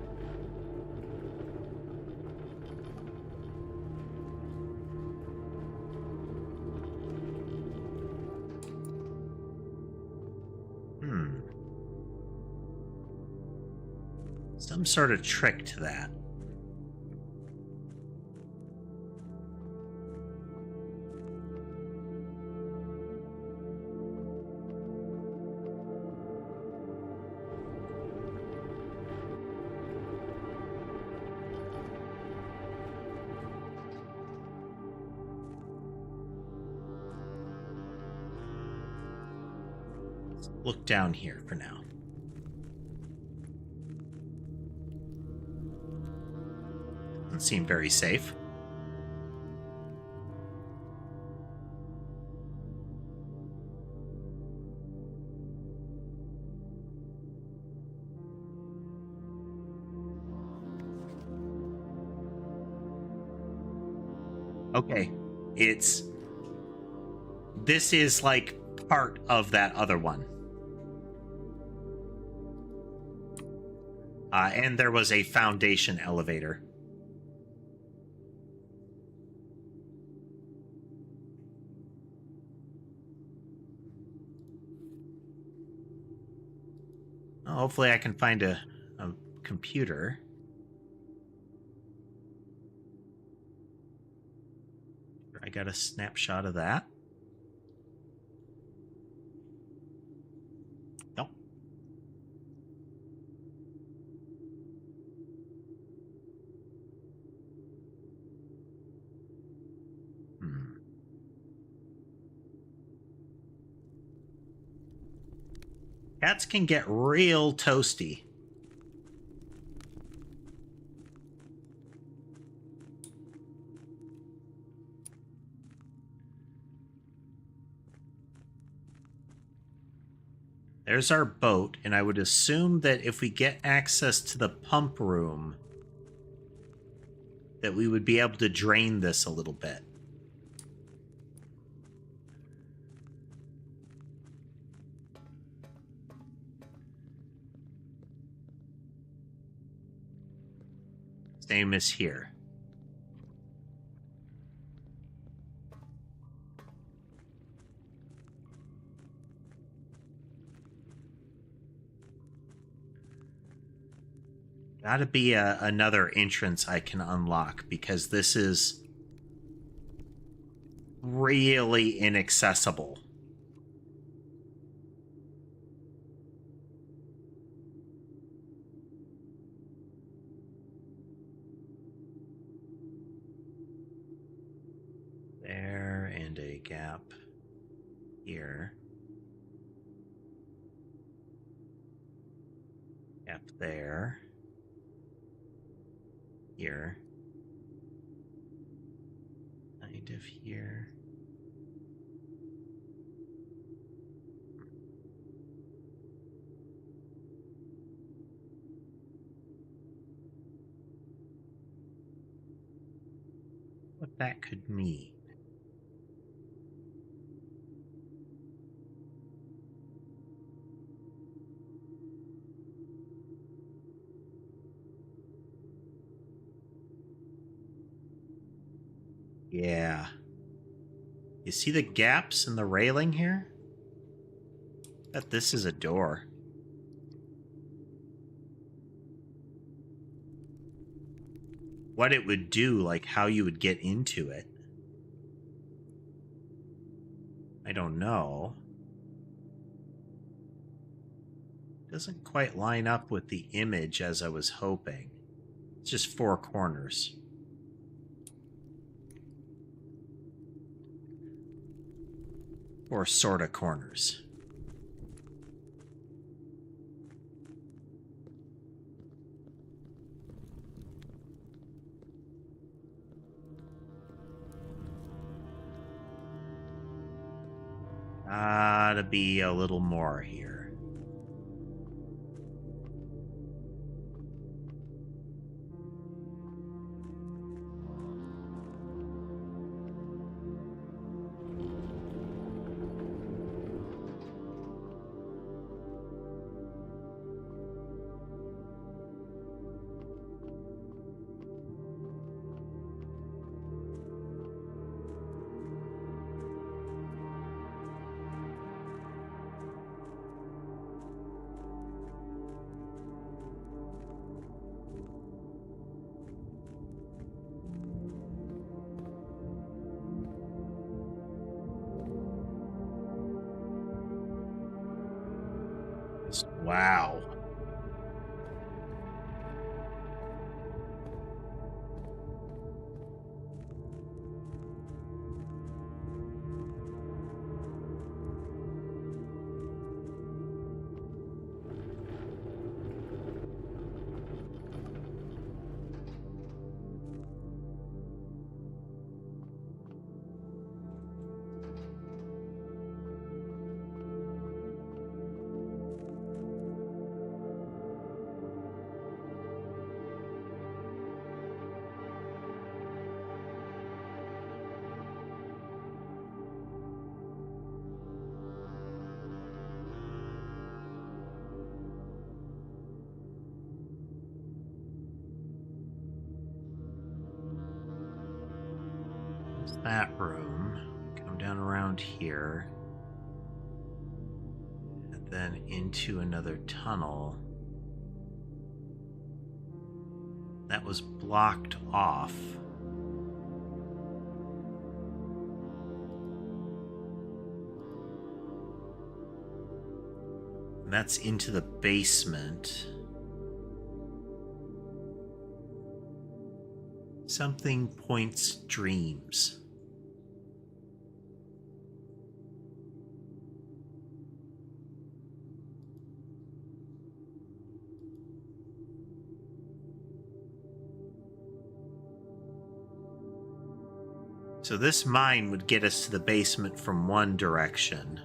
Some sort of trick to that. Look down here for now. Doesn't seem very safe. Okay, this is like part of that other one. And there was a foundation elevator. Well, hopefully I can find a computer. I got a snapshot of that. Nope. Cats can get real toasty. There's our boat, and I would assume that if we get access to the pump room, that we would be able to drain this a little bit. Same as here. Gotta be another entrance I can unlock, because this is really inaccessible. There, and a gap here. Gap there. Here. Kind of here. What that could mean. Yeah. You see the gaps in the railing here? Bet this is a door. What it would do, like how you would get into it, I don't know. Doesn't quite line up with the image as I was hoping. It's just 4 corners. Or sorta corners. Gotta be a little more here. Wow. There's that room. Come down around here. And then into another tunnel. That was blocked off. That's into the basement. Something points dreams. So this mine would get us to the basement from one direction.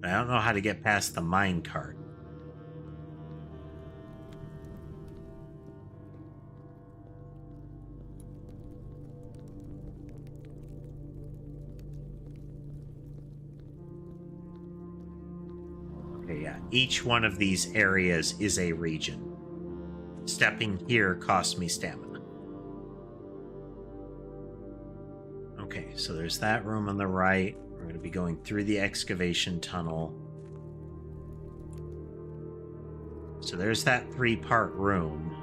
I don't know how to get past the mine cart. Okay, yeah. Each one of these areas is a region. Stepping here costs me stamina. Okay, so there's that room on the right. We're going to be going through the excavation tunnel. So there's that 3-part room.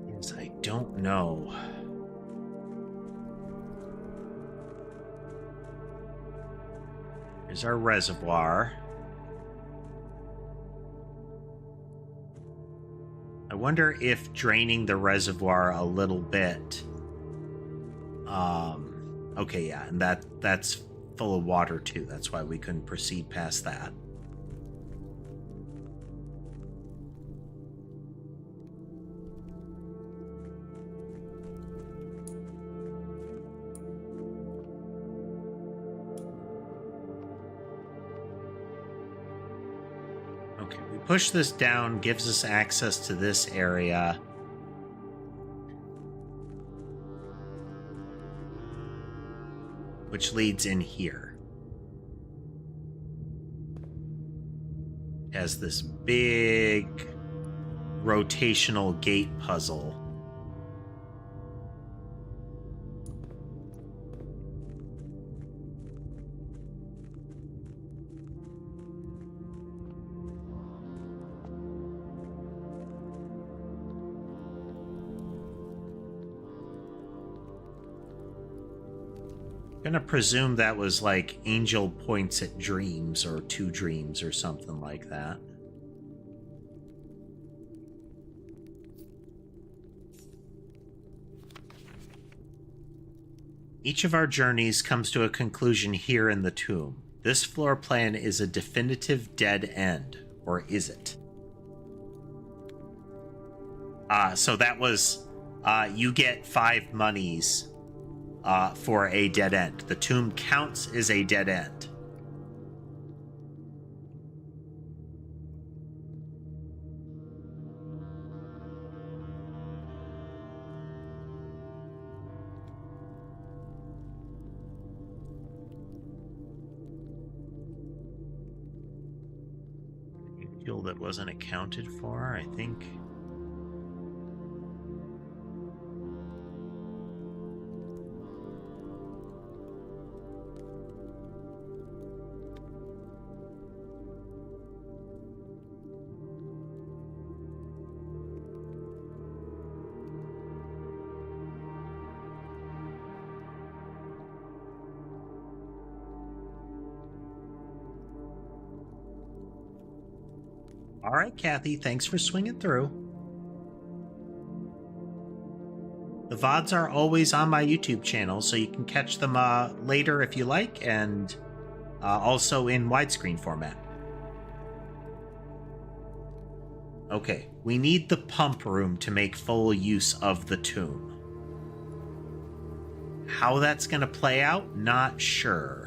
Yes, I don't know. Here's our reservoir. I wonder if draining the reservoir a little bit. Okay, yeah, and that's full of water too. That's why we couldn't proceed past that. Okay, we push this down, gives us access to this area. Which leads in here. It has this big rotational gate puzzle. Gonna presume that was like angel points at dreams or 2 dreams or something like that. Each of our journeys comes to a conclusion here in the tomb. This floor plan is a definitive dead end, or is it? So that was, you get 5 monies for a dead end. The tomb counts as a dead end. Fuel that wasn't accounted for, I think. All right, Kathy, thanks for swinging through. The VODs are always on my YouTube channel, so you can catch them later if you like, and also in widescreen format. Okay, we need the pump room to make full use of the tomb. How that's going to play out, not sure.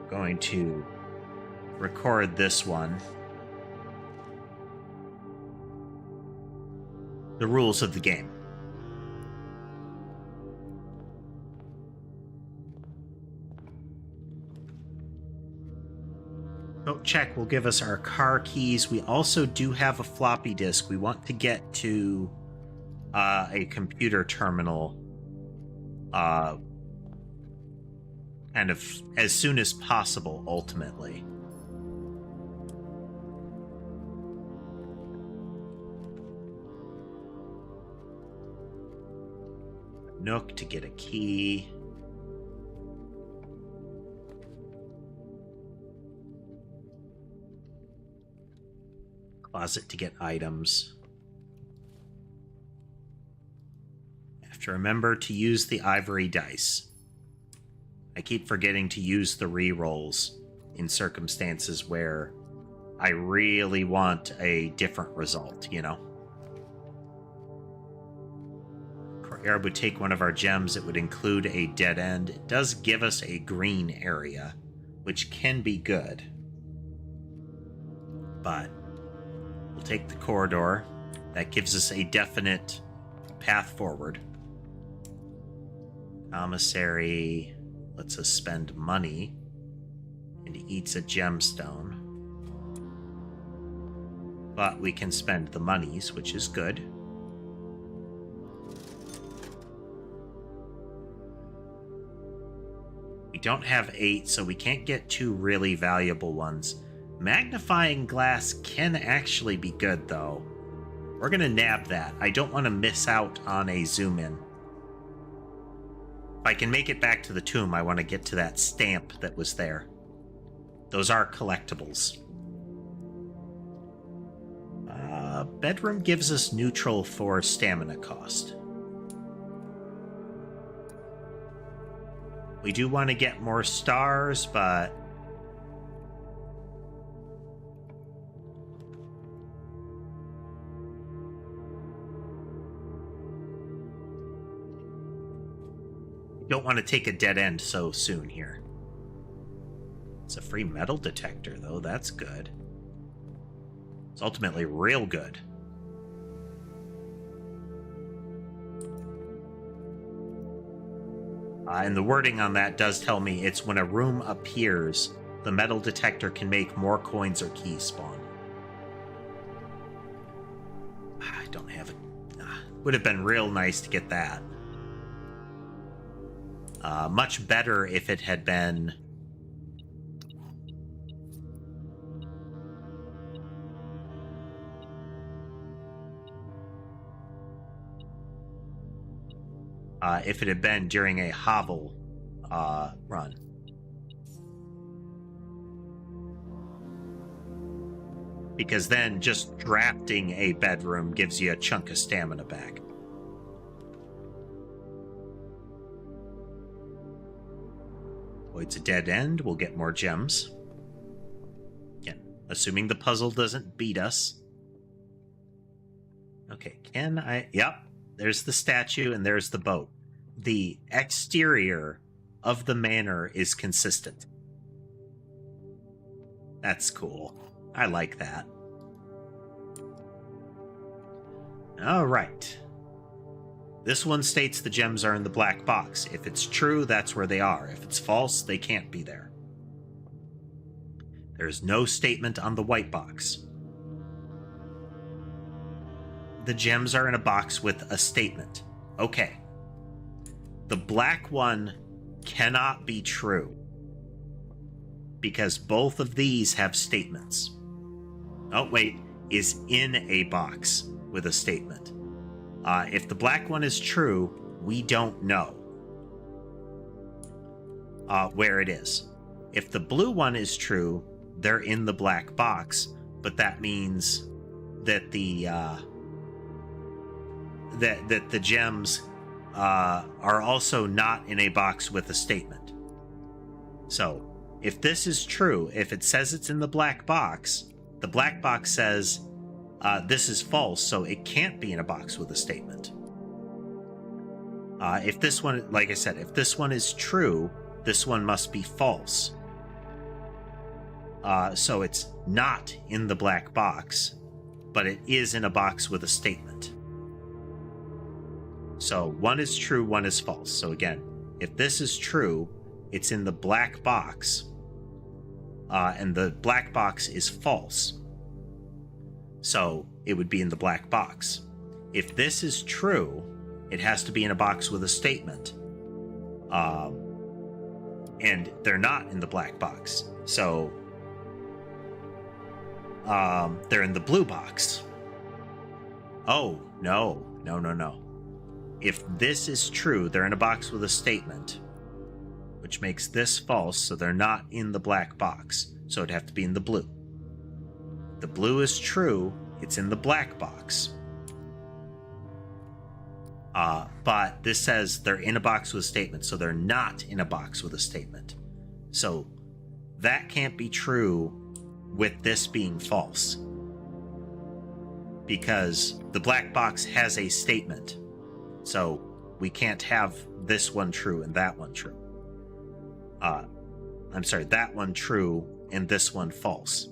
Going to record this one. The rules of the game. Vote check will give us our car keys. We also do have a floppy disk. We want to get to a computer terminal kind of as soon as possible, ultimately. Nook to get a key. Closet to get items. Have to remember to use the ivory dice. I keep forgetting to use the re-rolls in circumstances where I really want a different result, you know? Or Arab would take one of our gems, it would include a dead end. It does give us a green area, which can be good. But we'll take the corridor. That gives us a definite path forward. Commissary lets us spend money and eats a gemstone. But we can spend the monies, which is good. We don't have 8, so we can't get 2 really valuable ones. Magnifying glass can actually be good, though. We're going to nab that. I don't want to miss out on a zoom in. If I can make it back to the tomb, I want to get to that stamp that was there. Those are collectibles. Bedroom gives us neutral for stamina cost. We do want to get more stars, but don't want to take a dead end so soon here. It's a free metal detector, though. That's good. It's ultimately real good. And the wording on that does tell me it's when a room appears, the metal detector can make more coins or keys spawn. I don't have it. Would have been real nice to get that. Much better if it had been... if it had been during a hovel run. Because then just drafting a bedroom gives you a chunk of stamina back. It's a dead end, we'll get more gems. Again, assuming the puzzle doesn't beat us. Okay, can I... Yep, there's the statue and there's the boat. The exterior of the manor is consistent. That's cool. I like that. All right. This one states the gems are in the black box. If it's true, that's where they are. If it's false, they can't be there. There's no statement on the white box. The gems are in a box with a statement. Okay. The black one cannot be true because both of these have statements. Oh, wait, is in a box with a statement. If the black one is true, we don't know where it is. If the blue one is true, they're in the black box, but that means that the that the gems are also not in a box with a statement. So, if this is true, if it says it's in the black box says this is false, so it can't be in a box with a statement. If this one, like I said, if this one is true, this one must be false. So it's not in the black box, but it is in a box with a statement. So one is true, one is false. So again, if this is true, it's in the black box, and the black box is false. So it would be in the black box. If this is true, it has to be in a box with a statement. And they're not in the black box. So they're in the blue box. Oh, no. If this is true, they're in a box with a statement, which makes this false, so they're not in the black box. So it'd have to be in the blue. The blue is true, it's in the black box. But this says they're in a box with a statement, so they're not in a box with a statement. So that can't be true with this being false, because the black box has a statement. So we can't have this one true and that one true. I'm sorry, that one true and this one false.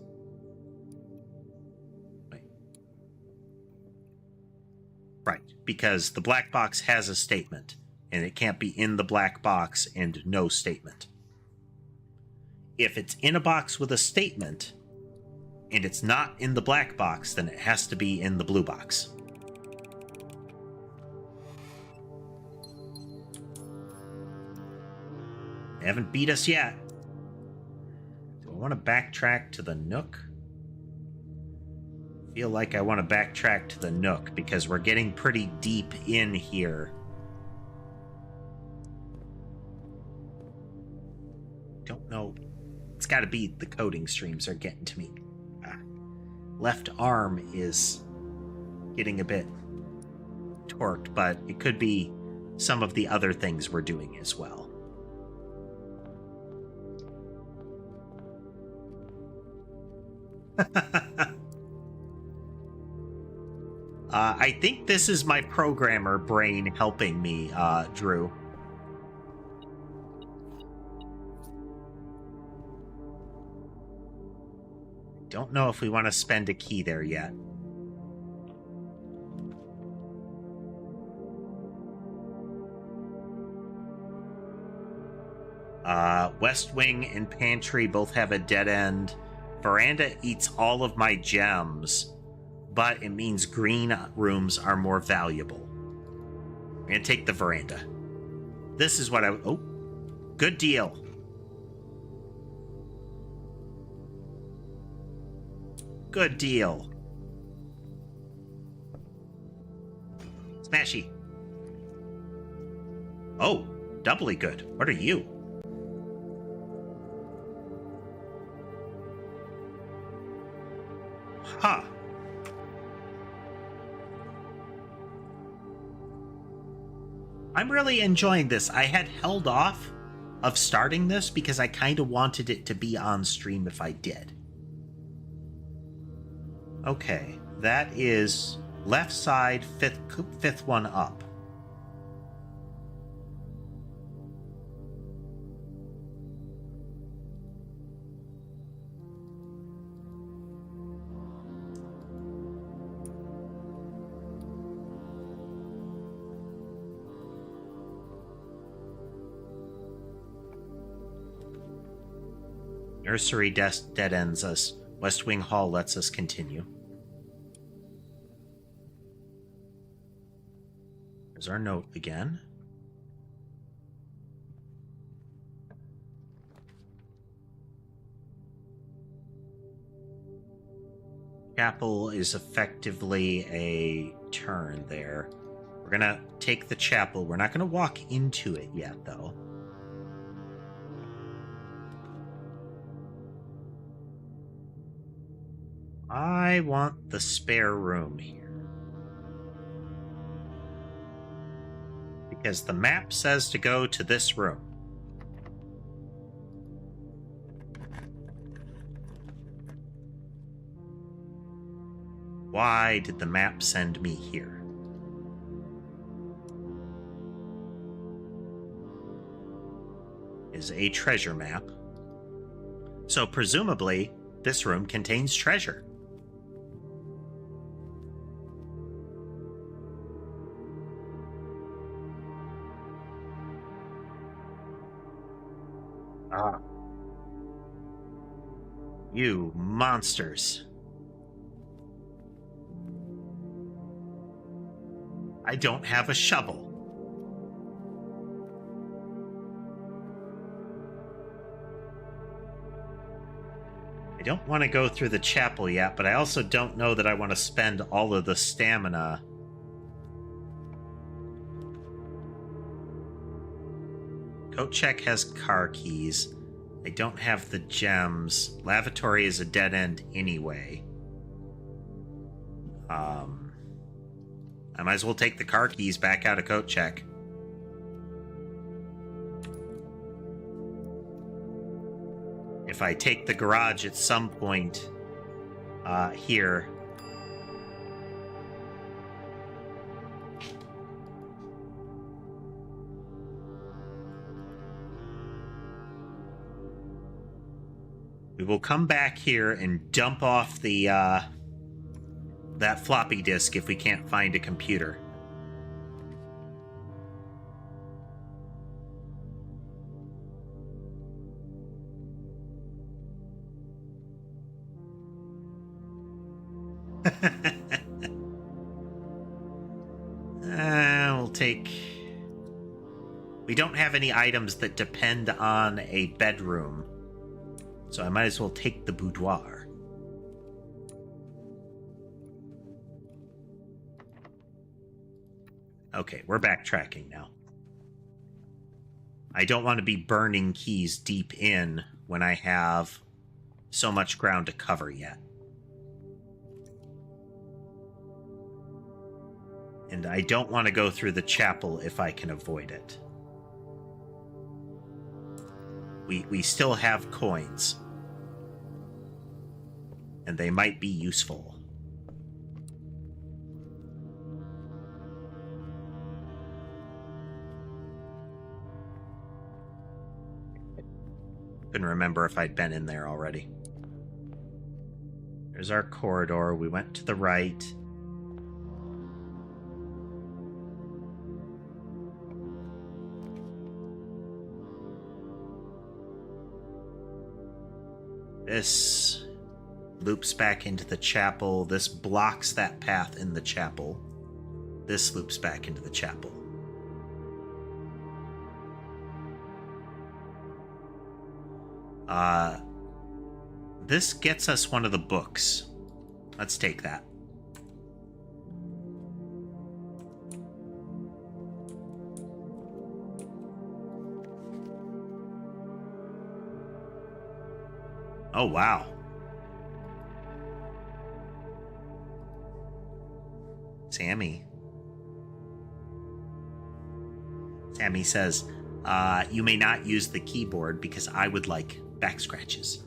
Right, because the black box has a statement, and it can't be in the black box and no statement. If it's in a box with a statement, and it's not in the black box, then it has to be in the blue box. They haven't beat us yet. Do I want to backtrack to the Nook? Feel like I want to backtrack to the Nook because we're getting pretty deep in here. Don't know. It's got to be the coding streams are getting to me. Left arm is getting a bit torqued, but it could be some of the other things we're doing as well. I think this is my programmer brain helping me, Drew. Don't know if we want to spend a key there yet. West Wing and Pantry both have a dead end. Veranda eats all of my gems, but it means green rooms are more valuable. I'm going to take the Veranda. This is what I... Oh, good deal. Good deal. Smashy. Oh, doubly good. What are you? Huh. I'm really enjoying this. I had held off of starting this because I kind of wanted it to be on stream if I did. Okay, that is left side, fifth one up. Nursery dead ends us. West Wing Hall lets us continue. There's our note again. Chapel is effectively a turn there. We're gonna take the chapel. We're not gonna walk into it yet, though. I want the spare room here. Because the map says to go to this room. Why did the map send me here? Is a treasure map. So presumably, this room contains treasure. Ah. You monsters. I don't have a shovel. I don't want to go through the chapel yet, but I also don't know that I want to spend all of the stamina. Coat check has car keys. I don't have the gems. Lavatory is a dead end anyway. I might as well take the car keys back out of coat check. If I take the garage at some point here. We will come back here and dump off the that floppy disk if we can't find a computer. We'll take... We don't have any items that depend on a bedroom, so I might as well take the boudoir. Okay, we're backtracking now. I don't want to be burning keys deep in when I have so much ground to cover yet. And I don't want to go through the chapel if I can avoid it. We still have coins. And they might be useful. Couldn't remember if I'd been in there already. There's our corridor. We went to the right. This loops back into the chapel. This blocks that path in the chapel. This loops back into the chapel. This gets us one of the books. Let's take that. Oh, wow. Sammy says, you may not use the keyboard because I would like back scratches.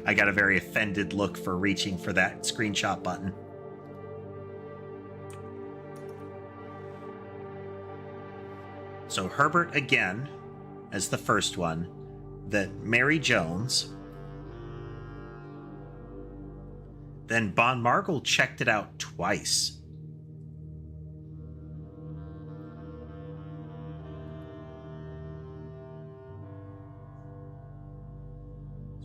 I got a very offended look for reaching for that screenshot button. So Herbert again as the first one. Then Mary Jones. Then Bon Margle checked it out twice.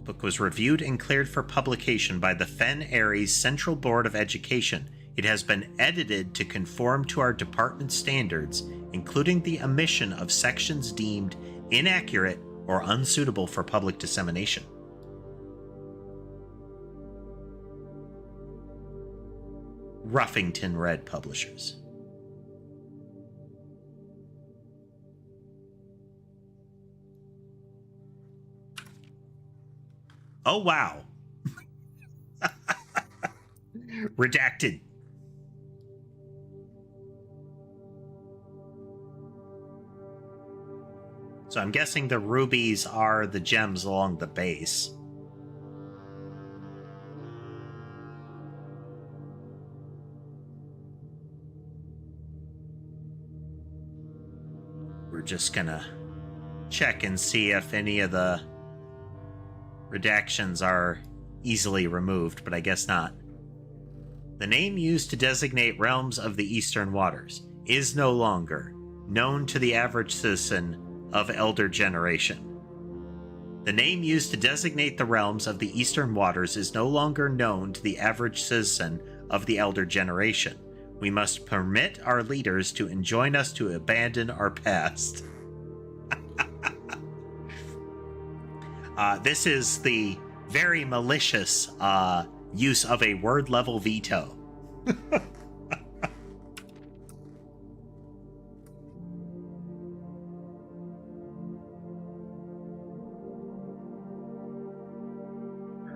Book was reviewed and cleared for publication by the Fen Aries Central Board of Education. It has been edited to conform to our department standards, including the omission of sections deemed inaccurate or unsuitable for public dissemination. Ruffington Red Publishers. Oh, wow. Redacted. So I'm guessing the rubies are the gems along the base. We're just gonna check and see if any of the redactions are easily removed, but I guess not. The name used to designate realms of the Eastern Waters is no longer known to the average citizen of elder generation. The name used to designate the realms of the Eastern Waters is no longer known to the average citizen of the elder generation. We must permit our leaders to enjoin us to abandon our past. This is the very malicious use of a word-level veto.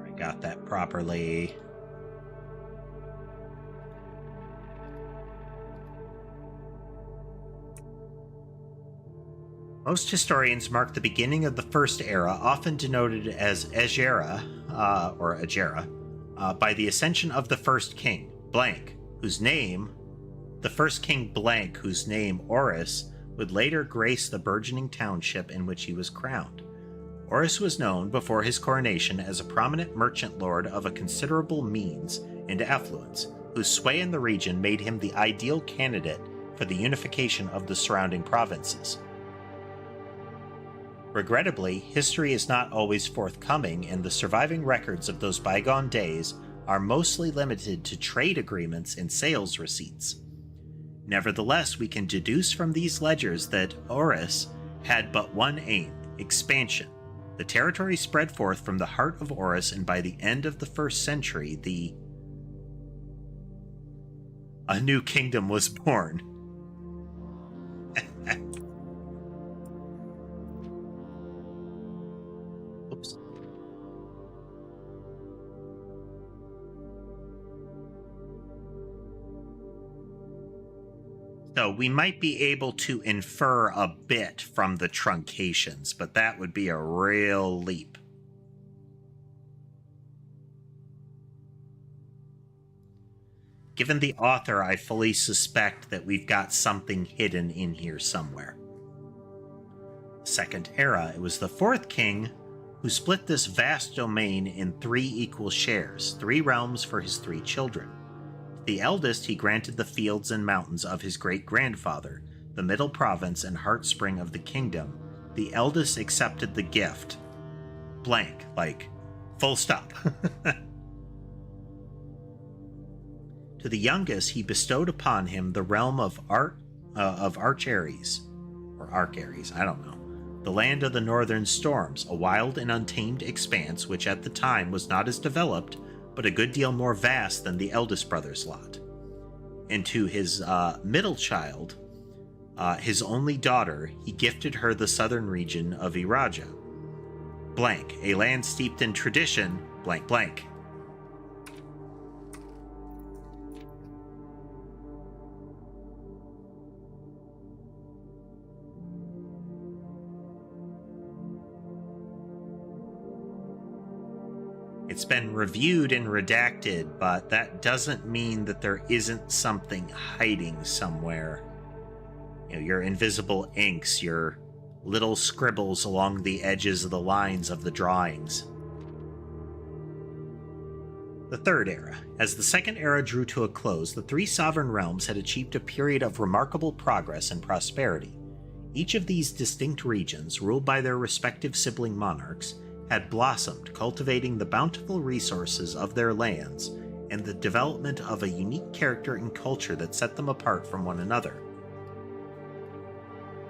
I got that properly. Most historians mark the beginning of the First Era, often denoted as Agera, or Agera, by the ascension of the first king, blank, the first king blank, whose name, Horus, would later grace the burgeoning township in which he was crowned. Horus was known before his coronation as a prominent merchant lord of a considerable means and affluence, whose sway in the region made him the ideal candidate for the unification of the surrounding provinces. Regrettably, history is not always forthcoming, and the surviving records of those bygone days are mostly limited to trade agreements and sales receipts. Nevertheless, we can deduce from these ledgers that Horus had but one aim: expansion. The territory spread forth from the heart of Horus, and by the end of the 1st century, a new kingdom was born. Oops. So we might be able to infer a bit from the truncations, but that would be a real leap. Given the author, I fully suspect that we've got something hidden in here somewhere. Second era, it was the 4th king who split this vast domain in 3 equal shares, 3 realms for his 3 children. The eldest he granted the fields and mountains of his great-grandfather, the middle province and heartspring of the kingdom. The eldest accepted the gift. Blank, like, full stop. To the youngest he bestowed upon him the realm of Archares, or Archares, I don't know, the land of the northern storms, a wild and untamed expanse which at the time was not as developed, but a good deal more vast than the eldest brother's lot. And to his middle child, his only daughter, he gifted her the southern region of Iraja. Blank, a land steeped in tradition, blank blank. It's been reviewed and redacted, but that doesn't mean that there isn't something hiding somewhere. You know, your invisible inks, your little scribbles along the edges of the lines of the drawings. The 3rd era. As the 2nd era drew to a close, the 3 sovereign realms had achieved a period of remarkable progress and prosperity. Each of these distinct regions, ruled by their respective sibling monarchs, had blossomed, cultivating the bountiful resources of their lands and the development of a unique character and culture that set them apart from one another.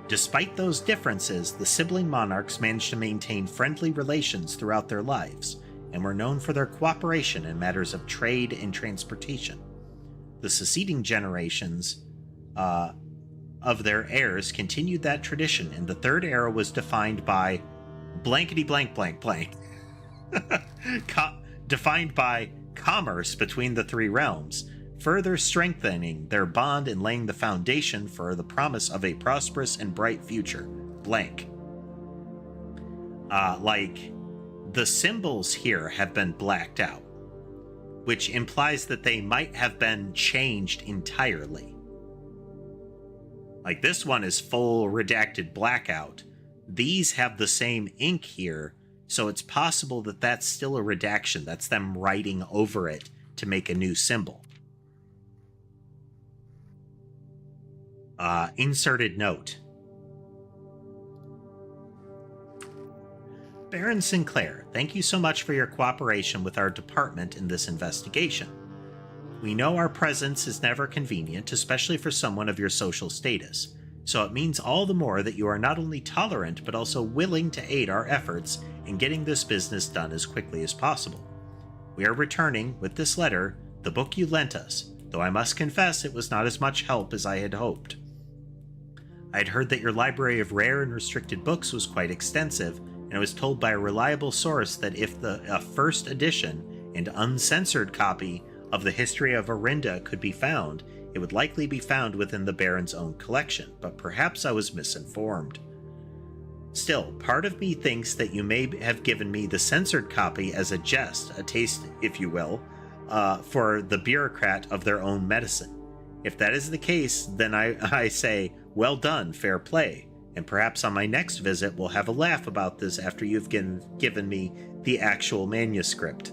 Despite those differences, the sibling monarchs managed to maintain friendly relations throughout their lives, and were known for their cooperation in matters of trade and transportation. The succeeding generations of their heirs continued that tradition, and the 3rd era was defined by blankety blank blank blank. Defined by commerce between the 3 realms, further strengthening their bond and laying the foundation for the promise of a prosperous and bright future. Blank. Like, the symbols here have been blacked out, which implies that they might have been changed entirely. Like, this one is full redacted blackout. These have the same ink here, so it's possible that that's still a redaction. That's them writing over it to make a new symbol. Inserted note. Baron Sinclair, thank you so much for your cooperation with our department in this investigation. We know our presence is never convenient, especially for someone of your social status, so it means all the more that you are not only tolerant but also willing to aid our efforts in getting this business done as quickly as possible. We are returning, with this letter, the book you lent us, though I must confess it was not as much help as I had hoped. I had heard that your library of rare and restricted books was quite extensive, and I was told by a reliable source that if a first edition and uncensored copy of the history of Orinda could be found, it would likely be found within the Baron's own collection, but perhaps I was misinformed. Still, part of me thinks that you may have given me the censored copy as a jest, a taste, if you will, for the bureaucrat of their own medicine. If that is the case, then I say, well done, fair play. And perhaps on my next visit we'll have a laugh about this after you've given me the actual manuscript.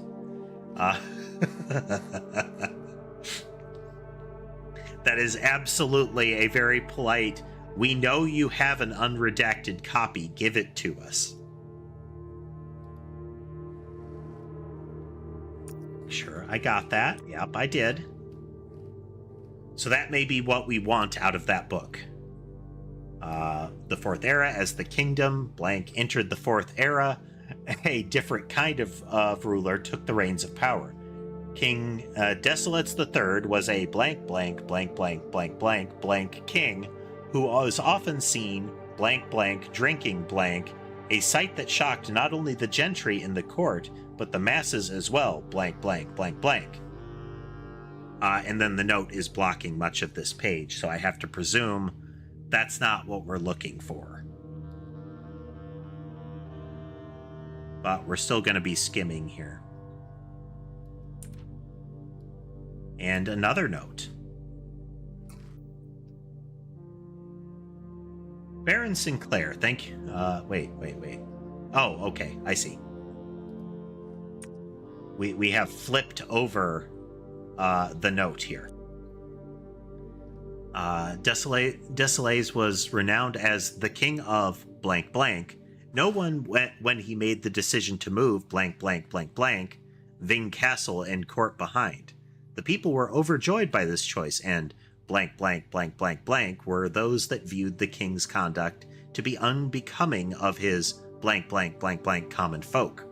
That is absolutely a very polite, we know you have an unredacted copy, give it to us. Sure, I got that. Yep, I did. So that may be what we want out of that book. The Fourth Era, as the kingdom blank entered the Fourth Era, a different kind of ruler took the reins of power. King Desolates III was a blank blank blank blank blank blank blank king who was often seen blank blank drinking blank, a sight that shocked not only the gentry in the court, but the masses as well, blank blank blank blank. And then the note is blocking much of this page, so I have to presume that's not what we're looking for. But we're still going to be skimming here. And another note. Baron Sinclair, thank you. Wait. Oh, okay, I see. We have flipped over the note here. Desolates was renowned as the king of blank blank. No one went when he made the decision to move blank blank blank blank, Ving Castle and court behind. The people were overjoyed by this choice, and blank blank blank blank blank were those that viewed the king's conduct to be unbecoming of his blank blank blank blank common folk.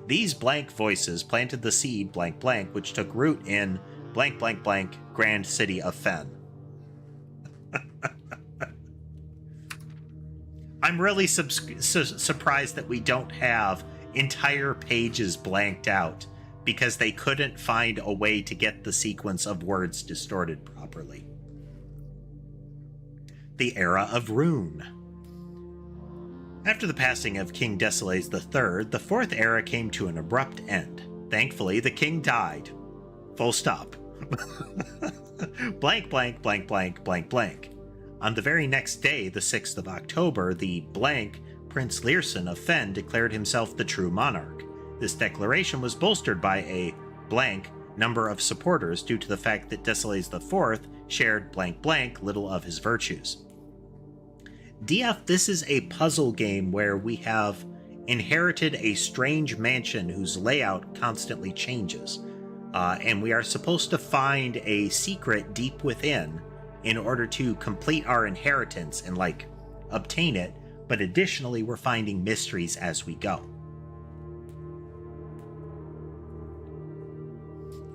These blank voices planted the seed blank blank, which took root in blank blank blank grand city of Fen. I'm really surprised that we don't have entire pages blanked out, because they couldn't find a way to get the sequence of words distorted properly. The Era of Rune. After the passing of King Desolates III, the Fourth Era came to an abrupt end. Thankfully, the king died. Full stop. Blank, blank, blank, blank, blank, blank. On the very next day, the 6th of October, the blank Prince Learson of Fen declared himself the true monarch. This declaration was bolstered by a blank number of supporters due to the fact that Desolates IV shared blank blank little of his virtues. DF, this is a puzzle game where we have inherited a strange mansion whose layout constantly changes. And we are supposed to find a secret deep within in order to complete our inheritance and, obtain it, but additionally we're finding mysteries as we go.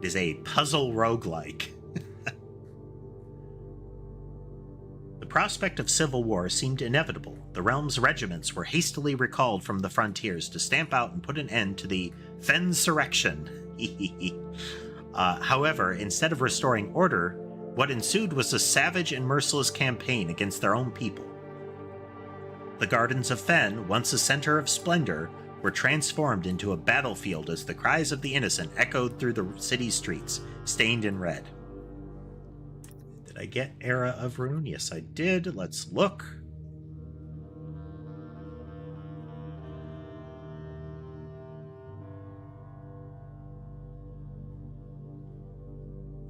It is a puzzle roguelike. The prospect of civil war seemed inevitable. The realm's regiments were hastily recalled from the frontiers to stamp out and put an end to the Fensurrection. However, instead of restoring order, what ensued was a savage and merciless campaign against their own people. The gardens of Fen, once a center of splendor, were transformed into a battlefield as the cries of the innocent echoed through the city streets, stained in red. Did I get Era of Rune? Yes, I did. Let's look.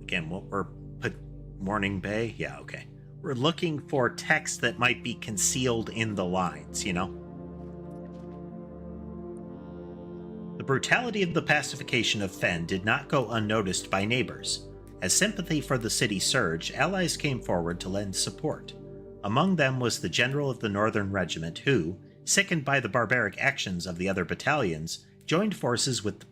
Again, what we're put Morning Bay? Yeah, okay. We're looking for text that might be concealed in the lines, you know? The brutality of the pacification of Fen did not go unnoticed by neighbors. As sympathy for the city surged, allies came forward to lend support. Among them was the general of the Northern Regiment who, sickened by the barbaric actions of the other battalions, joined forces with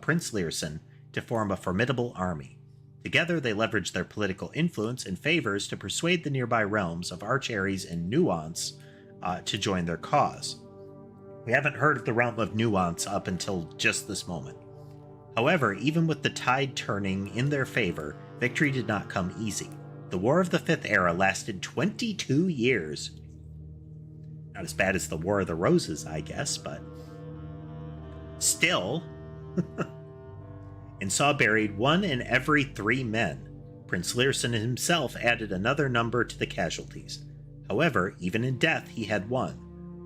Prince Learson to form a formidable army. Together they leveraged their political influence and favors to persuade the nearby realms of Arch-Ares and Nuance to join their cause. We haven't heard of the realm of Nuance up until just this moment. However, even with the tide turning in their favor, victory did not come easy. The War of the Fifth Era lasted 22 years. Not as bad as the War of the Roses, I guess, but still. and saw buried 1 in every 3 men. Prince Learson himself added another number to the casualties. However, even in death he had won.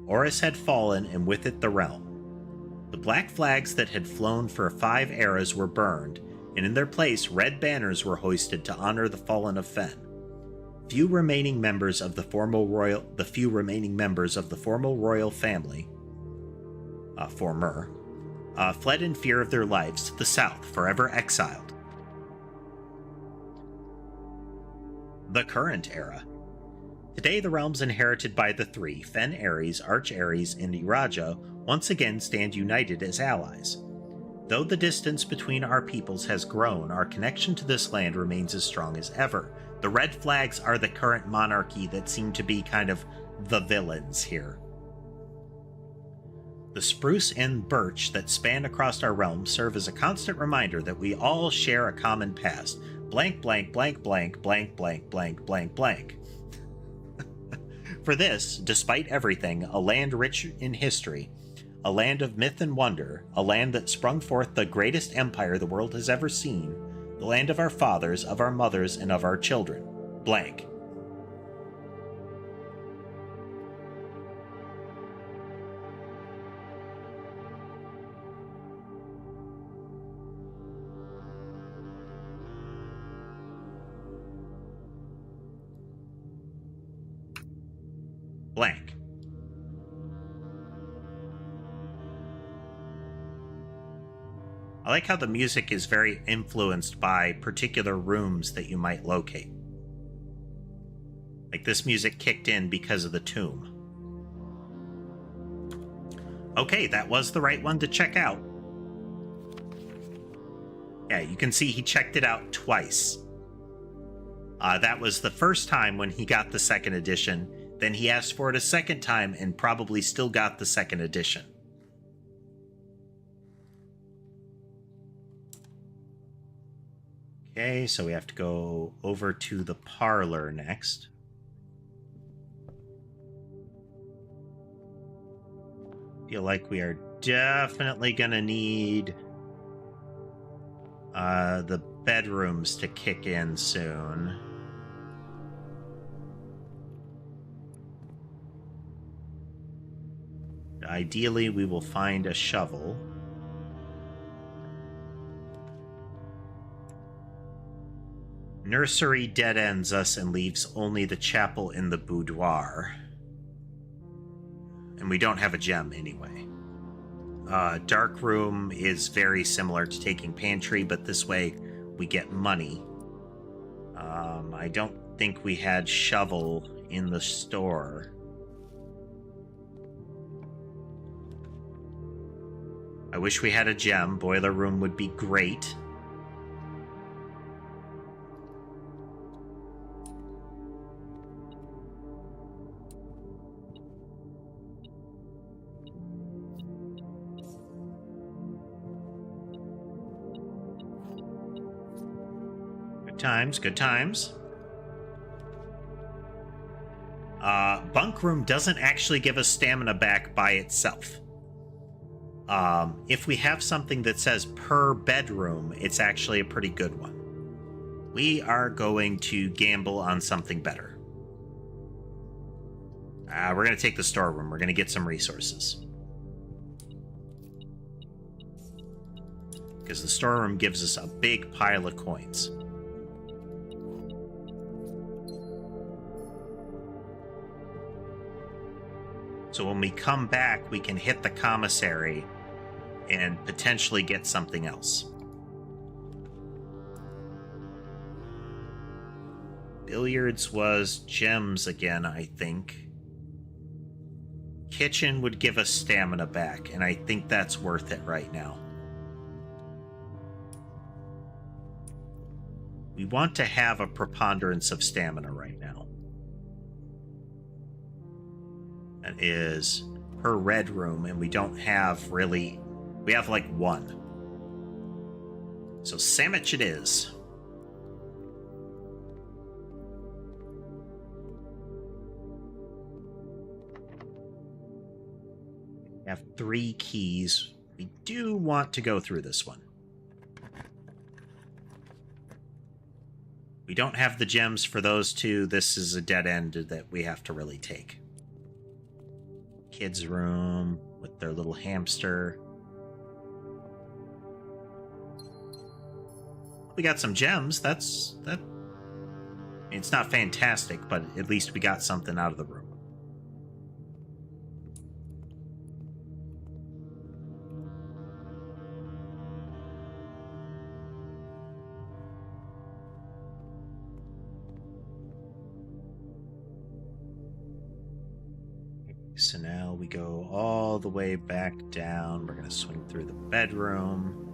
Horus had fallen, and with it the realm. The black flags that had flown for 5 eras were burned, and in their place red banners were hoisted to honor the fallen of Fen. The few remaining members of the former royal family, fled in fear of their lives to the south, forever exiled. The current era. Today, the realms inherited by the 3, Fen Ares, Arch Ares, and Iraja, once again stand united as allies. Though the distance between our peoples has grown, our connection to this land remains as strong as ever. The red flags are the current monarchy that seem to be kind of the villains here. The spruce and birch that span across our realm serve as a constant reminder that we all share a common past. Blank, blank, blank, blank, blank, blank, blank, blank, blank. For this, despite everything, a land rich in history, a land of myth and wonder, a land that sprung forth the greatest empire the world has ever seen, the land of our fathers, of our mothers, and of our children. Blank. Blank. I like how the music is very influenced by particular rooms that you might locate. Like this music kicked in because of the tomb. Okay, that was the right one to check out. Yeah, you can see he checked it out twice. That was the first time when he got the second edition. Then he asked for it a second time and probably still got the second edition. Okay, so we have to go over to the parlor next. Feel like we are definitely gonna need the bedrooms to kick in soon. Ideally, we will find a shovel. Nursery dead ends us and leaves only the chapel in the boudoir. And we don't have a gem anyway. Dark room is very similar to taking pantry, but this way we get money. I don't think we had shovel in the store. I wish we had a gem. Boiler room would be great. Good times, good times. Bunk room doesn't actually give us stamina back by itself. If we have something that says per bedroom, it's actually a pretty good one. We are going to gamble on something better. We're going to take the storeroom. We're going to get some resources. Because the storeroom gives us a big pile of coins. So when we come back, we can hit the commissary and potentially get something else. Billiards was gems again, I think. Kitchen would give us stamina back, and I think that's worth it right now. We want to have a preponderance of stamina right now. That is per red room, and we don't have really... We have like 1. So sandwich it is. We have 3 keys. We do want to go through this one. We don't have the gems for those two. This is a dead end that we have to really take. Kids' room with their little hamster. We got some gems. That. It's not fantastic, but at least we got something out of the room. So now we go all the way back down. We're going to swing through the bedroom.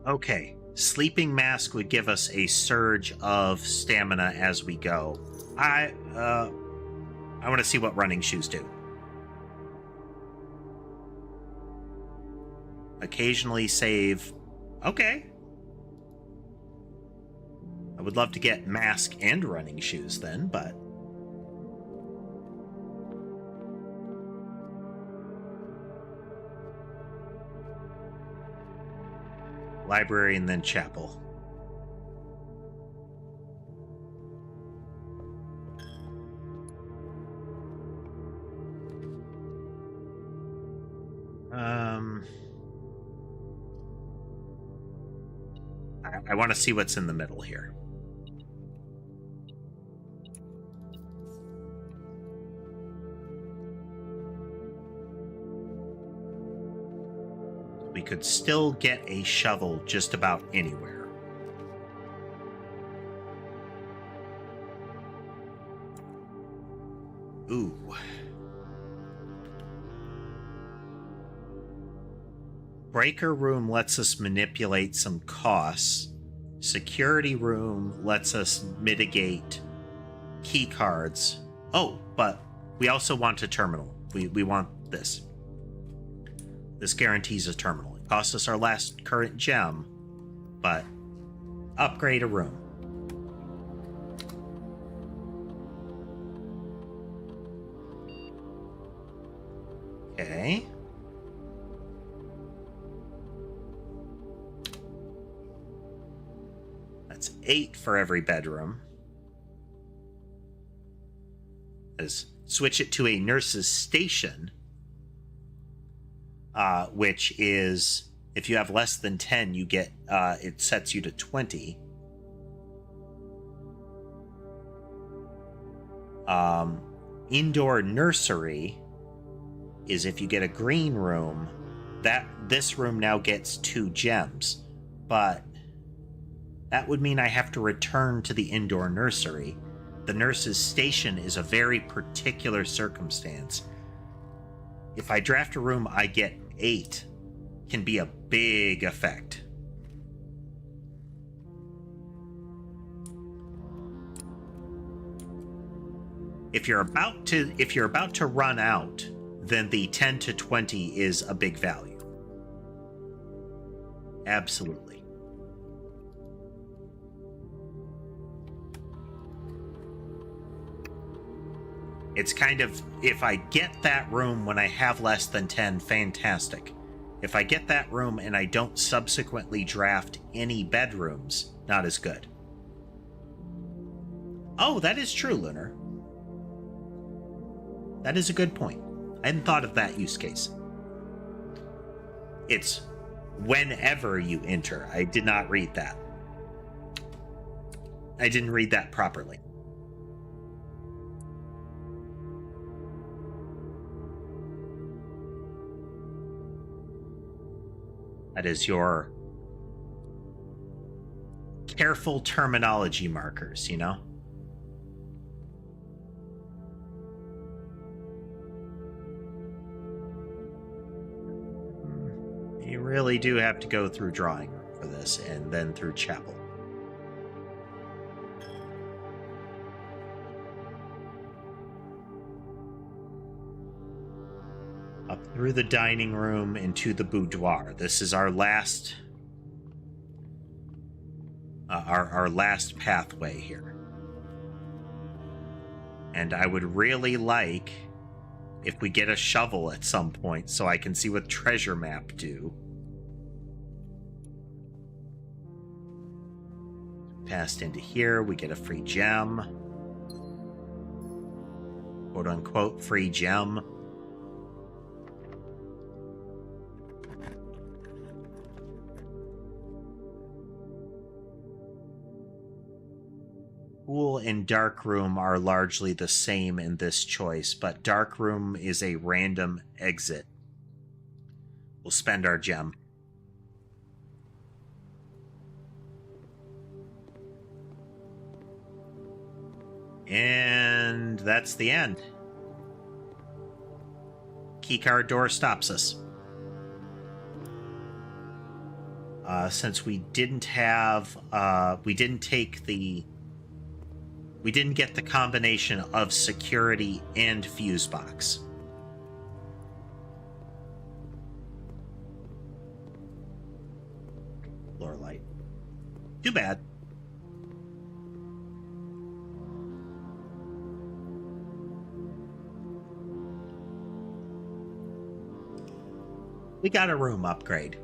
Okay, sleeping mask would give us a surge of stamina as we go. I want to see what running shoes do. Occasionally save. Okay. I would love to get mask and running shoes then, but... Library and then chapel. I want to see what's in the middle here. We could still get a shovel just about anywhere. Ooh. Breaker room lets us manipulate some costs. Security room lets us mitigate key cards. Oh, but we also want a terminal. We want this. This guarantees a terminal. It costs us our last current gem, but upgrade a room. Okay. That's 8 for every bedroom. Let's switch it to a nurse's station. Which is, if you have less than 10, you get, it sets you to 20. Indoor nursery is if you get a green room, this room now gets 2 gems. But that would mean I have to return to the indoor nursery. The nurse's station is a very particular circumstance. If I draft a room, I get 8. Can be a big effect. If you're about to run out, then the 10 to 20 is a big value. Absolutely. It's kind of, if I get that room when I have less than 10, fantastic. If I get that room and I don't subsequently draft any bedrooms, not as good. Oh, that is true, Lunar. That is a good point. I hadn't thought of that use case. It's whenever you enter. I did not read that. I didn't read that properly. That is your careful terminology markers, you know? You really do have to go through drawing room for this, and then through chapel. Up through the dining room into the boudoir. This is our last our last pathway here. And I would really like if we get a shovel at some point so I can see what treasure map do. Passed into here, we get a free gem. Quote unquote free gem. Cool and dark room are largely the same in this choice, but dark room is a random exit. We'll spend our gem. And that's the end. Keycard door stops us. Since we didn't have, we didn't get the combination of security and fuse box. Floor light. Too bad. We got a room upgrade.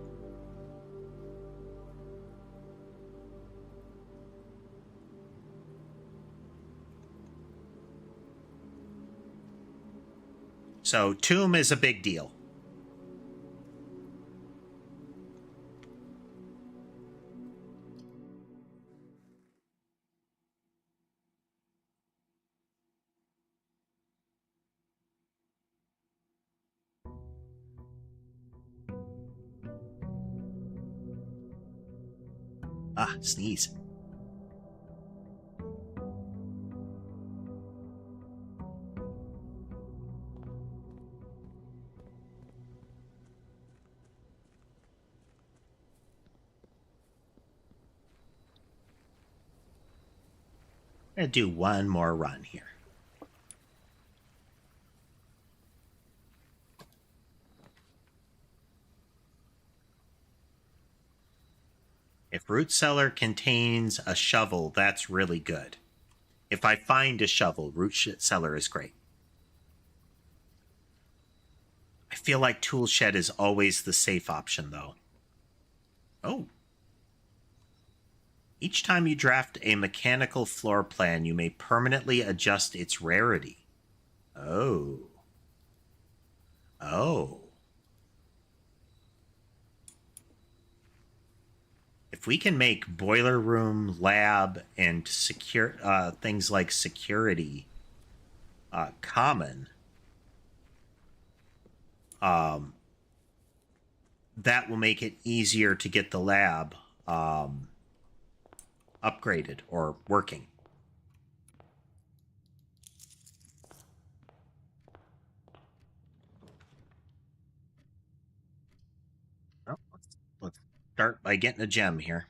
So, tomb is a big deal. Ah, sneeze. I'm going to do one more run here. If root cellar contains a shovel, that's really good. If I find a shovel, root cellar is great. I feel like tool shed is always the safe option, though. Oh. Each time you draft a mechanical floor plan, you may permanently adjust its rarity. Oh. Oh. If we can make boiler room, lab, and secure things like security common, that will make it easier to get the lab upgraded or working. Well, let's start by getting a gem here.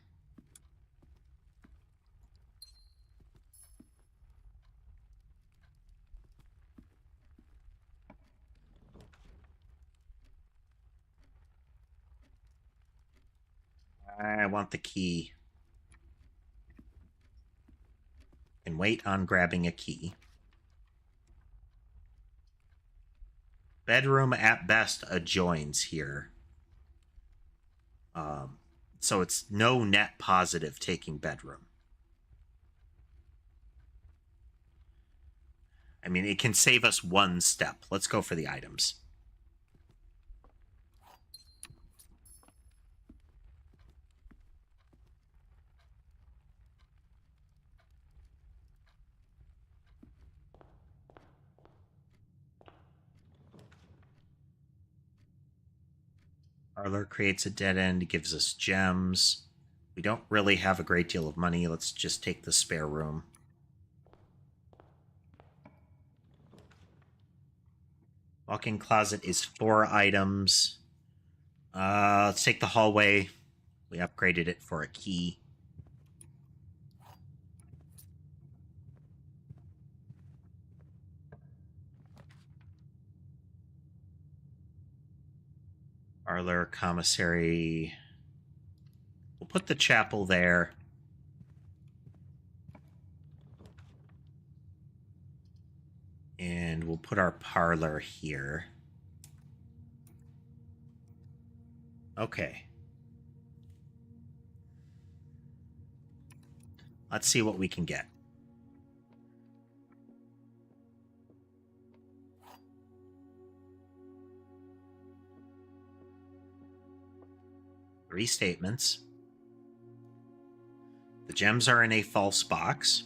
I want the key. And wait on grabbing a key. Bedroom at best adjoins here. So it's no net positive taking bedroom. I mean, it can save us one step. Let's go for the items. Parlor creates a dead end, gives us gems. We don't really have a great deal of money. Let's just take the spare room. Walk-in closet is 4 items. Let's take the hallway. We upgraded it for a key. Parlor, commissary. We'll put the chapel there. And we'll put our parlor here. Okay. Let's see what we can get. Three statements. The gems are in a false box.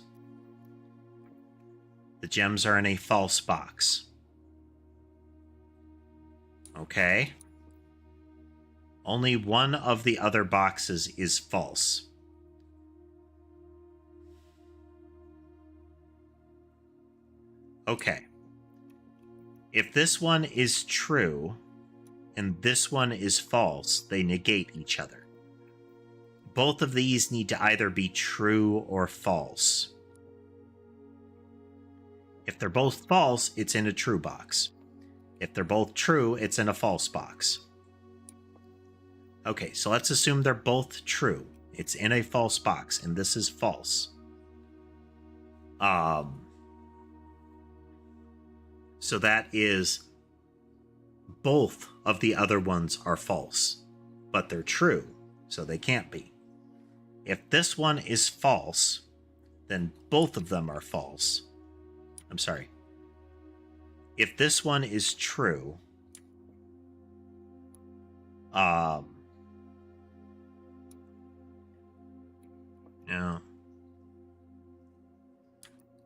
The gems are in a false box. Okay. Only one of the other boxes is false. Okay. If this one is true and this one is false, they negate each other. Both of these need to either be true or false. If they're both false, it's in a true box. If they're both true, it's in a false box. Okay, so let's assume they're both true. It's in a false box, and this is false. So that is both of the other ones are false, but they're true, so they can't be. If this one is false, then both of them are false. I'm sorry. If this one is true, no.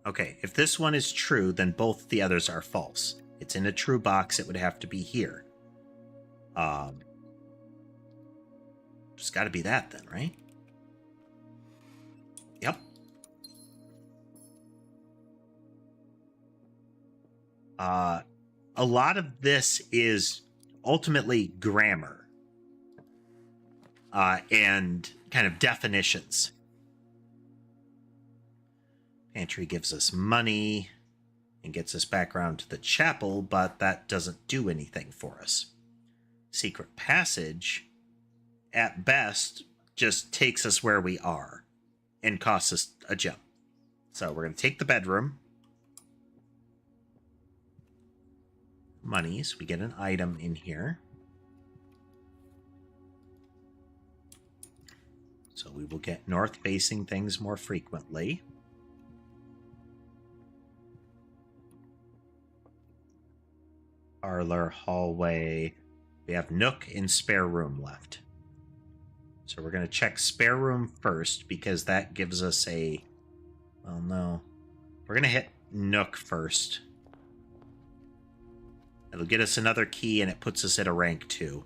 Okay, if this one is true, then both the others are false. It's in a true box, it would have to be here. It's got to be that then, right? Yep. A lot of this is ultimately grammar and kind of definitions. Pantry gives us money and gets us back around to the chapel, but that doesn't do anything for us. Secret passage, at best, just takes us where we are and costs us a gem. So we're going to take the bedroom. Monies. We get an item in here. So we will get north-facing things more frequently. Parlor, hallway. We have nook and spare room left. So we're going to check spare room first because that gives us a... Well, no. We're going to hit nook first. It'll get us another key and it puts us at a rank 2.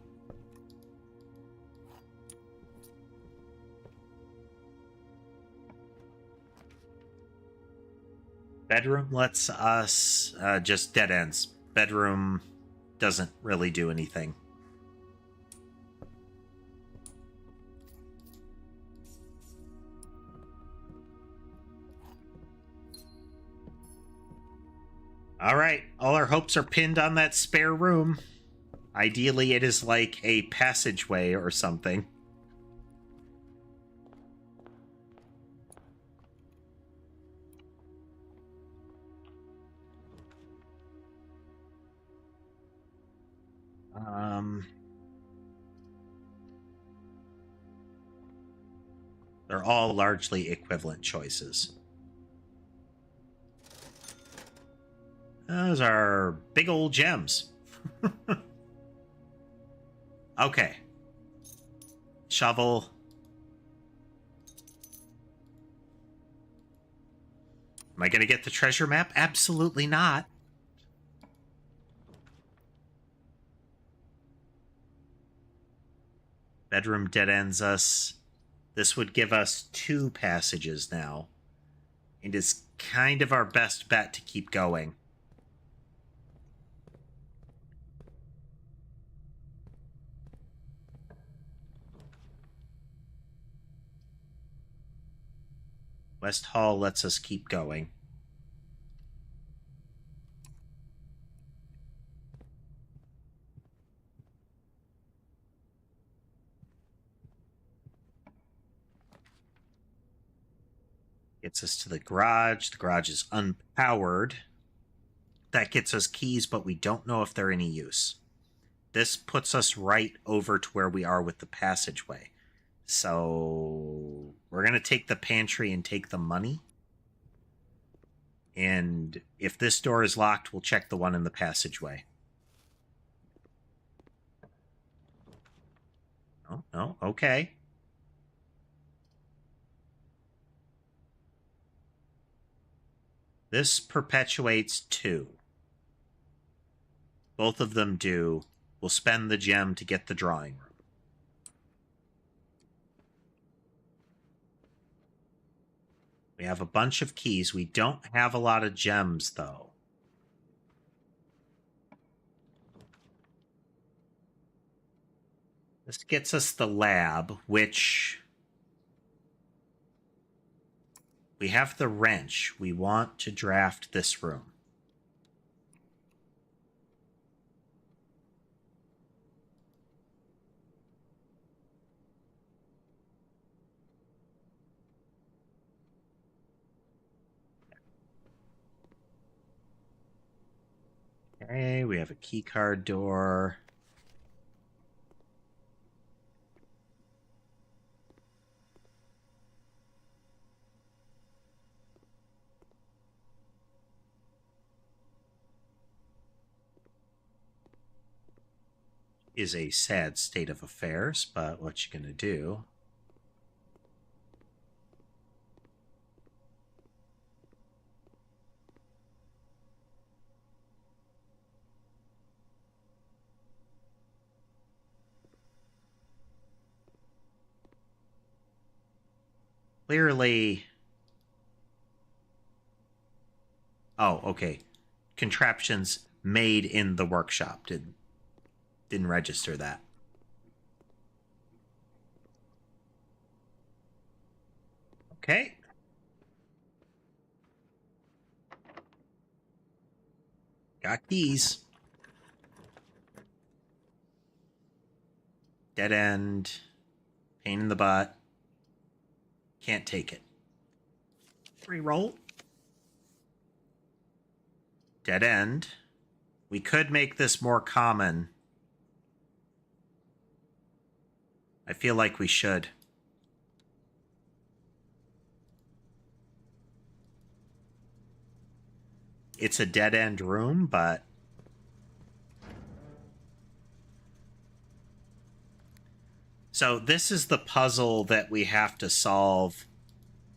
Bedroom lets us just dead ends. Bedroom doesn't really do anything. All right, all our hopes are pinned on that spare room. Ideally, it is like a passageway or something. They're all largely equivalent choices. Those are big old gems. Okay. Shovel. Am I going to get the treasure map? Absolutely not. Bedroom dead ends us. This would give us 2 passages now. It is kind of our best bet to keep going. West Hall lets us keep going. Gets us to the garage. The garage is unpowered, that gets us keys, but we don't know if they're any use. This puts us right over to where we are with the passageway. So we're going to take the pantry and take the money. And if this door is locked, we'll check the one in the passageway. Oh, no, okay. This perpetuates 2. Both of them do. We'll spend the gem to get the drawing room. We have a bunch of keys. We don't have a lot of gems, though. This gets us the lab, which... we have the wrench. We want to draft this room. Okay, we have a key card door. Is a sad state of affairs, but what you gonna do? Clearly... oh, okay. Contraptions made in the workshop. Didn't register that. Okay. Got keys. Dead end. Pain in the butt. Can't take it. Reroll. Dead end. We could make this more common. I feel like we should. It's a dead end room, but... so this is the puzzle that we have to solve.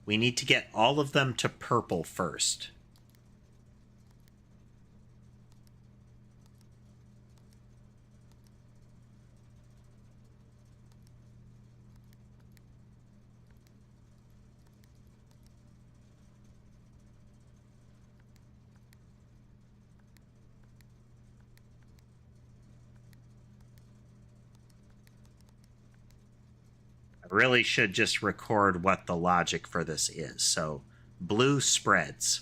We need to get all of them to purple first. Really should just record what the logic for this is. So blue spreads.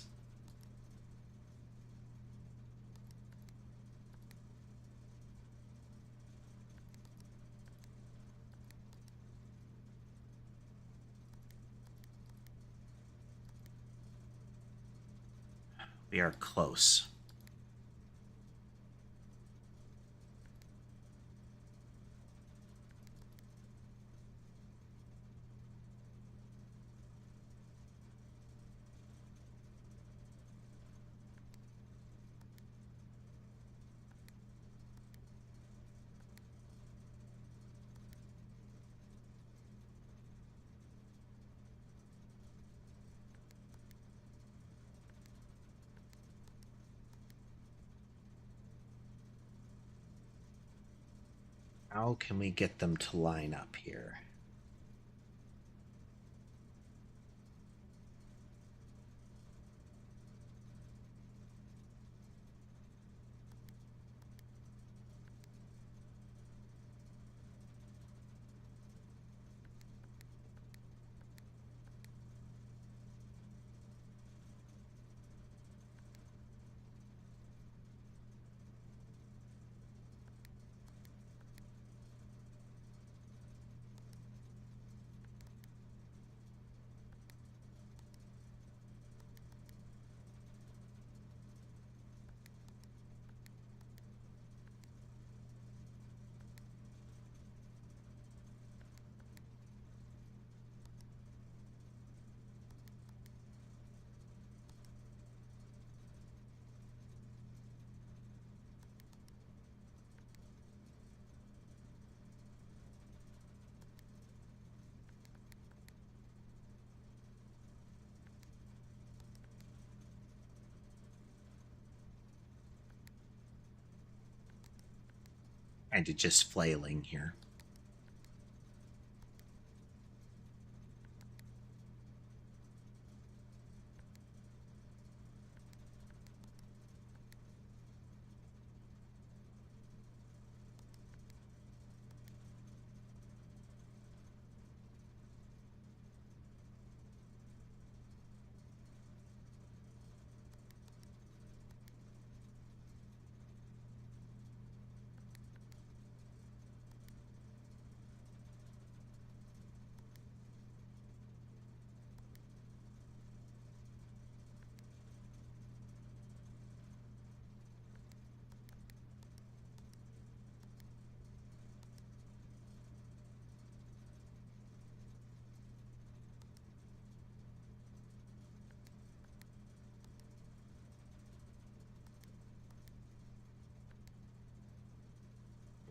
We are close. How can we get them to line up here? Kind of just flailing here.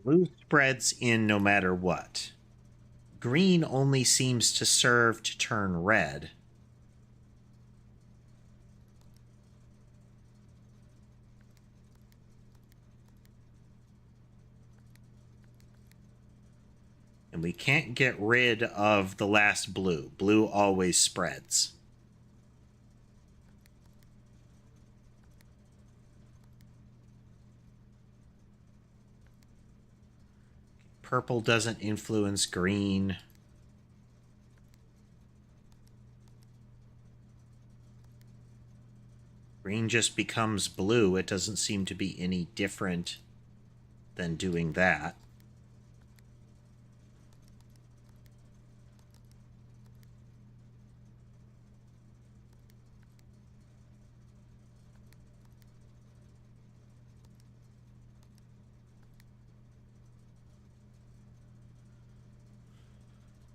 Blue spreads in no matter what. Green only seems to serve to turn red. And we can't get rid of the last blue. Blue always spreads. Purple doesn't influence green. Green just becomes blue. It doesn't seem to be any different than doing that.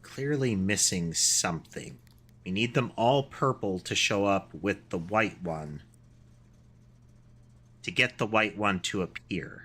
Clearly missing something. We need them all purple to show up with the white one, to get the white one to appear.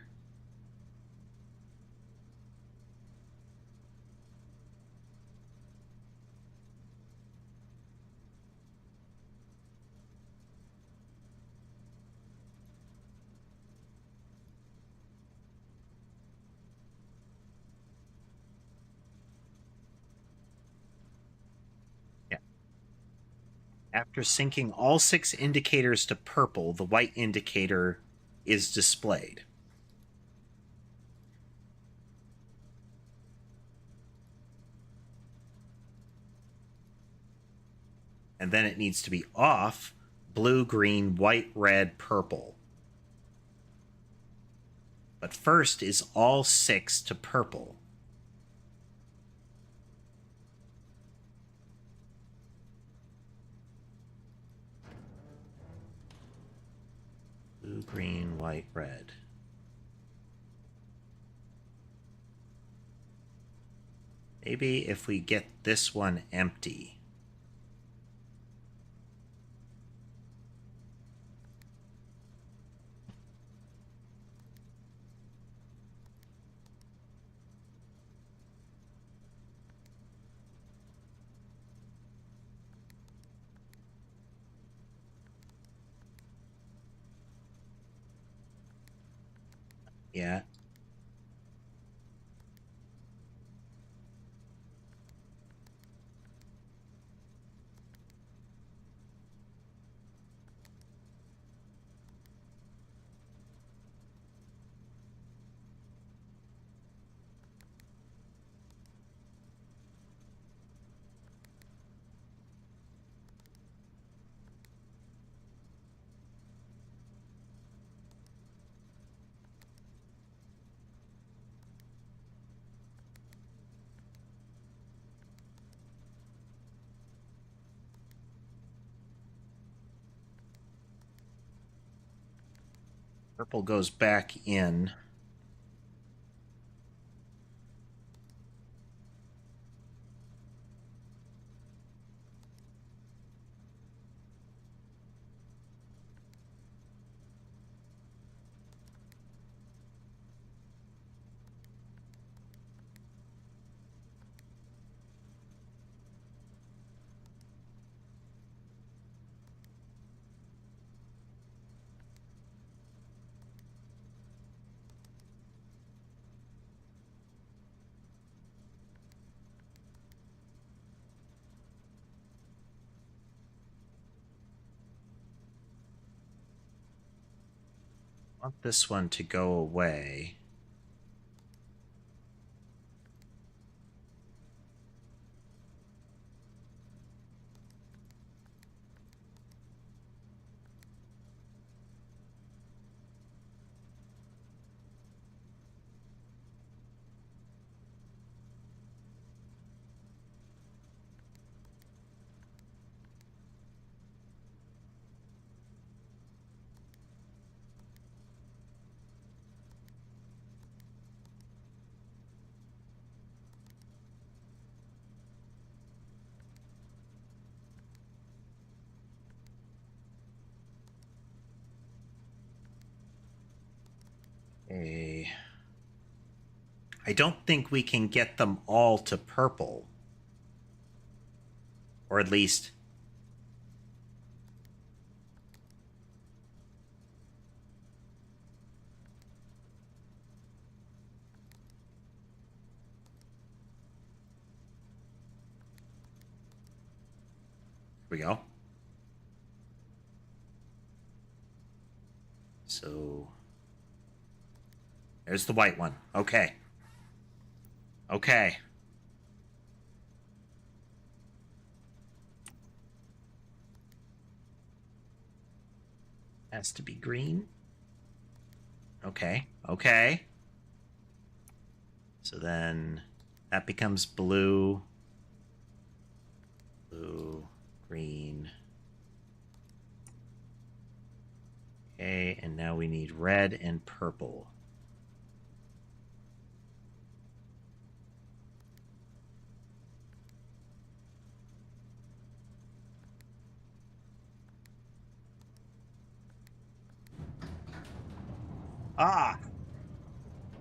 After syncing all 6 indicators to purple, the white indicator is displayed. And then it needs to be off: blue, green, white, red, purple. But first is all 6 to purple. Blue, green, white, red. Maybe if we get this one empty. Yeah. Purple goes back in. I want this one to go away. I don't think we can get them all to purple. Or at least... Here we go. So... There's the white one. Okay. Okay. Has to be green. Okay. Okay. So then that becomes blue. Blue, green. Okay, and now we need red and purple. Ah!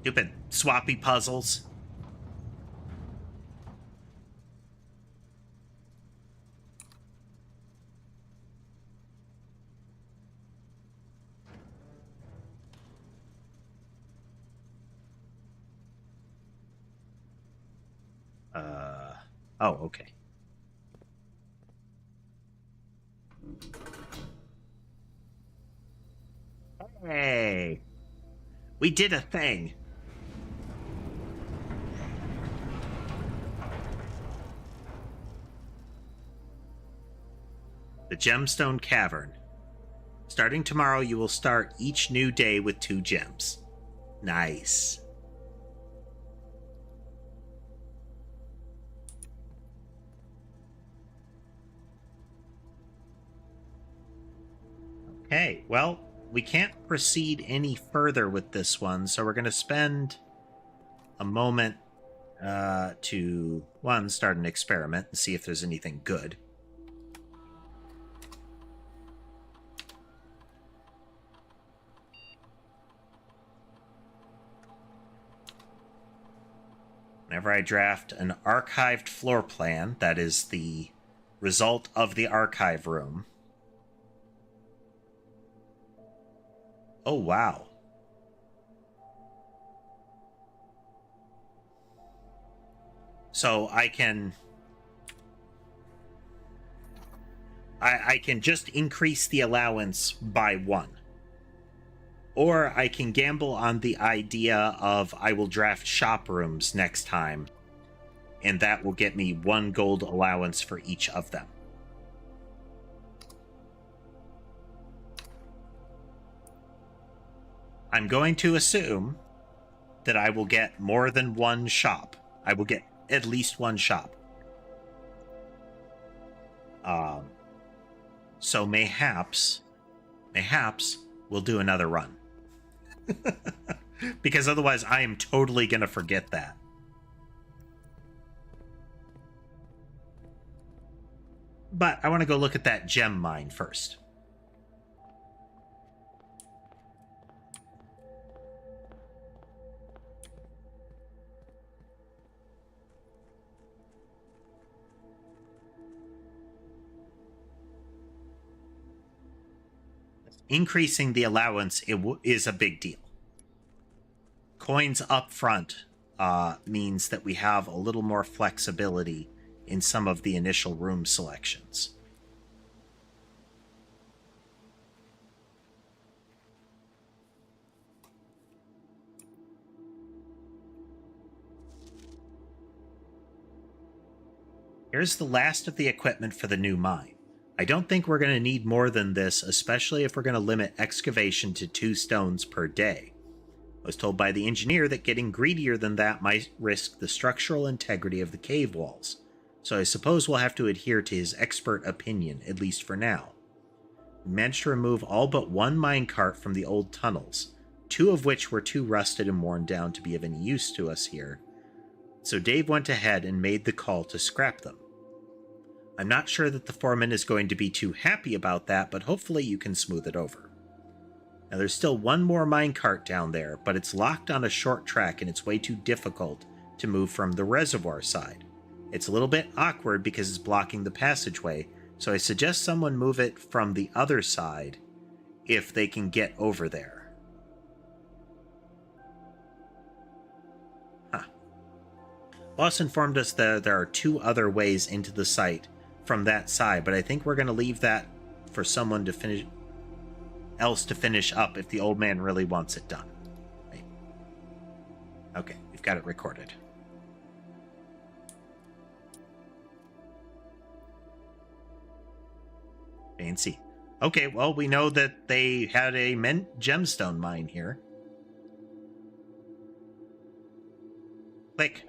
Stupid swappy puzzles. Oh, okay. Hey! We did a thing! The Gemstone Cavern. Starting tomorrow, you will start each new day with 2 gems. Nice. Okay, well, we can't proceed any further with this one, so we're going to spend a moment to, one, start an experiment and see if there's anything good. Whenever I draft an archived floor plan, that is the result of the archive room. Oh, wow. So I can just increase the allowance by 1. Or I can gamble on the idea of I will draft shop rooms next time, and that will get me 1 gold allowance for each of them. I'm going to assume that I will get more than 1 shop. I will get at least 1 shop. So mayhaps we'll do another run. Because otherwise I am totally going to forget that. But I want to go look at that gem mine first. Increasing the allowance is a big deal. Coins up front means that we have a little more flexibility in some of the initial room selections. Here's the last of the equipment for the new mine. I don't think we're going to need more than this, especially if we're going to limit excavation to 2 stones per day. I was told by the engineer that getting greedier than that might risk the structural integrity of the cave walls, so I suppose we'll have to adhere to his expert opinion, at least for now. We managed to remove all but 1 minecart from the old tunnels, 2 of which were too rusted and worn down to be of any use to us here, so Dave went ahead and made the call to scrap them. I'm not sure that the foreman is going to be too happy about that, but hopefully you can smooth it over. Now there's still 1 more minecart down there, but it's locked on a short track and it's way too difficult to move from the reservoir side. It's a little bit awkward because it's blocking the passageway, so I suggest someone move it from the other side if they can get over there. Huh. Boss informed us that there are 2 other ways into the site from that side, but I think we're going to leave that for someone to finish up if the old man really wants it done. Right. Okay, we've got it recorded. Fancy. Okay, well, we know that they had a gemstone mine here. Click.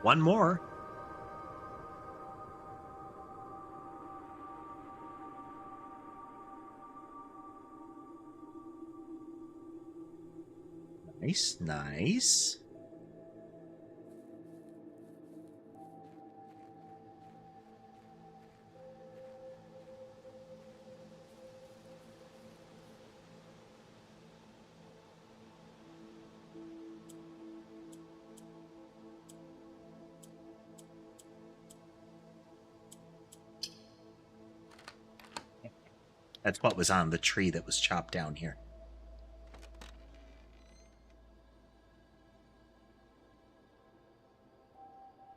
One more. Nice, nice. That's what was on the tree that was chopped down here.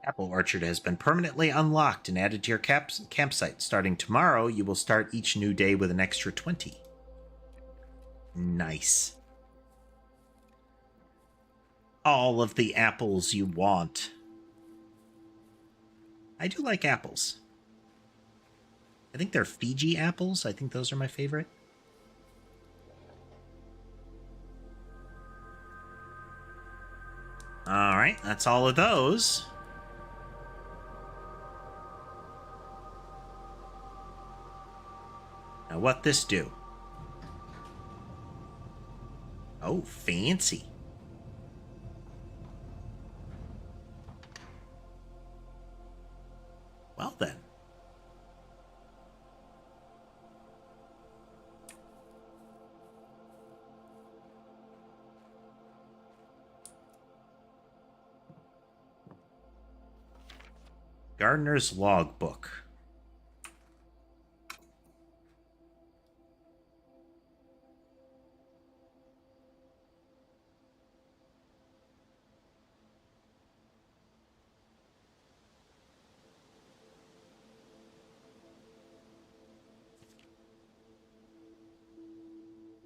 Apple Orchard has been permanently unlocked and added to your campsite. Starting tomorrow, you will start each new day with an extra 20. Nice. All of the apples you want. I do like apples. I think they're Fiji apples. I think those are my favorite. All right, that's all of those. Now, what this do? Oh, fancy. Well, then. Gardener's Logbook.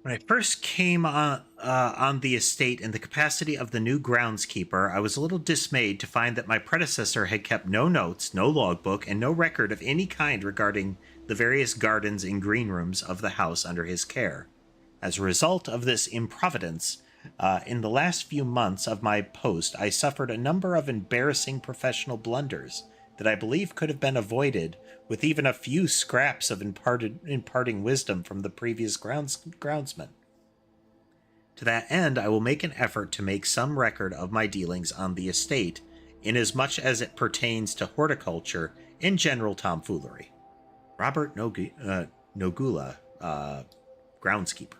When I first came on the estate in the capacity of the new groundskeeper, I was a little dismayed to find that my predecessor had kept no notes, no logbook, and no record of any kind regarding the various gardens and green rooms of the house under his care. As a result of this improvidence, in the last few months of my post, I suffered a number of embarrassing professional blunders that I believe could have been avoided with even a few scraps of imparting wisdom from the previous groundsman. To that end, I will make an effort to make some record of my dealings on the estate, inasmuch as it pertains to horticulture and general tomfoolery. Robert Nogula, groundskeeper.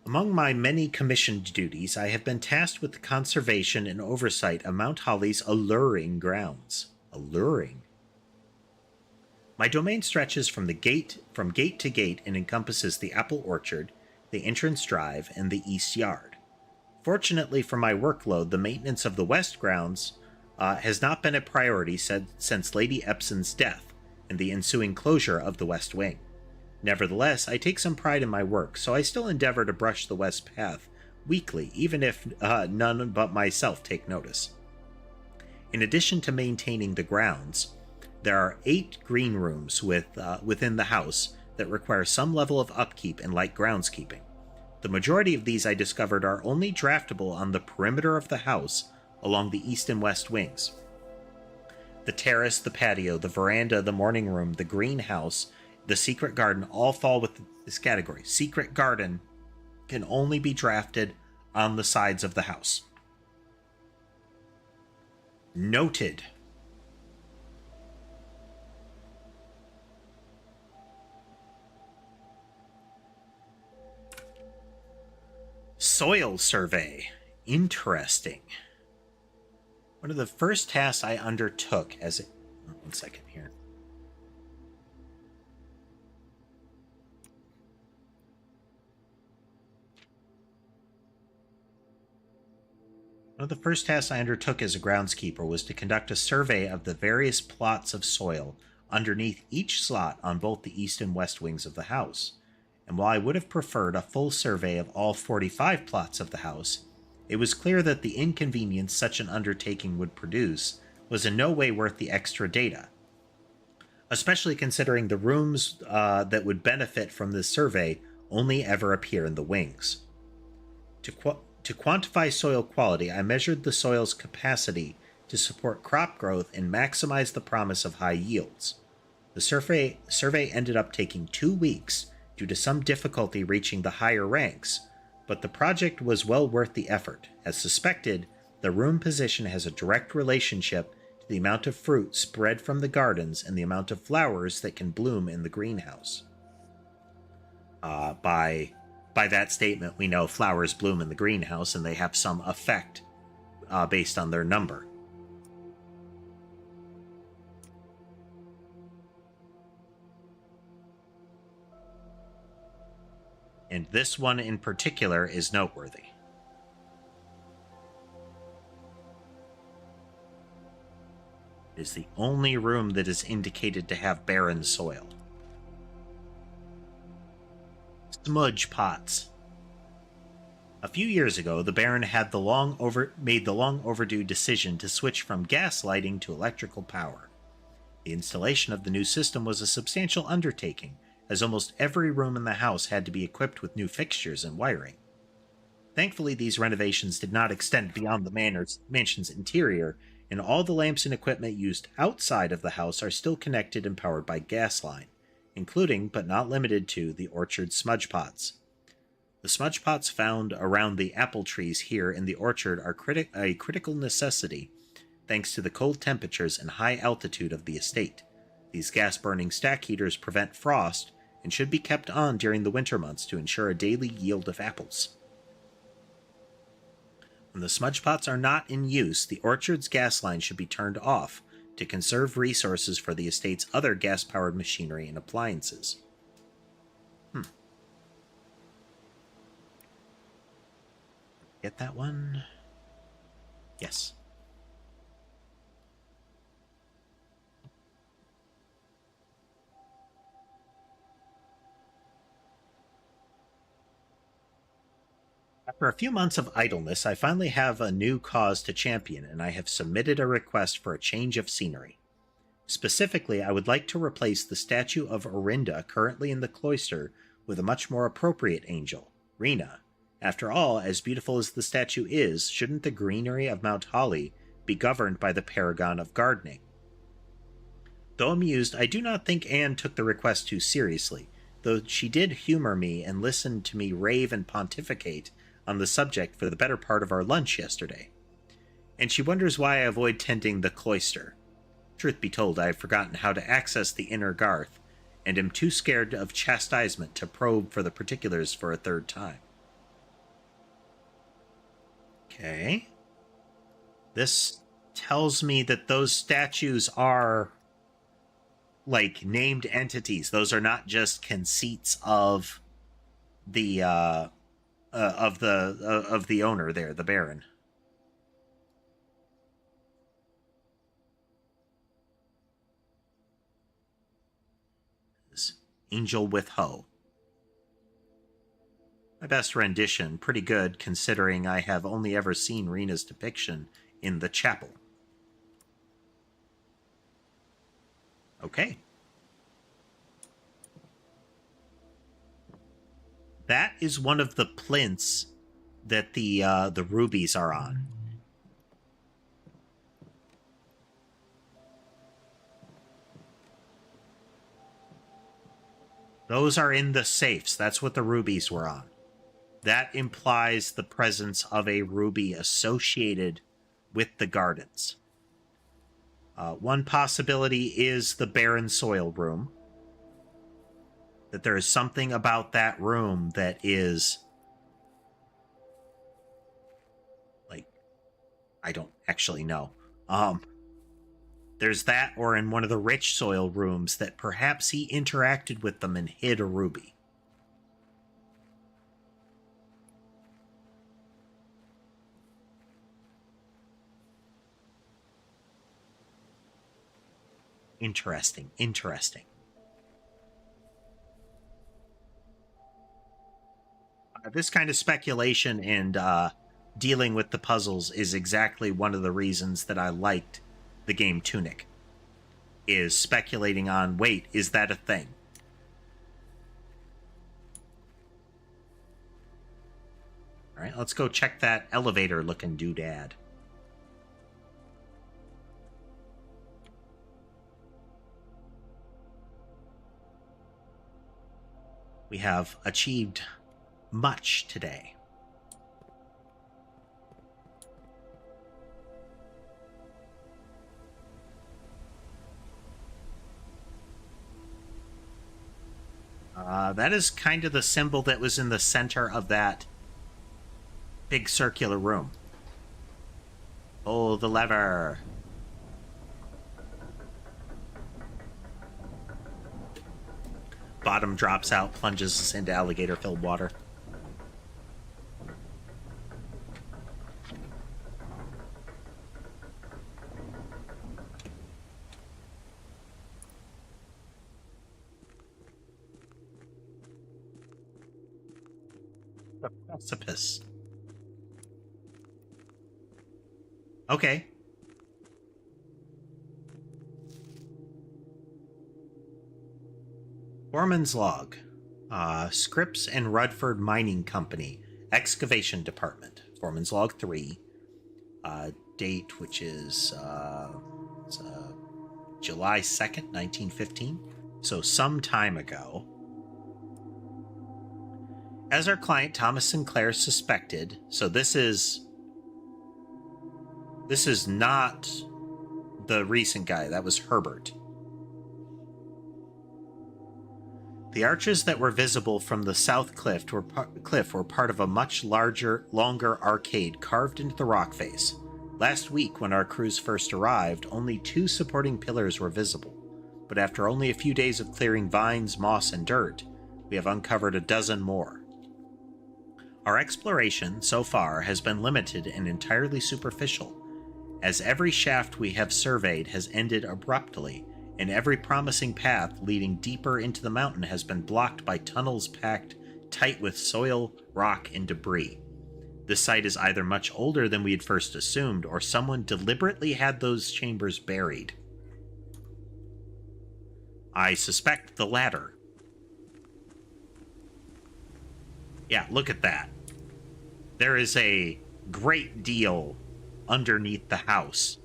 Among my many commissioned duties, I have been tasked with the conservation and oversight of Mount Holly's alluring grounds. Alluring. My domain stretches from gate to gate and encompasses the apple orchard, the entrance drive, and the east yard. Fortunately for my workload, the maintenance of the west grounds has not been a priority since Lady Epson's death and the ensuing closure of the West Wing. Nevertheless, I take some pride in my work, so I still endeavor to brush the West Path weekly, even if none but myself take notice. In addition to maintaining the grounds, there are 8 green rooms within the house that require some level of upkeep and light groundskeeping. The majority of these I discovered are only draftable on the perimeter of the house along the east and west wings. The terrace, the patio, the veranda, the morning room, the greenhouse, the secret garden all fall within this category. Secret garden can only be drafted on the sides of the house. Noted. Soil survey. Interesting. One of the first tasks I undertook as a... One second here. One of the first tasks I undertook as a groundskeeper was to conduct a survey of the various plots of soil underneath each slot on both the east and west wings of the house. And while I would have preferred a full survey of all 45 plots of the house, it was clear that the inconvenience such an undertaking would produce was in no way worth the extra data, especially considering the rooms that would benefit from this survey only ever appear in the wings. To quantify soil quality, I measured the soil's capacity to support crop growth and maximize the promise of high yields. The survey ended up taking 2 weeks due to some difficulty reaching the higher ranks, but the project was well worth the effort. As suspected, the room position has a direct relationship to the amount of fruit spread from the gardens and the amount of flowers that can bloom in the greenhouse. By that statement, we know flowers bloom in the greenhouse and they have some effect based on their number. And this one in particular is noteworthy. It is the only room that is indicated to have barren soil. Smudge pots. A few years ago, the Baron had made the long overdue decision to switch from gas lighting to electrical power. The installation of the new system was a substantial undertaking, as almost every room in the house had to be equipped with new fixtures and wiring. Thankfully, these renovations did not extend beyond the mansion's interior, and all the lamps and equipment used outside of the house are still connected and powered by gas line, including, but not limited to, the orchard smudge pots. The smudge pots found around the apple trees here in the orchard are a critical necessity, thanks to the cold temperatures and high altitude of the estate. These gas-burning stack heaters prevent frost, and should be kept on during the winter months to ensure a daily yield of apples. When the smudge pots are not in use, the orchard's gas line should be turned off to conserve resources for the estate's other gas-powered machinery and appliances. Get that one? Yes. After a few months of idleness, I finally have a new cause to champion, and I have submitted a request for a change of scenery. Specifically, I would like to replace the statue of Orinda currently in the cloister with a much more appropriate angel, Rena. After all, as beautiful as the statue is, shouldn't the greenery of Mount Holly be governed by the paragon of gardening? Though amused, I do not think Anne took the request too seriously, though she did humor me and listen to me rave and pontificate on the subject for the better part of our lunch yesterday. And she wonders why I avoid tending the cloister. Truth be told, I have forgotten how to access the inner garth, and am too scared of chastisement to probe for the particulars for a third time. Okay. This tells me that those statues are like named entities. Those are not just conceits of the owner there, the Baron. Angel with Hoe. My best rendition, pretty good considering I have only ever seen Rena's depiction in the chapel. Okay. That is one of the plinths that the rubies are on. Those are in the safes. That's what the rubies were on. That implies the presence of a ruby associated with the gardens. One possibility is the barren soil room. That there is something about that room that is... like, I don't actually know. There's that, or in one of the rich soil rooms that perhaps he interacted with them and hid a ruby. Interesting, interesting. This kind of speculation and dealing with the puzzles is exactly one of the reasons that I liked the game Tunic. Is speculating on, wait, is that a thing? Alright, let's go check that elevator-looking doodad. We have achieved much today. That is kind of the symbol that was in the center of that big circular room. Pull the lever. Bottom drops out, plunges us into alligator-filled water. The precipice. Okay. Foreman's log. Scripps and Rudford Mining Company. Excavation Department. Foreman's log 3. Date, which is July 2nd, 1915. So some time ago. As our client Thomas Sinclair suspected, so this is not the recent guy, that was Herbert. The arches that were visible from the south cliff were part of a much longer arcade carved into the rock face. Last week, when our crews first arrived, only 2 supporting pillars were visible, but after only a few days of clearing vines, moss, and dirt, we have uncovered a dozen more. Our exploration, so far, has been limited and entirely superficial, as every shaft we have surveyed has ended abruptly, and every promising path leading deeper into the mountain has been blocked by tunnels packed tight with soil, rock, and debris. This site is either much older than we had first assumed, or someone deliberately had those chambers buried. I suspect the latter. Yeah, look at that. There is a great deal underneath the house,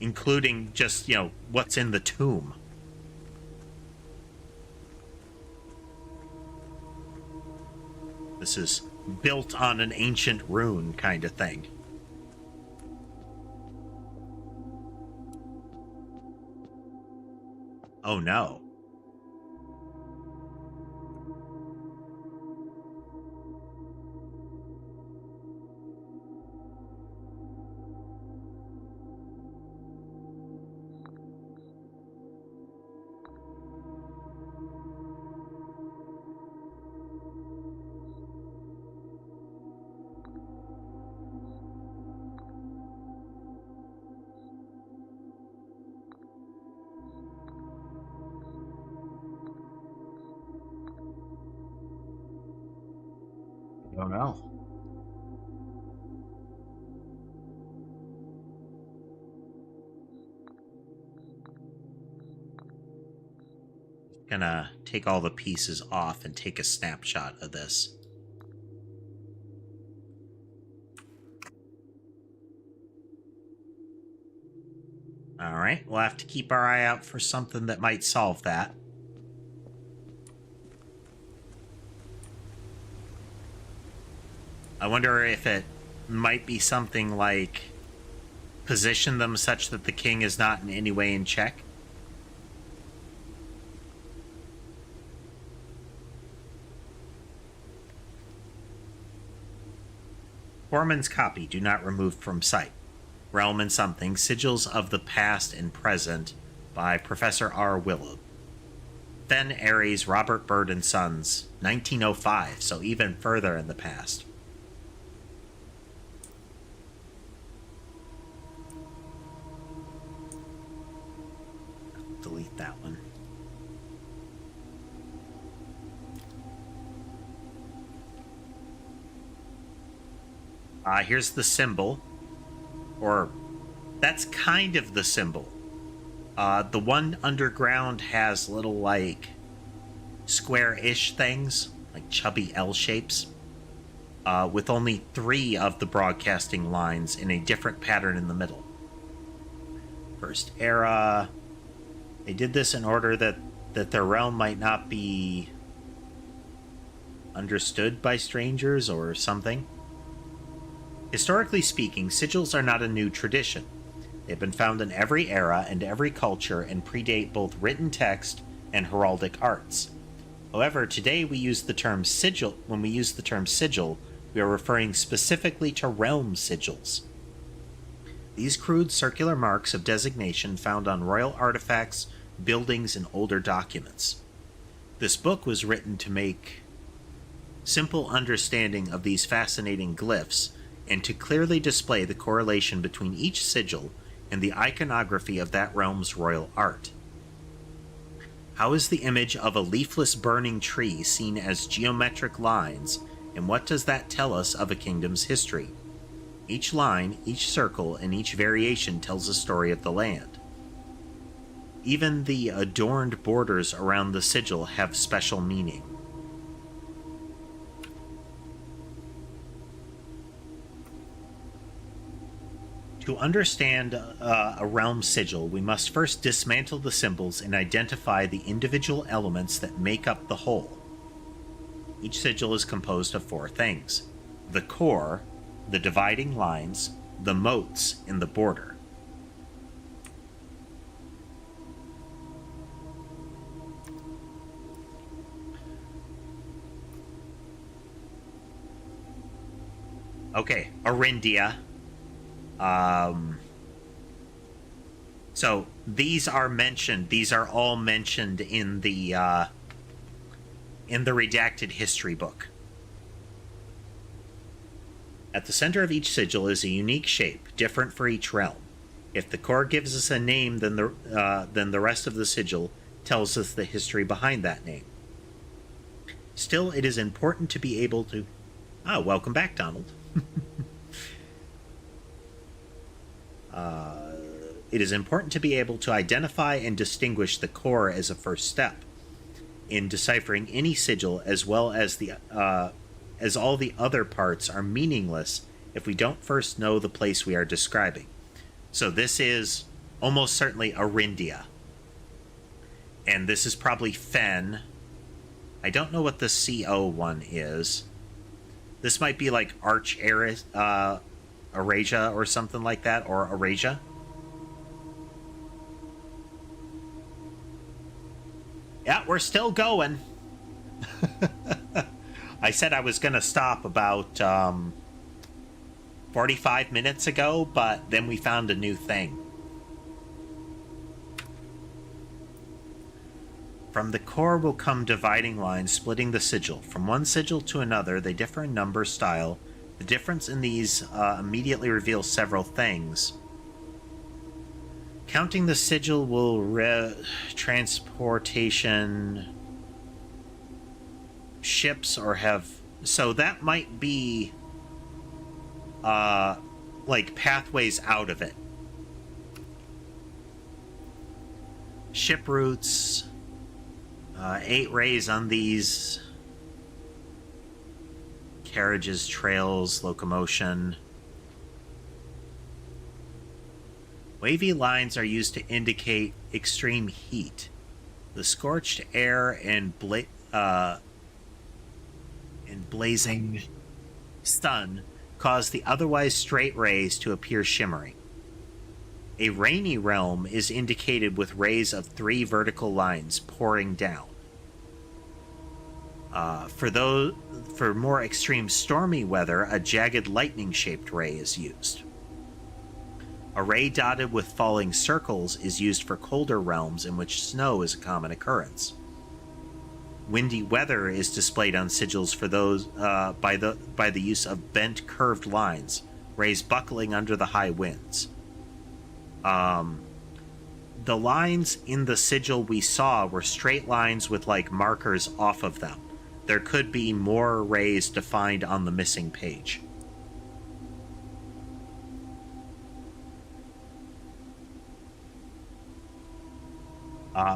including just, what's in the tomb. This is built on an ancient rune kind of thing. Oh no. Don't know. Gonna take all the pieces off and take a snapshot of this. All right, we'll have to keep our eye out for something that might solve that. I wonder if it might be something like position them such that the king is not in any way in check. Foreman's copy, do not remove from sight. Realm and Something, Sigils of the Past and Present by Professor R. Willard. Fen Aries, Robert Byrd and Sons, 1905, so even further in the past. Delete that one. Here's the symbol. Or, that's kind of the symbol. The one underground has little, like, square-ish things, like chubby L shapes, with only 3 of the broadcasting lines in a different pattern in the middle. First Era. They did this in order that their realm might not be understood by strangers or something. Historically speaking, sigils are not a new tradition. They've been found in every era and every culture and predate both written text and heraldic arts. However, today we use the term sigil. When we use the term sigil, we are referring specifically to realm sigils. These crude circular marks of designation found on royal artifacts, buildings, and older documents. This book was written to make simple understanding of these fascinating glyphs and to clearly display the correlation between each sigil and the iconography of that realm's royal art. How is the image of a leafless burning tree seen as geometric lines, and what does that tell us of a kingdom's history? Each line, each circle, and each variation tells a story of the land. Even the adorned borders around the sigil have special meaning. To understand a realm sigil, we must first dismantle the symbols and identify the individual elements that make up the whole. Each sigil is composed of 4 things: the core, the dividing lines, the moats, and the border. Okay, Arindia. So these are mentioned. These are all mentioned in the redacted history book. At the center of each sigil is a unique shape, different for each realm. If the core gives us a name, then the rest of the sigil tells us the history behind that name. Still, it is important to be able to... welcome back, Donald. It is important to be able to identify and distinguish the core as a first step in deciphering any sigil, as well as as all the other parts are meaningless if we don't first know the place we are describing. So this is almost certainly Arindia, and this is probably Fen. I don't know what the CO one is. This might be like Arasia or something like that, or Arasia. Yeah, we're still going. I said I was going to stop about 45 minutes ago, but then we found a new thing. From the core will come dividing lines splitting the sigil. From one sigil to another, they differ in number, style. The difference in these immediately reveals several things. Counting the sigil will transportation ships or have So that might be like pathways out of it. Ship routes, 8 rays on these. Carriages, trails, locomotion. Wavy lines are used to indicate extreme heat. The scorched air and blazing sun cause the otherwise straight rays to appear shimmering. A rainy realm is indicated with rays of 3 vertical lines pouring down. For more extreme stormy weather, a jagged lightning-shaped ray is used. A ray dotted with falling circles is used for colder realms in which snow is a common occurrence. Windy weather is displayed on sigils for those by the use of bent curved lines, rays buckling under the high winds. The lines in the sigil we saw were straight lines with like markers off of them. There could be more rays defined on the missing page.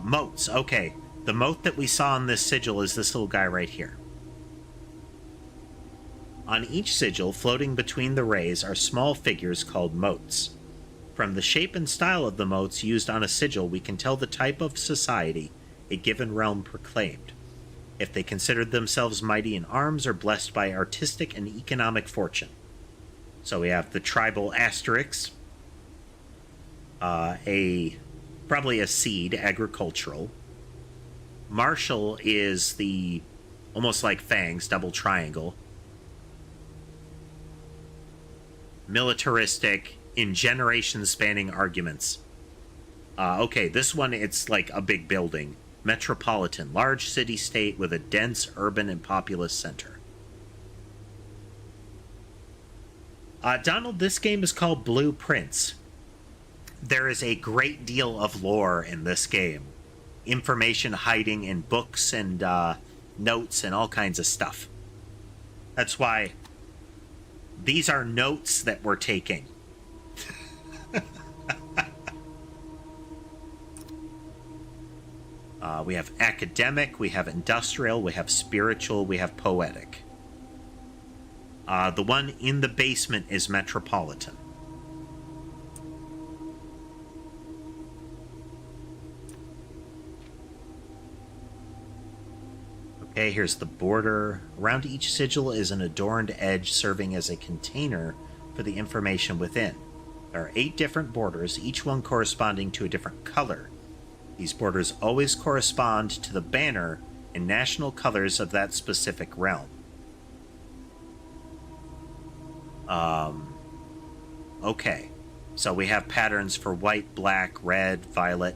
Moats. Okay. The moat that we saw on this sigil is this little guy right here. On each sigil, floating between the rays, are small figures called moats. From the shape and style of the moats used on a sigil, we can tell the type of society a given realm proclaimed, if they considered themselves mighty in arms or blessed by artistic and economic fortune. So we have the tribal asterisks, probably a seed, agricultural. Martial is the almost like fangs, double triangle. Militaristic, in generations spanning arguments. Okay, this one, it's like a big building. Metropolitan, large city-state with a dense urban and populous center. Donald, this game is called Blueprints. There is a great deal of lore in this game. Information hiding in books and notes and all kinds of stuff. That's why these are notes that we're taking. We have academic, we have industrial, we have spiritual, we have poetic. The one in the basement is metropolitan. Okay, here's the border. Around each sigil is an adorned edge serving as a container for the information within. There are 8 different borders, each one corresponding to a different color. These borders always correspond to the banner and national colors of that specific realm. Okay, so we have patterns for white, black, red, violet.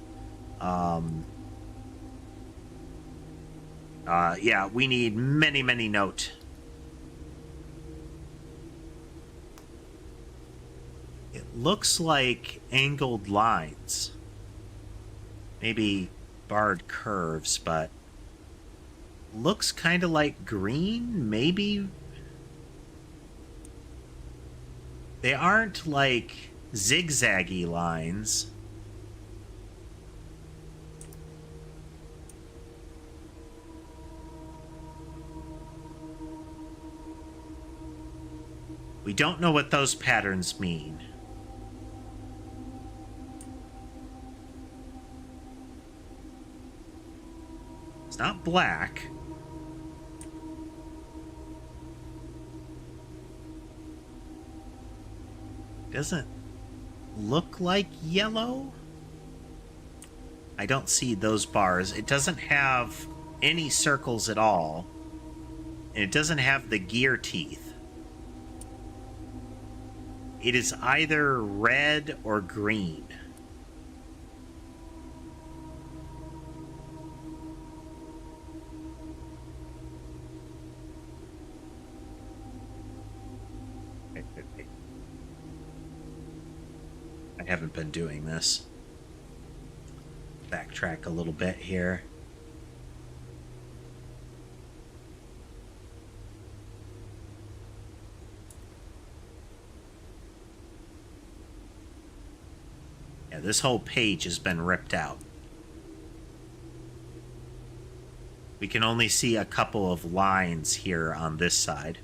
Yeah, we need many, many note. It looks like angled lines. Maybe barred curves, but looks kind of like green, maybe. They aren't like zigzaggy lines. We don't know what those patterns mean. It's not black. Doesn't look like yellow. I don't see those bars. It doesn't have any circles at all. And it doesn't have the gear teeth. It is either red or green. I haven't been doing this. Backtrack a little bit here. this whole page has been ripped out. We can only see a couple of lines here on this side.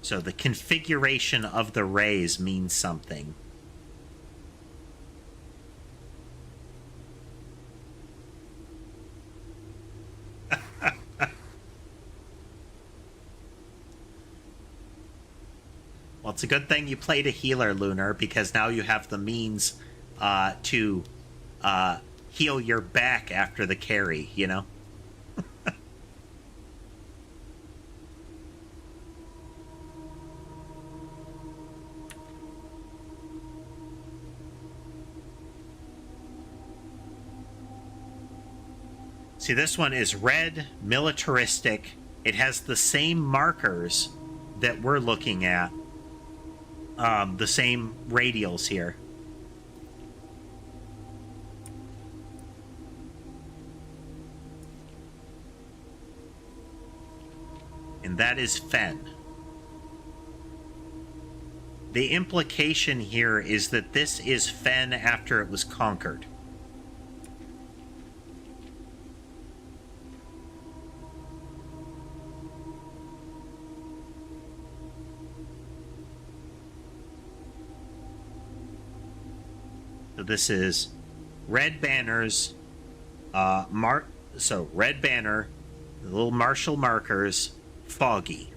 So the configuration of the rays means something. Well, it's a good thing you played a healer, Lunar, because now you have the means to heal your back after the carry, you know? See, this one is red, militaristic. It has the same markers that we're looking at. The same radials here. And that is Fen. The implication here is that this is Fen after it was conquered. So this is red banners, red banner, the little martial markers, foggy.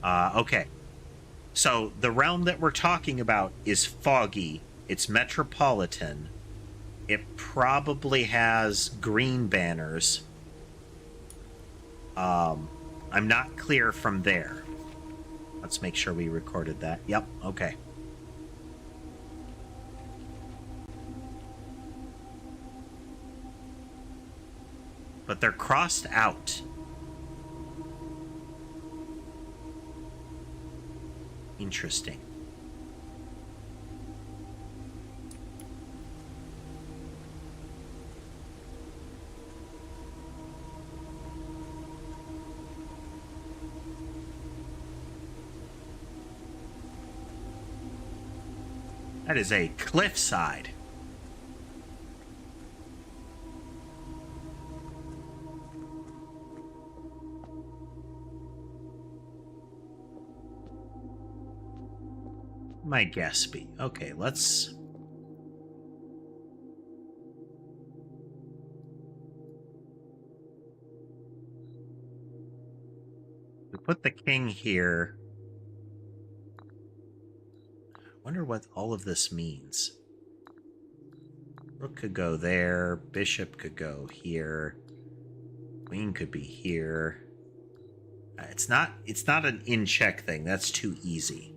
Okay. So the realm that we're talking about is foggy. It's metropolitan. It probably has green banners. I'm not clear from there. Let's make sure we recorded that. Yep, okay. But they're crossed out. Interesting. That is a cliffside. My guess be. Okay, let's... We put the king here. Wonder what all of this means. Rook could go there. Bishop could go here. Queen could be here. It's not an in-check thing. That's too easy.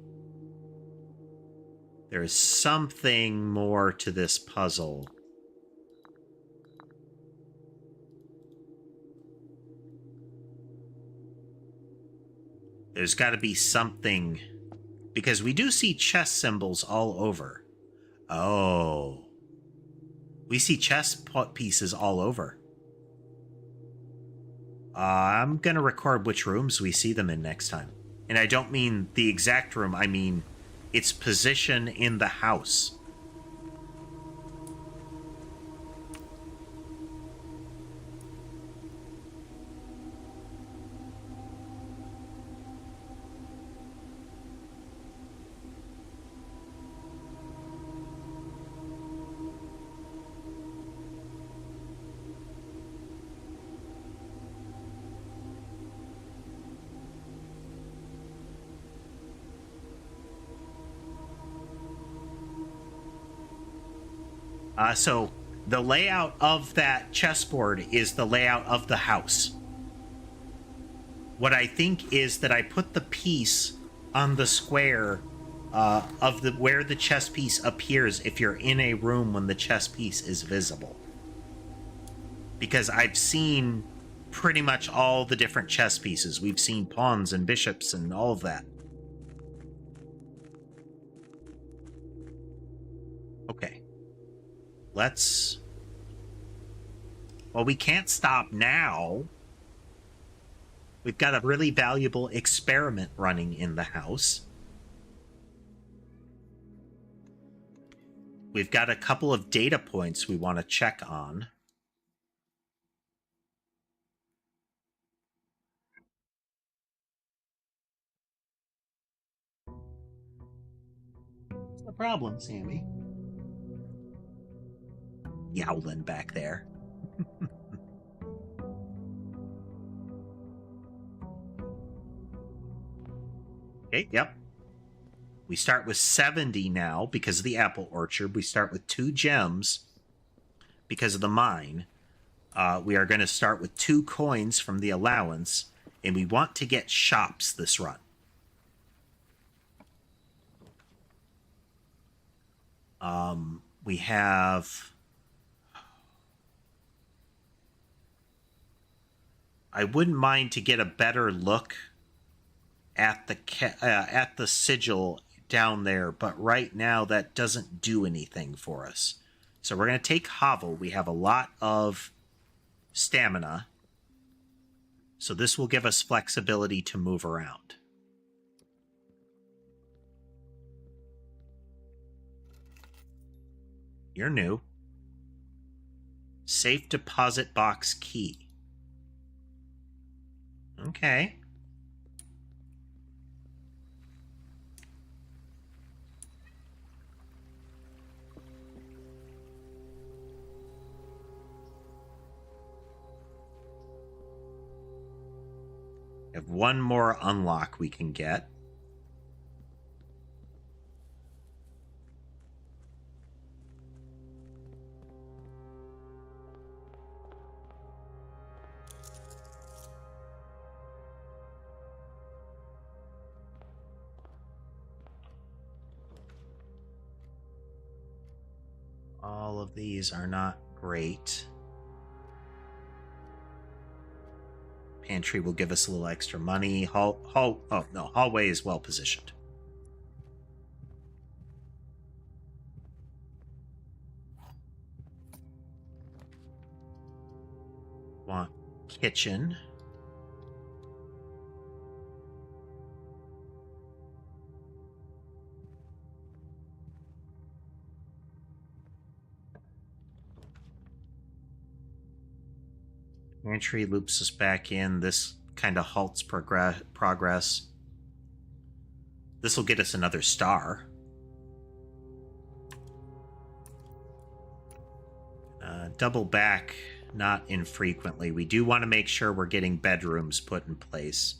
There is something more to this puzzle. There's got to be something, because we do see chess symbols all over. Oh. We see chess pieces all over. I'm going to record which rooms we see them in next time. And I don't mean the exact room, I mean its position in the house. So the layout of that chessboard is the layout of the house. What I think is that I put the piece on the square of the where the chess piece appears if you're in a room when the chess piece is visible. Because I've seen pretty much all the different chess pieces. We've seen pawns and bishops and all of that. Okay. let's... Well, we can't stop now. We've got a really valuable experiment running in the house. We've got a couple of data points we want to check on. What's the problem, Sammy? Yowling back there. Okay, yep. We start with 70 now because of the apple orchard. We start with 2 gems because of the mine. We are going to start with 2 coins from the allowance, and we want to get shops this run. We have... I wouldn't mind to get a better look at the sigil down there, but right now that doesn't do anything for us. So we're going to take Hovel. We have a lot of stamina, so this will give us flexibility to move around. You're new. Safe deposit box key. Okay. We have one more unlock we can get. All of these are not great. Pantry will give us a little extra money. Hallway is well positioned. Want kitchen. Pantry loops us back in. This kind of halts progress. This will get us another star. Double back, not infrequently. We do want to make sure we're getting bedrooms put in place.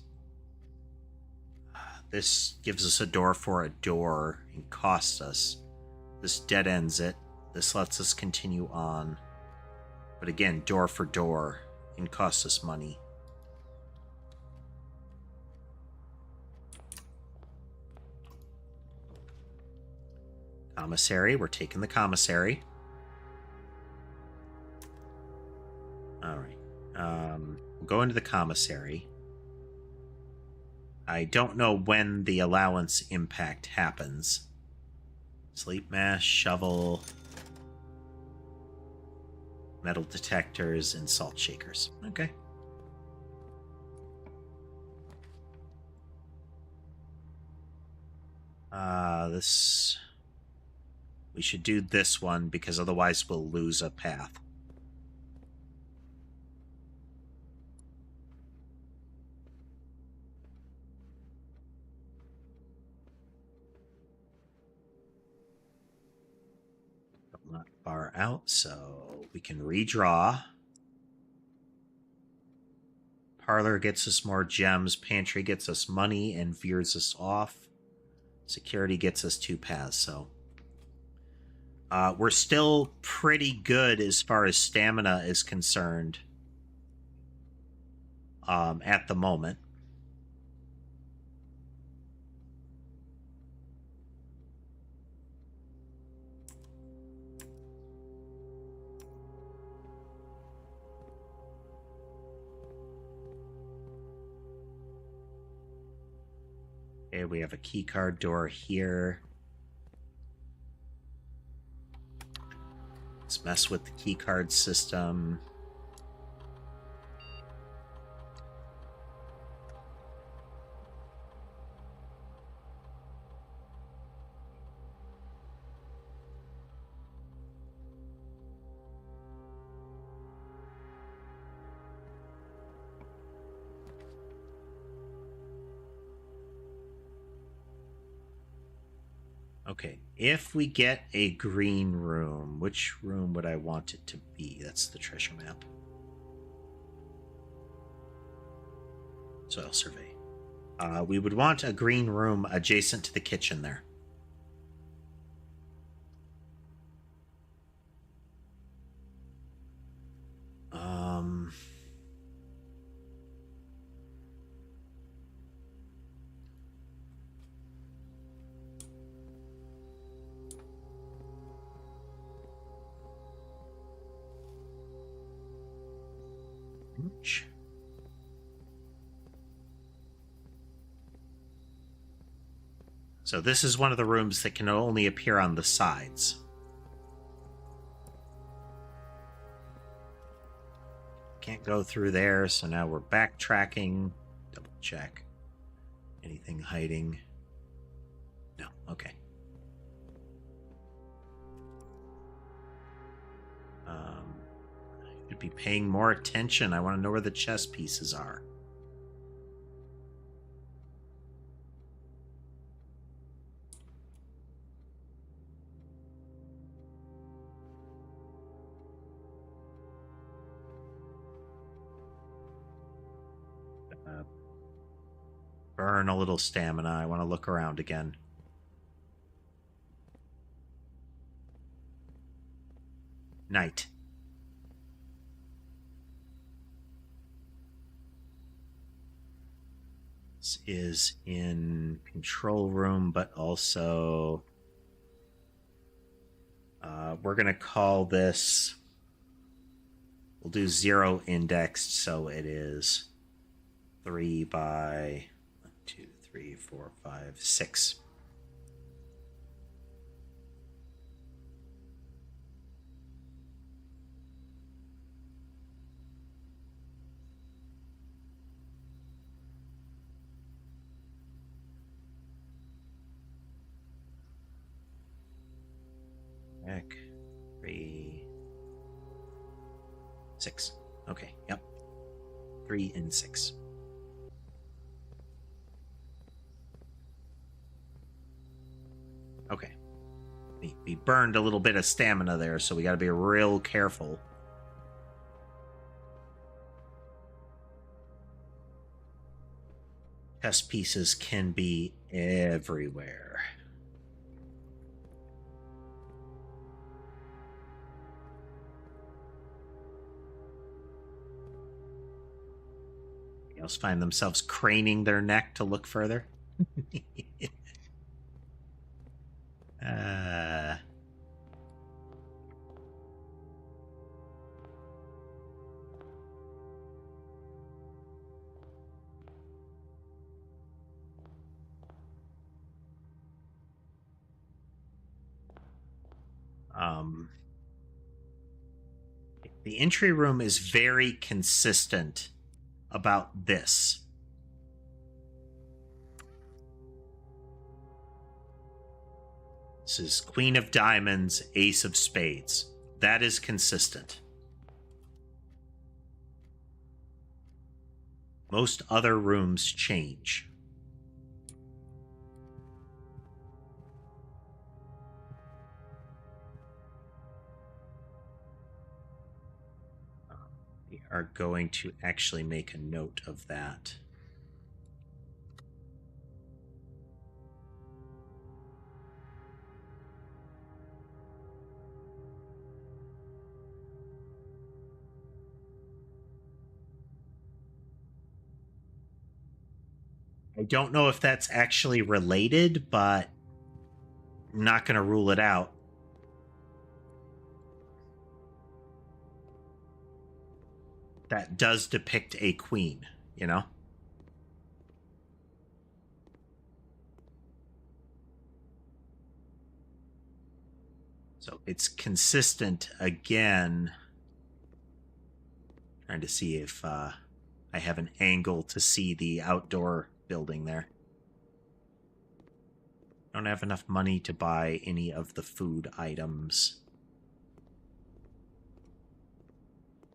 This gives us a door for a door and costs us. This dead ends it. This lets us continue on. But again, door for door and costs us money. Commissary, we're taking the commissary. Alright. We'll go into the commissary. I don't know when the allowance impact happens. Sleep mask, shovel, metal detectors, and salt shakers. Okay. We should do this one because otherwise we'll lose a path. Not far out, so we can redraw. Parlor gets us more gems. Pantry gets us money and veers us off. Security gets us 2 paths, so... we're still pretty good as far as stamina is concerned at the moment. Okay, we have a keycard door here. Let's Let's mess with the keycard system. Okay, if we get a green room, which room would I want it to be? That's the treasure map. Soil survey. We would want a green room adjacent to the kitchen there. So this is one of the rooms that can only appear on the sides. Can't go through there, so now we're backtracking. Double check. Anything hiding? No, okay. I should be paying more attention. I want to know where the chess pieces are. Burn a little stamina. I want to look around again. Night. This is in control room, but also we're going to call this, we'll do 0 indexed, so it is 3 by 1, 2, 3, 4, 5, 6. Back 3, 6. Okay, yep. 3 and 6. Okay. We burned a little bit of stamina there, so we got to be real careful. Chess pieces can be everywhere. Else find themselves craning their neck to look further. The entry room is very consistent about this. This is Queen of Diamonds, Ace of Spades. That is consistent. Most other rooms change. We are going to actually make a note of that. I don't know if that's actually related, but I'm not going to rule it out. That does depict a queen, you know? So it's consistent again. Trying to see if I have an angle to see the outdoor building there. Don't have enough money to buy any of the food items.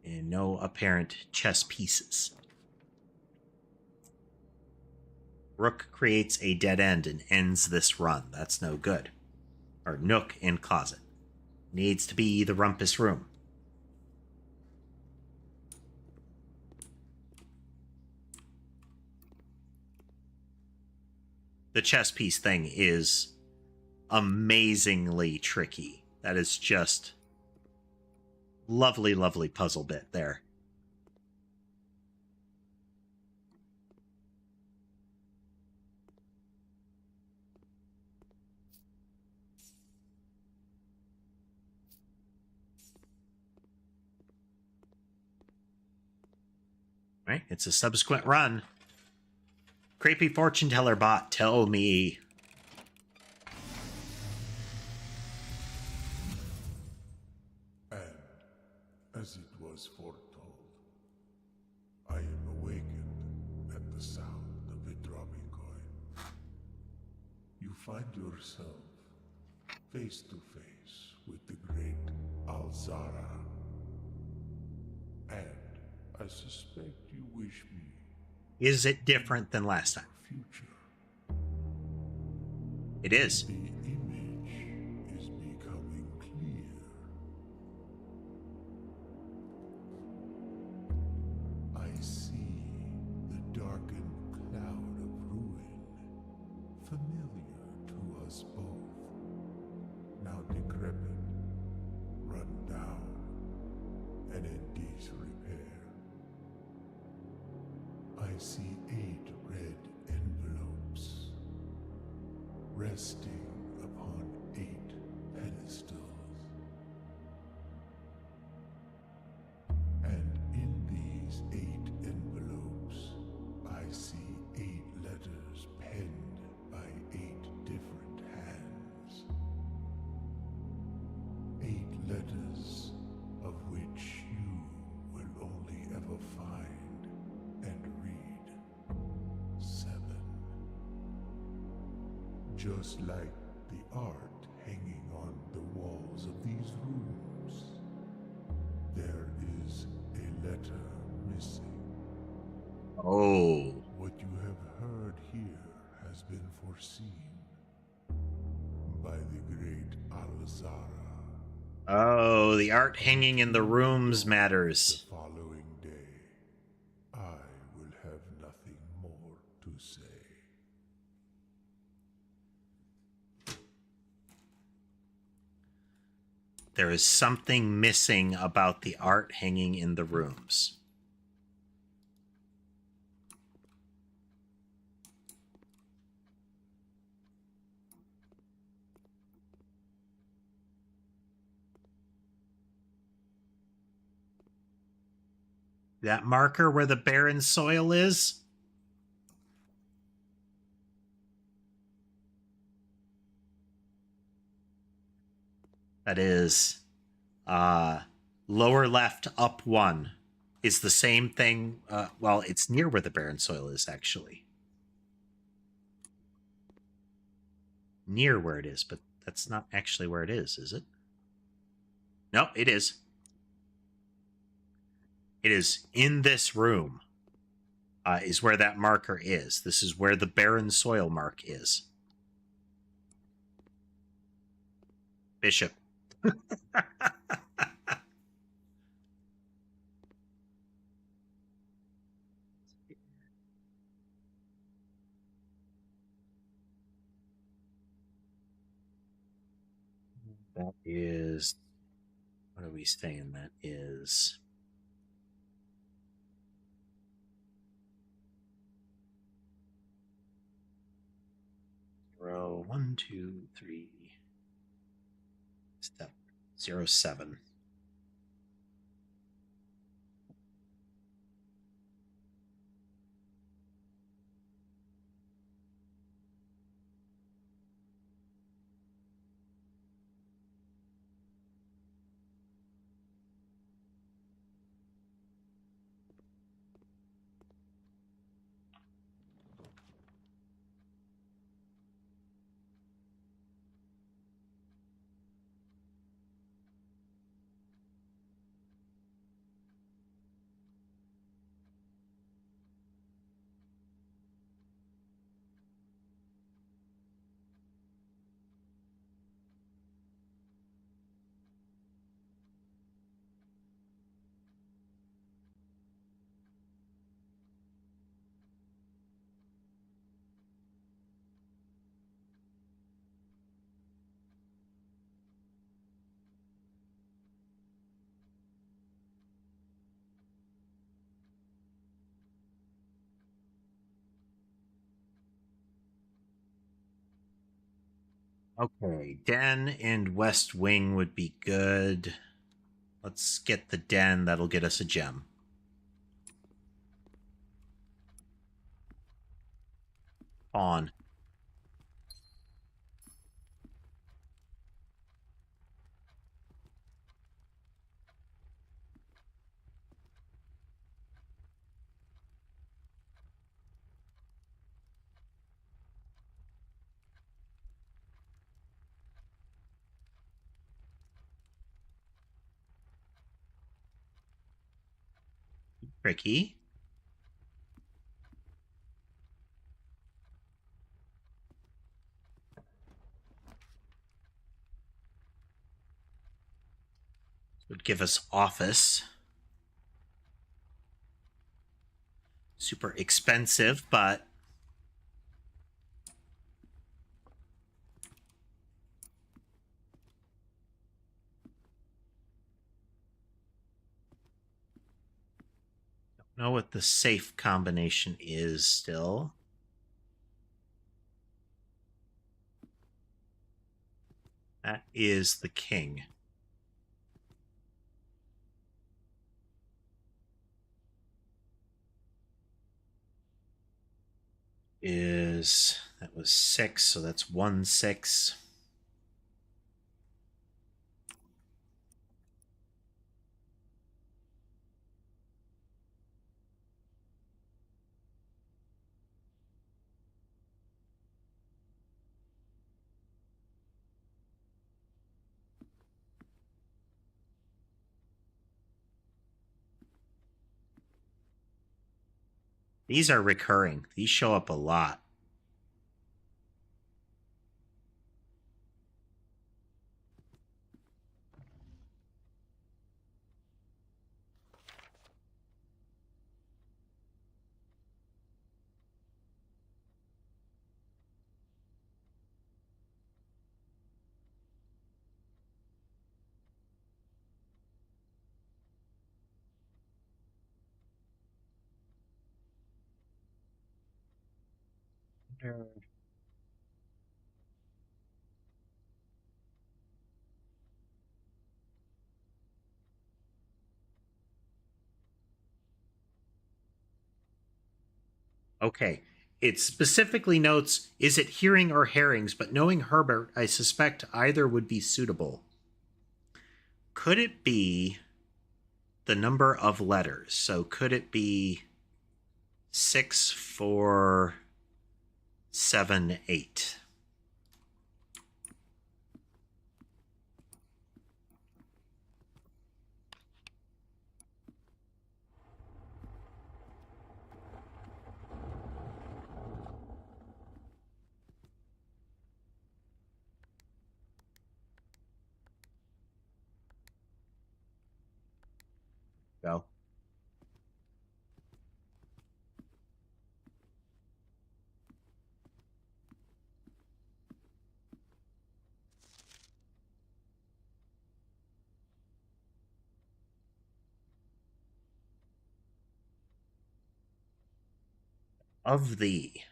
And no apparent chess pieces. Rook creates a dead end and ends this run. That's no good. Or nook and closet. Needs to be the rumpus room. The chess piece thing is amazingly tricky. That is just lovely, lovely puzzle bit there. Right? It's a subsequent run. Creepy fortune teller bot, tell me. And as it was foretold, I am awakened at the sound of a dropping coin. You find yourself face to face with the great Alzara. And I suspect you wish me Is it different than last time? future. It is. The image is becoming clear. I see the darkened cloud of ruin, familiar to us both, now decrepit, run down, and in disrepair. I see 8 red envelopes, resting upon 8 pedestals. And in these 8 envelopes, I see 8 letters penned by 8 different hands. 8 letters of which you will only ever find and read 7. Just like the art hanging on the walls of these rooms, there is a letter missing. Oh. What you have heard here has been foreseen by the great Alzara. Oh, the art hanging in the rooms The matters. following day, I will have nothing more to say. There is something missing about the art hanging in the rooms. That marker where the barren soil is? That is lower left up 1 is the same thing. Well, it's near where the barren soil is, actually. Near where it is, but that's not actually where it is it? No, it is. It is in this room is where that marker is. This is where the barren soil mark is. Bishop. That is... What are we saying that is? Row 1, 2, 3, step 0, 7. Okay, den and west wing would be good. Let's get the den. That'll get us a gem. On. Tricky. Would give us office. Super expensive, but don't know what the safe combination is still. That is the king. That was 6, so that's 1-6. These are recurring. These show up a lot. Okay. It specifically notes, is it hearing or herrings? But knowing Herbert, I suspect either would be suitable. Could it be the number of letters? So could it be 6, 4, 7, 8? Go. Of thee.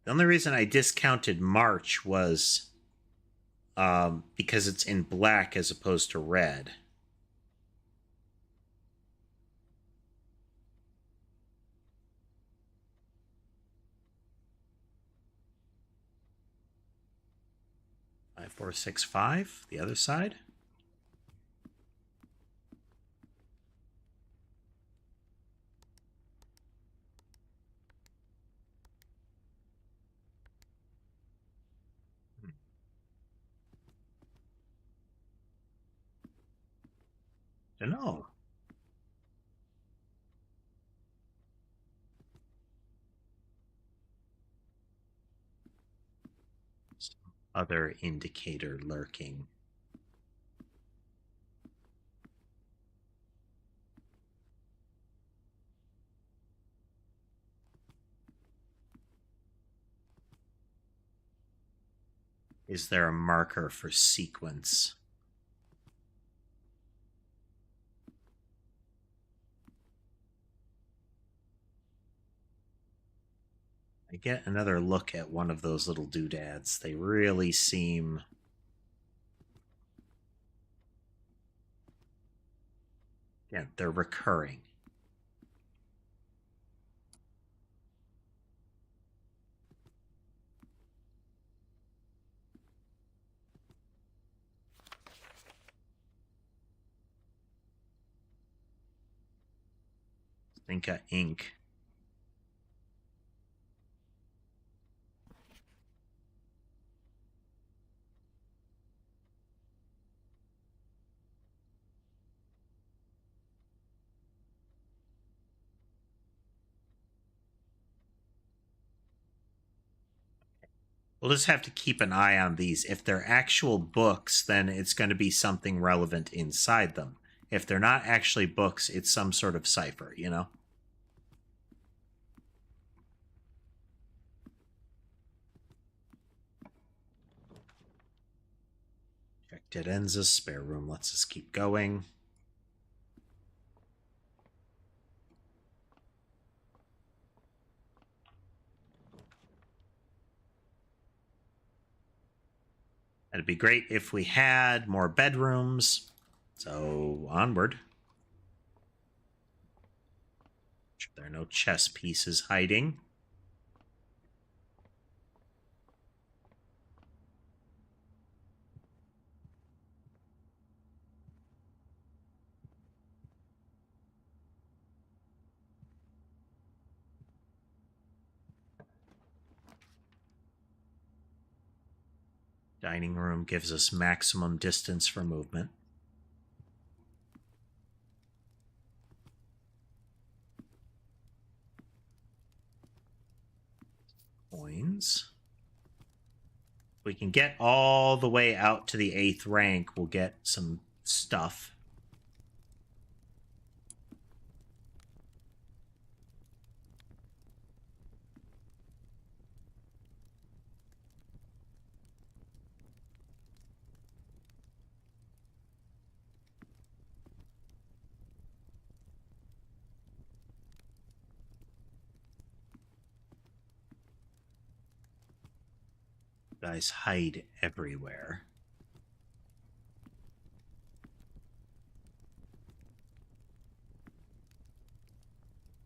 The only reason I discounted March was because it's in black as opposed to red. Five, 4, 6, 5. The other side. Don't know. Some other indicator lurking. Is there a marker for sequence? I get another look at one of those little doodads. They really seem... Yeah, they're recurring. Think of ink. We'll just have to keep an eye on these. If they're actual books, then it's going to be something relevant inside them. If they're not actually books, it's some sort of cipher, you know? Check dead ends as spare room. Let's just keep going. It'd be great if we had more bedrooms. So, onward. There are no chess pieces hiding. Dining room gives us maximum distance for movement. Coins. If we can get all the way out to the 8th rank, we'll get some stuff. Guys hide everywhere.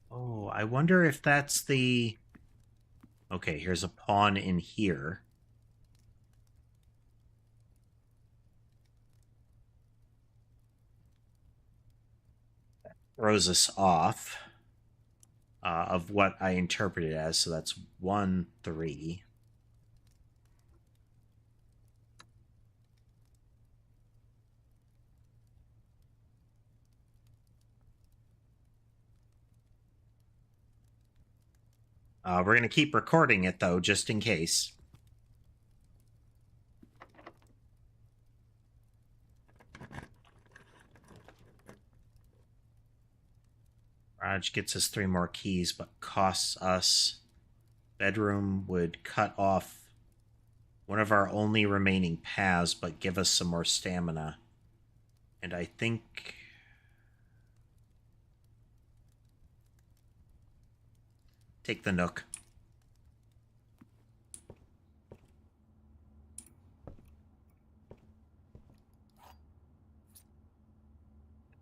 Oh, I wonder if that's the... Okay, here's a pawn in here. That throws us off of what I interpret it as. So that's 1, 3. We're going to keep recording it, though, just in case. Garage gets us 3 more keys, but costs us... Bedroom would cut off one of our only remaining paths, but give us some more stamina. And I think... Take the Nook.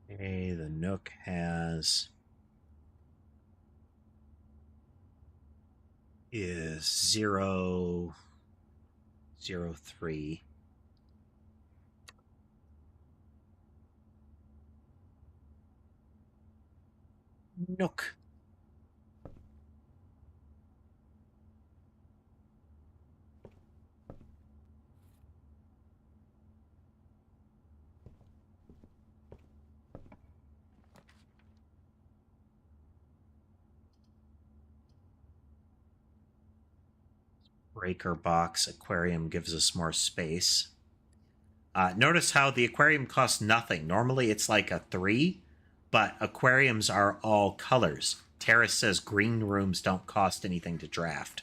Okay, the Nook has... is 0, 0, 3. Nook. Breaker box. Aquarium gives us more space. Notice how the aquarium costs nothing. Normally it's like a 3, but aquariums are all colors. Terrace says green rooms don't cost anything to draft.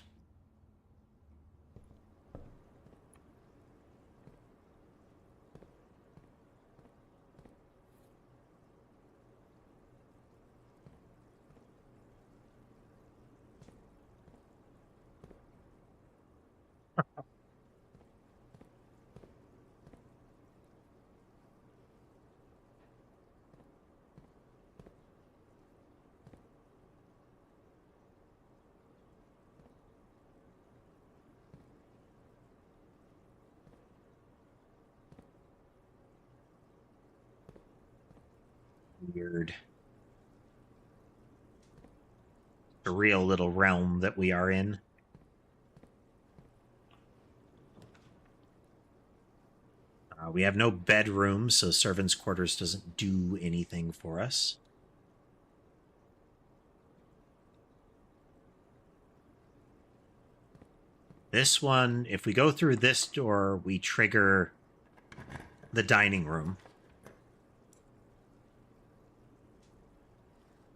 weird, surreal little realm that we are in. We have no bedrooms, so servants' quarters doesn't do anything for us. This one, if we go through this door, we trigger the dining room,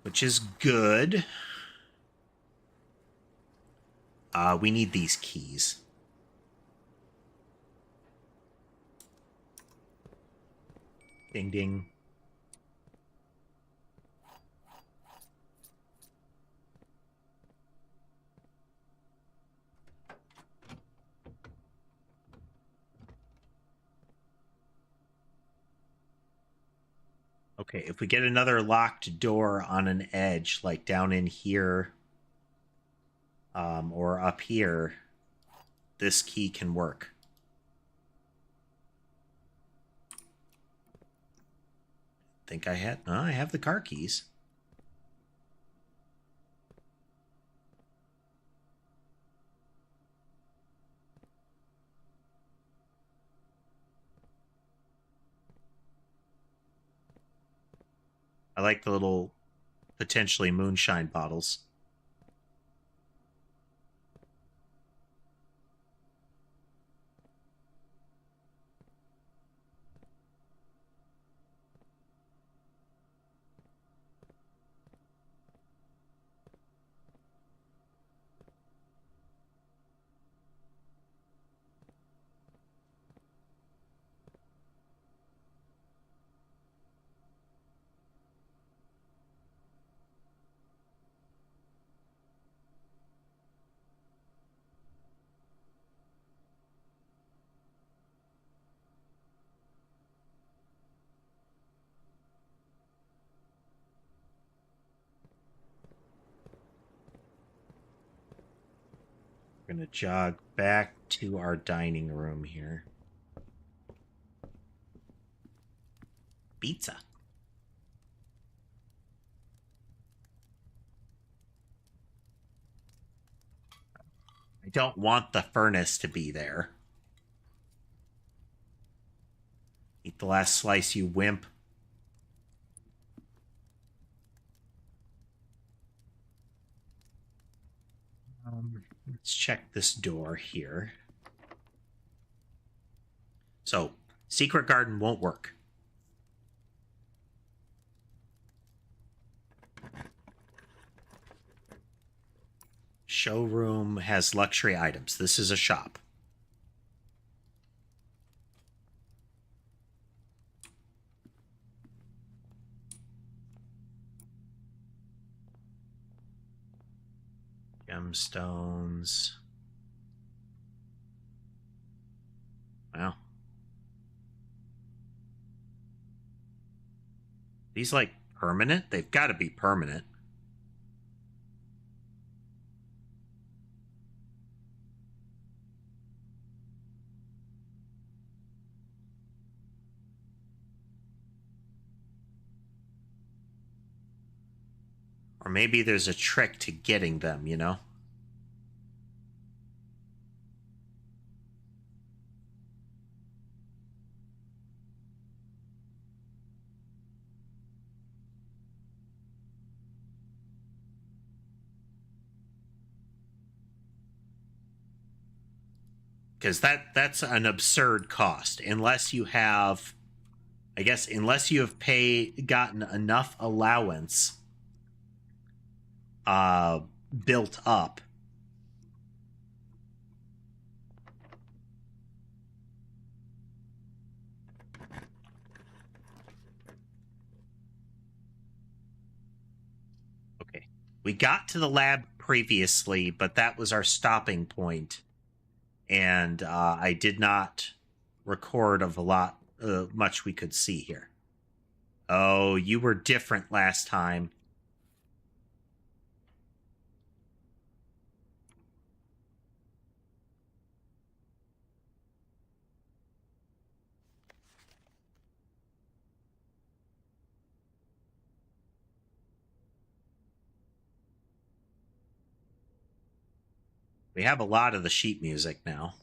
which is good. We need these keys. Ding, ding. Okay, if we get another locked door on an edge, like down in here, or up here, this key can work. Think I had... I have the car keys. I like the little potentially moonshine bottles. We're going to jog back to our dining room here. Pizza. I don't want the furnace to be there. Eat the last slice, you wimp. Let's check this door here. So, secret garden won't work. Showroom has luxury items. This is a shop. Gemstones. Wow. These like permanent? They've got to be permanent. Or maybe there's a trick to getting them, you know? Because that's an absurd cost. Unless you have... I guess unless you have gotten enough allowance built up. Okay. We got to the lab previously, but that was our stopping point. And I did not record of much we could see here. Oh, you were different last time. We have a lot of the sheet music now.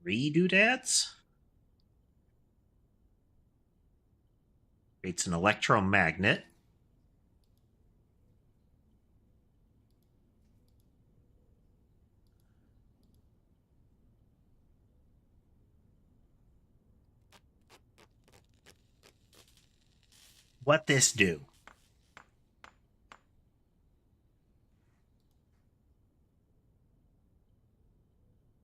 Three doodads? Creates an electromagnet. What this do?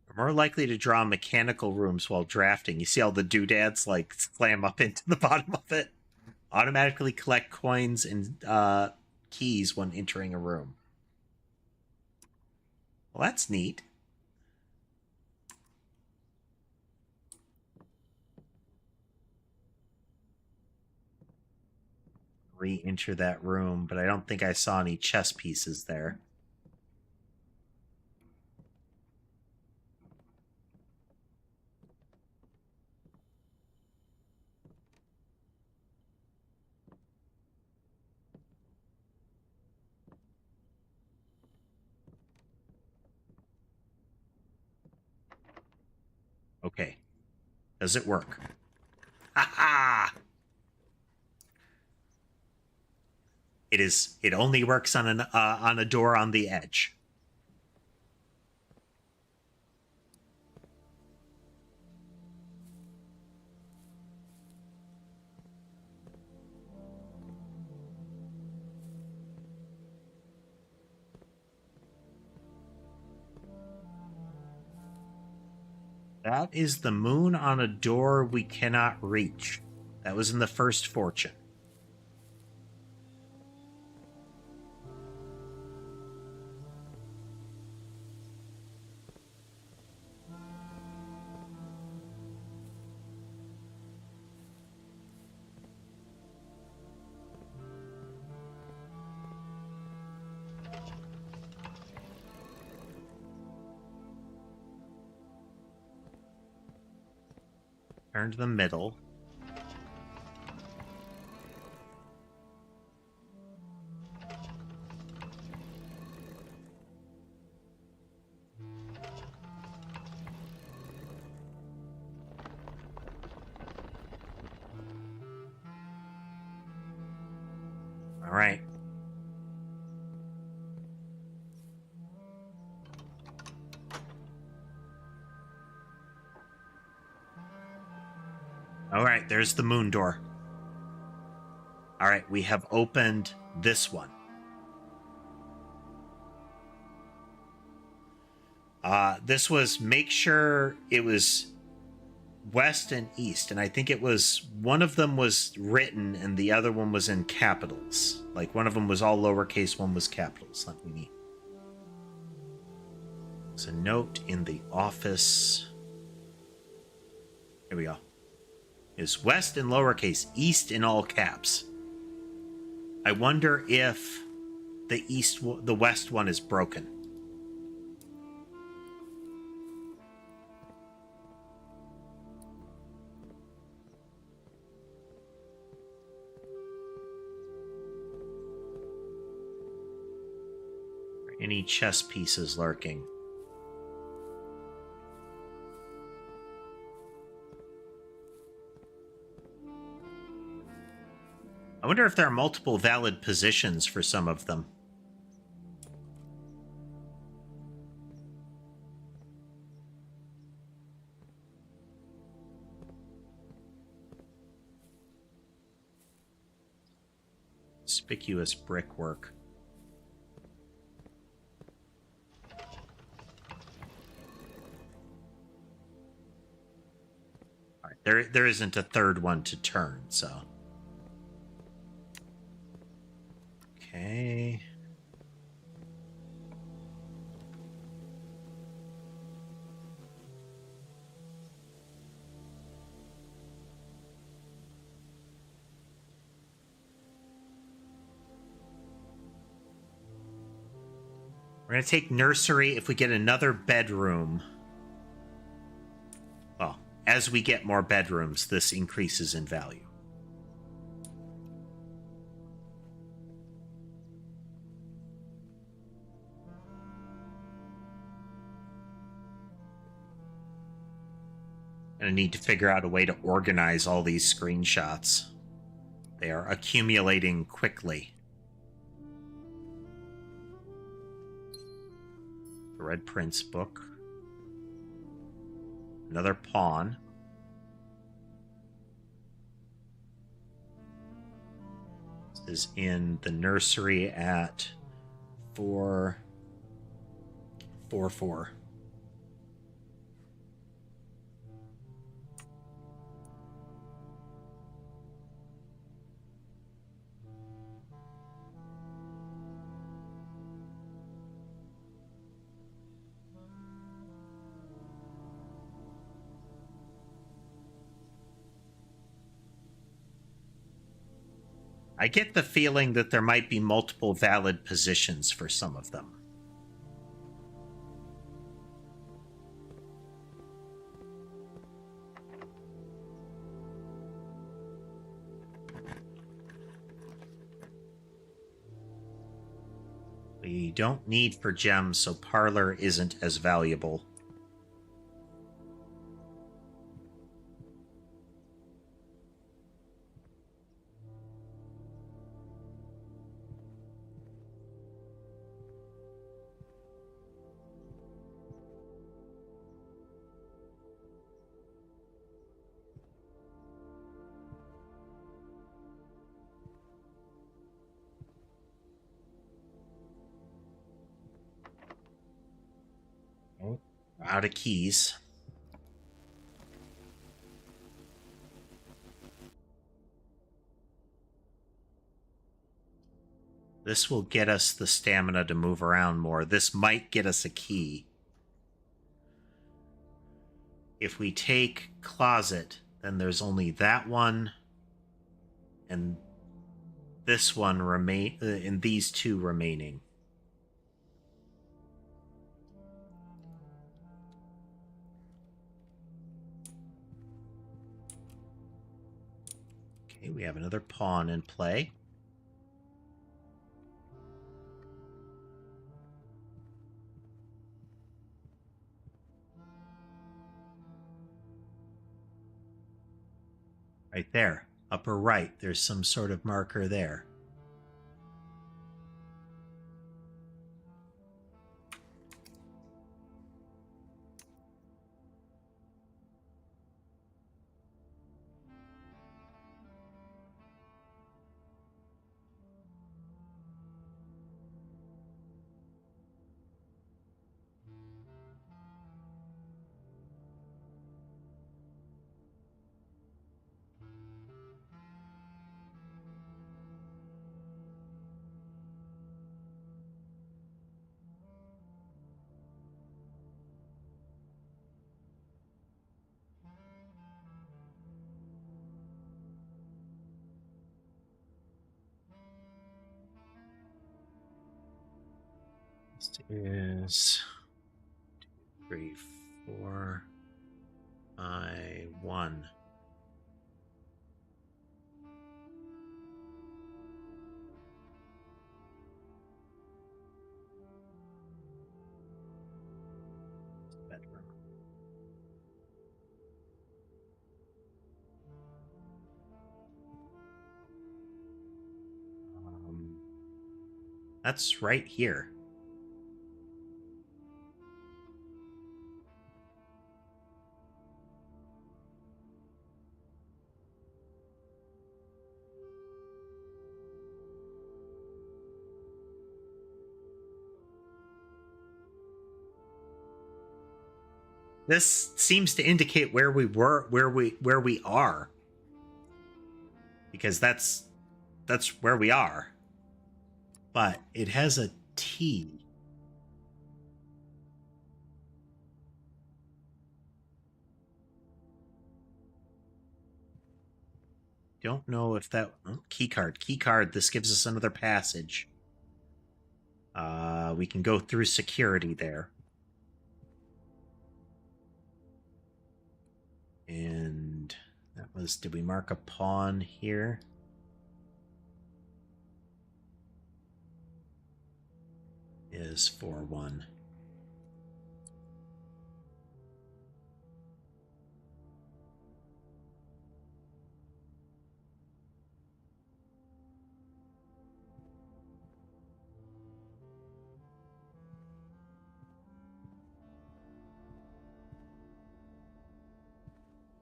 We're more likely to draw mechanical rooms while drafting. You see all the doodads like slam up into the bottom of it. Automatically collect coins and keys when entering a room. Well, that's neat. Re-enter that room, but I don't think I saw any chess pieces there. Okay. Does it work? Ha ha! It only works on a door on the edge. That is the moon on a door we cannot reach. That was in the first fortune. Turn to the middle. All right. All right, there's the moon door. All right, we have opened this one. This was make sure it was west and east, and I think it was one of them was written and the other one was in capitals. Like one of them was all lowercase, one was capitals. Let me. There's a note in the office. Here we go. Is west in lowercase, east in all caps. I wonder if the west one is broken. Any chess pieces lurking? I wonder if there are multiple valid positions for some of them. Conspicuous brickwork. All right, there isn't a third one to turn, so. Okay. We're going to take nursery if we get another bedroom. Well, as we get more bedrooms, this increases in value. I need to figure out a way to organize all these screenshots. They are accumulating quickly. The Red Prince book. Another pawn. This is in the nursery at 444. I get the feeling that there might be multiple valid positions for some of them. We don't need for gems, so parlor isn't as valuable. Out of keys. This will get us the stamina to move around more. This might get us a key. If we take closet, then there's only that one and this one remain, and these two remaining. Okay, we have another pawn in play. Right there, upper right, there's some sort of marker there. Is 2, 3, 4, 5, 1. Bedroom. That's right here. This seems to indicate where we were, where we are, because that's where we are. But it has a T. Don't know if that key card. This gives us another passage. We can go through security there. And that was, did we mark a pawn here? Is 4-1.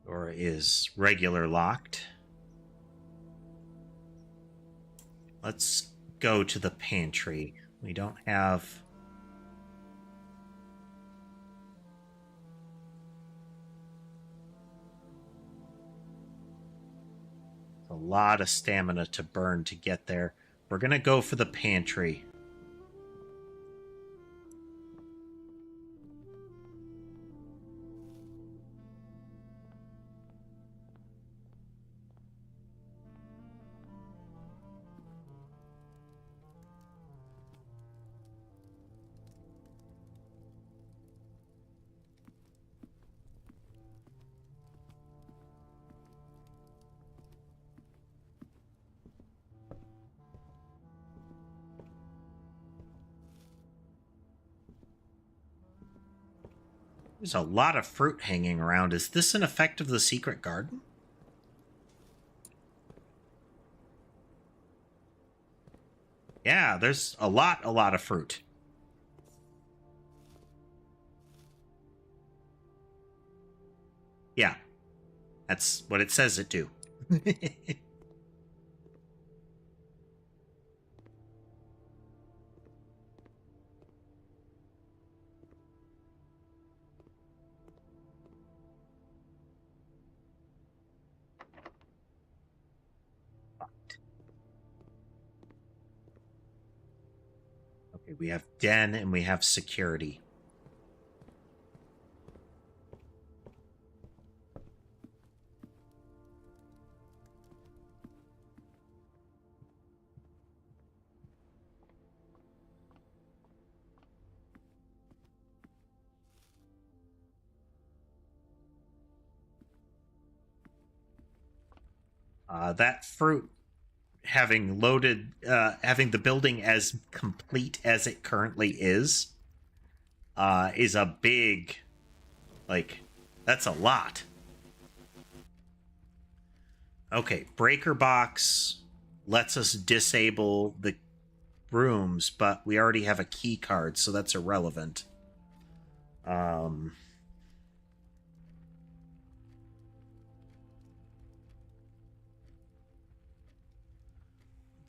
Or is regular locked? Let's go to the pantry. We don't have... a lot of stamina to burn to get there. We're going to go for the pantry. There's a lot of fruit hanging around. Is this an effect of the secret garden? Yeah, there's a lot of fruit. Yeah, that's what it says it do. Okay, we have den and we have security. That fruit having loaded, having the building as complete as it currently is a big, like, that's a lot. Okay, breaker box lets us disable the rooms, but we already have a key card, so that's irrelevant.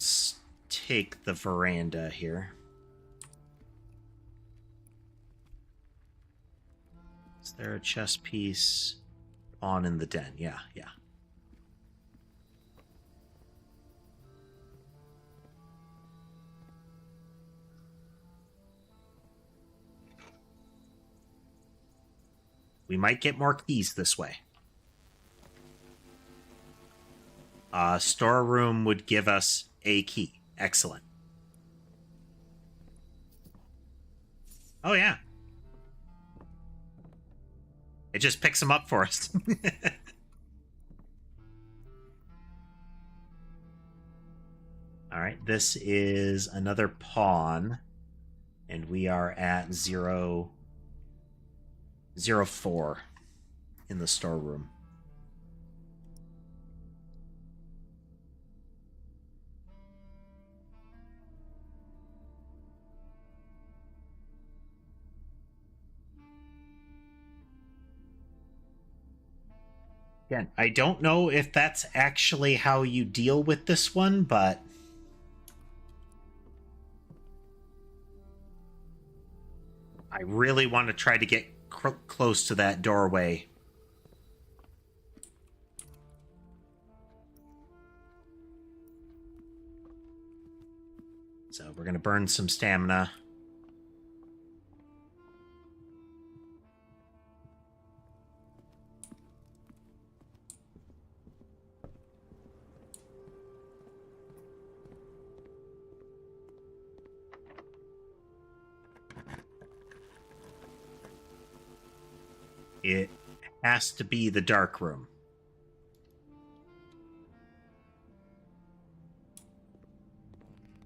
Let's take the veranda here. Is there a chess piece on in the den? Yeah, yeah. We might get more keys this way. Storeroom would give us a key. Excellent. Oh, yeah. It just picks them up for us. All right, this is another pawn. And we are at 004 in the storeroom. Again, I don't know if that's actually how you deal with this one, but I really want to try to get close to that doorway. So we're going to burn some stamina. It has to be the dark room.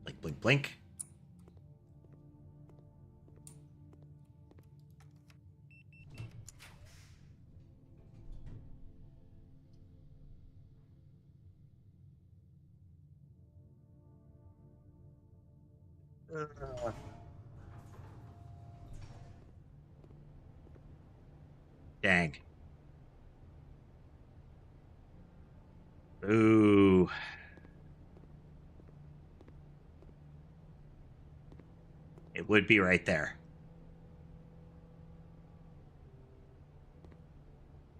Blink, blink, blink. Dang. Ooh. It would be right there.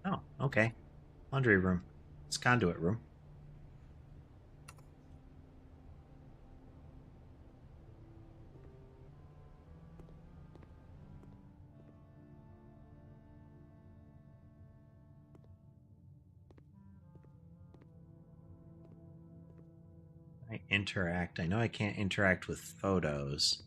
Oh, okay. Laundry room. It's conduit room. I interact. I know I can't interact with photos.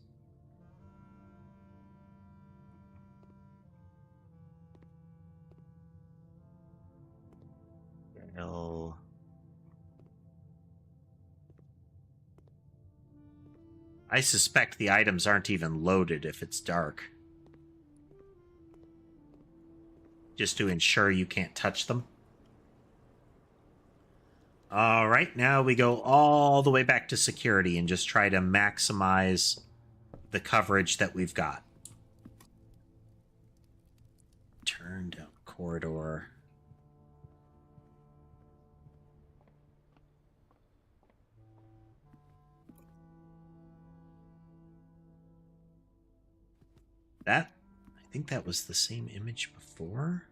I suspect the items aren't even loaded if it's dark. Just to ensure you can't touch them. All right, now we go all the way back to security and just try to maximize the coverage that we've got. Turn down corridor. That, I think that was the same image before.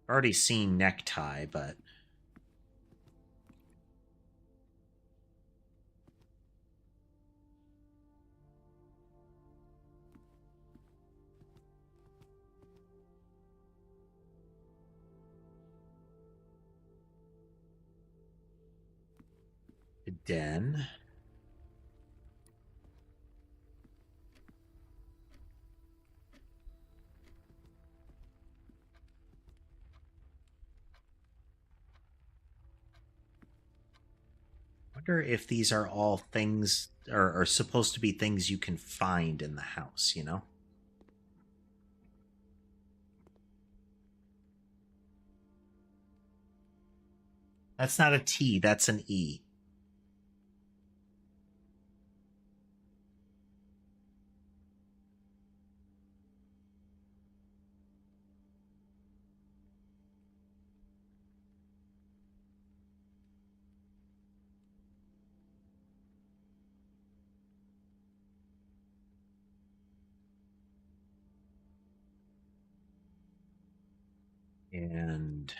Already seen necktie, but... Den. Wonder if these are all things, or are supposed to be things you can find in the house, you know? That's not a T, that's an E. And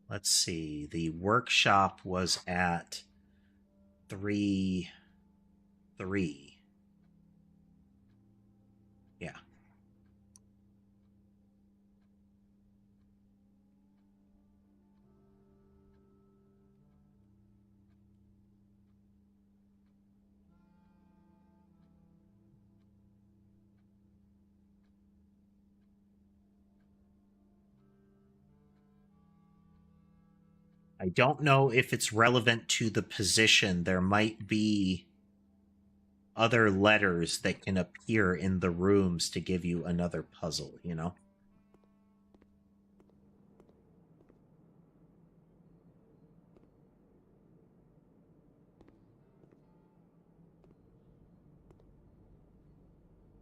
let's see, the workshop was at 3. Yeah. I don't know if it's relevant to the position. There might be other letters that can appear in the rooms to give you another puzzle, you know?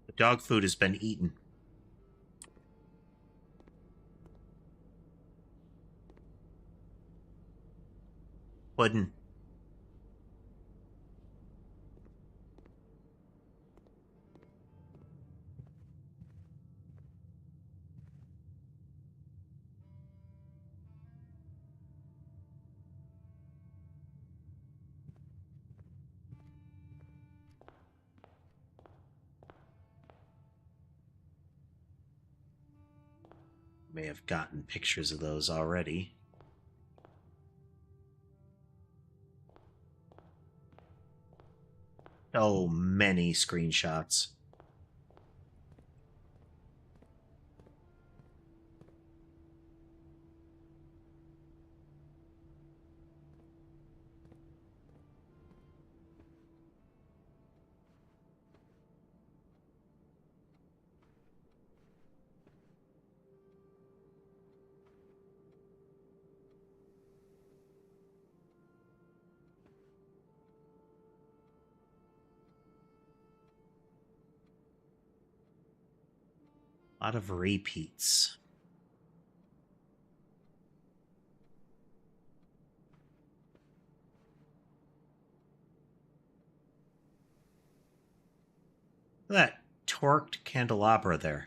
The dog food has been eaten. Puddin'. May have gotten pictures of those already. so many screenshots. A lot of repeats. Look at that torqued candelabra there.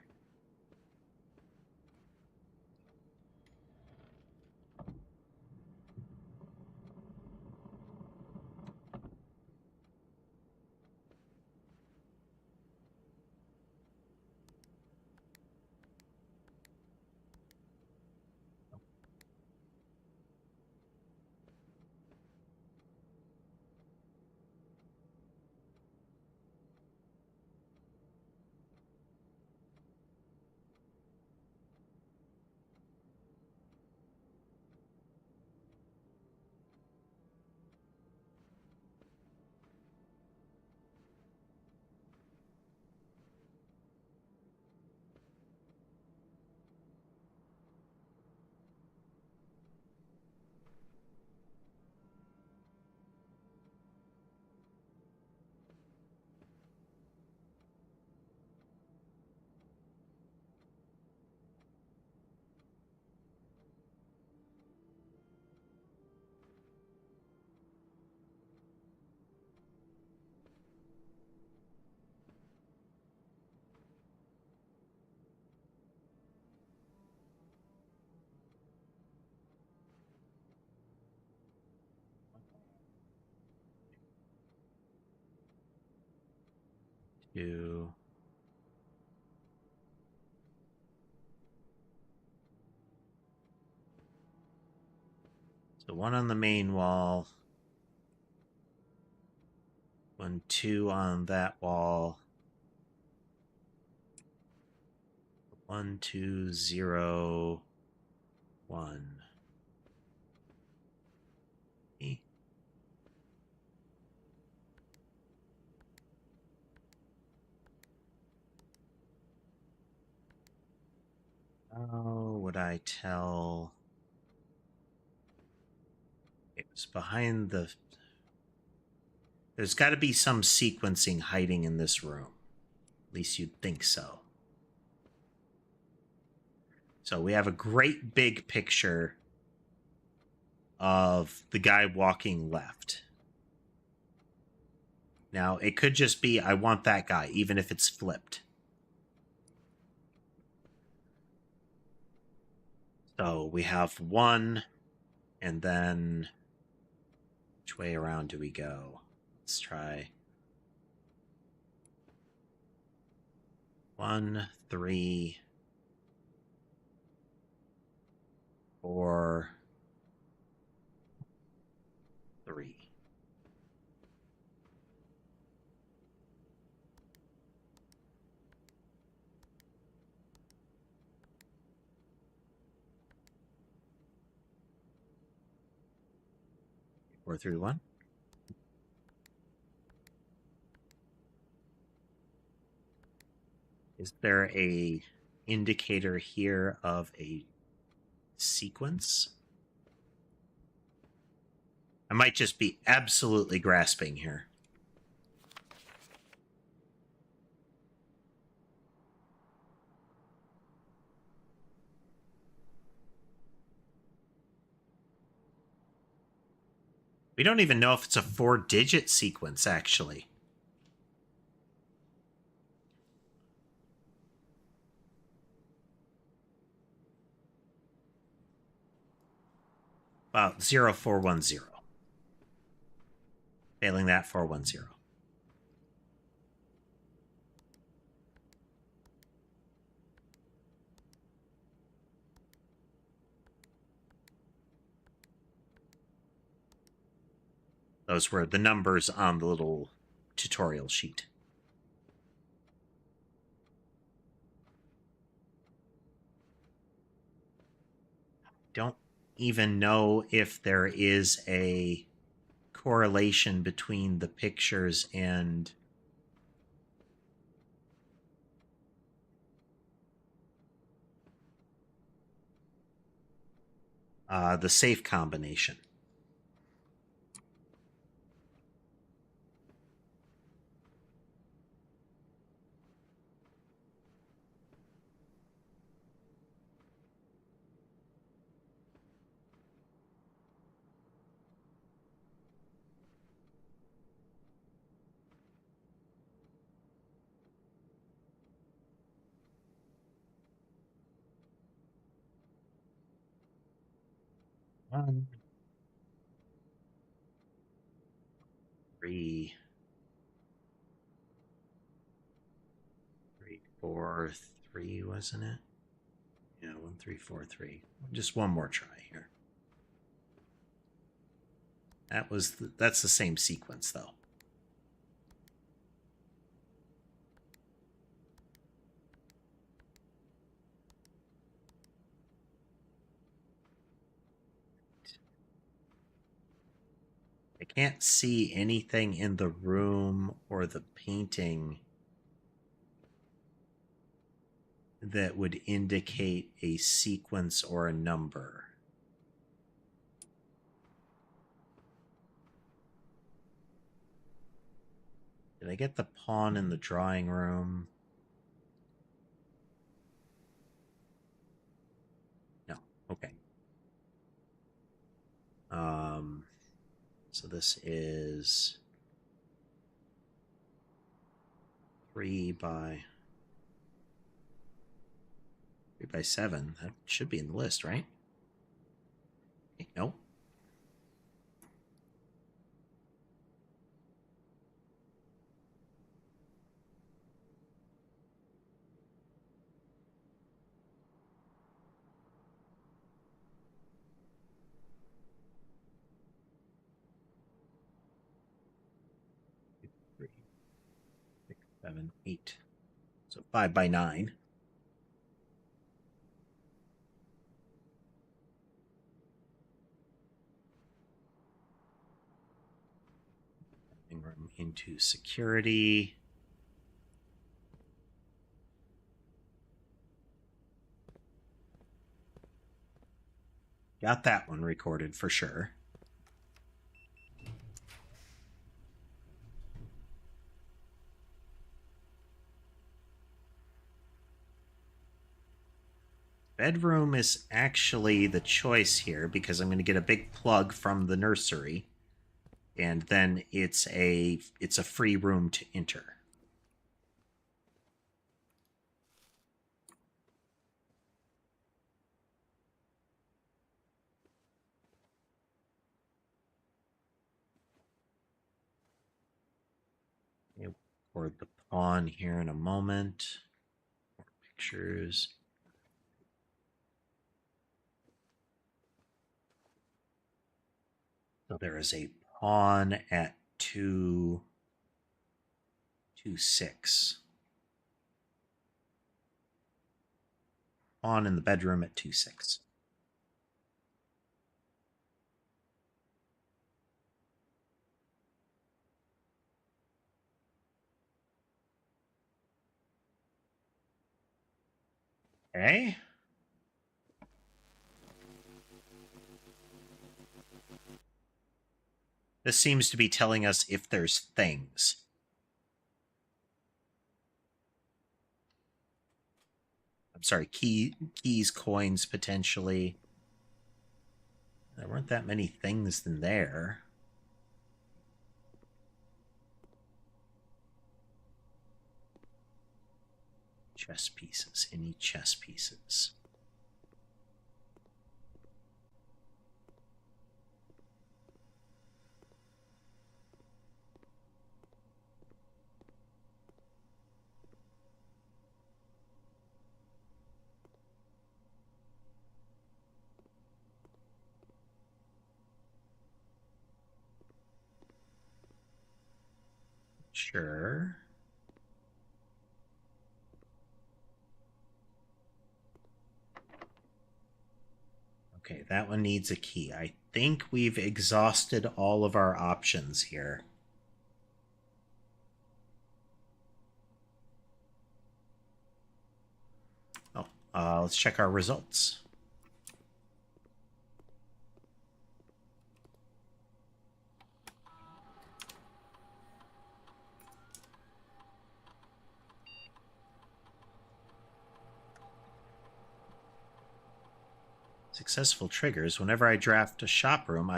Two. So one on the main wall. 1, 2 on that wall. 1, 2, 0, 1. How would I tell? It was behind the... There's got to be some sequencing hiding in this room. At least you'd think so. So we have a great big picture of the guy walking left. Now, it could just be, I want that guy, even if it's flipped. So we have 1, and then which way around do we go? Let's try 1, 3, 4, 3. Four, 3, 1. Is there a indicator here of a sequence? I might just be absolutely grasping here. We don't even know if it's a 4-digit sequence, actually. About 0410. Failing that, 410. Those were the numbers on the little tutorial sheet. Don't even know if there is a correlation between the pictures and the safe combination. One, three, 3, 4, 3, wasn't it? Yeah, 1, 3, 4, 3. Just one more try here. That's the same sequence though. I can't see anything in the room or the painting that would indicate a sequence or a number. Did I get the pawn in the drawing room? No. Okay. So this is 3 by 7. That should be in the list, right? Okay, nope. Three, 6, 7, 8. So 5 by 9. Room into security. Got that one recorded for sure. Bedroom is actually the choice here because I'm going to get a big plug from the nursery, and then it's a free room to enter. We'll record the pawn here in a moment. More pictures. So there is a pawn at 2, 2, 6. Pawn in the bedroom at 2, 6. Okay. This seems to be telling us if there's things. I'm sorry, keys, coins, potentially. There weren't that many things in there. Chess pieces. Any chess pieces? Sure. Okay, that one needs a key. I think we've exhausted all of our options here. Oh, let's check our results. Successful triggers. Whenever I draft a shop room,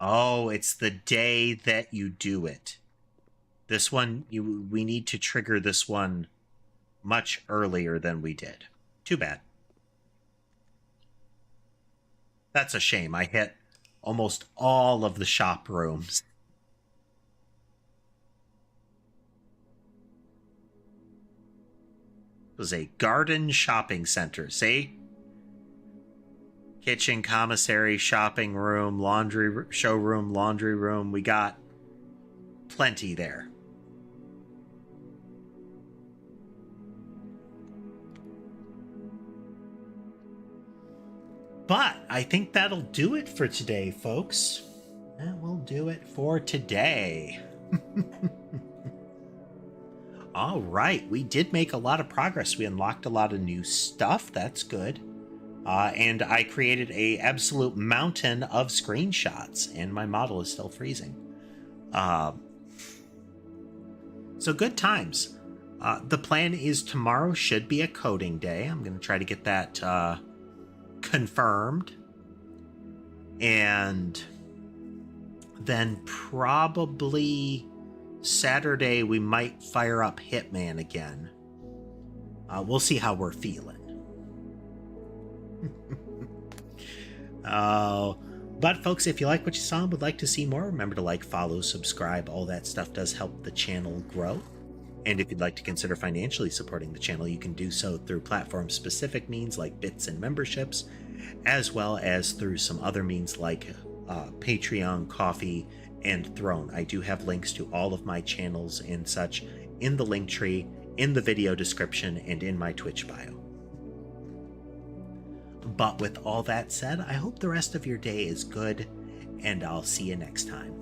Oh, it's the day that you do it. This one, we need to trigger this one much earlier than we did. Too bad. That's a shame. I hit almost all of the shop rooms. It was a garden shopping center. See? Kitchen, commissary, shopping room, laundry showroom, laundry room. We got plenty there. But I think that'll do it for today, folks. That will do it for today. All right, we did make a lot of progress. We unlocked a lot of new stuff. That's good. And I created a absolute mountain of screenshots, and my model is still freezing. So good times. The plan is tomorrow should be a coding day. I'm going to try to get that confirmed. And then probably Saturday we might fire up Hitman again. We'll see how we're feeling. But folks, if you like what you saw and would like to see more, remember to like, follow, subscribe. All that stuff does help the channel grow. And if you'd like to consider financially supporting the channel, you can do so through platform-specific means like bits and memberships, as well as through some other means like Patreon, Coffee, and Throne. I do have links to all of my channels and such in the link tree, in the video description, and in my Twitch bio. But with all that said, I hope the rest of your day is good, and I'll see you next time.